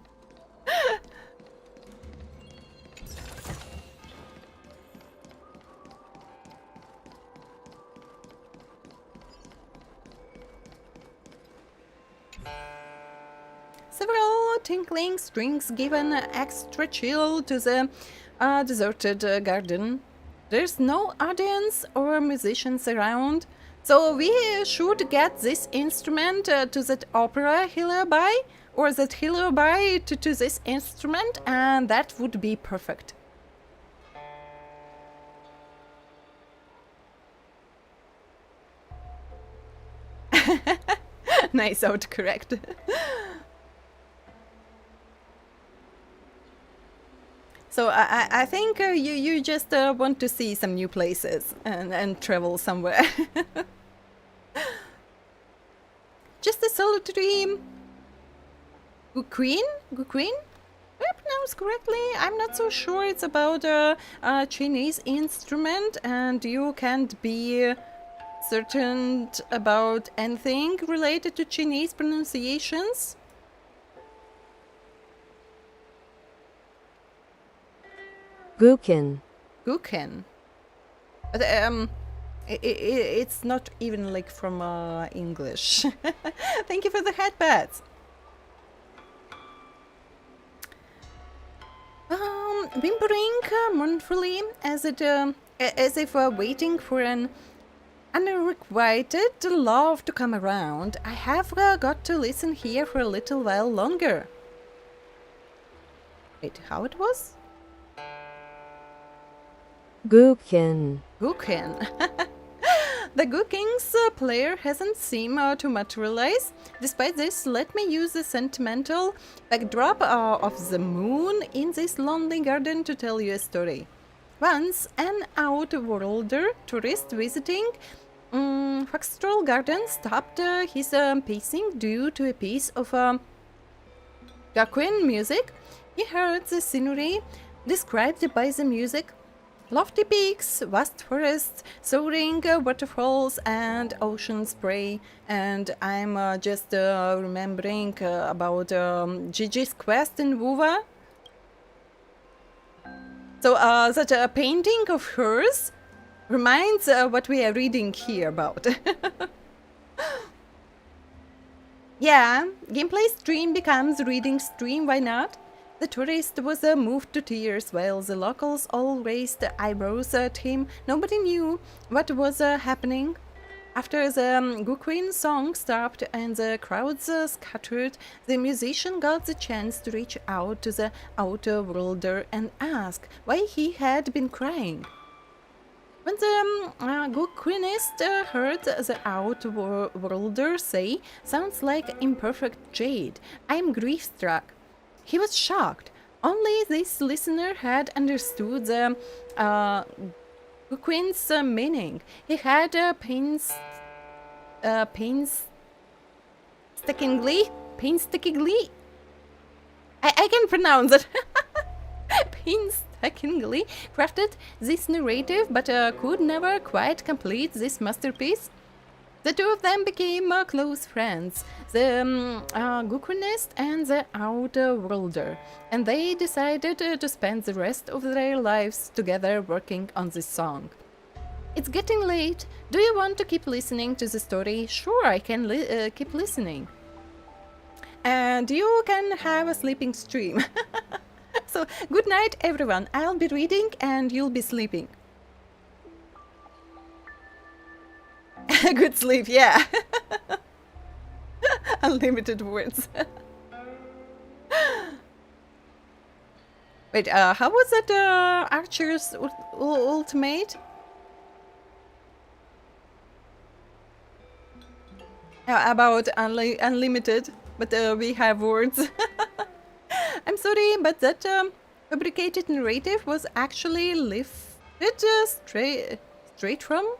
Several tinkling strings give an extra chill to the deserted garden. There's no audience or musicians around, so we should get this instrument to that opera Hilabai, or that Hilabai to this instrument, and that would be perfect. Nice autocorrect. So I think you just want to see some new places and travel somewhere. Just a solitary Guquin? Guquin? Did I pronounce correctly? I'm not so sure. It's about a Chinese instrument, and you can't be certain about anything related to Chinese pronunciations. Guqin. Guqin. But it's not even like from English. Thank you for the headpads. Whimpering mournfully as if waiting for an unrequited love to come around. I have got to listen here for a little while longer. Wait, how it was? Guqin. Guqin. The Guqin's player hasn't seemed to materialize. Despite this, let me use the sentimental backdrop of the moon in this lonely garden to tell you a story. Once, an outworlder tourist visiting Astral Garden stopped his pacing due to a piece of Guqin music. He heard the scenery described by the music. Lofty peaks, vast forests, soaring waterfalls, and ocean spray. And I'm just remembering about Gigi's quest in Wuva. So that painting of hers reminds what we are reading here about. Yeah, gameplay stream becomes reading stream, why not? The tourist was moved to tears while the locals all raised eyebrows at him. Nobody knew what was happening. After the Guqin song stopped and the crowds scattered, the musician got the chance to reach out to the outer worlder and ask why he had been crying. When the Guquinist heard the Outworlder say, "Sounds like imperfect jade, I'm grief-struck," he was shocked. Only this listener had understood the Guquin's meaning. He had painstakingly, I can pronounce it. Painstakingly crafted this narrative, but could never quite complete this masterpiece. The two of them became close friends, the Guquinist and the Outworlder, and they decided to spend the rest of their lives together working on this song. It's getting late. Do you want to keep listening to the story? Sure, I can keep listening. And you can have a sleeping stream. So, good night, everyone. I'll be reading and you'll be sleeping. Good sleep, yeah. Unlimited words. Wait, how was it, Archer's ultimate? About unlimited, but we have words. I'm sorry, but that fabricated narrative was actually lifted straight from?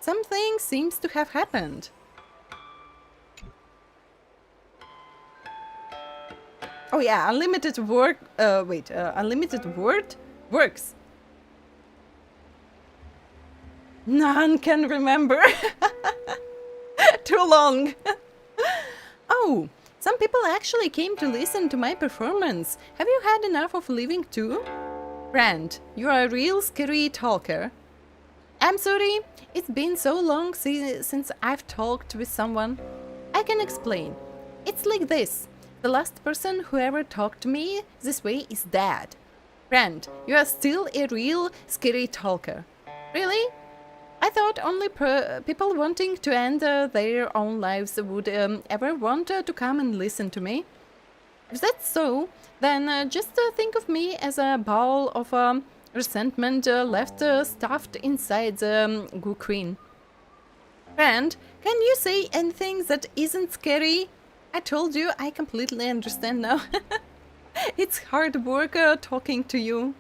Something seems to have happened. Oh yeah, unlimited work. Unlimited word works. None can remember. Too long. Oh, some people actually came to listen to my performance. Have you had enough of living too? Brand, you're a real scary talker. I'm sorry, it's been so long since I've talked with someone. I can explain. It's like this. The last person who ever talked to me this way is dead. Brand, you are still a real scary talker. Really? I thought only people wanting to end their own lives would ever want to come and listen to me. If that's so, then just think of me as a ball of resentment left stuffed inside the Guquin. Friend, can you say anything that isn't scary? I told you I completely understand now. It's hard work talking to you.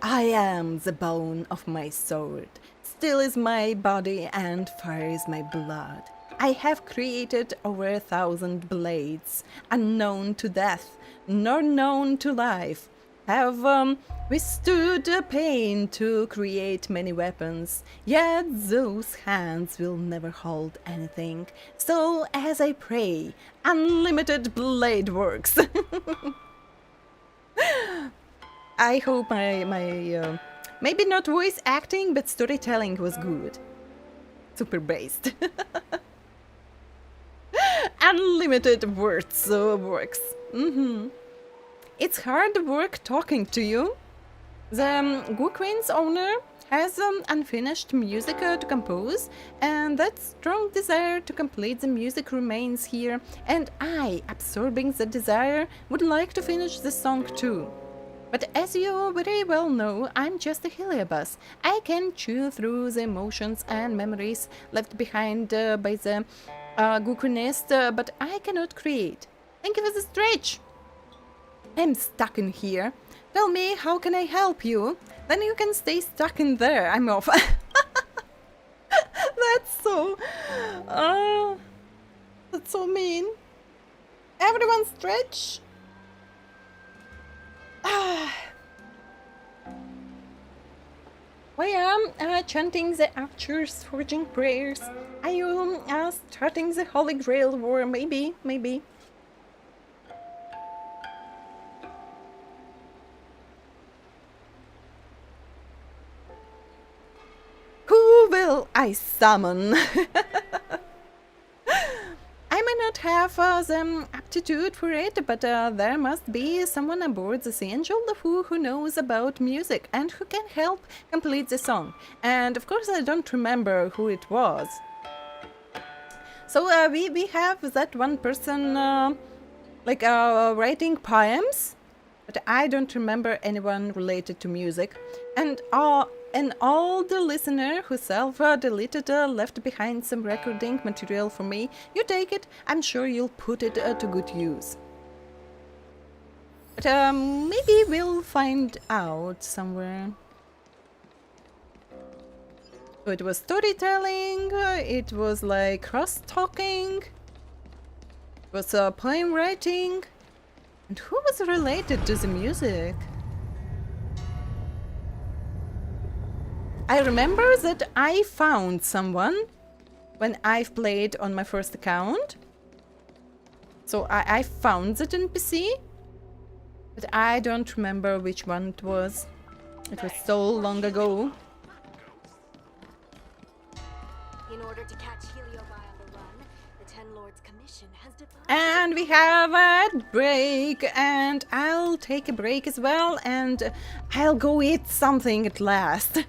I am the bone of my sword. Steel is my body and fire is my blood. I have created over 1,000 blades, unknown to death, nor known to life. Have withstood pain to create many weapons, yet those hands will never hold anything. So, as I pray, unlimited blade works. I hope my maybe not voice acting, but storytelling was good. Super based. Unlimited words works. It's hard work talking to you. The Guquin's owner has unfinished music to compose, and that strong desire to complete the music remains here, and I, absorbing the desire, would like to finish the song too. But as you very well know, I'm just a Heliobus. I can chew through the emotions and memories left behind by the Guquinist, but I cannot create. Thank you for the stretch. I'm stuck in here. Tell me, how can I help you? Then you can stay stuck in there. I'm off. That's so... that's so mean. Everyone stretch. Why am chanting the archers forging prayers? Are you starting the Holy Grail war? Maybe. Who will I summon? I may not have the aptitude for it, but there must be someone aboard the XIANZHOU who knows about music and who can help complete the song. And of course I don't remember who it was. So we have that one person writing poems, but I don't remember anyone related to music. And all the listener who self-deleted left behind some recording material for me, you take it, I'm sure you'll put it to good use. But maybe we'll find out somewhere. So it was storytelling, it was like cross-talking, it was poem writing. And who was related to the music? I remember that I found someone when I've played on my first account. So I found that NPC, but I don't remember which one it was. It was so long ago. In order to catch Heliobi on the run, the Ten Lords Commission has devised... And we have a break, and I'll take a break as well, and I'll go eat something at last.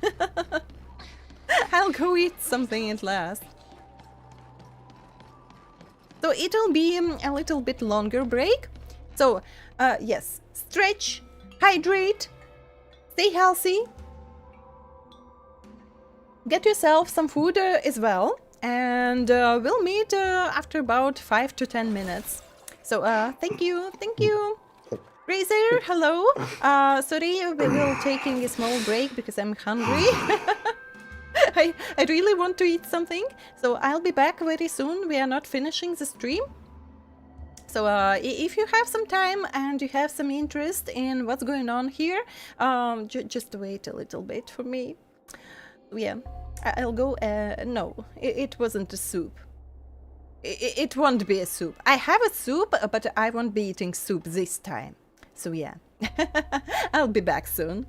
I'll go eat something at last. So it'll be a little bit longer break. So, yes, stretch, hydrate, stay healthy, get yourself some food as well, and we'll meet after about 5 to 10 minutes. So, thank you. Razor, hello. Sorry, we will taking a small break because I'm hungry. I really want to eat something, so I'll be back very soon. We are not finishing the stream. So if you have some time and you have some interest in what's going on here, just wait a little bit for me. Yeah, I'll go... no, it wasn't a soup. It won't be a soup. I have a soup, but I won't be eating soup this time. So yeah, I'll be back soon.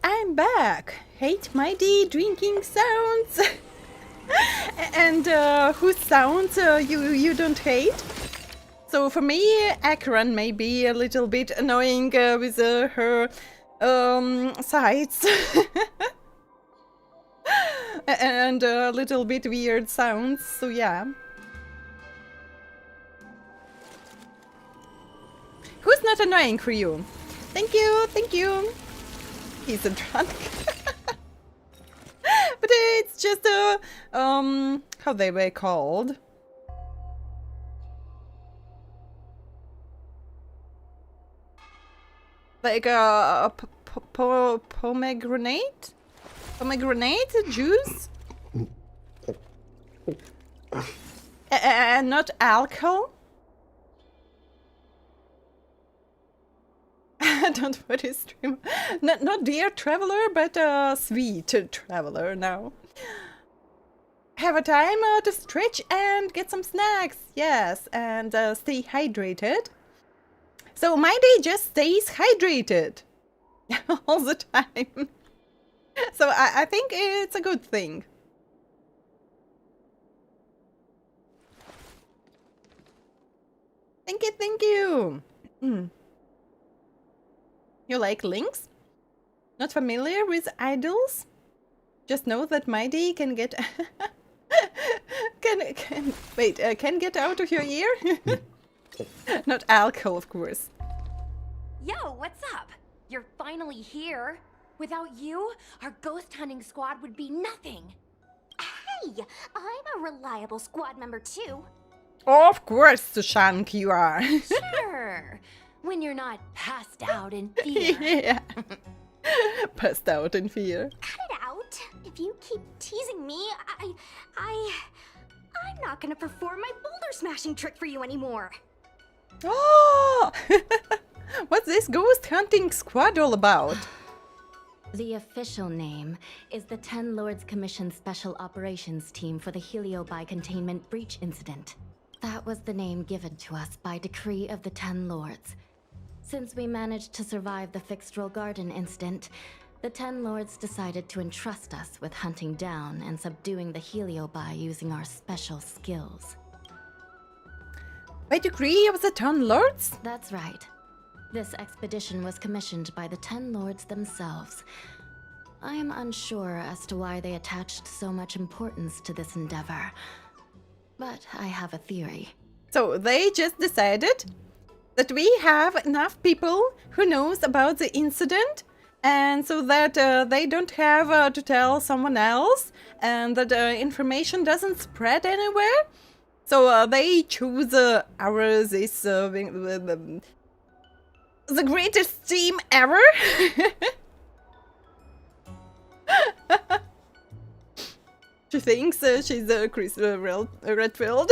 I'm back. Hate my day drinking sounds. And whose sounds you don't hate? So for me, Akron may be a little bit annoying with her sights and a little bit weird sounds. So yeah. Who's not annoying for you? Thank you, thank you. He's a drunk. But it's just a how they were called. Like a pomegranate? Pomegranate juice? And not alcohol? Don't put his stream. Not dear traveler, but sweet traveler now. Have a time to stretch and get some snacks. Yes, and stay hydrated. So my day just stays hydrated all the time. So I think it's a good thing. thank you, thank you. You like links? Not familiar with idols? Just know that Mighty can get can get out of your ear. Not alcohol, of course. Yo, what's up? You're finally here. Without you, our ghost hunting squad would be nothing. Hey, I'm a reliable squad member too. Of course, Sushank, you are. Sure. When you're not passed out in fear. Yeah. Passed out in fear. Cut it out. If you keep teasing me, I'm not gonna perform my boulder smashing trick for you anymore. Oh! What's this ghost hunting squad all about? The official name is the Ten Lords Commission Special Operations Team for the Heliobi Containment Breach Incident. That was the name given to us by decree of the Ten Lords. Since we managed to survive the Fixtral Garden incident, the Ten Lords decided to entrust us with hunting down and subduing the Heliobi using our special skills. By decree of the Ten Lords? That's right. This expedition was commissioned by the Ten Lords themselves. I am unsure as to why they attached so much importance to this endeavor, but I have a theory. So they just decided that we have enough people who knows about the incident, and so that they don't have to tell someone else, and that information doesn't spread anywhere. So they choose the greatest team ever. She thinks she's Chris Redfield.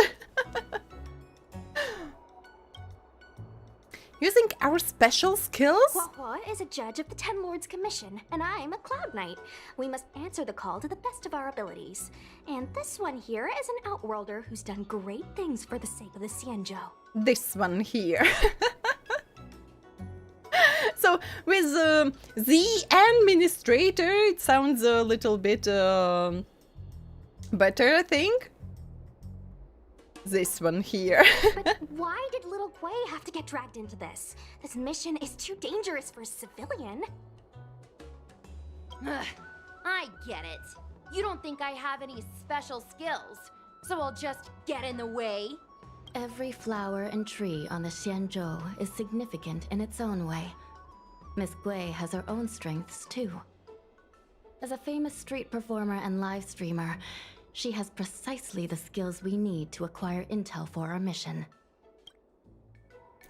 Using our special skills? Hua is a judge of the Ten Lords Commission, and I'm a Cloud Knight. We must answer the call to the best of our abilities. And this one here is an Outworlder who's done great things for the sake of the XIANZHOU. This one here. So, with the administrator, it sounds a little bit better, I think. This one here. But why did little Gui have to get dragged into this? This mission is too dangerous for a civilian. Ugh, I get it. You don't think I have any special skills, so I'll just get in the way? Every flower and tree on the XIANZHOU is significant in its own way. Miss Gui has her own strengths, too. As a famous street performer and live streamer, she has precisely the skills we need to acquire intel for our mission.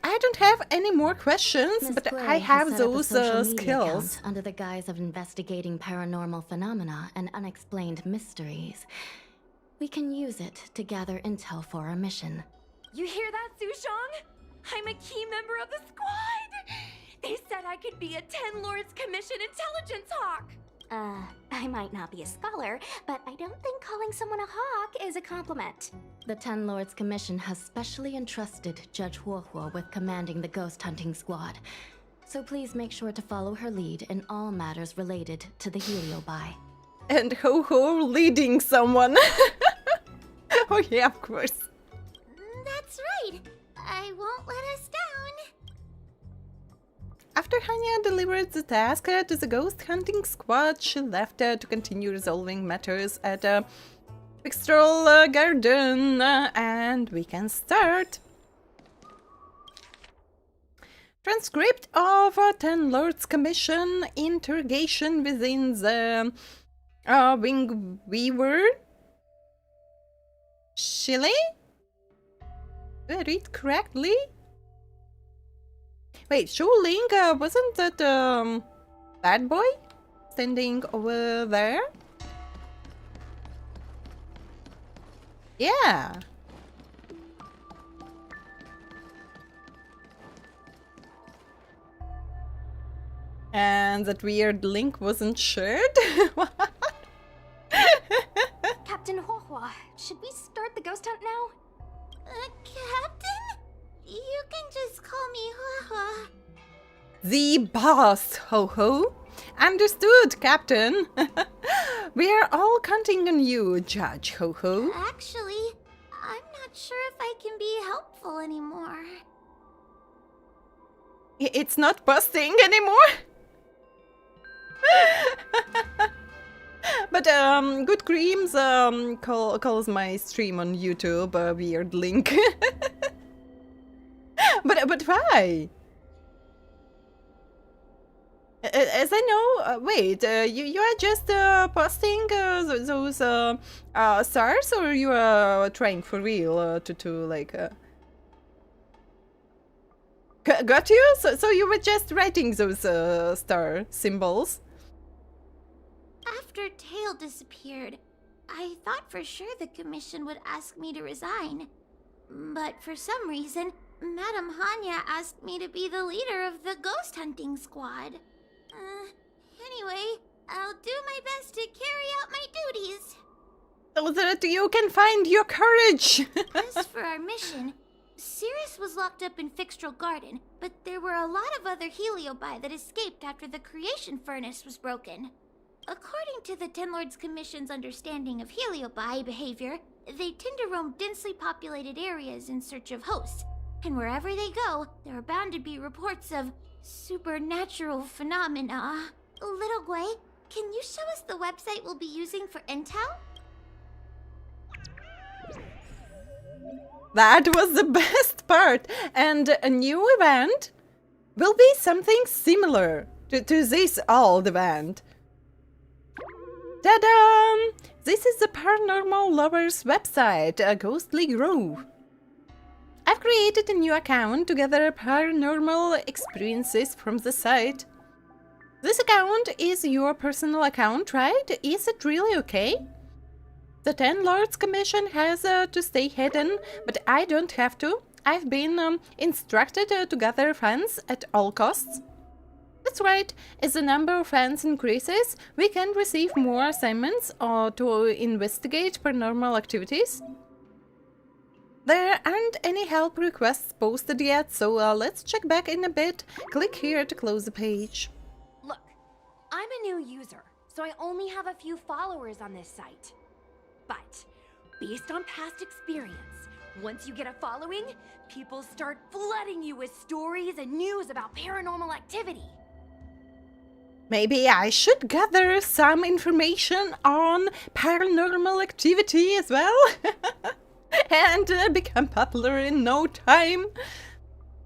I don't have any more questions, Ms. but Gui I have has set up a those social media skills. account under the guise of investigating paranormal phenomena and unexplained mysteries. We can use it to gather intel for our mission. You hear that, Sushong? I'm a key member of the squad! They said I could be a Ten Lords Commission intelligence hawk! I might not be a scholar, but I don't think calling someone a hawk is a compliment. The Ten Lords Commission has specially entrusted Judge LUOFU with commanding the ghost hunting squad. So please make sure to follow her lead in all matters related to the Heliobi. And Ho-Ho leading someone. Oh yeah, of course. That's right. I won't let us down. After Hanya delivered the task to the ghost hunting squad, she left to continue resolving matters at Fixtral Garden, and we can start. Transcript of Ten Lords Commission interrogation within the Wing Weaver. Shilly? Did I read correctly? Wait, Shu Ling, wasn't that bad boy standing over there? Yeah. And that weird link wasn't shared? What? Captain Hua, should we start the ghost hunt now? Captain? You can just call me Hua. The boss, Ho-Ho. Understood, Captain. We are all counting on you, Judge Ho-Ho. Actually, I'm not sure if I can be helpful anymore. It's not busting anymore. But Good Creams calls my stream on YouTube a weird link. but why? As I know, wait, you are just posting those stars, or you are trying for real to like got you? So you were just writing those star symbols? After Tail disappeared, I thought for sure the commission would ask me to resign. But for some reason, Madame Hanya asked me to be the leader of the ghost hunting squad. Anyway, I'll do my best to carry out my duties. So that you can find your courage! As for our mission, Sirius was locked up in Fixtral Garden, but there were a lot of other Heliobi that escaped after the creation furnace was broken. According to the Ten Lords Commission's understanding of Heliobi behavior, they tend to roam densely populated areas in search of hosts, and wherever they go, there are bound to be reports of supernatural phenomena. Little Gwei, can you show us the website we'll be using for intel? That was the best part, and a new event will be something similar to this old event. Ta-da! This is the Paranormal Lovers website, a Ghostly Grove. I've created a new account to gather paranormal experiences from the site. This account is your personal account, right? Is it really okay? The Ten Lords Commission has to stay hidden, but I don't have to. I've been instructed to gather fans at all costs. That's right, as the number of fans increases, we can receive more assignments to investigate paranormal activities. There aren't any help requests posted yet, so let's check back in a bit. Click here to close the page. Look, I'm a new user, so I only have a few followers on this site. But, based on past experience, once you get a following, people start flooding you with stories and news about paranormal activity. Maybe I should gather some information on paranormal activity as well? And become popular in no time.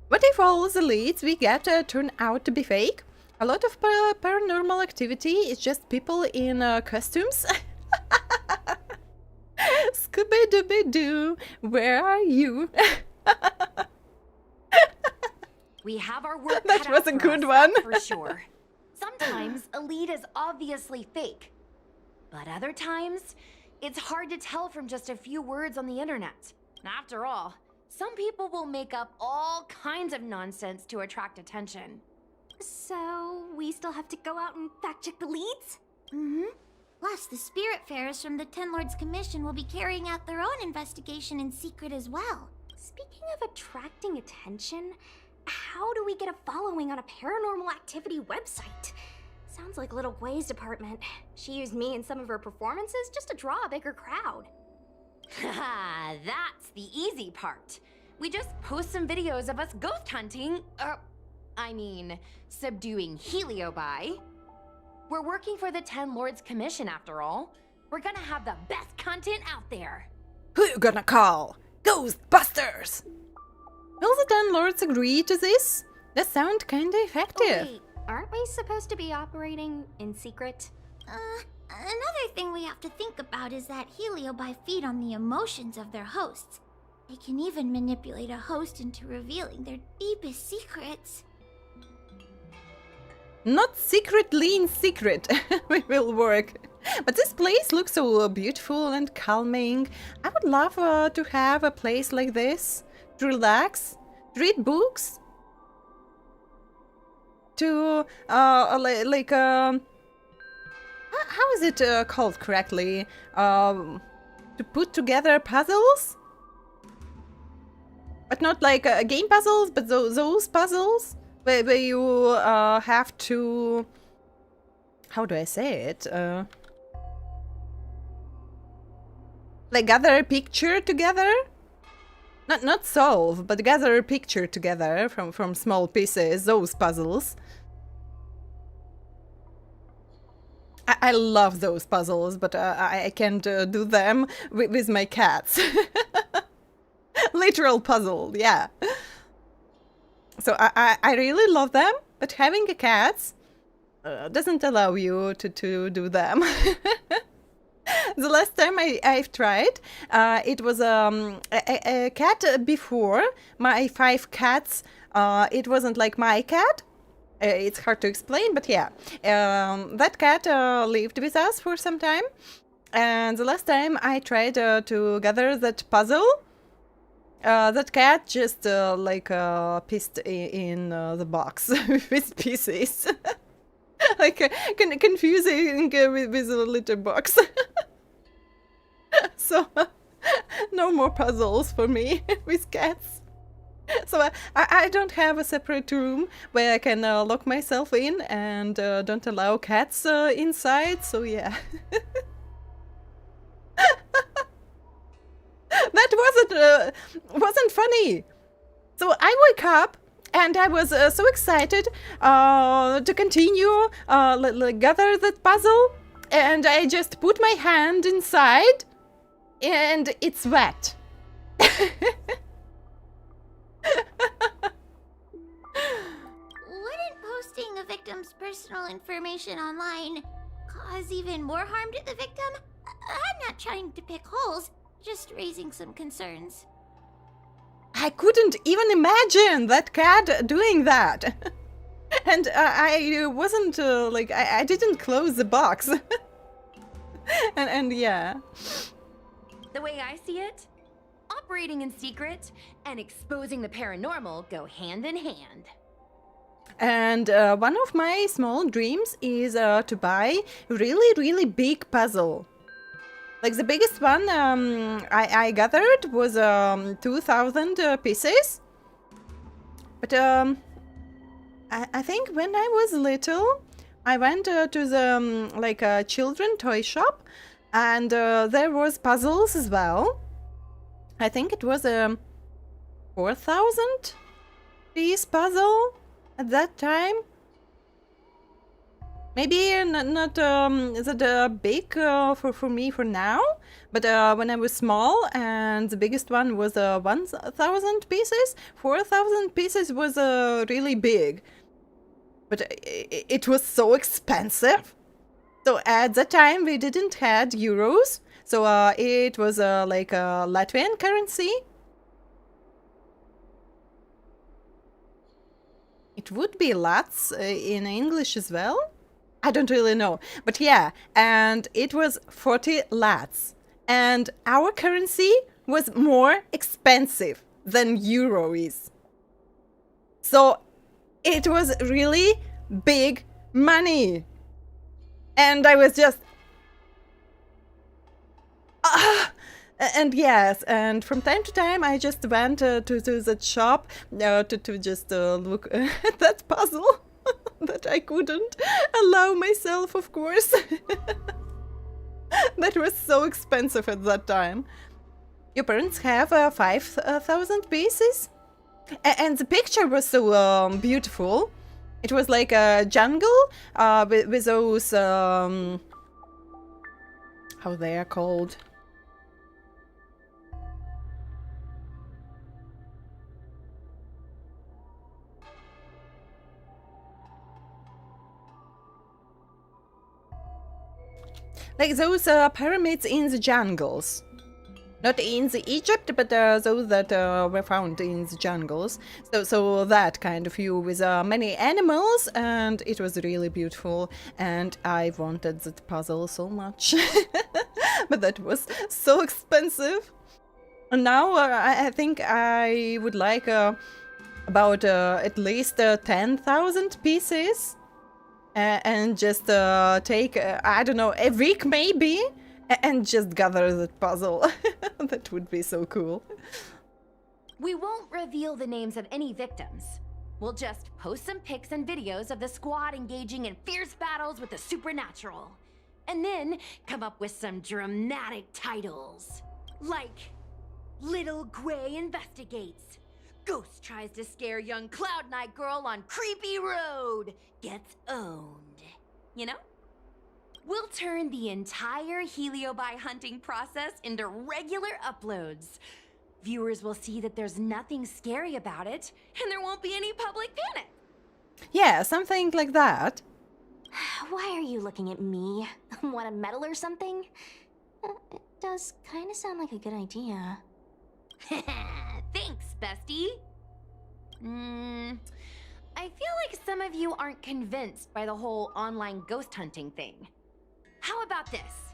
What if all the leads we get turn out to be fake? A lot of paranormal activity is just people in costumes. Scooby-Dooby-Doo, where are you? We have our work That cut was out a for good us, one. that's for sure. Sometimes a lead is obviously fake, but other times it's hard to tell from just a few words on the internet. After all, some people will make up all kinds of nonsense to attract attention. So, we still have to go out and fact-check the leads? Mm-hmm. Plus, the Spiritfarers from the Ten Lords Commission will be carrying out their own investigation in secret as well. Speaking of attracting attention, how do we get a following on a paranormal activity website? Sounds like Little Gwei's department. She used me in some of her performances just to draw a bigger crowd. Haha, that's the easy part. We just post some videos of us ghost hunting, subduing Heliobi. We're working for the Ten Lords Commission after all. We're gonna have the best content out there. Who you gonna call? Ghostbusters! Will the Ten Lords agree to this? That sounds kinda effective. Oh, wait, aren't we supposed to be operating in secret? Another thing we have to think about is that Heliobi feed on the emotions of their hosts. They can even manipulate a host into revealing their deepest secrets. Not secretly in secret. We will work. But this place looks so beautiful and calming. I would love to have a place like this. To relax, to read books. To, how is it called correctly? To put together puzzles? But not like game puzzles, but those puzzles? Where you have to... How do I say it? Like gather a picture together? Not solve, but gather a picture together from small pieces, those puzzles. I love those puzzles, but I can't do them with my cats. Literal puzzle, yeah. So I really love them, but having a cat doesn't allow you to do them. The last time I've tried, it was a cat before my 5 cats. It wasn't like my cat. It's hard to explain, but yeah. That cat lived with us for some time. And the last time I tried to gather that puzzle, that cat just pissed in the box with pieces. Like confusing with a litter box. So no more puzzles for me with cats. So I don't have a separate room where I can lock myself in and don't allow cats inside, so yeah. That wasn't funny. So I wake up and I was so excited to continue gather that puzzle, and I just put my hand inside and it's wet. Wouldn't posting a victim's personal information online cause even more harm to the victim? I'm not trying to pick holes, just raising some concerns. I couldn't even imagine that cat doing that. And I wasn't I didn't close the box. and yeah. The way I see it, operating in secret and exposing the paranormal go hand in hand. And one of my small dreams is to buy really big puzzle. Like the biggest one I gathered was 2,000 pieces. But I think when I was little, I went to the children toy shop, and there was puzzles as well. I think it was a 4,000 piece puzzle at that time. Maybe not that big for me for now, but when I was small and the biggest one was 1,000 pieces, 4,000 pieces was really big. But it was so expensive. So at that time we didn't had euros, so it was like a Latvian currency. It would be lats in English as well. I don't really know, but yeah, and it was 40 lats, and our currency was more expensive than euro is. So it was really big money, and I was just and yes, and from time to time I just went to that shop to just look at that puzzle. That I couldn't allow myself, of course. That was so expensive at that time. Your parents have 5,000 pieces? And the picture was so beautiful. It was like a jungle with those... how they are called? Like those pyramids in the jungles. Not in the Egypt, but those that were found in the jungles. So that kind of view with many animals, and it was really beautiful. And I wanted that puzzle so much. But that was so expensive. And now I think I would like about at least 10,000 pieces. And just take, I don't know, a week maybe, and just gather that puzzle. That would be so cool. We won't reveal the names of any victims. We'll just post some pics and videos of the squad engaging in fierce battles with the supernatural. And then come up with some dramatic titles. Like, Little Gwei investigates. Ghost tries to scare young Cloud Knight girl on creepy road. Gets owned. You know? We'll turn the entire Heliobi hunting process into regular uploads. Viewers will see that there's nothing scary about it, and there won't be any public panic. Yeah, something like that. Why are you looking at me? Want a medal or something? It does kind of sound like a good idea. Thanks, bestie. I feel like some of you aren't convinced by the whole online ghost hunting thing. How about this?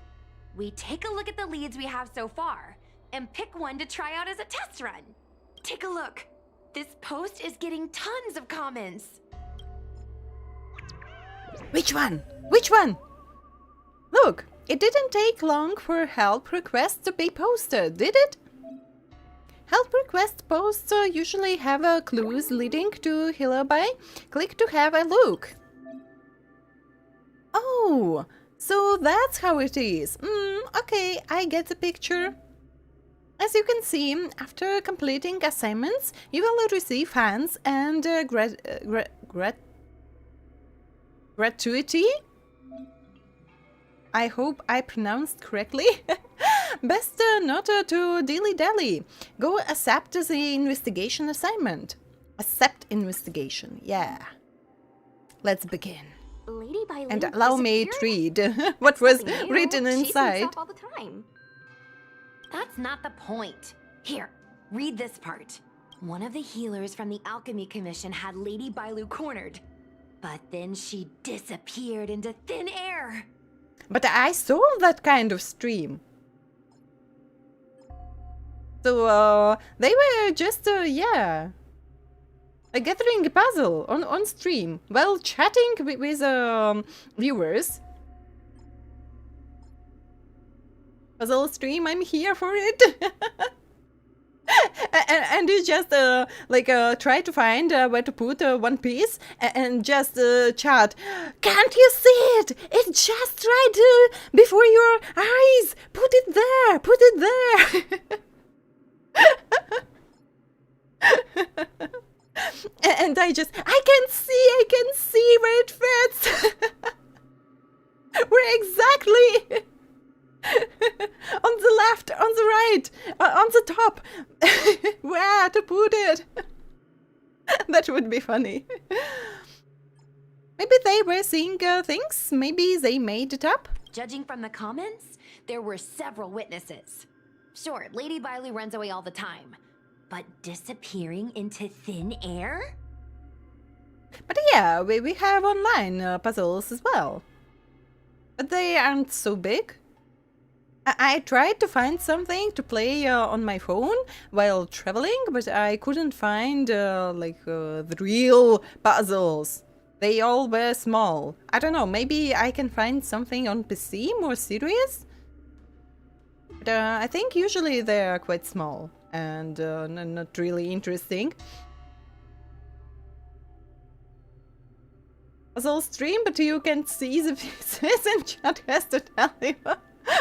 We take a look at the leads we have so far, and pick one to try out as a test run. Take a look. This post is getting tons of comments. Which one? Which one? Look, it didn't take long for help requests to be posted, did it? Help request posts usually have clues leading to Heliobi. Click to have a look. Oh, so that's how it is. Okay, I get the picture. As you can see, after completing assignments, you will receive funds and gratuity. I hope I pronounced correctly. Best not to dilly-dally. Go accept the investigation assignment. Accept investigation, yeah. Let's begin. Lady by And Lady allow me to read what was written inside. All the time. That's not the point. Here, read this part. One of the healers from the Alchemy Commission had Lady Bailu cornered, but then she disappeared into thin air. But I saw that kind of stream. So, they were just, yeah, gathering a puzzle on stream while chatting with viewers. Puzzle stream, I'm here for it. and you just try to find where to put one piece and just chat. Can't you see it? It's just right before your eyes. Put it there. Put it there. And I can see where it fits. Where exactly? On the left, on the right, on the top. Where to put it? That would be funny. Maybe they were seeing things. Maybe they made it up. Judging from the comments, there were several witnesses. Sure, Lady Bailu runs away all the time, but disappearing into thin air? But yeah, we have online puzzles as well. But they aren't so big. I tried to find something to play on my phone while traveling, but I couldn't find the real puzzles. They all were small. I don't know, maybe I can find something on PC more serious? But I think usually they are quite small and not really interesting. Puzzle stream, but you can see the pieces and chat has to tell you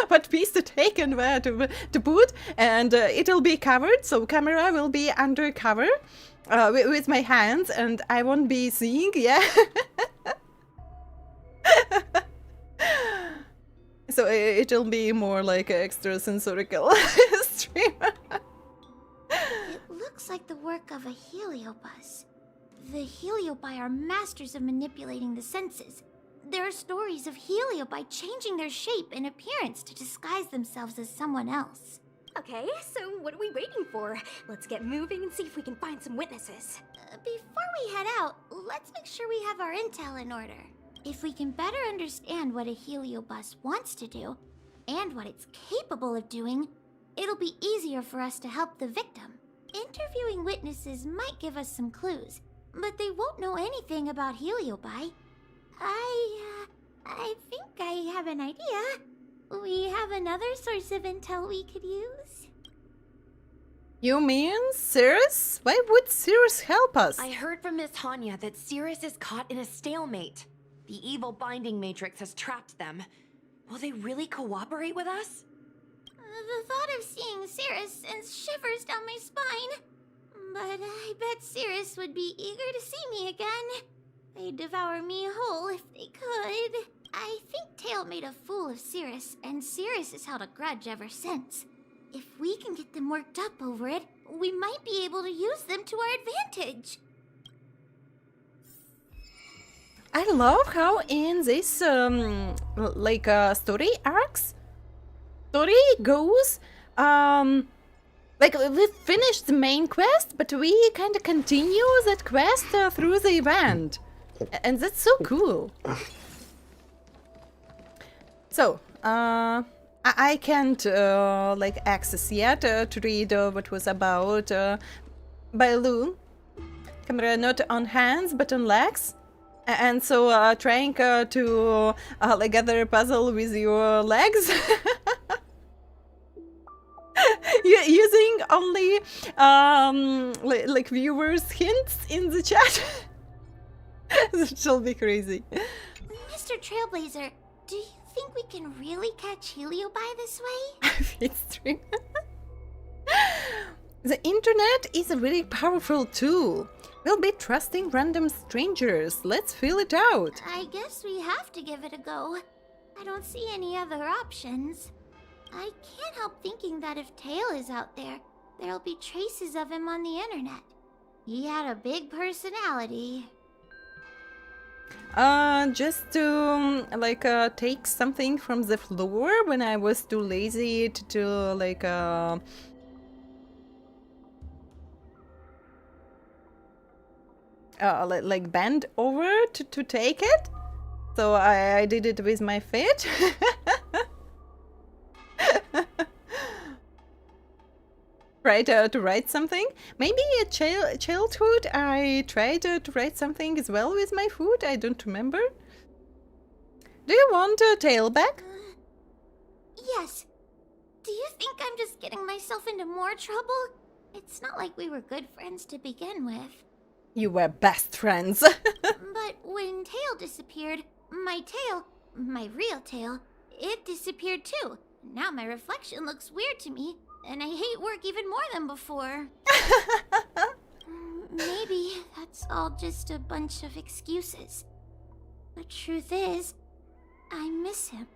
what piece to take and where to put, and it'll be covered, so camera will be undercover with my hands and I won't be seeing, yeah. So it'll be more like an extra sensorical stream. It looks like the work of a heliobus. The heliobi are masters of manipulating the senses. There are stories of heliobi changing their shape and appearance to disguise themselves as someone else. Okay, so what are we waiting for? Let's get moving and see if we can find some witnesses. Before we head out, let's make sure we have our intel in order. If we can better understand what a heliobus wants to do, and what it's capable of doing, it'll be easier for us to help the victim. Interviewing witnesses might give us some clues, but they won't know anything about heliobi. I think I have an idea. We have another source of intel we could use. You mean Cirrus? Why would Cirrus help us? I heard from Miss Hanya that Cirrus is caught in a stalemate. The evil binding matrix has trapped them. Will they really cooperate with us? The thought of seeing Cirrus sends shivers down my spine. But I bet Cirrus would be eager to see me again. They'd devour me whole if they could. I think Tail made a fool of Cirrus, and Cirrus has held a grudge ever since. If we can get them worked up over it, we might be able to use them to our advantage. I love how in this story goes, like we finished the main quest, but we kind of continue that quest through the event, and that's so cool. So, I can't like access yet to read what was about by Lu. Camera not on hands but on legs, and so trying to like gather a puzzle with your legs. Using only like viewers' hints in the chat. That shall be crazy. Mr. Trailblazer, do you think we can really catch Heliobi this way? It's true. The internet is a really powerful tool. We'll be trusting random strangers. Let's feel it out. I guess we have to give it a go. I don't see any other options. I can't help thinking that if Tail is out there, there'll be traces of him on the internet. He had a big personality. Just to like take something from the floor when I was too lazy to like like bend over to take it. So I did it with my feet. Try to write something. Maybe a childhood I tried to write something as well with my foot. I don't remember. Do you want a tail back? Yes. Do you think I'm just getting myself into more trouble? It's not like we were good friends to begin with. You were best friends. But when Tail disappeared, my real tail, it disappeared too. Now my reflection looks weird to me, and I hate work even more than before. Maybe that's all just a bunch of excuses. The truth is, I miss him.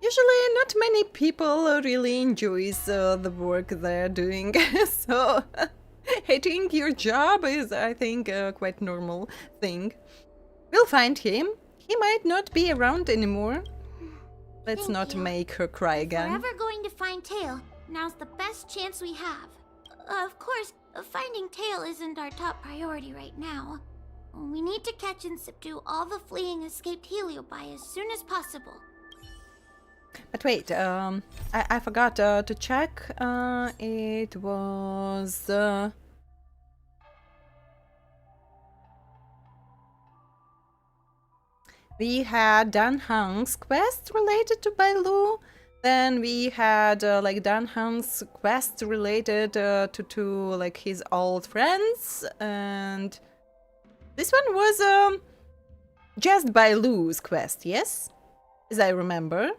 Usually not many people really enjoy the work they're doing, so hating your job is, I think, a quite normal thing. We'll find him. He might not be around anymore. Let's not make her cry again. If we're ever going to find Tail, now's the best chance we have. Of course, finding Tail isn't our top priority right now. We need to catch and subdue all the fleeing escaped Heliobi as soon as possible. But wait, I forgot to check. It was... we had Dan Hang's quest related to Bailu. Then we had like Dan Hang's quest related to like his old friends, and this one was just Bailu's quest, yes, as I remember.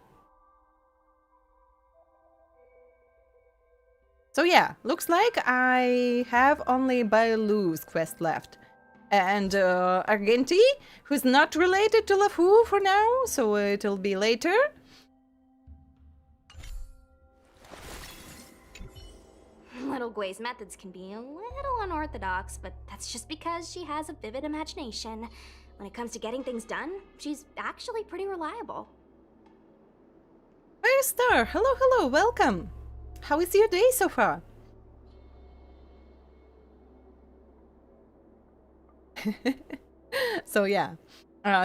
So yeah, looks like I have only Bailu's quest left. And Argenti, who's not related to LUOFU for now, so it'll be later. Little Gui's methods can be a little unorthodox, but that's just because she has a vivid imagination. When it comes to getting things done, she's actually pretty reliable. Fire Star, hello, hello, welcome. How is your day so far? So yeah,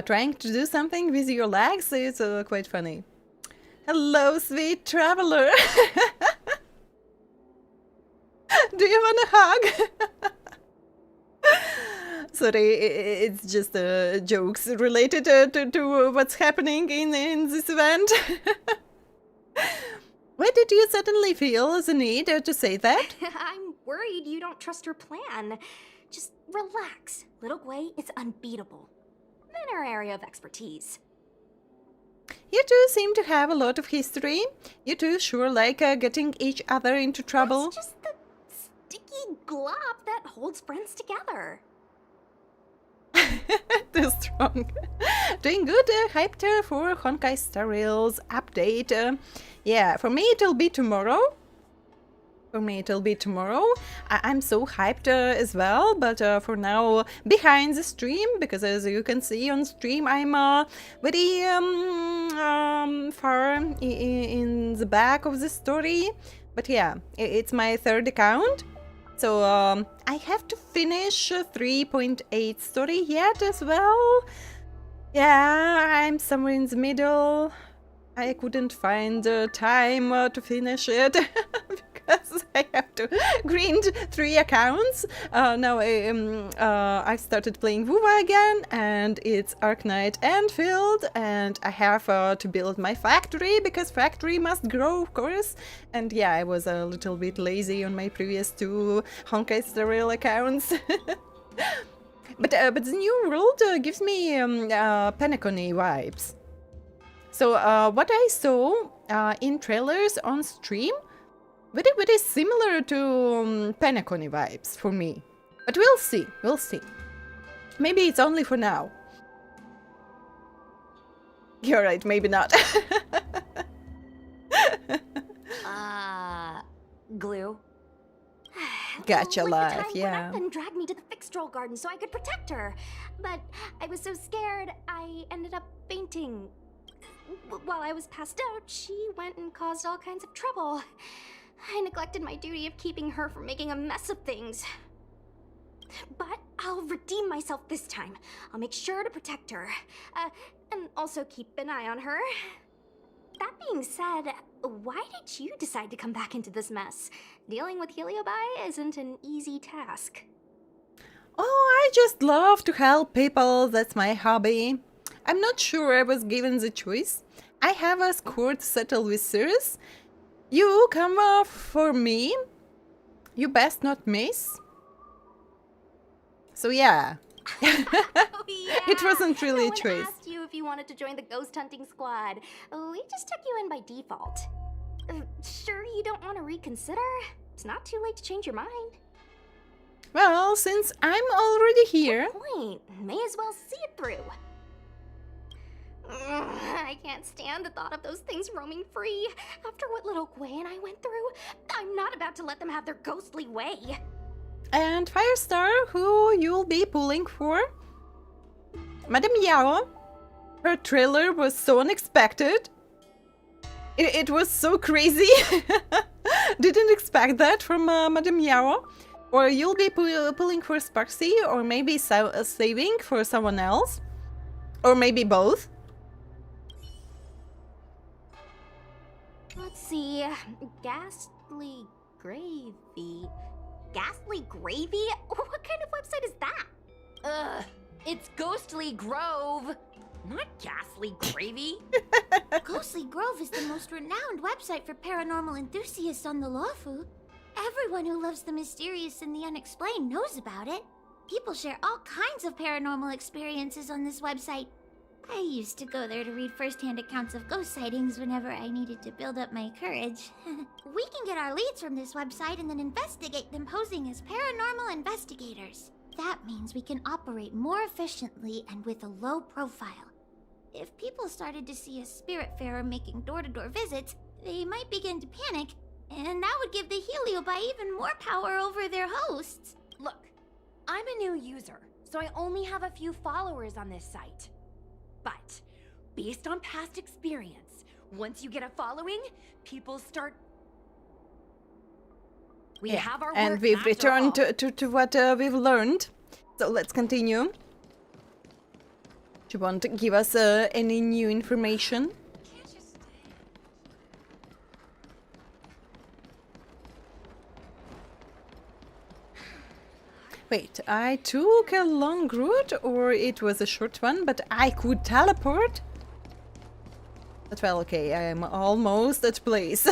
trying to do something with your legs is quite funny. Hello, sweet traveler. Do you want a hug? Sorry, it's just jokes related to what's happening in this event. Why did you suddenly feel the need to say that? I'm worried you don't trust her plan. Just relax. Little Gui is unbeatable. In her area of expertise. You two seem to have a lot of history. You two sure like getting each other into trouble. It's just the sticky glob that holds friends together. Too strong. Doing good, hyped for Honkai Star Rail's update. Yeah, for me it'll be tomorrow. I'm so hyped as well, but for now, behind the stream, because as you can see on stream, I'm very far in the back of the story. But yeah, it's my third account. So I have to finish 3.8 story yet as well. Yeah, I'm somewhere in the middle. I couldn't find time to finish it because I have to grind 3 accounts. Now I started playing WoW again, and it's Arknight Enfield, and I have to build my factory because factory must grow, of course. And yeah, I was a little bit lazy on my previous 2 Honkai Star Rail accounts. But the new world gives me Penacony vibes. So what I saw in trailers on stream, very similar to Penacony vibes for me. But we'll see. Maybe it's only for now. You're right, maybe not. Glue. Gacha Like life, the time yeah. went up and dragged me to the fixed troll garden so I could protect her. But I was so scared, I ended up fainting. While I was passed out, she went and caused all kinds of trouble. I neglected my duty of keeping her from making a mess of things. But I'll redeem myself this time. I'll make sure to protect her. And also keep an eye on her. That being said, why did you decide to come back into this mess? Dealing with Heliobi isn't an easy task. Oh, I just love to help people, that's my hobby. I'm not sure I was given the choice. I have a score to settle with Cirrus. You come for me. You best not miss. So yeah. Oh, yeah. It wasn't really no a one choice. asked you if you wanted to join the ghost hunting squad. We just took you in by default. Sure you don't want to reconsider? It's not too late to change your mind. Well, since I'm already here... Good point. May as well see it through. I can't stand the thought of those things roaming free. After what little Gui and I went through, I'm not about to let them have their ghostly way. And Firestar, who you'll be pulling for? Madame Yao. Her trailer was so unexpected. It was so crazy. Didn't expect that from Madame Yao. Or you'll be pulling for Sparksy, or maybe saving for someone else. Or maybe both. Let's see. Ghastly Gravy. Ghastly Gravy? What kind of website is that? It's Ghostly Grove, not Ghastly Gravy. Ghostly Grove is the most renowned website for paranormal enthusiasts on the LUOFU. Everyone who loves the mysterious and the unexplained knows about it. People share all kinds of paranormal experiences on this website. I used to go there to read first-hand accounts of ghost sightings whenever I needed to build up my courage. We can get our leads from this website and then investigate them posing as paranormal investigators. That means we can operate more efficiently and with a low profile. If people started to see a spiritfarer making door-to-door visits, they might begin to panic, and that would give the Heliobi even more power over their hosts. Look, I'm a new user, so I only have a few followers on this site. But, based on past experience, once you get a following, people start... We have our and work we've after returned all. to what we've learned. So let's continue. Do you want to give us any new information? Wait, I took a long route, or it was a short one, but I could teleport? But well, okay, I am almost at place.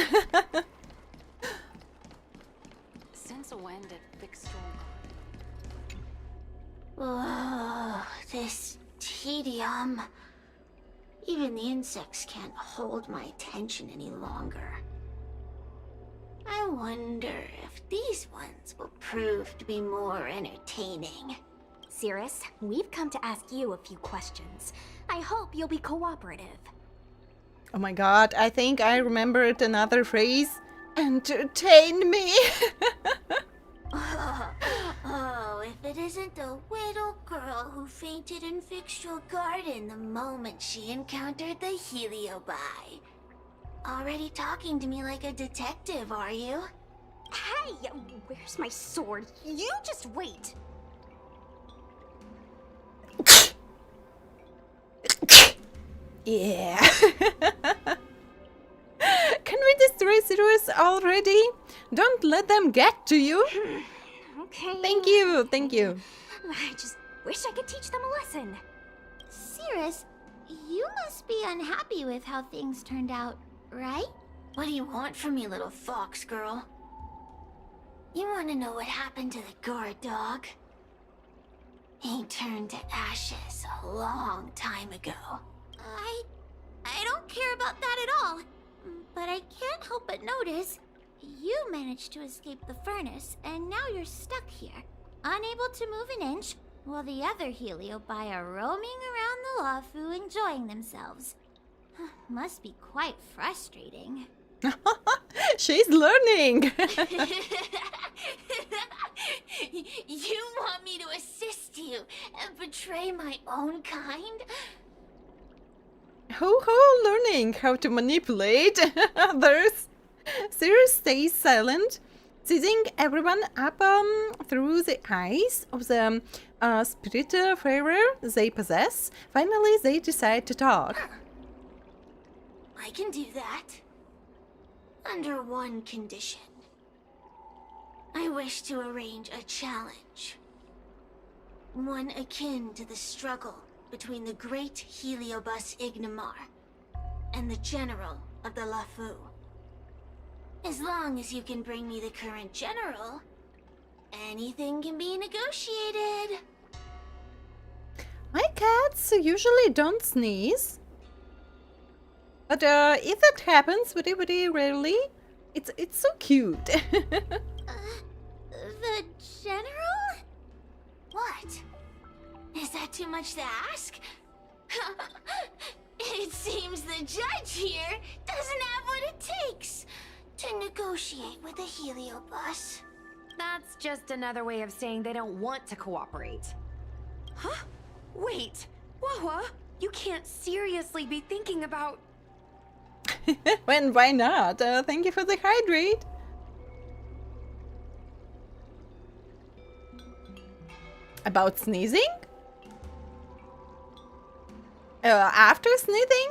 Since when did fixed Oh, this tedium. Even the insects can't hold my attention any longer. I wonder if these ones will prove to be more entertaining. Cirrus, we've come to ask you a few questions. I hope you'll be cooperative. Oh my god, I think I remembered another phrase. Entertain me! Oh, if it isn't the little girl who fainted in Fixtral Garden the moment she encountered the Heliobi. Already talking to me like a detective, are you? Hey, where's my sword? You just wait. Yeah. Can we destroy Curios already? Don't let them get to you. Okay. Thank you, thank you. I just wish I could teach them a lesson. Cirrus, you must be unhappy with how things turned out, right? What do you want from me, little fox girl? You want to know what happened to the guard dog? He turned to ashes a long time ago. I don't care about that at all. But I can't help but notice you managed to escape the furnace, and now you're stuck here, unable to move an inch, while the other Heliobi are roaming around the LUOFU enjoying themselves. Must be quite frustrating. She's learning. You want me to assist you and betray my own kind? Ho learning how to manipulate others. Cirrus stays silent, seizing everyone up through the eyes of the spirit fairer they possess. Finally, they decide to talk. I can do that. Under one condition. I wish to arrange a challenge. One akin to the struggle between the great Heliobus Ignimar and the general of the LUOFU. As long as you can bring me the current general, anything can be negotiated. My cats usually don't sneeze. But if that happens very rarely, it's so cute. The general? What? Is that too much to ask? It seems the judge here doesn't have what it takes to negotiate with the Heliobus. That's just another way of saying they don't want to cooperate. Huh? Wait, Wawa, you can't seriously be thinking about... Why not? Thank you for the hydrate. About sneezing? After sneezing?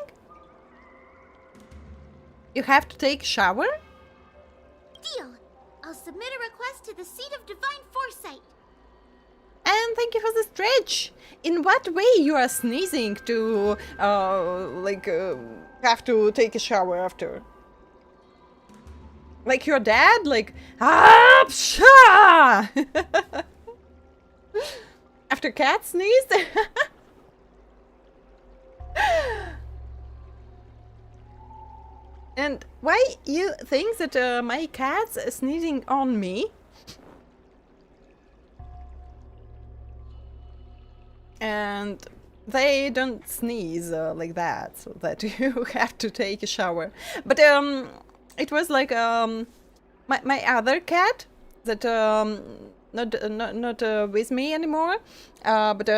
You have to take a shower? Deal. I'll submit a request to the Seat of Divine Foresight. And thank you for the stretch. In what way you are sneezing to, have to take a shower after? Like your dad? Like, psha! After cat sneeze? And why you think that my cat's sneezing on me? And they don't sneeze like that, so that you have to take a shower. But it was like my other cat that not with me anymore, but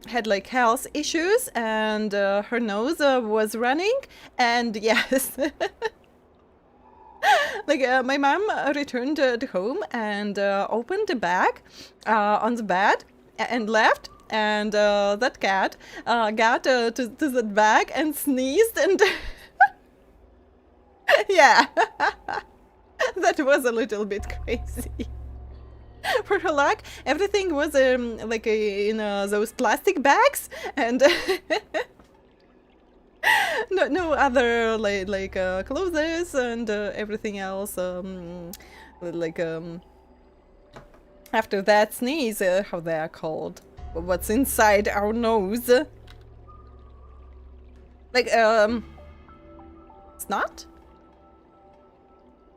had like health issues, and her nose was running, and yes. Like my mom returned to home and opened the bag on the bed and left, and that cat got to that bag and sneezed, and yeah, that was a little bit crazy. For her luck, everything was like in those plastic bags, and no other like clothes and everything else. After that sneeze, how they are called? What's inside our nose? Like, snot?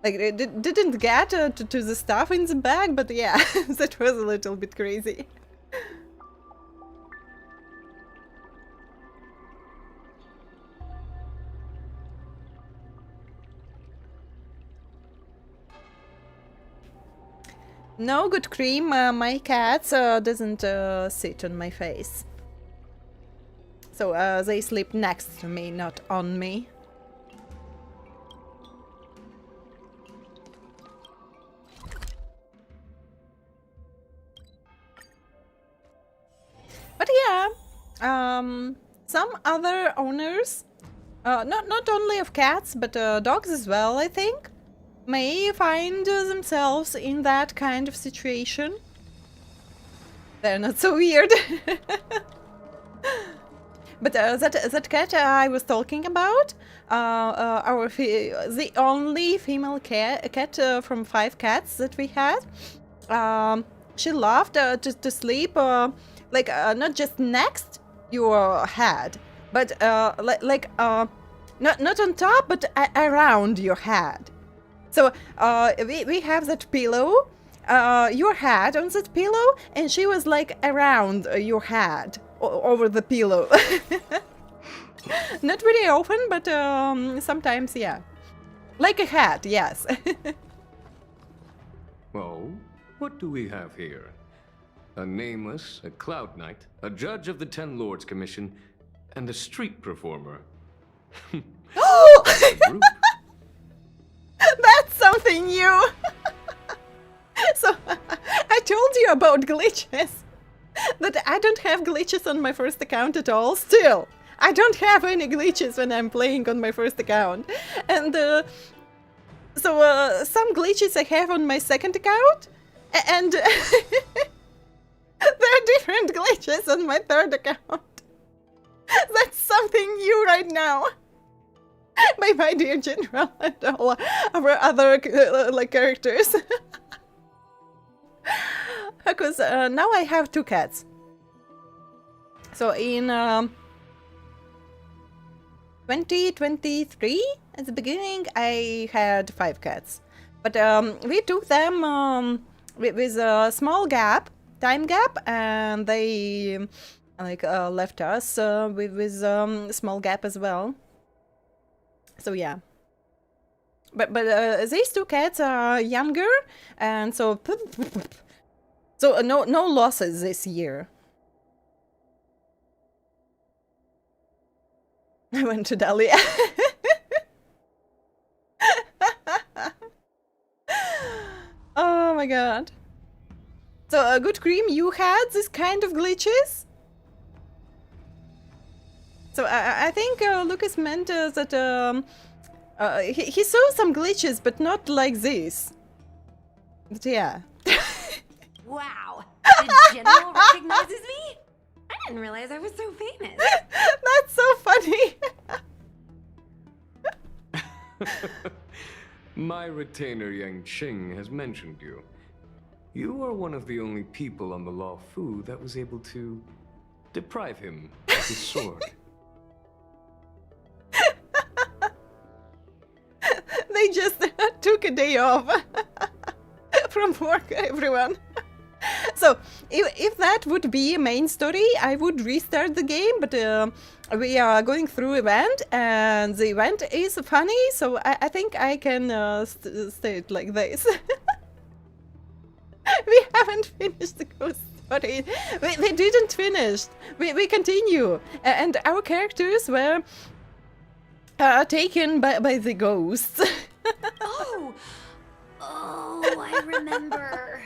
Like, it didn't get to the stuff in the bag, but yeah, that was a little bit crazy. No, good cream, my cat doesn't sit on my face. So they sleep next to me, not on me. But yeah, some other owners, not only of cats, but dogs as well, I think, may find themselves in that kind of situation. They're not so weird. But that cat I was talking about, the only female cat from 5 cats that we had, she loved to sleep like not just next your head, but like not on top, but around your head. So we have that pillow, your head on that pillow, and she was like around your head, over the pillow. Not very often, but sometimes, yeah. Like a hat, yes. Oh, what do we have here? A nameless, a cloud knight, a judge of the 10 Lords Commission, and a street performer. That's something new! So, I told you about glitches. That I don't have glitches on my first account at all, still. I don't have any glitches when I'm playing on my first account. And so some glitches I have on my second account, and there are different glitches on my third account. That's something new right now. My dear General and all our other like characters. Because now I have 2 cats. So in 2023, at the beginning, I had 5 cats. But we took them with a small time gap, and they like left us with small gap as well. So yeah. But these 2 cats are younger, and so no losses this year. I went to Dahlia. Oh my god. So good cream, you had this kind of glitches? So I think Lucas meant that he saw some glitches, but not like this. But yeah. Wow, the general recognizes me? I didn't realize I was so famous. That's so funny. My retainer Yang Qing has mentioned you. You are one of the only people on the LUOFU that was able to deprive him of his sword. They just took a day off from work, everyone. So, if that would be a main story, I would restart the game, but we are going through event, and the event is funny, so I think I can stay it like this. We haven't finished the ghost story. We didn't finish. We continue, and our characters were taken by the ghosts. Oh, I remember.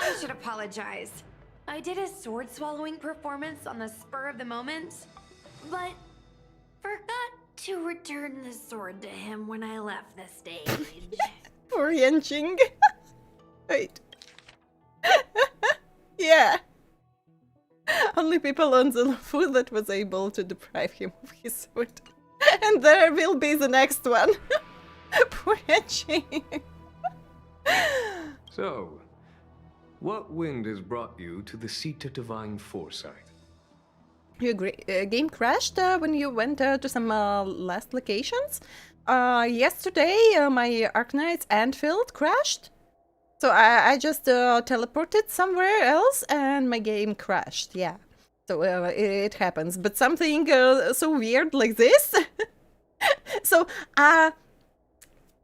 I should apologize. I did a sword swallowing performance on the spur of the moment, but forgot to return the sword to him when I left the stage. Poor Yanqing. Wait. Yeah. Only people on the LUOFU that was able to deprive him of his sword. And there will be the next one. Poor Yanqing. So, what wind has brought you to the seat of divine foresight? Your game crashed when you went to some last locations. Yesterday, my Arknight's Anfield crashed. So I just teleported somewhere else and my game crashed, yeah. So it happens, but something so weird like this. So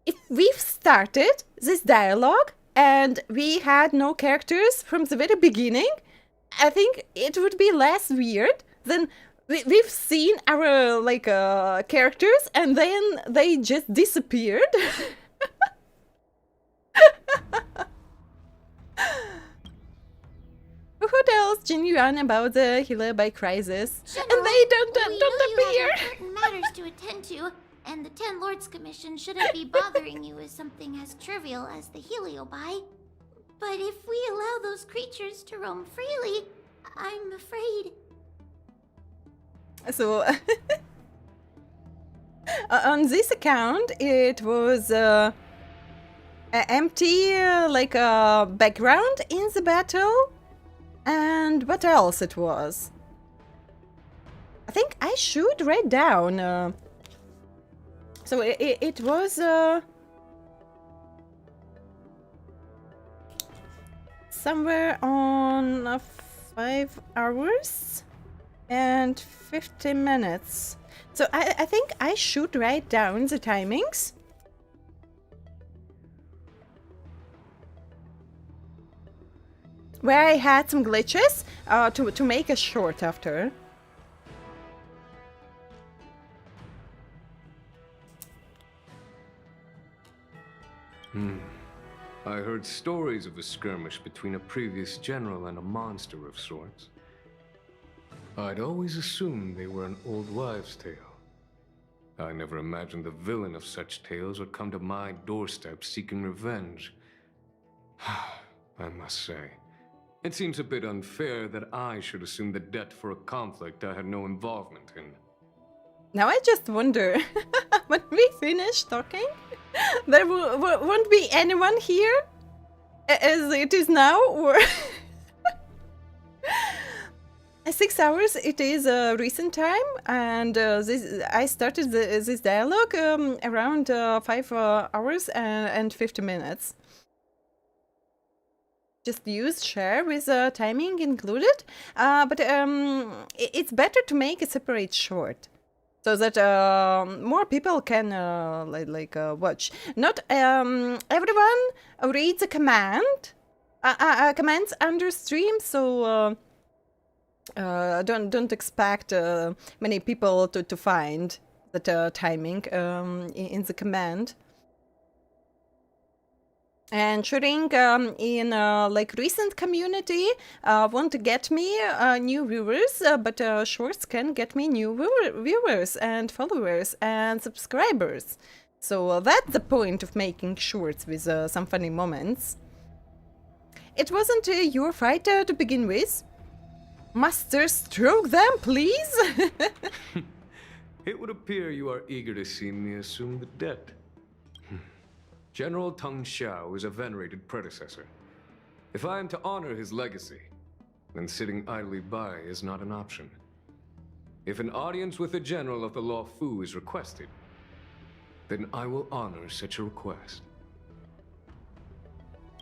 if we've started this dialogue and we had no characters from the very beginning, I think it would be less weird than we've seen our characters and then they just disappeared. Who tells Igniraen about the Heliobi crisis? General, And they don't we know appear. you have important matters to attend to, and the Ten Lords Commission shouldn't be bothering you with something as trivial as the Heliobi. But if we allow those creatures to roam freely, I'm afraid. So on this account, it was empty, like a background in the battle. And what else it was? I think I should write down. So it was somewhere on 5 hours and 50 minutes. So I think I should write down the timings. Where I had some glitches to make a short after. I heard stories of a skirmish between a previous general and a monster of sorts. I'd always assumed they were an old wives' tale. I never imagined the villain of such tales would come to my doorstep seeking revenge. I must say, it seems a bit unfair that I should assume the debt for a conflict I had no involvement in. Now I just wonder, when we finish talking, there won't be anyone here as it is now, or 6 hours it is a recent time, and I started this dialogue around 5 hours and 50 minutes. Just use share with timing included, but it's better to make a separate short so that more people can watch. Not everyone reads a command, commands under stream, so don't expect many people to find that timing in the command. And shooting in recent community won't get me new viewers, but shorts can get me new viewers and followers and subscribers. So that's the point of making shorts with some funny moments. It wasn't your fight to begin with. Master, stroke them, please. It would appear you are eager to see me assume the debt. General Tang Xiao is a venerated predecessor. If I am to honor his legacy, then sitting idly by is not an option. If an audience with the general of the LUOFU is requested, then I will honor such a request.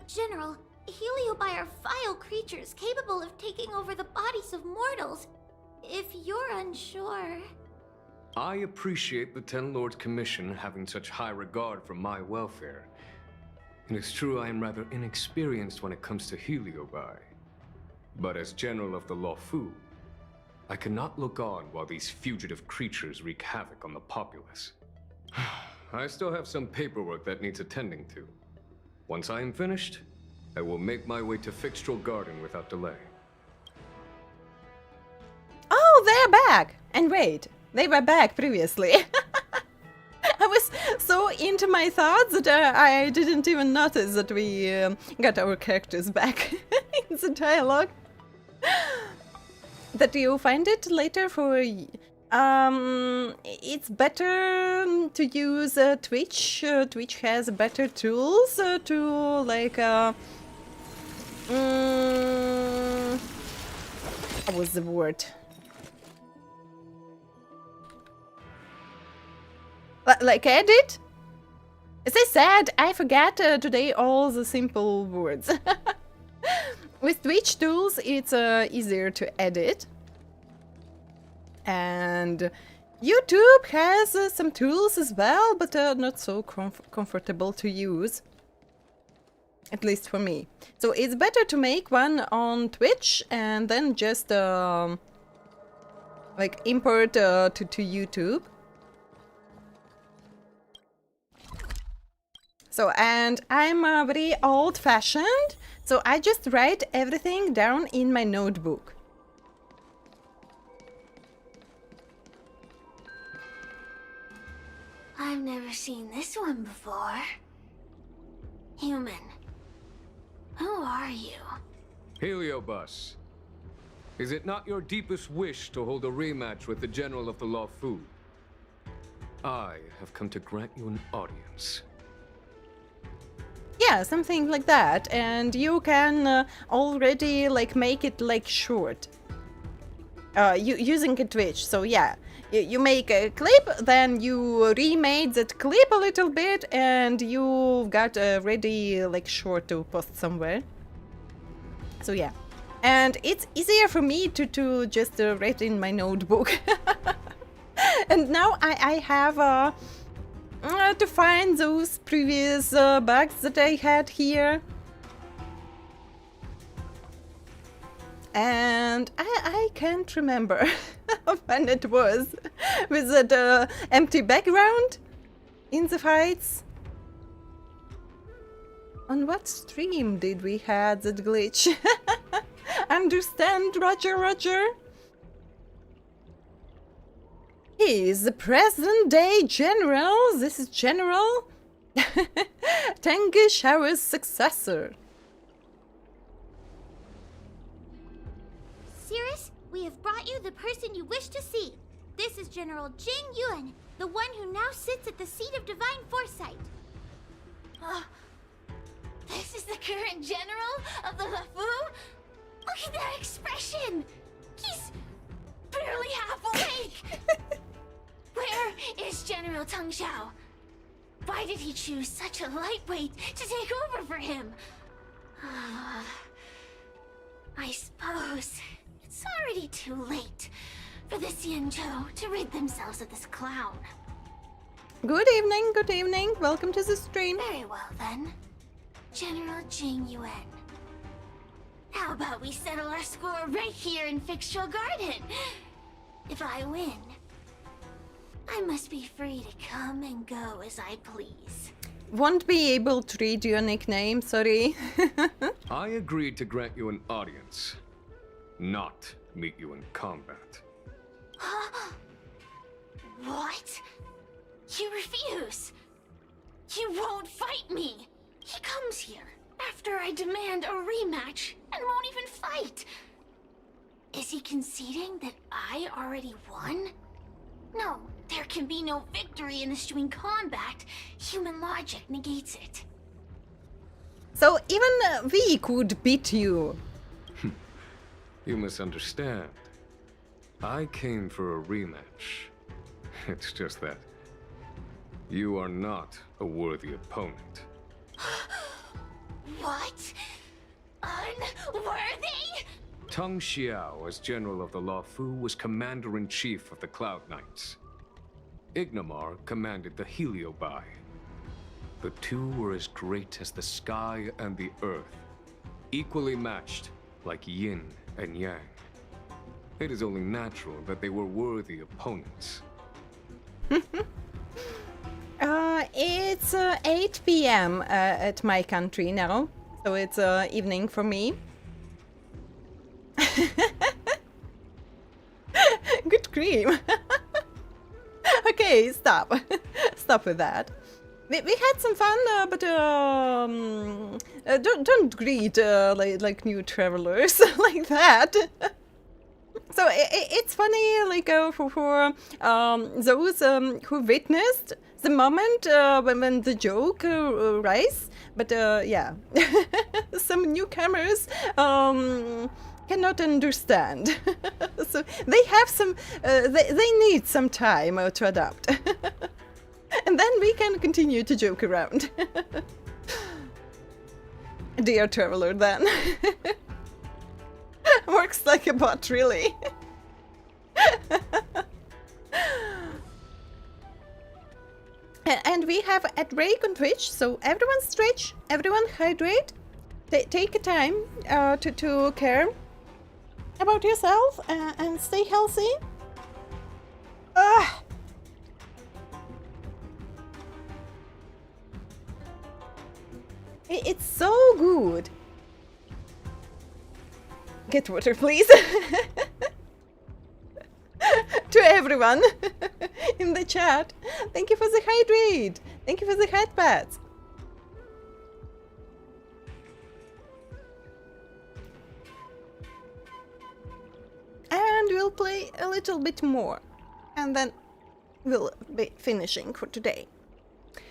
General, Heliobi are vile creatures capable of taking over the bodies of mortals. If you're unsure... I appreciate the Ten Lords Commission having such high regard for my welfare. It is true I am rather inexperienced when it comes to Heliobi. But as General of the LUOFU, I cannot look on while these fugitive creatures wreak havoc on the populace. I still have some paperwork that needs attending to. Once I am finished, I will make my way to Fixtral Garden without delay. Oh, they're back! And wait, they were back previously. I was so into my thoughts that I didn't even notice that we got our characters back in the dialogue. That you find it later for... it's better to use Twitch. Twitch has better tools to like... what was the word? Like edit? As I said, I forget today all the simple words. With Twitch tools, it's easier to edit. And YouTube has some tools as well, but not so comfortable to use. At least for me. So it's better to make one on Twitch and then just like import to YouTube. So, and I'm very old-fashioned, so I just write everything down in my notebook. I've never seen this one before. Human. Who are you? Heliobus. Is it not your deepest wish to hold a rematch with the General of the LUOFU? I have come to grant you an audience. Yeah, something like that, and you can already like make it like short. Using a Twitch, so yeah. You make a clip, then you remade that clip a little bit, and you got ready like short to post somewhere. So yeah, and it's easier for me to just write in my notebook. And now I have to find those previous bugs that I had here. And I can't remember when it was. With that empty background in the fights. On what stream did we have that glitch? Understand, Roger, Roger? He is the present-day general. This is General Tengu successor. Cirrus, we have brought you the person you wish to see. This is General Jing Yuan, the one who now sits at the seat of divine foresight. This is the current general of the LUOFU? Look at that expression! He's barely half awake! Where is General Teng Xiao? Why did he choose such a lightweight to take over for him? I suppose it's already too late for the XIANZHOU to rid themselves of this clown. Good evening, welcome to the stream. Very well then. General Jing Yuan. How about we settle our score right here in Fixtral Garden? If I win, I must be free to come and go as I please. Won't be able to read your nickname, sorry. I agreed to grant you an audience, not meet you in combat. What? You refuse? You won't fight me? He comes here after I demand a rematch and won't even fight. Is he conceding that I already won? No, there can be no victory in eschewing combat. Human logic negates it. So even we could beat you. You misunderstand. I came for a rematch. It's just that you are not a worthy opponent. What? Unworthy? Teng Xiao, as General of the LUOFU, was Commander-in-Chief of the Cloud Knights. Ignimar commanded the Heliobi. The two were as great as the sky and the earth, equally matched like yin and yang. It is only natural that they were worthy opponents. It's 8 p.m. At my country now, so it's evening for me. Good cream. Okay, stop. Stop with that. We had some fun, but don't greet like new travelers like that. So it's funny, like for those who witnessed the moment when the joke rise, but yeah, some newcomers cannot understand. So they have some, they need some time to adapt. And And then we can continue to joke around. Dear traveler, then. Works like a bot, really. And we have a break on Twitch, so everyone stretch, everyone hydrate, take a time to care about yourself and stay healthy. It's so good. Get water, please. To everyone in the chat. Thank you for the hydrate. Thank you for the head pads. And we'll play a little bit more. And then we'll be finishing for today.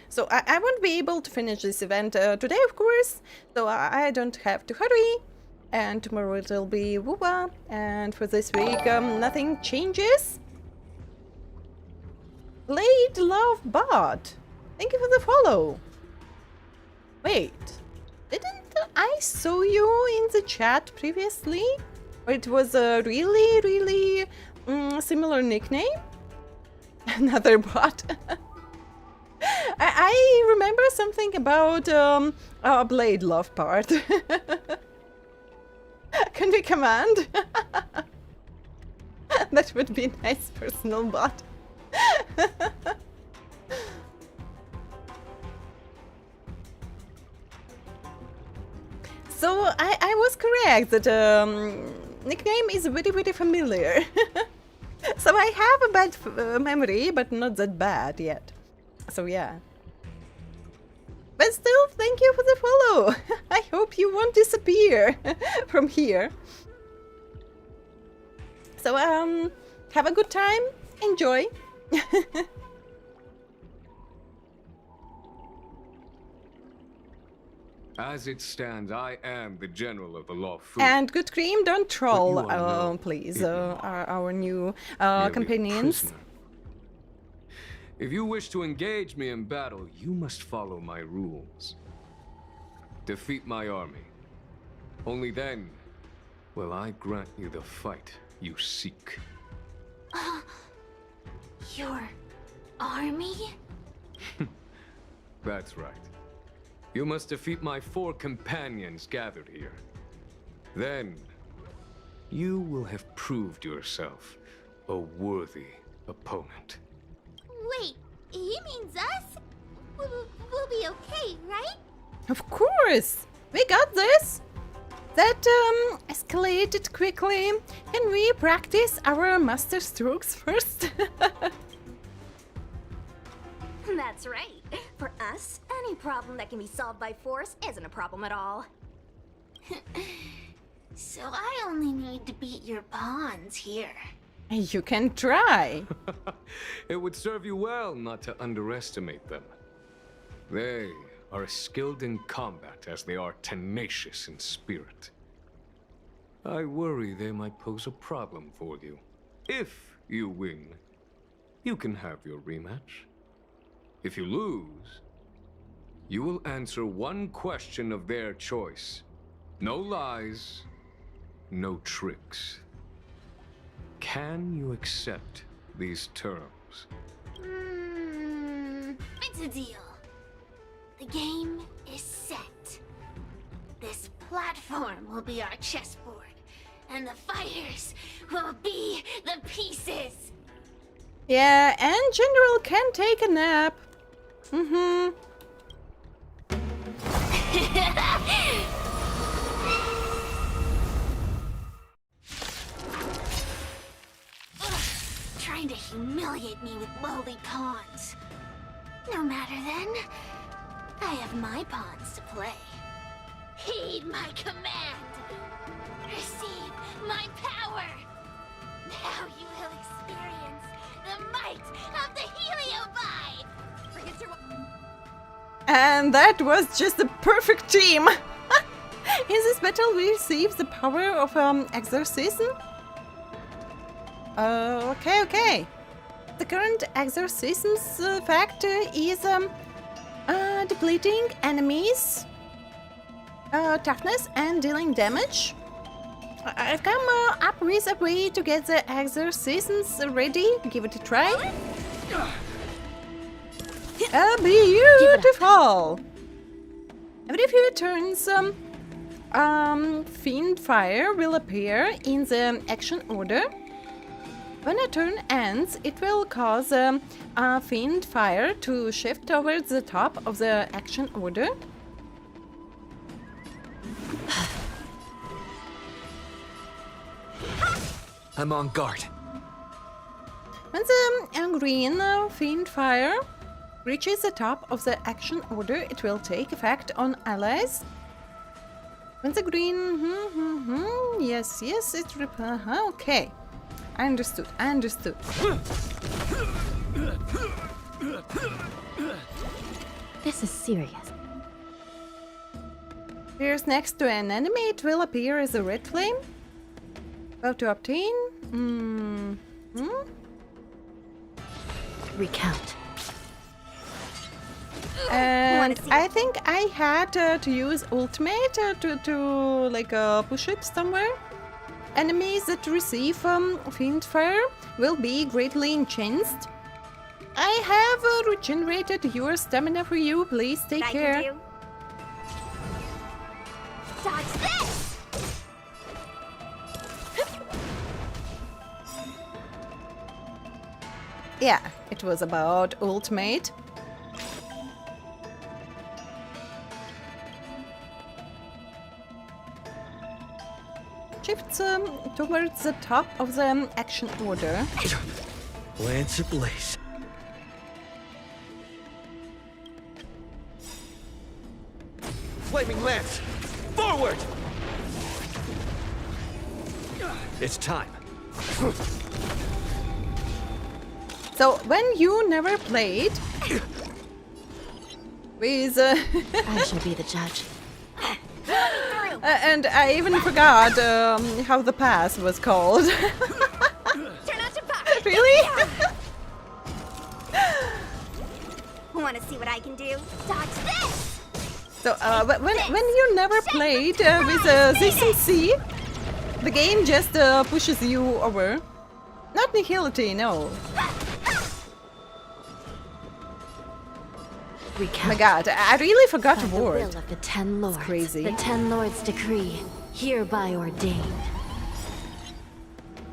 So I won't be able to finish this event today, of course. So I don't have to hurry. And tomorrow it will be Wuwa. And for this week, nothing changes. Blade Love Bot. Thank you for the follow. Wait, didn't I saw you in the chat previously? Or it was a really similar nickname? Another bot. I remember something about a Blade Love part. Can we command? That would be a nice personal bot. So I was correct that nickname is very familiar. So I have a bad memory, but not that bad yet. So yeah. But still, thank you for the follow. I hope you won't disappear from here. So have a good time. Enjoy. As it stands, I am the general of the LUOFU. And Good Cream, don't troll, no please, our new companions. If you wish to engage me in battle, you must follow my rules. Defeat my army. Only then will I grant you the fight you seek. Your army? That's right. You must defeat my 4 companions gathered here. Then, you will have proved yourself a worthy opponent. Wait, he means us? We'll be okay, right? Of course! We got this! That escalated quickly. Can we practice our master strokes first? That's right. For us, any problem that can be solved by force isn't a problem at all. So I only need to beat your pawns here. You can try. It would serve you well not to underestimate them. They are as skilled in combat as they are tenacious in spirit. I worry they might pose a problem for you. If you win, you can have your rematch. If you lose, you will answer one question of their choice. No lies, no tricks. Can you accept these terms? It's a deal. The game is set. This platform will be our chessboard, and the fighters will be the pieces. Yeah, and General can take a nap. Trying to humiliate me with lowly pawns. No matter then, I have my pawns to play. Heed my command. Receive my power. Now you will experience the might of the Heliobi. And that was just a perfect team. In this battle, we receive the power of exorcism. Okay. The current exorcism's effect is depleting enemies' toughness and dealing damage. I've come up with a way to get the exorcisms ready. Give it a try. Beautiful! Every few turns, Fiend Fire will appear in the action order. When a turn ends, it will cause Fiend Fire to shift towards the top of the action order. I'm on guard. When the green Fiend Fire reaches the top of the action order, it will take effect on allies. When the green... yes, it... okay. I understood. This is serious. Appears next to an enemy, it will appear as a red flame. How to obtain? Recount. And I think I had to use ultimate to like push it somewhere. Enemies that receive Fiend Fire will be greatly enhanced. I have regenerated your stamina for you. Please take care. Dodge this! Yeah, it was about ultimate. Shifts towards the top of the action order. Lance ablaze. Flaming lance! Forward! It's time. So when you never played with I shall be the judge. and I even forgot how the pass was called. Really? Want to see what I can do? Dodge this! So when you never played with ZCC, the game just pushes you over. Not nihility, no. Recount. Oh my god, I really forgot By a the word. will of the 10 lords, It's crazy. the 10 lords decree, hereby ordained.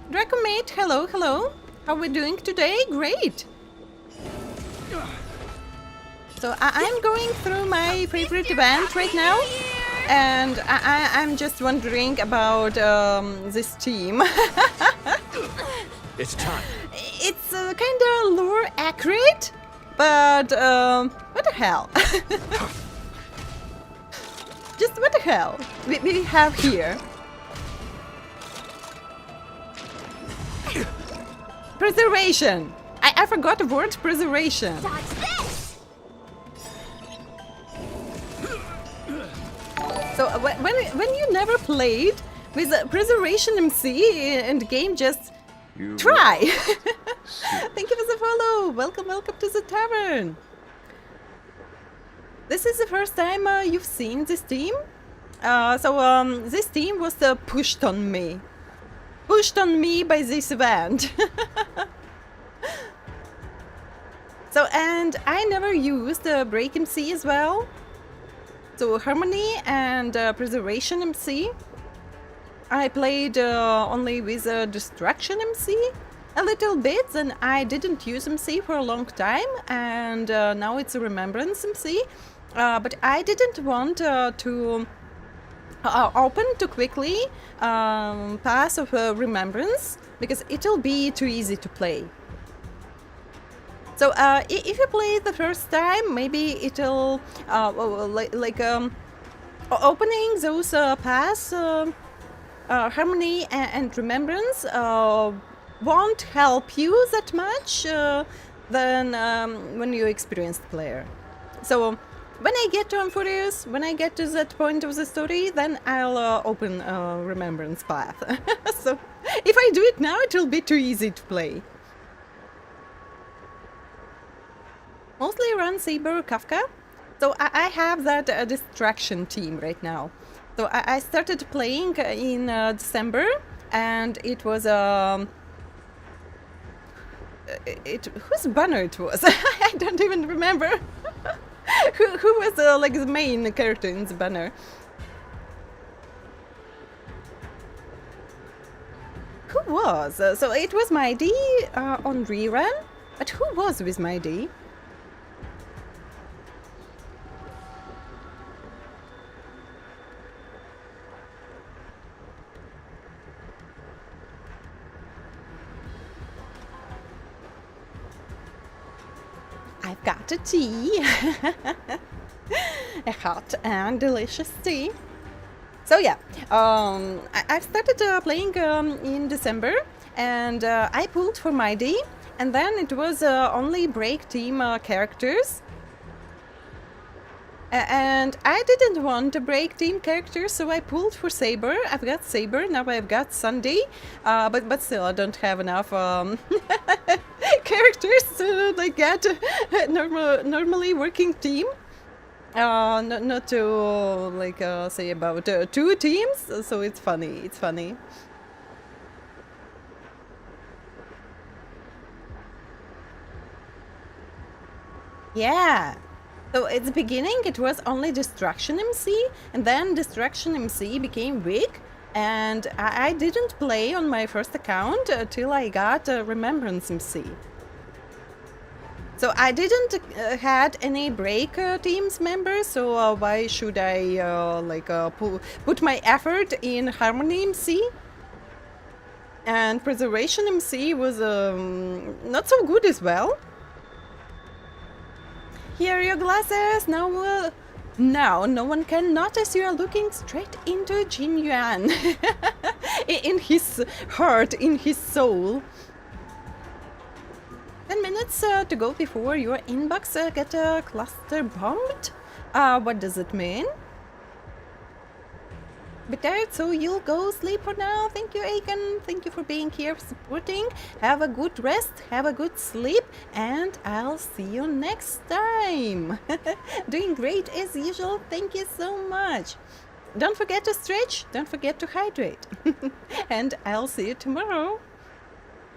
Dracomate, hello. How are we doing today? Great. So I'm going through my favorite event right now, and I'm just wondering about this team. It's time. It's kind of lore accurate, but what the hell? Just what the hell we have here? Preservation. I forgot the word preservation. Dodge this! So when you never played with preservation MC and the game, just try. Thank you for the follow. Welcome to the tavern. This is the first time you've seen this team. This team was pushed on me by this event. So, and I never used Break MC as well. So Harmony and Preservation MC. I played only with Destruction MC a little bit, and I didn't use MC for a long time, and now it's a Remembrance MC. But I didn't want to open too quickly Pass of Remembrance, because it'll be too easy to play. So if you play the first time, maybe it'll opening those pass Harmony and Remembrance won't help you that much than when you experienced player. So when I get to Amphorius, when I get to that point of the story, then I'll open Remembrance path. So if I do it now, it'll be too easy to play. mostly run Saber Kafka. So I have that distraction team right now. So I started playing in December, and it was whose banner it was? I don't even remember. who was like the main character in the banner? Who was? So it was my D on rerun, but who was with my D? I've got a tea, a hot and delicious tea. So yeah, I've started playing in December, and I pulled for my D, and then it was only break team characters. And I didn't want to break team characters, so I pulled for Saber. I've got Saber, now I've got Sunday, but still I don't have enough characters to like get a normally working team. Not to like say about 2 teams, so it's funny. Yeah. So at the beginning it was only Destruction MC, and then Destruction MC became weak, and I didn't play on my first account till I got Remembrance MC. So I didn't had any break teams members, so why should I put my effort in Harmony MC? And Preservation MC was not so good as well. Here are your glasses. Now no one can notice you are looking straight into Jin Yuan. In his heart, in his soul. 10 minutes to go before your inbox get cluster bombed? What does it mean? Bit tired, so you'll go sleep for now. Thank you, Aiken. Thank you for being here, supporting. Have a good rest, have a good sleep, and I'll see you next time. Doing great as usual. Thank you so much. Don't forget to stretch, don't forget to hydrate. And I'll see you tomorrow.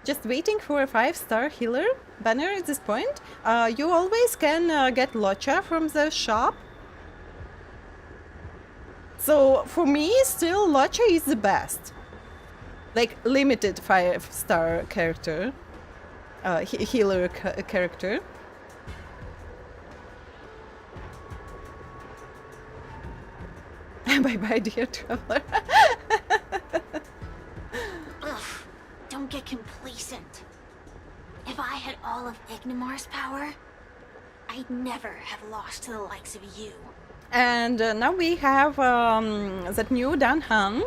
Just waiting for a 5-star healer banner at this point. You always can get Locha from the shop. So for me, still Locha is the best. Like limited 5-star character, healer character. Bye bye, dear traveler. Don't get complacent. If I had all of Ignimar's power, I'd never have lost to the likes of you. And now we have that new Danhan,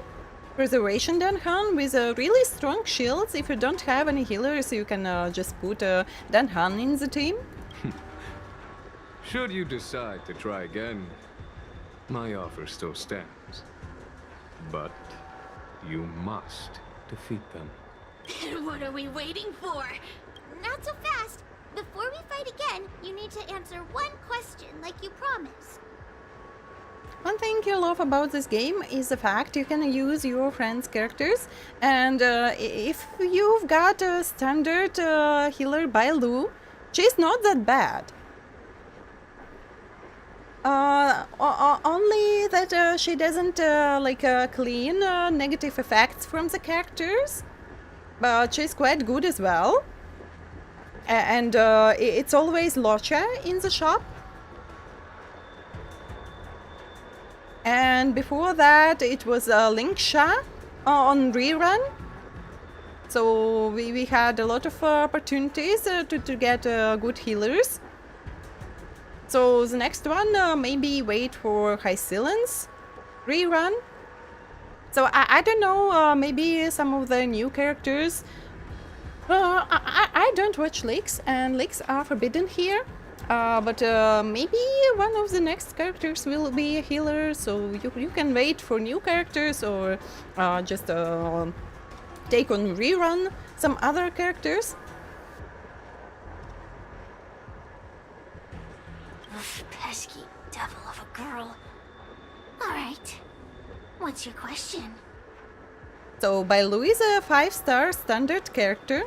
Preservation Danhan, with really strong shields. If you don't have any healers, you can just put Danhan in the team. Should you decide to try again, my offer still stands. But you must defeat them. What are we waiting for? Not so fast. Before we fight again, you need to answer one question like you promised. One thing you love about this game is the fact you can use your friends' characters, and if you've got a standard healer by Lu, she's not that bad. Only that she doesn't clean negative effects from the characters, but she's quite good as well. And it's always Locha in the shop. And before that, it was Linksha on rerun. So we had a lot of opportunities to get good healers. So the next one, maybe wait for High Silence rerun. So I don't know, maybe some of the new characters. I don't watch leaks, and leaks are forbidden here. But maybe one of the next characters will be a healer, so you can wait for new characters, or just take on rerun some other characters. pesky devil of a girl. Alright, what's your question? So, Bailu is a 5-star standard character.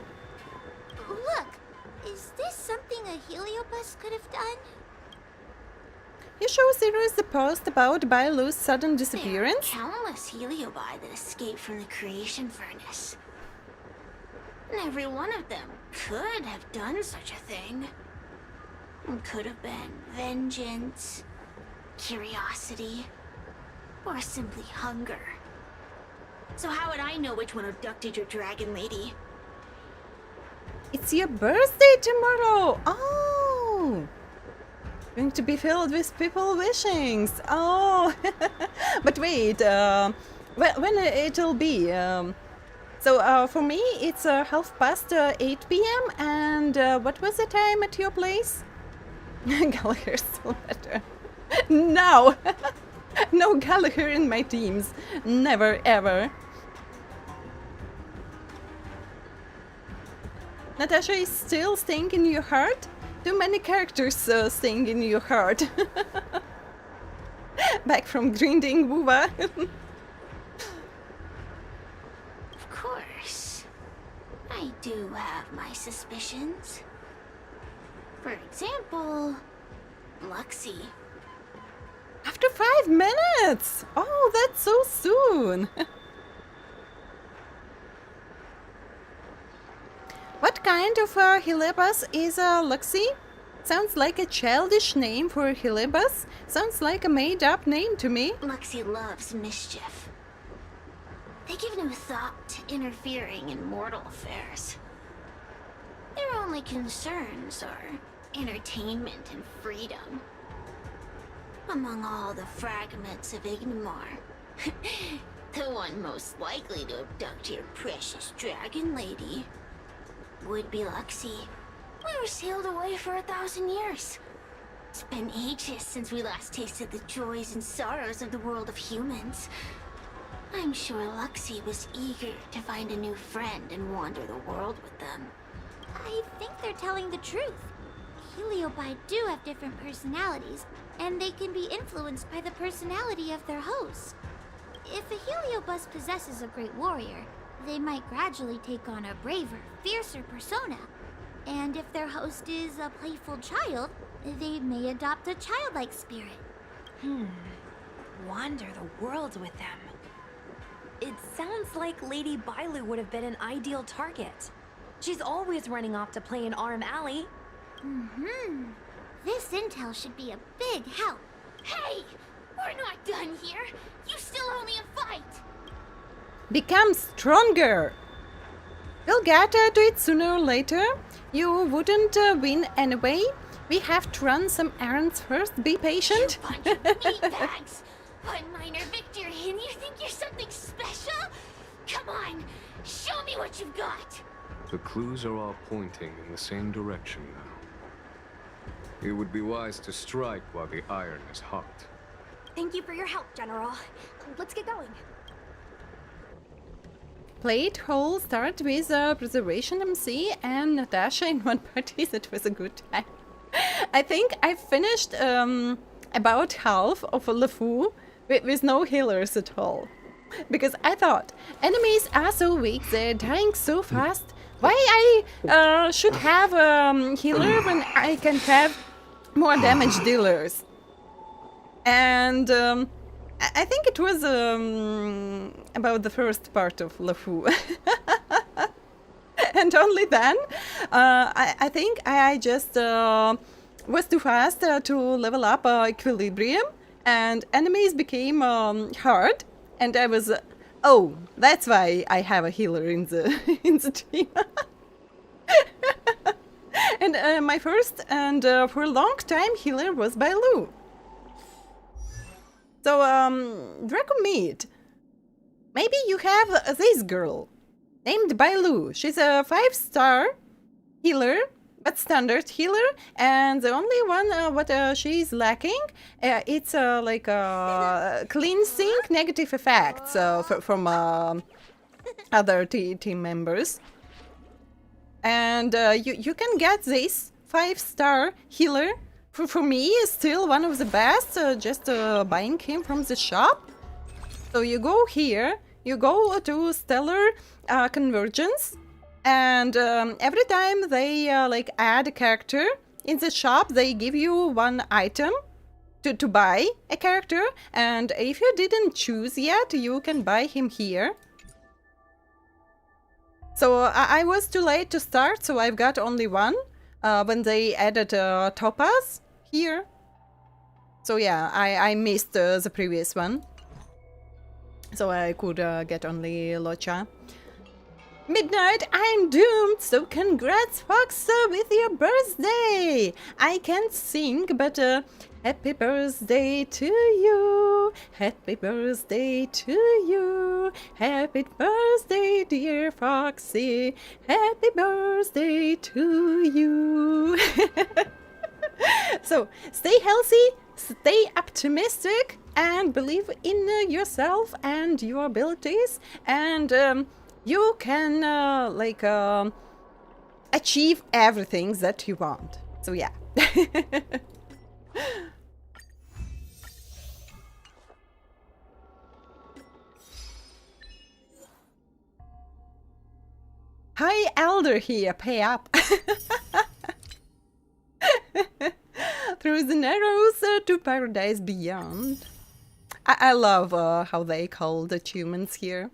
Look, is this something a heliobus could have done? You show Curios the post about Bailu's sudden disappearance. There are countless heliobi that escaped from the creation furnace. And every one of them could have done such a thing. It could have been vengeance, curiosity, or simply hunger. So how would I know which one abducted your dragon lady? It's your birthday tomorrow! Oh! Going to be filled with people wishings. Oh! But wait, when it'll be? So for me, it's 8:30 p.m. And what was the time at your place? Gallagher still better. No! No Gallagher in my teams. Never ever. Natasha is still staying in your heart? Too many characters staying in your heart. Back from grinding Woowa. Of course. I do have my suspicions. For example, Luxie. After 5 minutes! Oh, that's so soon! What kind of heliobus is Luxie? Sounds like a childish name for a heliobus. Sounds like a made-up name to me. Luxie loves mischief. They give no thought to interfering in mortal affairs. Their only concerns are entertainment and freedom. Among all the fragments of Ignimar, the one most likely to abduct your precious dragon lady would be Luxie. We were sailed away for 1,000 years. It's been ages since we last tasted the joys and sorrows of the world of humans. I'm sure Luxie was eager to find a new friend and wander the world with them. I think they're telling the truth. Heliobi do have different personalities, and they can be influenced by the personality of their host. If a heliobus possesses a great warrior, they might gradually take on a braver, fiercer persona. And if their host is a playful child, they may adopt a childlike spirit. Wander the world with them. It sounds like Lady Bailu would have been an ideal target. She's always running off to play in Arm Alley. This intel should be a big help. Hey! We're not done here! You still owe me a fight! Become stronger! We'll get to it sooner or later. You wouldn't win anyway. We have to run some errands first. Be patient. You bunch of meatbags! One minor victory and you think you're something special? Come on, show me what you've got! The clues are all pointing in the same direction now. It would be wise to strike while the iron is hot. Thank you for your help, General. Let's get going. Played whole start with Preservation MC and Natasha in one party. That was a good time. I think I finished about half of LUOFU with no healers at all. Because I thought, enemies are so weak, they're dying so fast. Why I should have a healer when I can have more damage dealers? And I think it was about the first part of LUOFU. And only then, I think I just was too fast to level up equilibrium, and enemies became hard, and I was, oh, that's why I have a healer in the in the team. And my first and for a long time healer was Bailu. So Draco Meat, maybe you have this girl named Bailu. She's a 5-star healer, but standard healer, and the only one what she's lacking, it's like cleansing negative effects from other team members. And you can get this 5-star healer for me is still one of the best, just buying him from the shop. So you go here, you go to Stellar Convergence, and every time they like add a character in the shop, they give you one item to buy a character, and if you didn't choose yet, you can buy him here. So I was too late to start, so I've got only one when they added Topaz here. So yeah, I missed the previous one. So I could get only Locha. Midnight, I'm doomed, so congrats, Fox, with your birthday! I can't sing, but happy birthday to you! Happy birthday to you! Happy birthday, dear Foxy! Happy birthday to you! So, stay healthy, stay optimistic, and believe in yourself and your abilities, and you can achieve everything that you want. So yeah. Hi, Elder here, pay up. Through the narrows to paradise beyond. I love how they call the achievements here.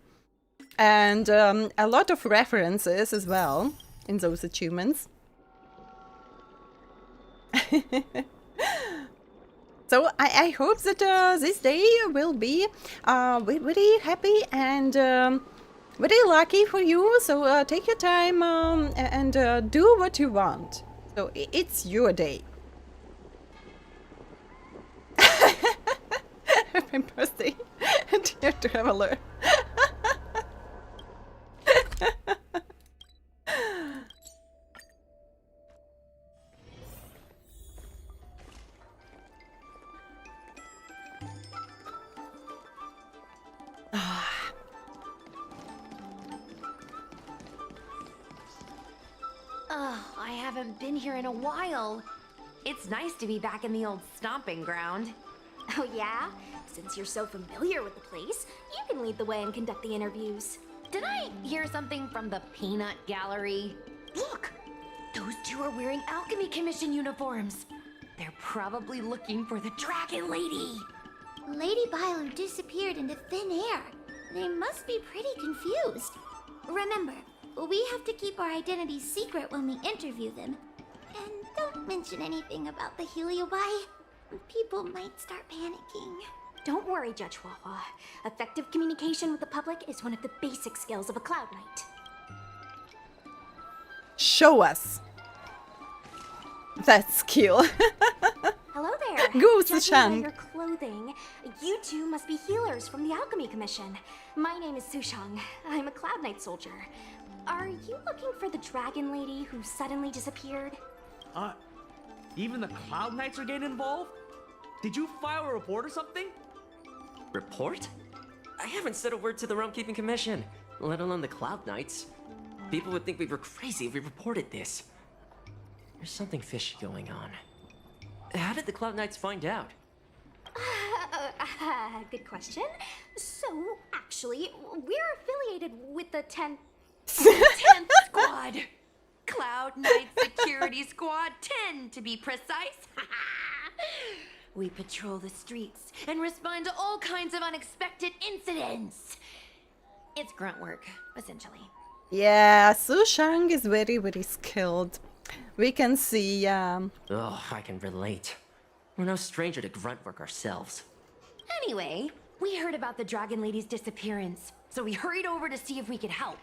And a lot of references as well in those achievements. So I hope that this day will be very happy and very lucky for you. So take your time and do what you want. So it's your day. Happy birthday, dear traveler. Oh, I haven't been here in a while. It's nice to be back in the old stomping ground. Oh yeah? Since you're so familiar with the place, you can lead the way and conduct the interviews. Did I hear something from the Peanut Gallery? Look! Those two are wearing Alchemy Commission uniforms. They're probably looking for the Dragon Lady. Lady Byler disappeared into thin air. They must be pretty confused. Remember, we have to keep our identities secret when we interview them. And don't mention anything about the Heliobi. People might start panicking. Don't worry, Judge Wawa. Effective communication with the public is one of the basic skills of a Cloud Knight. Show us that skill. Hello there. Goose Judging by Shang. your clothing, you two must be healers from the Alchemy Commission. My name is Sushang. I'm a Cloud Knight soldier. Are you looking for the Dragon Lady who suddenly disappeared? Even the Cloud Knights are getting involved? Did you file a report or something? Report? I haven't said a word to the Realm Keeping Commission, let alone the Cloud Knights. People would think we were crazy if we reported this. There's something fishy going on. How did the Cloud Knights find out? Good question. So, actually, we're affiliated with the 10th Squad. Cloud Knight Security Squad 10, to be precise. We patrol the streets and respond to all kinds of unexpected incidents. It's grunt work, essentially. Yeah, Sushang is very, very skilled. We can see, Oh, I can relate. We're no stranger to grunt work ourselves. Anyway, we heard about the Dragon Lady's disappearance, so we hurried over to see if we could help.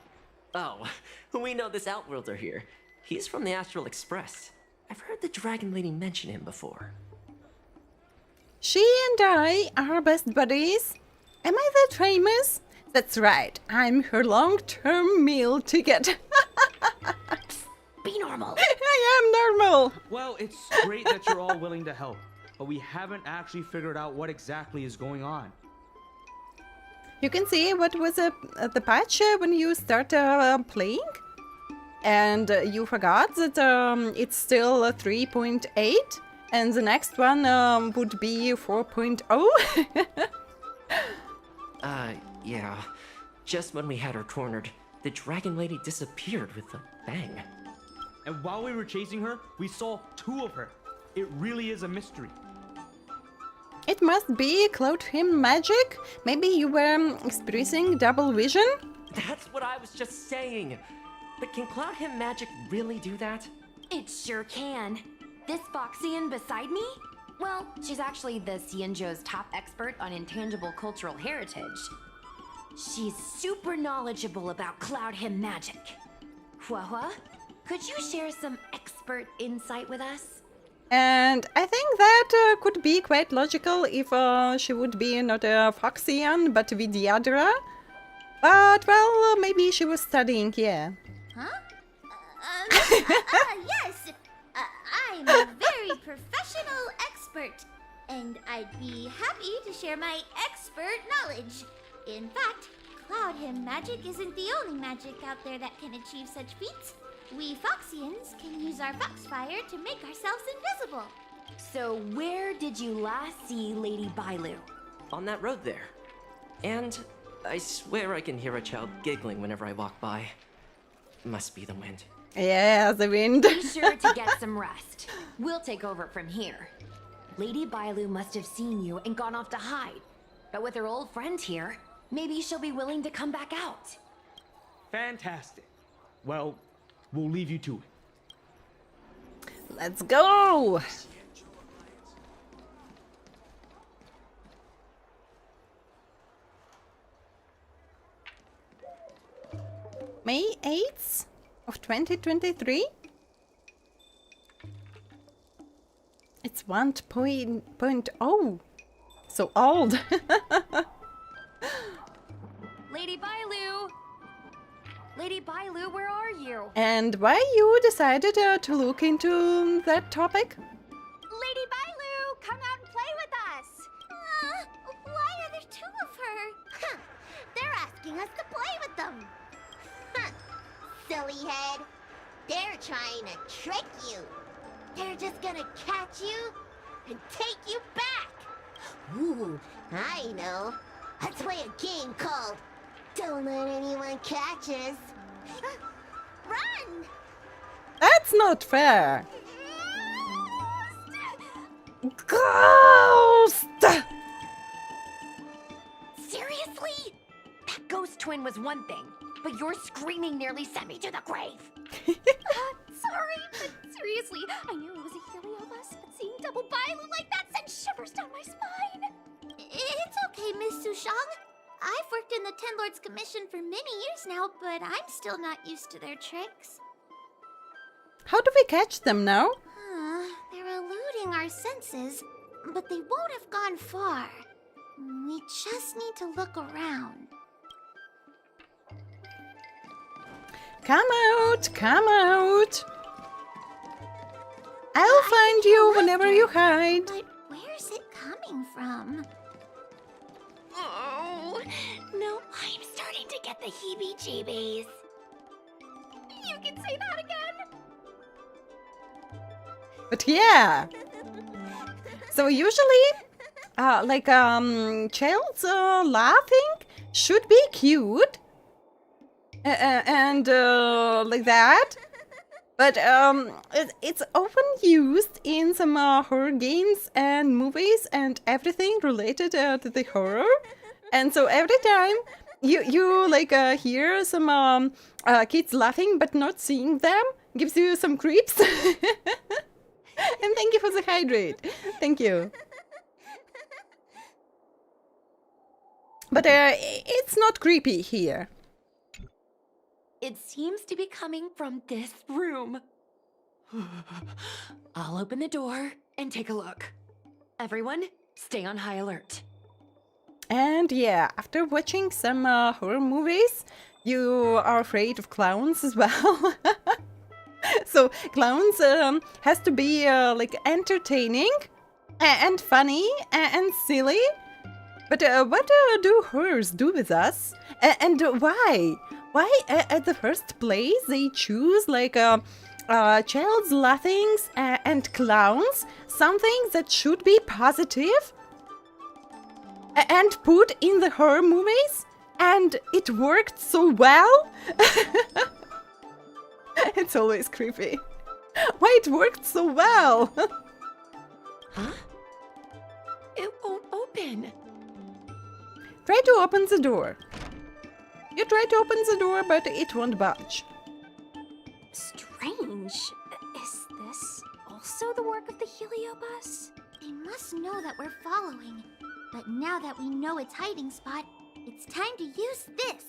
Oh, we know this Outworlder here. He's from the Astral Express. I've heard the Dragon Lady mention him before. She and I are best buddies. Am I that famous? That's right, I'm her long-term meal ticket. Be normal. I am normal. Well, it's great that you're all willing to help, but we haven't actually figured out what exactly is going on. You can see what was the patch when you start playing, and you forgot that it's still 3.8, And the next one would be 4.0. Yeah. Just when we had her cornered, the dragon lady disappeared with a bang. And while we were chasing her, we saw 2 of her. It really is a mystery. It must be Cloud Him magic? Maybe you were experiencing double vision? That's what I was just saying. But can Cloud Him magic really do that? It sure can. This Foxian beside me? Well, she's actually the XIANZHOU's top expert on intangible cultural heritage. She's super knowledgeable about Cloud Him magic. Huahua, could you share some expert insight with us? And I think that could be quite logical if she would be not a Foxian, but Vidyadra. But, well, maybe she was studying, yeah. Huh? Yes! I'm a very professional expert, and I'd be happy to share my expert knowledge. In fact, Cloud Him magic isn't the only magic out there that can achieve such feats. We Foxians can use our Foxfire to make ourselves invisible. So where did you last see Lady Bailu? On that road there. And I swear I can hear a child giggling whenever I walk by. Must be the wind. Yeah, the wind. Be sure to get some rest. We'll take over from here. Lady Bailu must have seen you and gone off to hide. But with her old friend here, maybe she'll be willing to come back out. Fantastic. Well, we'll leave you to it. Let's go! May 8th of 2023? It's 1.0. So old. Lady Bailu! Lady Bailu, where are you? And why you decided to look into that topic? Lady Bailu, come out and play with us! Why are there 2 of her? Huh, they're asking us to play with them. Huh, silly head. They're trying to trick you. They're just gonna catch you and take you back. Ooh, I know. Let's play a game called Don't Let Anyone Catch Us. Run! That's not fair. Ghost! Seriously? That ghost twin was one thing, but your screaming nearly sent me to the grave. Sorry, but seriously, I knew it was a Heliobus, but seeing double Bailu like that sent shivers down my spine. It's okay, Miss Sushang. I've worked in the Ten Lords Commission for many years now, but I'm still not used to their tricks. How do we catch them now? They're eluding our senses, but they won't have gone far. We just need to look around. Come out, come out. I'll find you whenever you hide. But where's it coming from? Oh, no, I'm starting to get the heebie-jeebies. You can say that again. But yeah. So usually, child's laughing should be cute. And like that. But it's often used in some horror games and movies and everything related to the horror. And so every time you hear some kids laughing but not seeing them, gives you some creeps. And thank you for the hydrate. Thank you. But it's not creepy here. It seems to be coming from this room. I'll open the door and take a look. Everyone, stay on high alert. And yeah, after watching some horror movies, you are afraid of clowns as well. So clowns has to be entertaining and funny and silly. But what do horrors do with us? And why? Why at the first place they choose child's laughings and clowns, something that should be positive and put in the horror movies, and it worked so well. It's always creepy. Why it worked so well? Huh? It won't open. Try to open the door. You try to open the door, but it won't budge. Strange. Is this also the work of the heliobus? They must know that we're following. But now that we know its hiding spot, it's time to use this.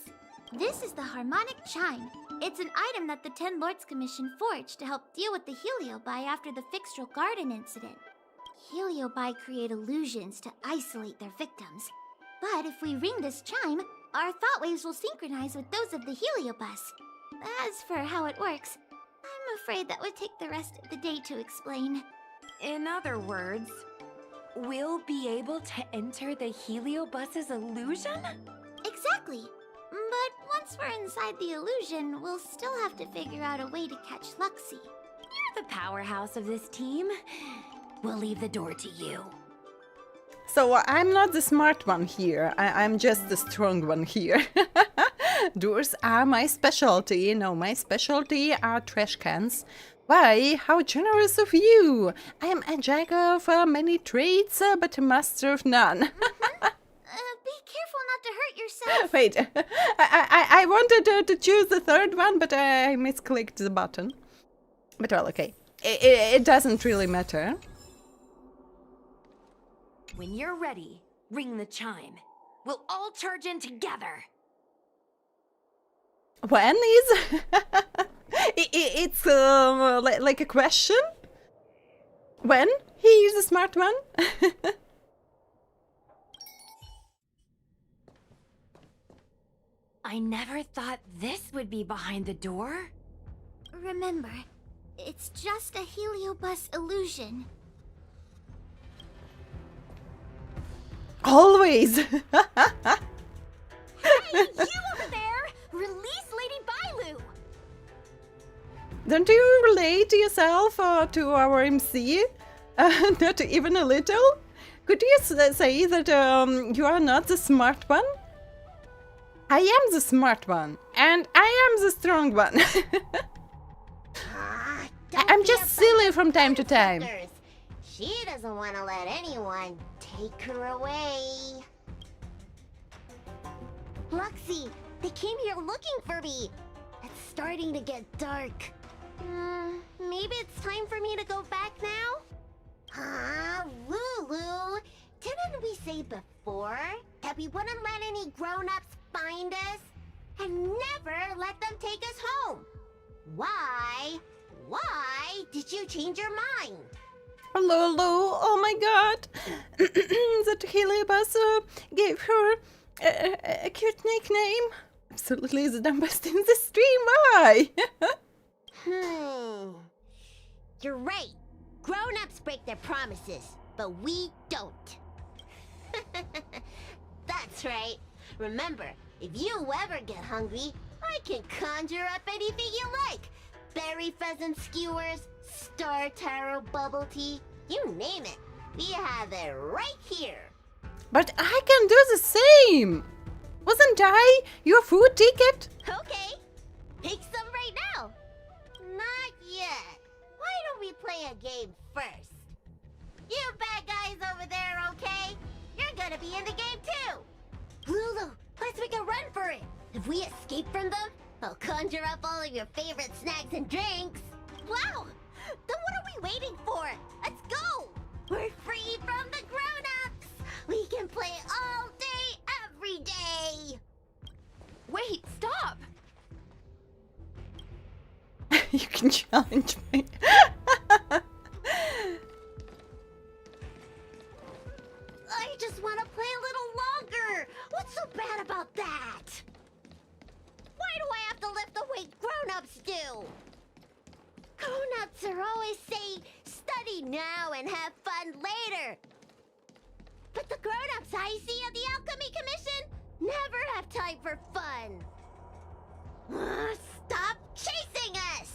This is the harmonic chime. It's an item that the Ten Lords Commission forged to help deal with the heliobi after the Fixtral Garden incident. Heliobi create illusions to isolate their victims. But if we ring this chime, our thought waves will synchronize with those of the heliobus. As for how it works, I'm afraid that would take the rest of the day to explain. In other words, we'll be able to enter the heliobus's illusion? Exactly. But once we're inside the illusion, we'll still have to figure out a way to catch Luxie. You're the powerhouse of this team. We'll leave the door to you. So I'm not the smart one here. I'm just the strong one here. Doors are my specialty. No, my specialty are trash cans. Why? How generous of you! I am a jack of many trades, but a master of none. Be careful not to hurt yourself. Wait, I wanted to choose the third one, but I misclicked the button. But well, okay. It doesn't really matter. When you're ready, ring the chime. We'll all charge in together. When is... It's like a question? When? He is a smart one? I never thought this would be behind the door. Remember, it's just a heliobus illusion. Always! Hey, you over there! Release Lady Bailu! Don't you relate yourself to our MC? Not even a little? Could you say that you are not the smart one? I am the smart one, and I am the strong one. I'm just silly from time to time. She doesn't want to let anyone take her away. Luxie, they came here looking for me. It's starting to get dark. Maybe it's time for me to go back now? Huh, Lulu? Didn't we say before that we wouldn't let any grown-ups find us? And never let them take us home? Why did you change your mind? Lulu, oh my god. That heliobus gave her a cute nickname. Absolutely the dumbest in the stream, why? You're right. Grown-ups break their promises, but we don't. That's right. Remember, if you ever get hungry, I can conjure up anything you like. Berry pheasant skewers, star taro bubble tea, you name it. We have it right here. But I can do the same. Wasn't I your food ticket? Okay. Pick some right now. Not yet. Why don't we play a game first? You bad guys over there, okay? You're gonna be in the game too. Lulu, let's make a run for it. If we escape from them, I'll conjure up all of your favorite snacks and drinks. Wow! Then what are we waiting for? Let's go! We're free from the grown-ups! We can play all day, every day! Wait, stop! You can challenge me. I just want to play a little longer! What's so bad about that? Why do I have to lift the weight grown-ups do? Grown-ups are always saying, study now and have fun later. But the grown-ups I see at the Alchemy Commission never have time for fun. Stop chasing us!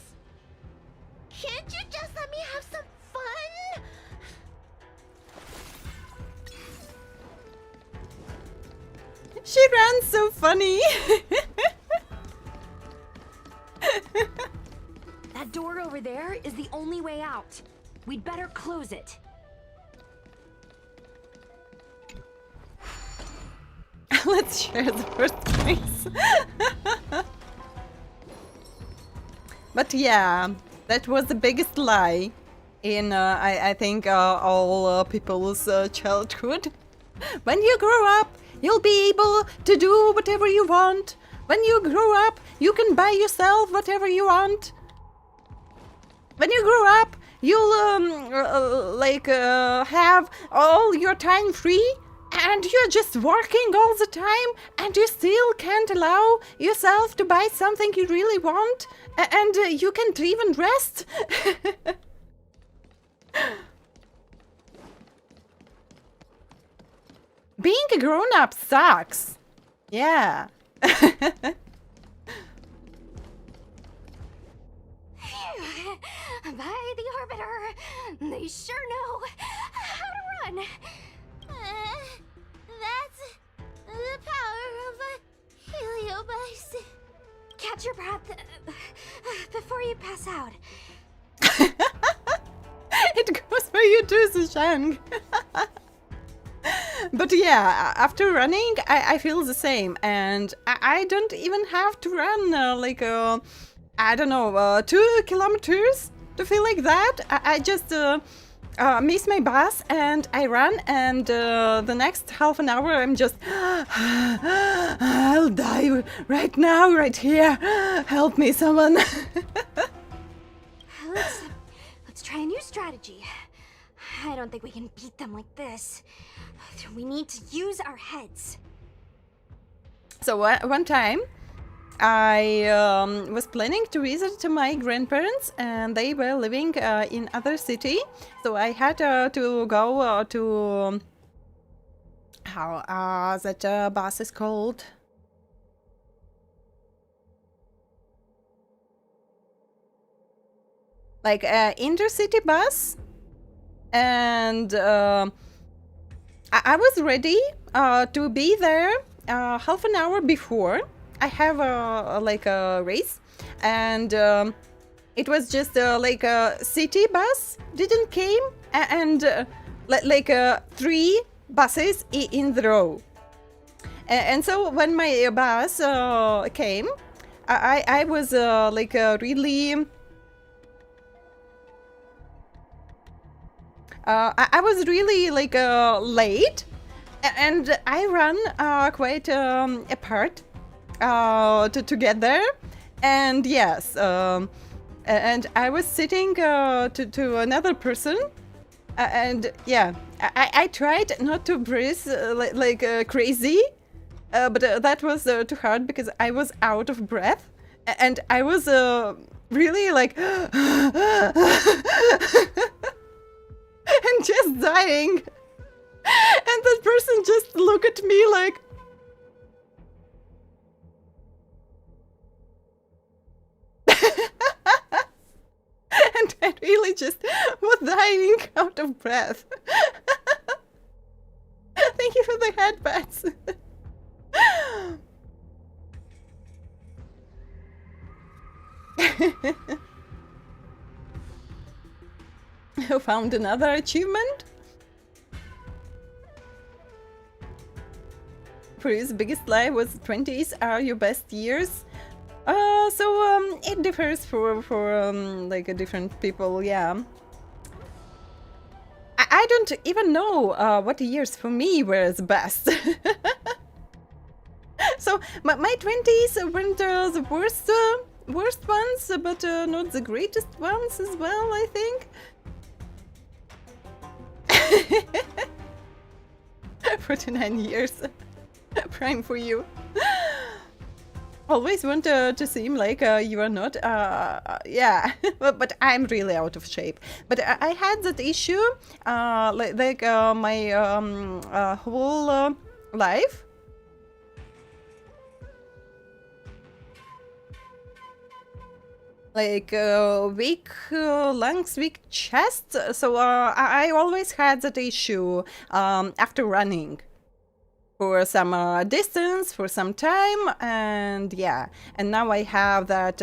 He ran so funny. That door over there is the only way out. We'd better close it. Let's share the first place. But yeah, that was the biggest lie in, I think, all people's childhood. When you grow up, you'll be able to do whatever you want. When you grow up, you can buy yourself whatever you want. When you grow up, you'll have all your time free, and you're just working all the time, and you still can't allow yourself to buy something you really want, and you can't even rest. Being a grown-up sucks. Yeah. By the Arbiter, they sure know how to run. That's the power of a heliobus. Catch your breath before you pass out. It goes for you too, Sushang. But yeah, after running, I feel the same, and I don't even have to run I don't know, 2 kilometers to feel like that. I just miss my bus and I run, and the next half an hour I'm just I'll die right now, right here. Help me, someone. Let's try a new strategy. I don't think we can beat them like this. We need to use our heads. So one time I was planning to visit my grandparents, and they were living in other city. So I had to go to how that bus is called. Like intercity bus, and I was ready to be there half an hour before. I have a race, and it was just like a city bus didn't came, and 3 buses in the row. And so when my bus came, I was really. I was really late, and I ran quite apart to get there, and yes, and I was sitting to another person, and yeah, I tried not to breathe crazy, but that was too hard because I was out of breath, and I was really and just dying, and that person just looked at me like, and I really just was dying out of breath. Thank you for the headpats. You found another achievement? For his biggest lie was 20s are your best years. So it differs for different people, yeah. I don't even know what years for me were the best. So my 20s weren't the worst ones, but not the greatest ones as well, I think. 49 years. Prime for you. Always want to seem like you are not, yeah, but I'm really out of shape. But I had that issue, my whole life. Like weak lungs, weak chest. So I always had that issue after running. for some distance, for some time, and yeah, and now I have that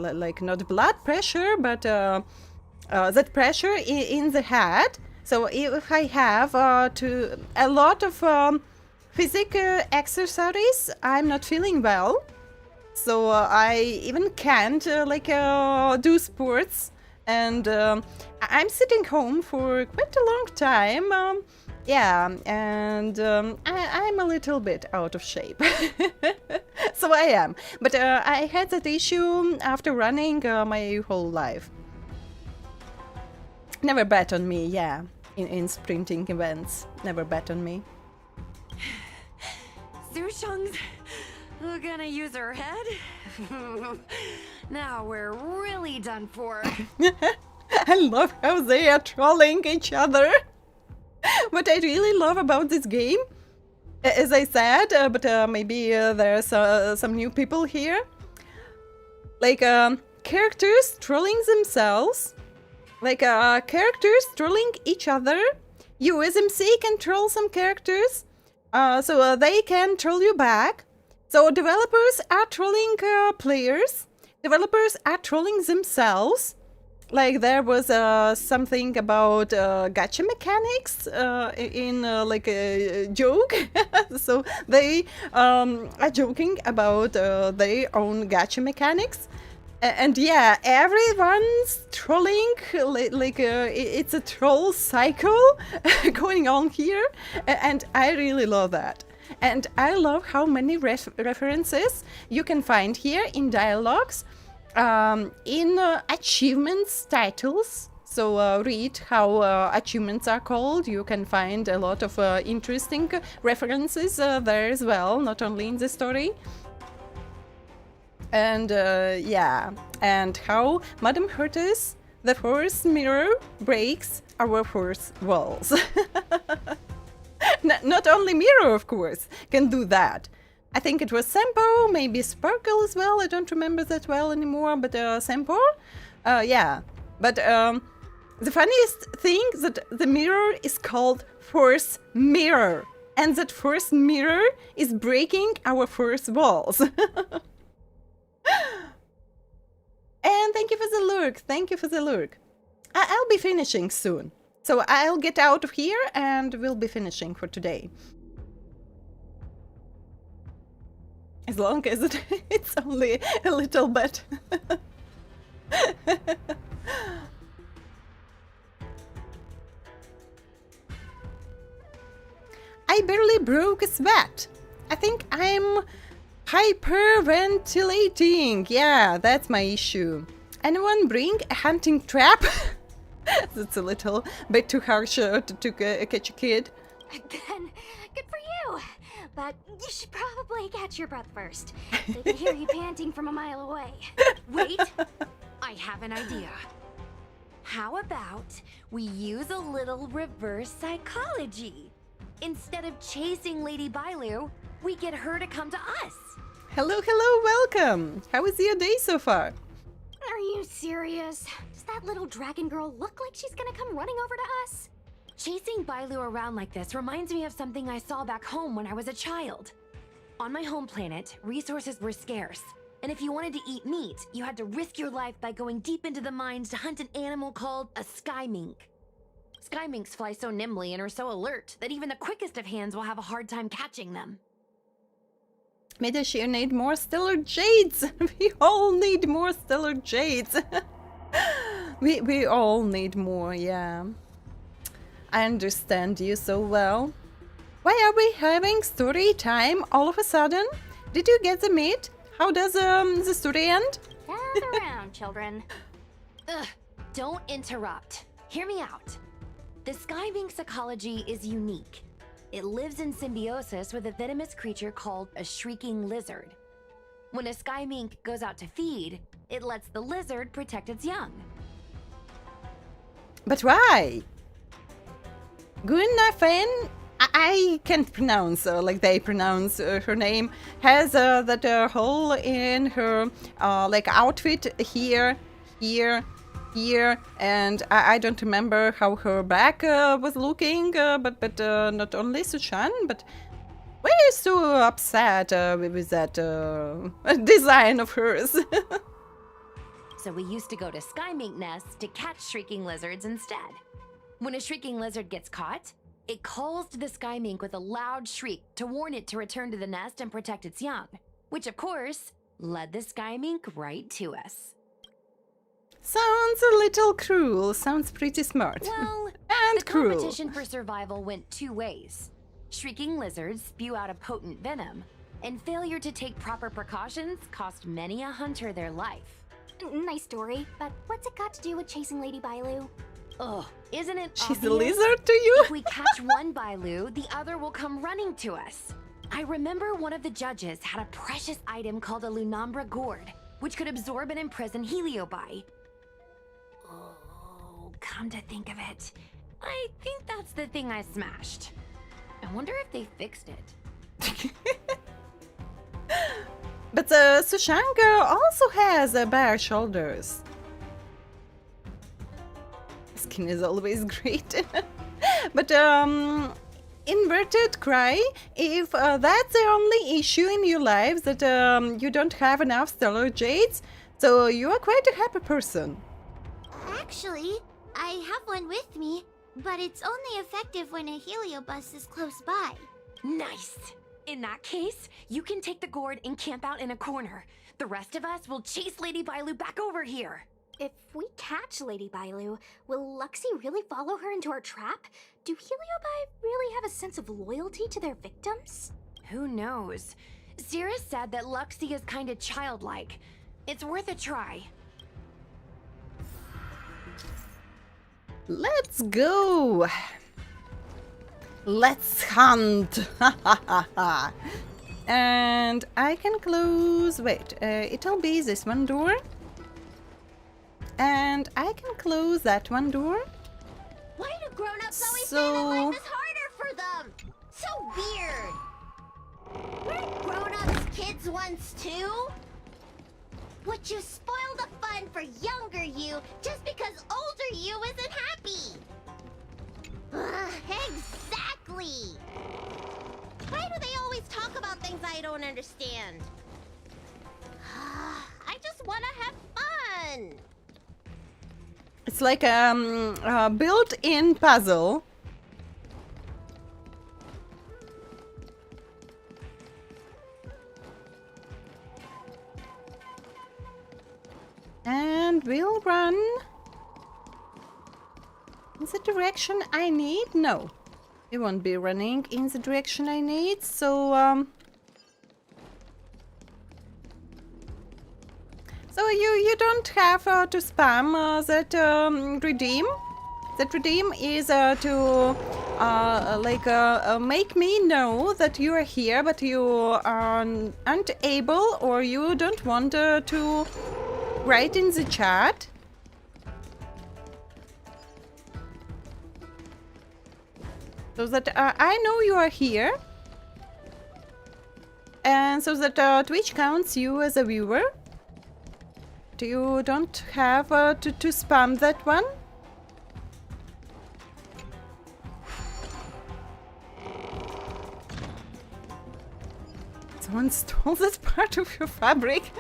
like not blood pressure, but that pressure in the head. So if I have to a lot of physical exercise, I'm not feeling well. So I even can't do sports, and I'm sitting home for quite a long time. Yeah, and I'm a little bit out of shape. So I am. But I had that issue after running my whole life. Never bet on me, yeah, in sprinting events. Never bet on me. Sushong's gonna use her head? Now we're really done for. I love how they are trolling each other. What I really love about this game, as I said, but maybe there's some new people here, like characters trolling themselves, like characters trolling each other. You as MC can troll some characters, so they can troll you back. So developers are trolling players, developers are trolling themselves. Like there was something about gacha mechanics in like a joke. So they are joking about their own gacha mechanics. And yeah, everyone's trolling, like it's a troll cycle going on here. And I really love that. And I love how many references you can find here in dialogues. In achievements titles, so read how achievements are called. You can find a lot of interesting references there as well, not only in the story. And yeah, and how Madame Hurtis, the force mirror, breaks our force walls. Not only mirror, of course, can do that. I think it was Sempo, maybe Sparkle as well. I don't remember that well anymore, but Sempo, yeah. But the funniest thing that the mirror is called Force Mirror, and that Force Mirror is breaking our force walls. And thank you for the lurk. Thank you for the lurk. I'll be finishing soon, so I'll get out of here and we'll be finishing for today. As long as it's only a little bit. I barely broke a sweat. I think I'm hyperventilating. Yeah, that's my issue. Anyone bring a hunting trap? That's a little bit too harsh to catch a kid. Then, good for you. But you should probably catch your breath first. They can hear you panting from a mile away. Wait, I have an idea. How about we use a little reverse psychology? Instead of chasing Lady Bailu, we get her to come to us. Hello, hello, welcome. How is your day so far? Are you serious? Does that little dragon girl look like she's gonna come running over to us? Chasing Bailu around like this reminds me of something I saw back home when I was a child. On my home planet, resources were scarce, and if you wanted to eat meat, you had to risk your life by going deep into the mines to hunt an animal called a sky mink. Sky minks fly so nimbly and are so alert that even the quickest of hands will have a hard time catching them. Maybe she need more stellar jades. We all need more stellar jades. we all need more, yeah. I understand you so well. Why are we having story time all of a sudden? Did you get the meat? How does the story end? Gather around, children. Ugh, don't interrupt. Hear me out. The sky mink's ecology is unique. It lives in symbiosis with a venomous creature called a shrieking lizard. When a sky mink goes out to feed, it lets the lizard protect its young. But why? Guinevere, I can't pronounce like they pronounce her name, has that hole in her like outfit here, and I don't remember how her back was looking, but not only Sushan, but Why are you so upset with that design of hers? So we used to go to sky mink nests to catch shrieking lizards instead. When a shrieking lizard gets caught, it calls to the sky mink with a loud shriek to warn it to return to the nest and protect its young, which of course led the sky mink right to us. Sounds a little cruel. Sounds pretty smart. Well, and the cruel. competition for survival went two ways. Shrieking lizards spew out a potent venom, and failure to take proper precautions cost many a hunter their life. Nice story, but what's it got to do with chasing Lady Bailu? Ugh, isn't it She's a obvious? lizard to you? If we catch one Bailu, the other will come running to us. I remember one of the judges had a precious item called a Lunambra gourd, which could absorb and imprison Heliobi. Oh, come to think of it, I think that's the thing I smashed. I wonder if they fixed it. But Sushanga also has bare shoulders. Skin is always great. But inverted cry, if that's the only issue in your lives, that you don't have enough stellar jades, so you are quite a happy person. Actually, I have one with me, but it's only effective when a heliobus is close by. Nice! In that case, you can take the gourd and camp out in a corner. The rest of us will chase Lady Bailu back over here. If we catch Lady Bailu, will Luxie really follow her into our trap? Do Heliobi really have a sense of loyalty to their victims? Who knows? Cirrus said that Luxie is kinda childlike. It's worth a try. Let's go! Let's hunt! And I can close... wait, it'll be this one door. And I can close that one door. Why do grown-ups always say So- that life is harder for them? So weird. Weren't grown-ups kids once too? Would you spoil the fun for younger you just because older you isn't happy? Exactly! Why do they always talk about things I don't understand? I just want to have fun! It's like a built-in puzzle. And we'll run in the direction I need. No, we won't be running in the direction I need. So so you don't have to spam that redeem. That redeem is to make me know that you are here, but you aren't able, or you don't want to write in the chat. So that I know you are here. And so that Twitch counts you as a viewer. You don't have to spam that one. Someone stole that part of your fabric.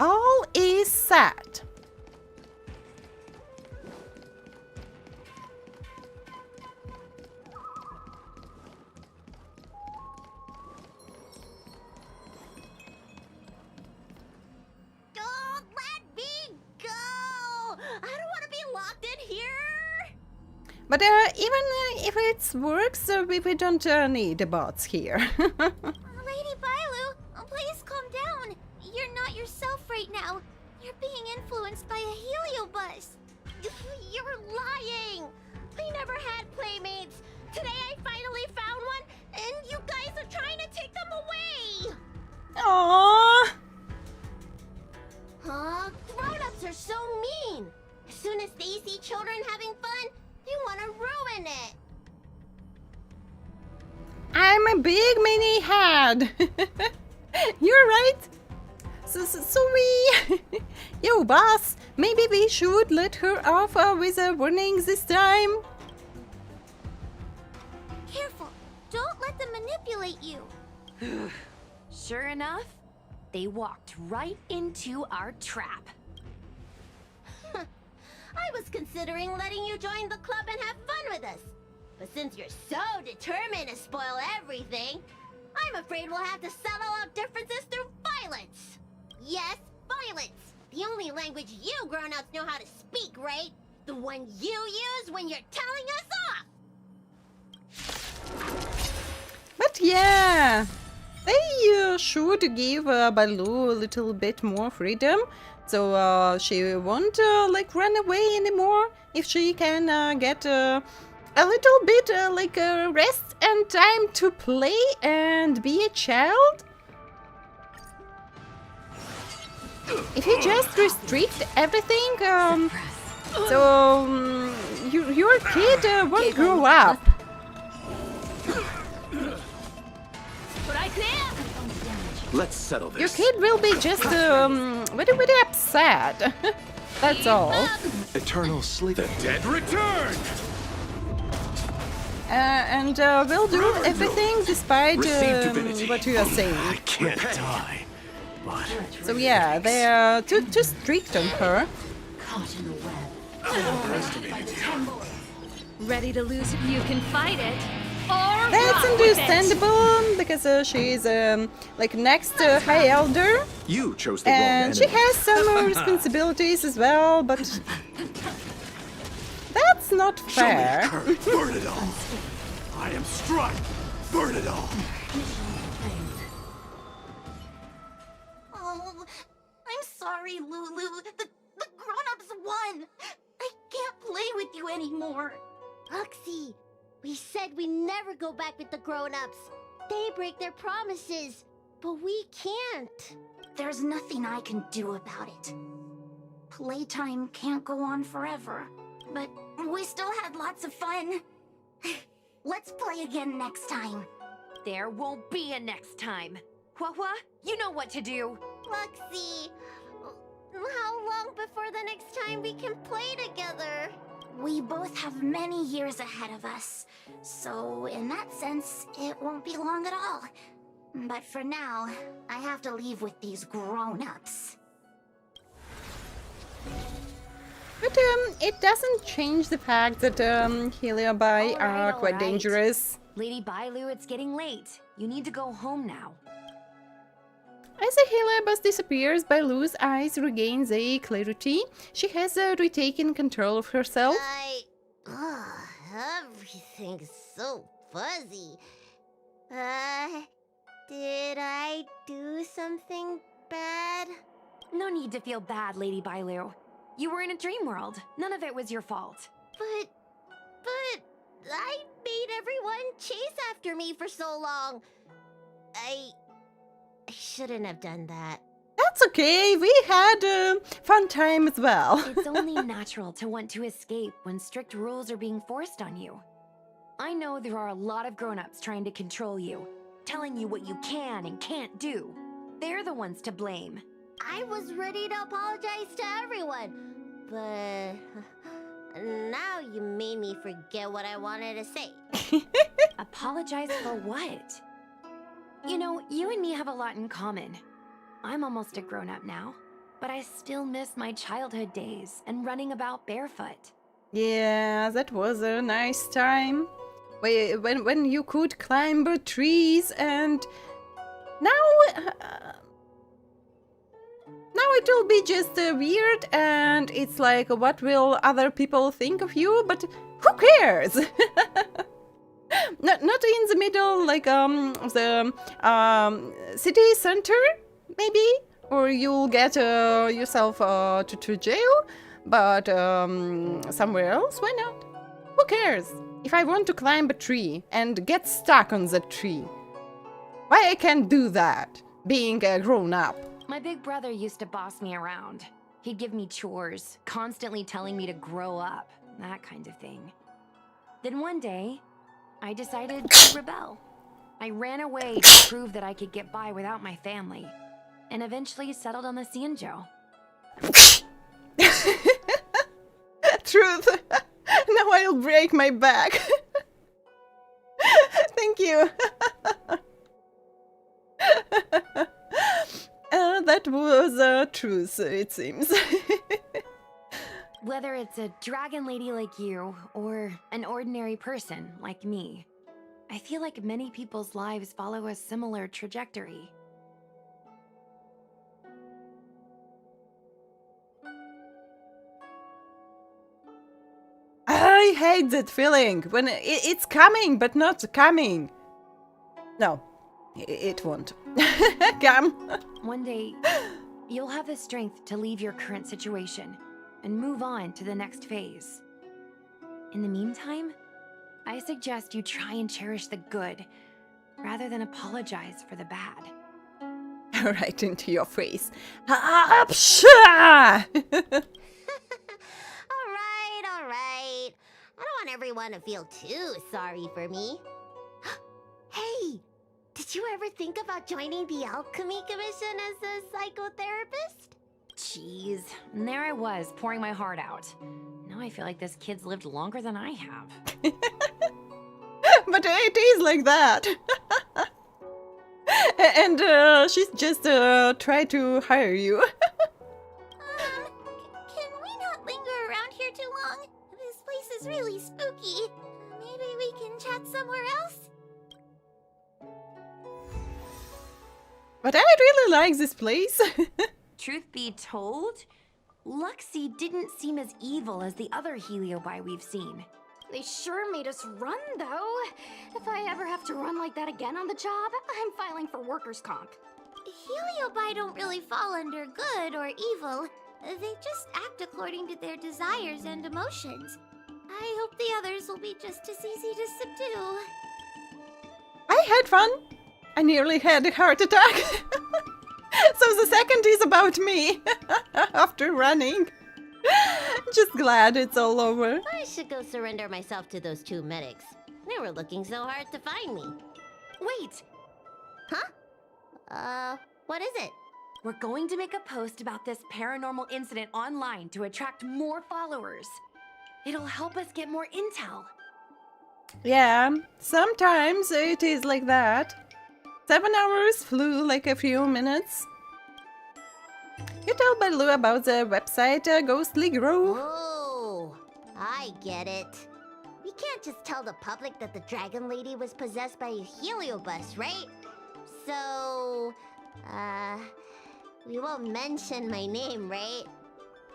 All is set. Don't let me go! I don't want to be locked in here! But even if it works, we don't need bots here. Lady Bailu, please calm down. You're not yourself right now. You're being influenced by a heliobus. You're lying! I never had playmates. Today I finally found one, and you guys are trying to take them away! Aww. Grown-ups are so mean. As soon as they see children having fun, they want to ruin it. I'm a big mini head. You're right. So we... Yo, boss, maybe we should let her off with a warning this time? Careful. Don't let them manipulate you. Sure enough, they walked right into our trap. I was considering letting you join the club and have fun with us. But since you're so determined to spoil everything, I'm afraid we'll have to settle out differences through violence. Yes, violence. The only language you grown-ups know how to speak, right? The one you use when you're telling us off. But yeah, they should give Baloo a little bit more freedom, so she won't like run away anymore. If she can get a little bit like rest and time to play and be a child. If you just restrict everything, so your kid won't grow up. Let's settle this. Your kid will be just very upset. That's all. Eternal sleep. The dead return. And we'll do everything despite what you are saying. I can't die. But so yeah, they are too strict on her. Caught in the web. Ready to lose if you can fight it. Or That's understandable because she's like next High Elder. You chose the wrong and she has some responsibilities as well, but that's not fair. Show me the burn it all. I am struck. Burn it all. Oh, I'm sorry, Lulu. The grown-ups won. I can't play with you anymore. Luxie, we said we never go back with the grown-ups. They break their promises, but we can't. There's nothing I can do about it. Playtime can't go on forever, but we still had lots of fun. Let's play again next time. There won't be a next time. Hua, you know what to do. Luxie, how long before the next time we can play together? We both have many years ahead of us, so in that sense, it won't be long at all. But for now, I have to leave with these grown-ups. But it doesn't change the fact that Heliobi are quite dangerous. Lady Bailu, it's getting late. You need to go home now. As the Heliobus disappears, Bailu's eyes regains a clarity. She has retaken control of herself. Everything's so fuzzy. Did I do something bad? No need to feel bad, Lady Bailu. You were in a dream world. None of it was your fault. But I made everyone chase after me for so long. I shouldn't have done that. That's okay, we had fun time as well. It's only natural to want to escape when strict rules are being forced on you. I know there are a lot of grown-ups trying to control you, telling you what you can and can't do. They're the ones to blame. I was ready to apologize to everyone, but now you made me forget what I wanted to say. Apologize for what? You know, you and me have a lot in common. I'm almost a grown-up now, but I still miss my childhood days and running about barefoot. Yeah, that was a nice time. When you could climb trees, and now it will be just weird, and it's like, what will other people think of you? But who cares? Not in the middle, like the city center, maybe, or you'll get yourself to jail. But somewhere else, why not? Who cares? If I want to climb a tree and get stuck on the tree, why I can't do that, being a grown-up? My big brother used to boss me around. He'd give me chores, constantly telling me to grow up, that kind of thing. Then one day, I decided to rebel. I ran away to prove that I could get by without my family, and eventually settled on the XIANZHOU. Truth. Now I'll break my back. Thank you. That was truth, it seems. Whether it's a dragon lady like you, or an ordinary person like me, I feel like many people's lives follow a similar trajectory. I hate that feeling when it's coming but not coming. No, it won't. Come. One day, you'll have the strength to leave your current situation and move on to the next phase. In the meantime, I suggest you try and cherish the good rather than apologize for the bad. Right into your face. Apsha! Alright. I don't want everyone to feel too sorry for me. Hey, did you ever think about joining the Alchemy Commission as a psychotherapist? Jeez, and there I was, pouring my heart out. Now I feel like this kid's lived longer than I have. But it is like that. And she's just tried to hire you. Can we not linger around here too long? This place is really spooky. Maybe we can chat somewhere else? But I really like this place. Truth be told, Luxie didn't seem as evil as the other Heliobi we've seen. They sure made us run, though. If I ever have to run like that again on the job, I'm filing for workers' comp. Heliobi don't really fall under good or evil. They just act according to their desires and emotions. I hope the others will be just as easy to subdue. I had fun. I nearly had a heart attack. So the second is about me. After running. Just glad it's all over. I should go surrender myself to those two medics. They were looking so hard to find me. Wait! Huh? What is it? We're going to make a post about this paranormal incident online to attract more followers. It'll help us get more intel. Yeah, sometimes it is like that. 7 hours flew like a few minutes. You tell Baloo about the website Ghostly Grove. Oh, I get it. We can't just tell the public that the dragon lady was possessed by a heliobus, right? So, we won't mention my name, right?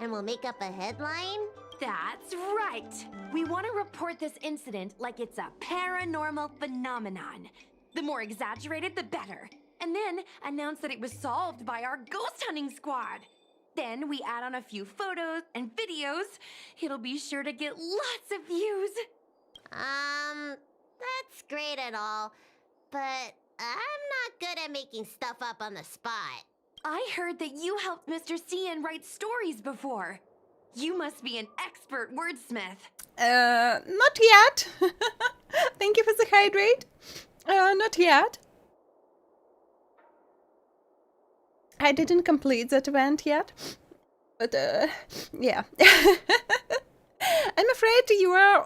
And we'll make up a headline? That's right! We want to report this incident like it's a paranormal phenomenon. The more exaggerated, the better. And then announce that it was solved by our ghost hunting squad. Then we add on a few photos and videos. It'll be sure to get lots of views. That's great and all, but I'm not good at making stuff up on the spot. I heard that you helped Mr. Cian write stories before. You must be an expert wordsmith. Not yet. Thank you for the hydrate. Not yet. I didn't complete that event yet. But, yeah. I'm afraid you are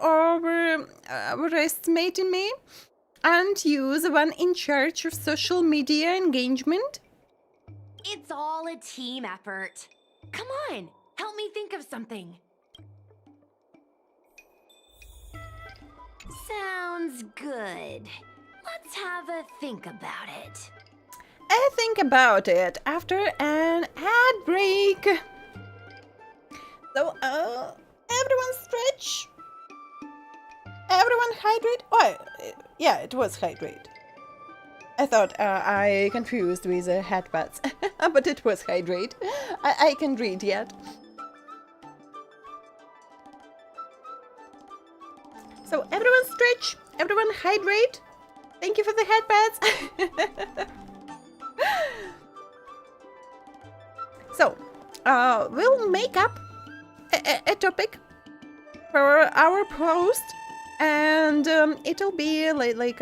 overestimating me. Aren't you the one in charge of social media engagement? It's all a team effort. Come on, help me think of something. Sounds good. Let's have a think about it. I think about it after an ad break. So, everyone stretch. Everyone hydrate. Oh, yeah, it was hydrate. I thought I confused with headpads, but it was hydrate. I can't read yet. So everyone stretch, everyone hydrate. Thank you for the headpads. So, we'll make up a topic for our post, and it'll be like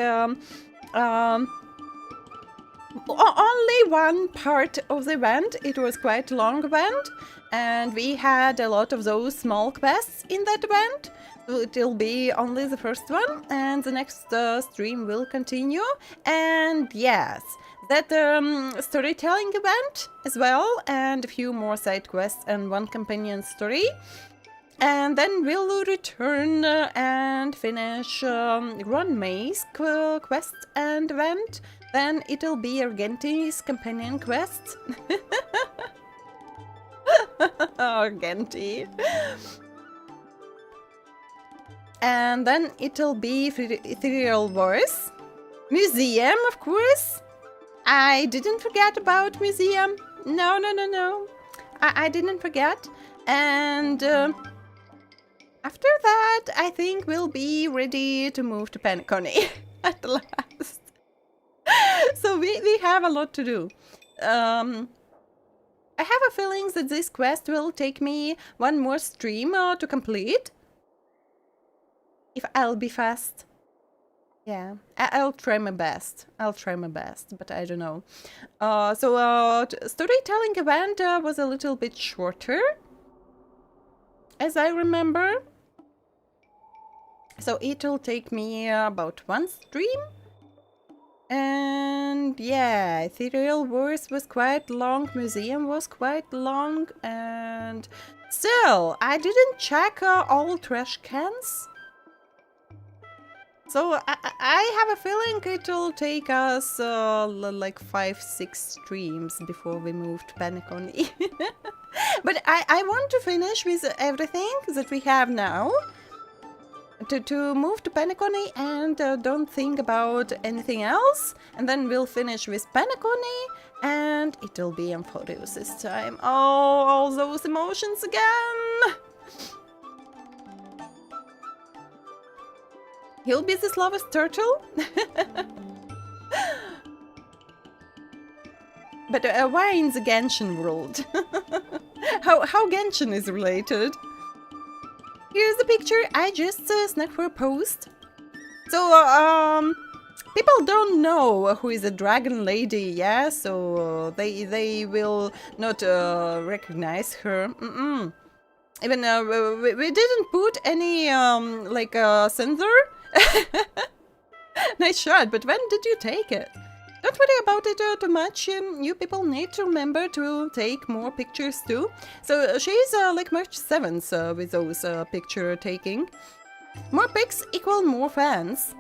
only one part of the event. It was quite a long event, and we had a lot of those small quests in that event. So it will be only the first one, and the next stream will continue. And yes, that storytelling event as well, and a few more side quests and one companion story. And then we'll return and finish Ron May's quest and event. Then it'll be Argenti's companion quest. Argenti. And then it'll be Ethereal Wars. Museum, of course. I didn't forget about Museum. No. I didn't forget. And after that, I think we'll be ready to move to Paniconi at last. So we have a lot to do. I have a feeling that this quest will take me one more stream to complete. If I'll be fast. Yeah, I'll try my best. But I don't know. Storytelling event was a little bit shorter, as I remember. So it'll take me about one stream. And yeah, Ethereal Wars was quite long, Museum was quite long, and still, I didn't check all trash cans. So I have a feeling it'll take us like 5-6 streams before we move to Paniconi. But I want to finish with everything that we have now. To move to Paniconi and don't think about anything else. And then we'll finish with Paniconi and it'll be Amphorius this time. Oh, all those emotions again! He'll be the slowest turtle? But why in the Genshin world? How Genshin is related? Here's the picture I just snapped for a post. So, people don't know who is a dragon lady, yeah? So, they will not recognize her. Even we didn't put any, sensor. Nice shot, but when did you take it? Don't worry about it too much. You people need to remember to take more pictures too. So she's like March 7th with those picture taking. More pics equal more fans.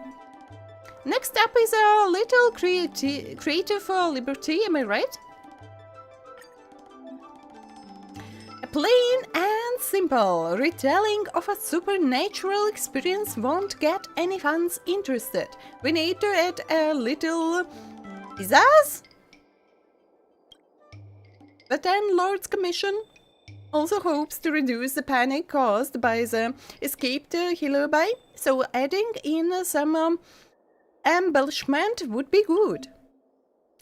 Next up is a little creative liberty, am I right? A plain and simple retelling of a supernatural experience won't get any fans interested. We need to add a little pizzazz. The Ten Lords Commission also hopes to reduce the panic caused by the escaped Hilobai, so adding in some embellishment would be good.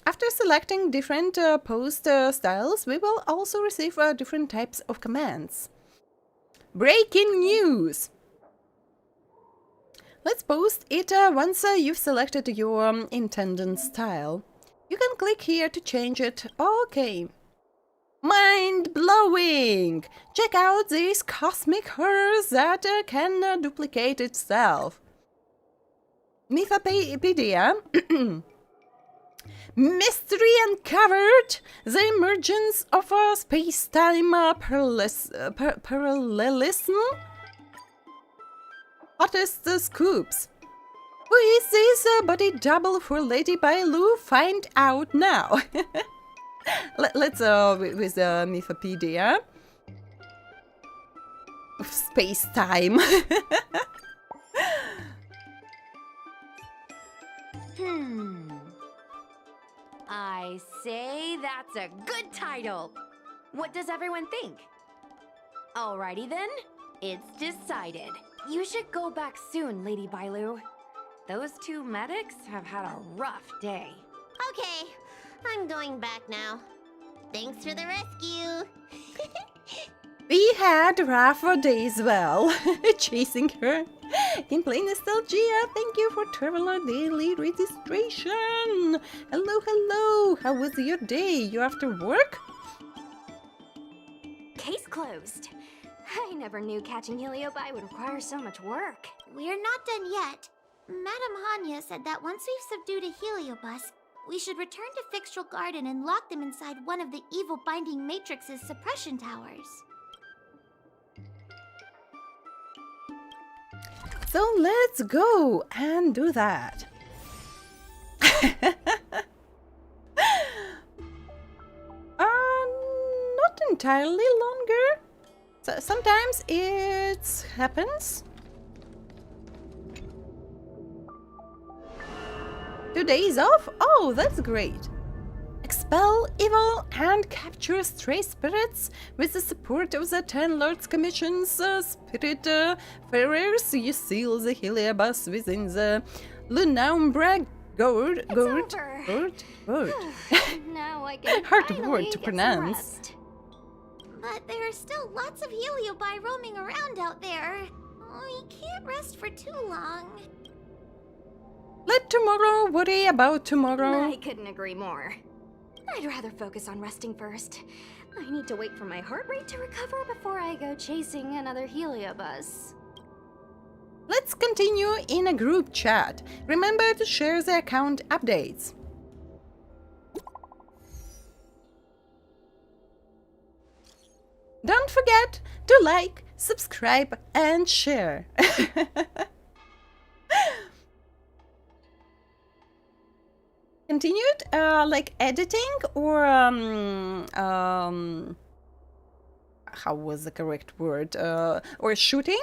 After selecting different post styles, we will also receive different types of commands. Breaking news! Let's post it once you've selected your intended style. You can click here to change it. Okay. Mind-blowing! Check out this cosmic horror that can duplicate itself. Mythopedia. Mystery uncovered! The emergence of a space-time parallelism? Hottest scoops. Who is this body double for Lady Bailu? Find out now. Let's with the Mythopedia. Space-time. I say that's a good title. What does everyone think? Alrighty then, it's decided. You should go back soon, Lady Bailu. Those two medics have had a rough day. Okay, I'm going back now. Thanks for the rescue. We had rough days, well, chasing her. Gameplay Nostalgia, thank you for Traveler Daily registration. Hello, hello. How was your day? You after work? Case closed. I never knew catching Heliobi would require so much work. We're not done yet. Madame Hanya said that once we've subdued a Heliobus, we should return to Fixtral Garden and lock them inside one of the evil binding matrix's suppression towers. So let's go and do that. Not entirely longer. So sometimes it happens. 2 days off? Oh, that's great. Expel evil and capture stray spirits with the support of the 10 Lords Commission's spirit farers. You seal the Heliobus within the Lunaumbra gourd. Now I can Hard finally word to get some pronounce. rest. But there are still lots of Heliobi roaming around out there. We can't rest for too long. Let tomorrow worry about tomorrow. I couldn't agree more. I'd rather focus on resting first. I need to wait for my heart rate to recover before I go chasing another Heliobus. Let's continue in a group chat. Remember to share the account updates. Don't forget to like, subscribe, and share. Continued, like editing or how was the correct word? Or shooting?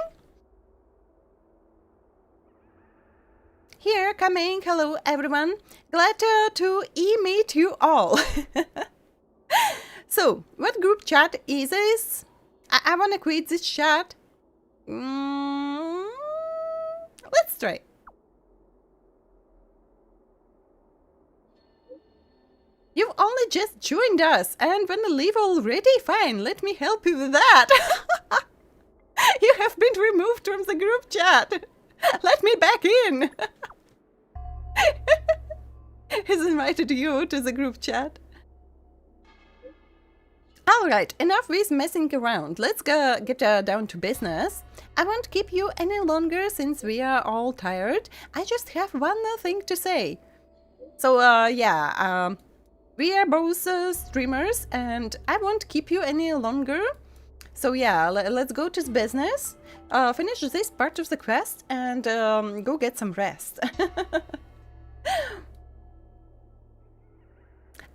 Here, coming. Hello, everyone. Glad to meet you all. So, what group chat is this? I wanna quit this chat. Let's try. You've only just joined us and wanna leave already? Fine, let me help you with that. You have been removed from the group chat. Let me back in. He's invited you to the group chat. Alright, enough with messing around. Let's get down to business. I won't keep you any longer since we are all tired. I just have one thing to say. So, we are both streamers and I won't keep you any longer. So yeah, let's go to business, finish this part of the quest and go get some rest.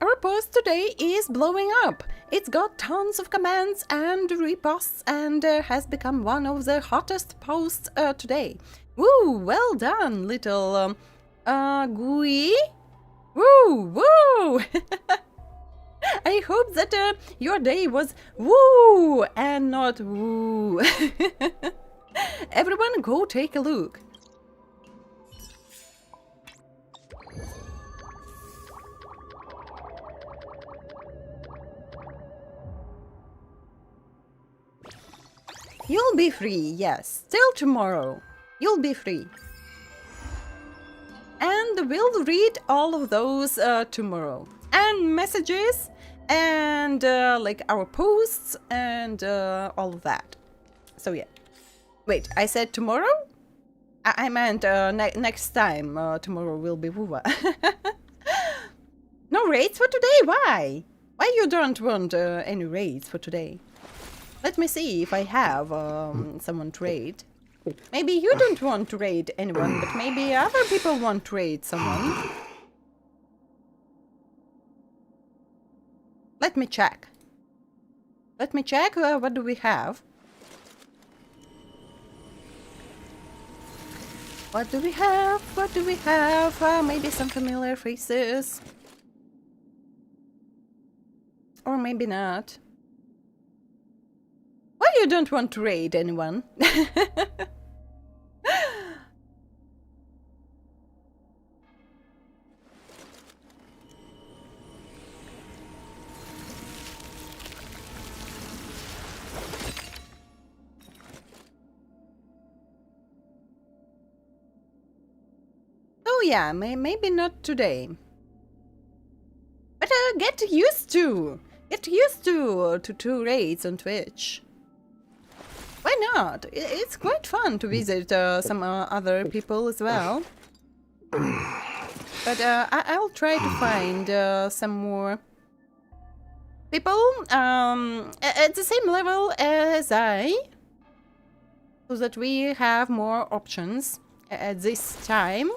Our post today is blowing up. It's got tons of comments and reposts and has become one of the hottest posts today. Woo, well done, little Gui. Woo, woo! I hope that your day was woo and not woo. Everyone go take a look. You'll be free, yes. Till tomorrow. You'll be free. And we'll read all of those tomorrow. And messages, and like our posts, and all of that. So yeah. Wait, I said tomorrow? I meant next time. Tomorrow will be Wuva. No raids for today? Why? Why you don't want any raids for today? Let me see if I have someone to raid. Maybe you don't want to raid anyone, but maybe other people want to raid someone. Let me check. Let me check. What do we have? What do we have? What do we have? Maybe some familiar faces. Or maybe not. Why you don't want to raid anyone? yeah, maybe not today. But get used to two raids on Twitch. Why not? It's quite fun to visit some other people as well. But I'll try to find some more people at the same level as I, so that we have more options at this time.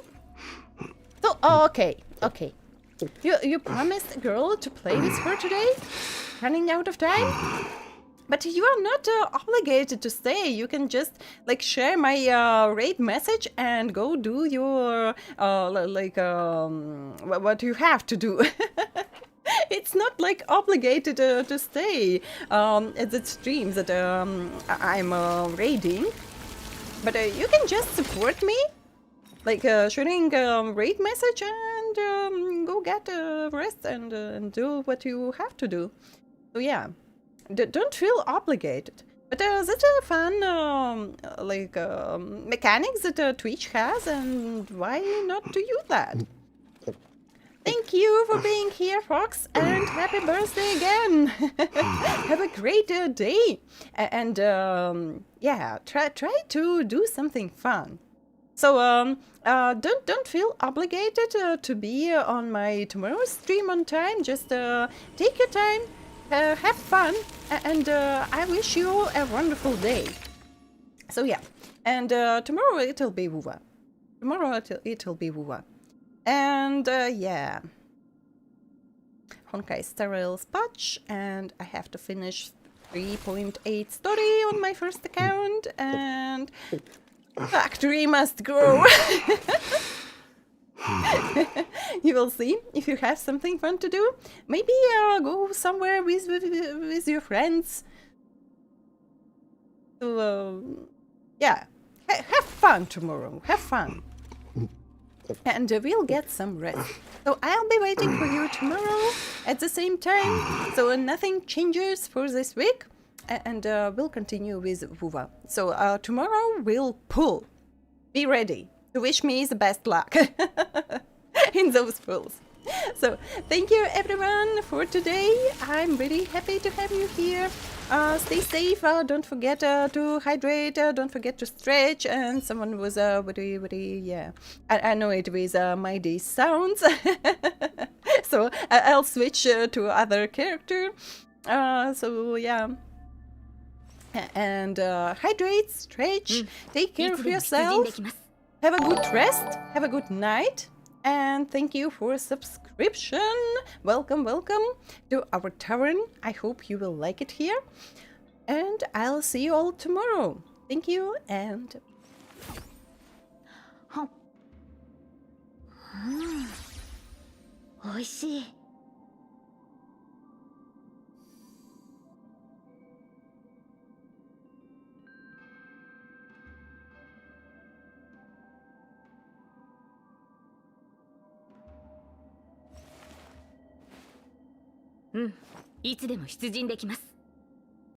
So, okay. You promised a girl to play with her today? Running out of time? But you are not obligated to stay. You can just like share my raid message and go do your what you have to do. It's not like obligated to stay at the streams that I'm raiding. But you can just support me, like sharing raid message and go get rest and do what you have to do. So yeah. Don't feel obligated, but that's a fun mechanics that Twitch has, and why not to use that? Thank you for being here, Fox, and happy birthday again. Have a great day, and yeah, try to do something fun. So don't feel obligated to be on my tomorrow's stream on time. Just take your time. Have fun, and I wish you a wonderful day. So yeah, and tomorrow it'll be WUWA. It'll be WUWA. And yeah, Honkai Star Rail patch, and I have to finish 3.8 story on my first account, and factory must grow. You will see if you have something fun to do. Maybe go somewhere with your friends. So yeah, have fun tomorrow. Have fun, and we'll get some rest. So I'll be waiting for you tomorrow at the same time. So nothing changes for this week, and we'll continue with WUWA. So tomorrow we'll pull. Be ready to wish me the best luck in those pulls. So thank you everyone for today. I'm really happy to have you here. Stay safe. Don't forget to hydrate. Don't forget to stretch. And someone was yeah. I know it was mighty sounds. So I'll switch to other character. So yeah. And hydrate, stretch. Take care of yourself. Have a good rest, have a good night, and thank you for a subscription. Welcome to our tavern. I hope you will like it here, and I'll see you all tomorrow. Thank you, and... Oishii. Iつでも出陣できます。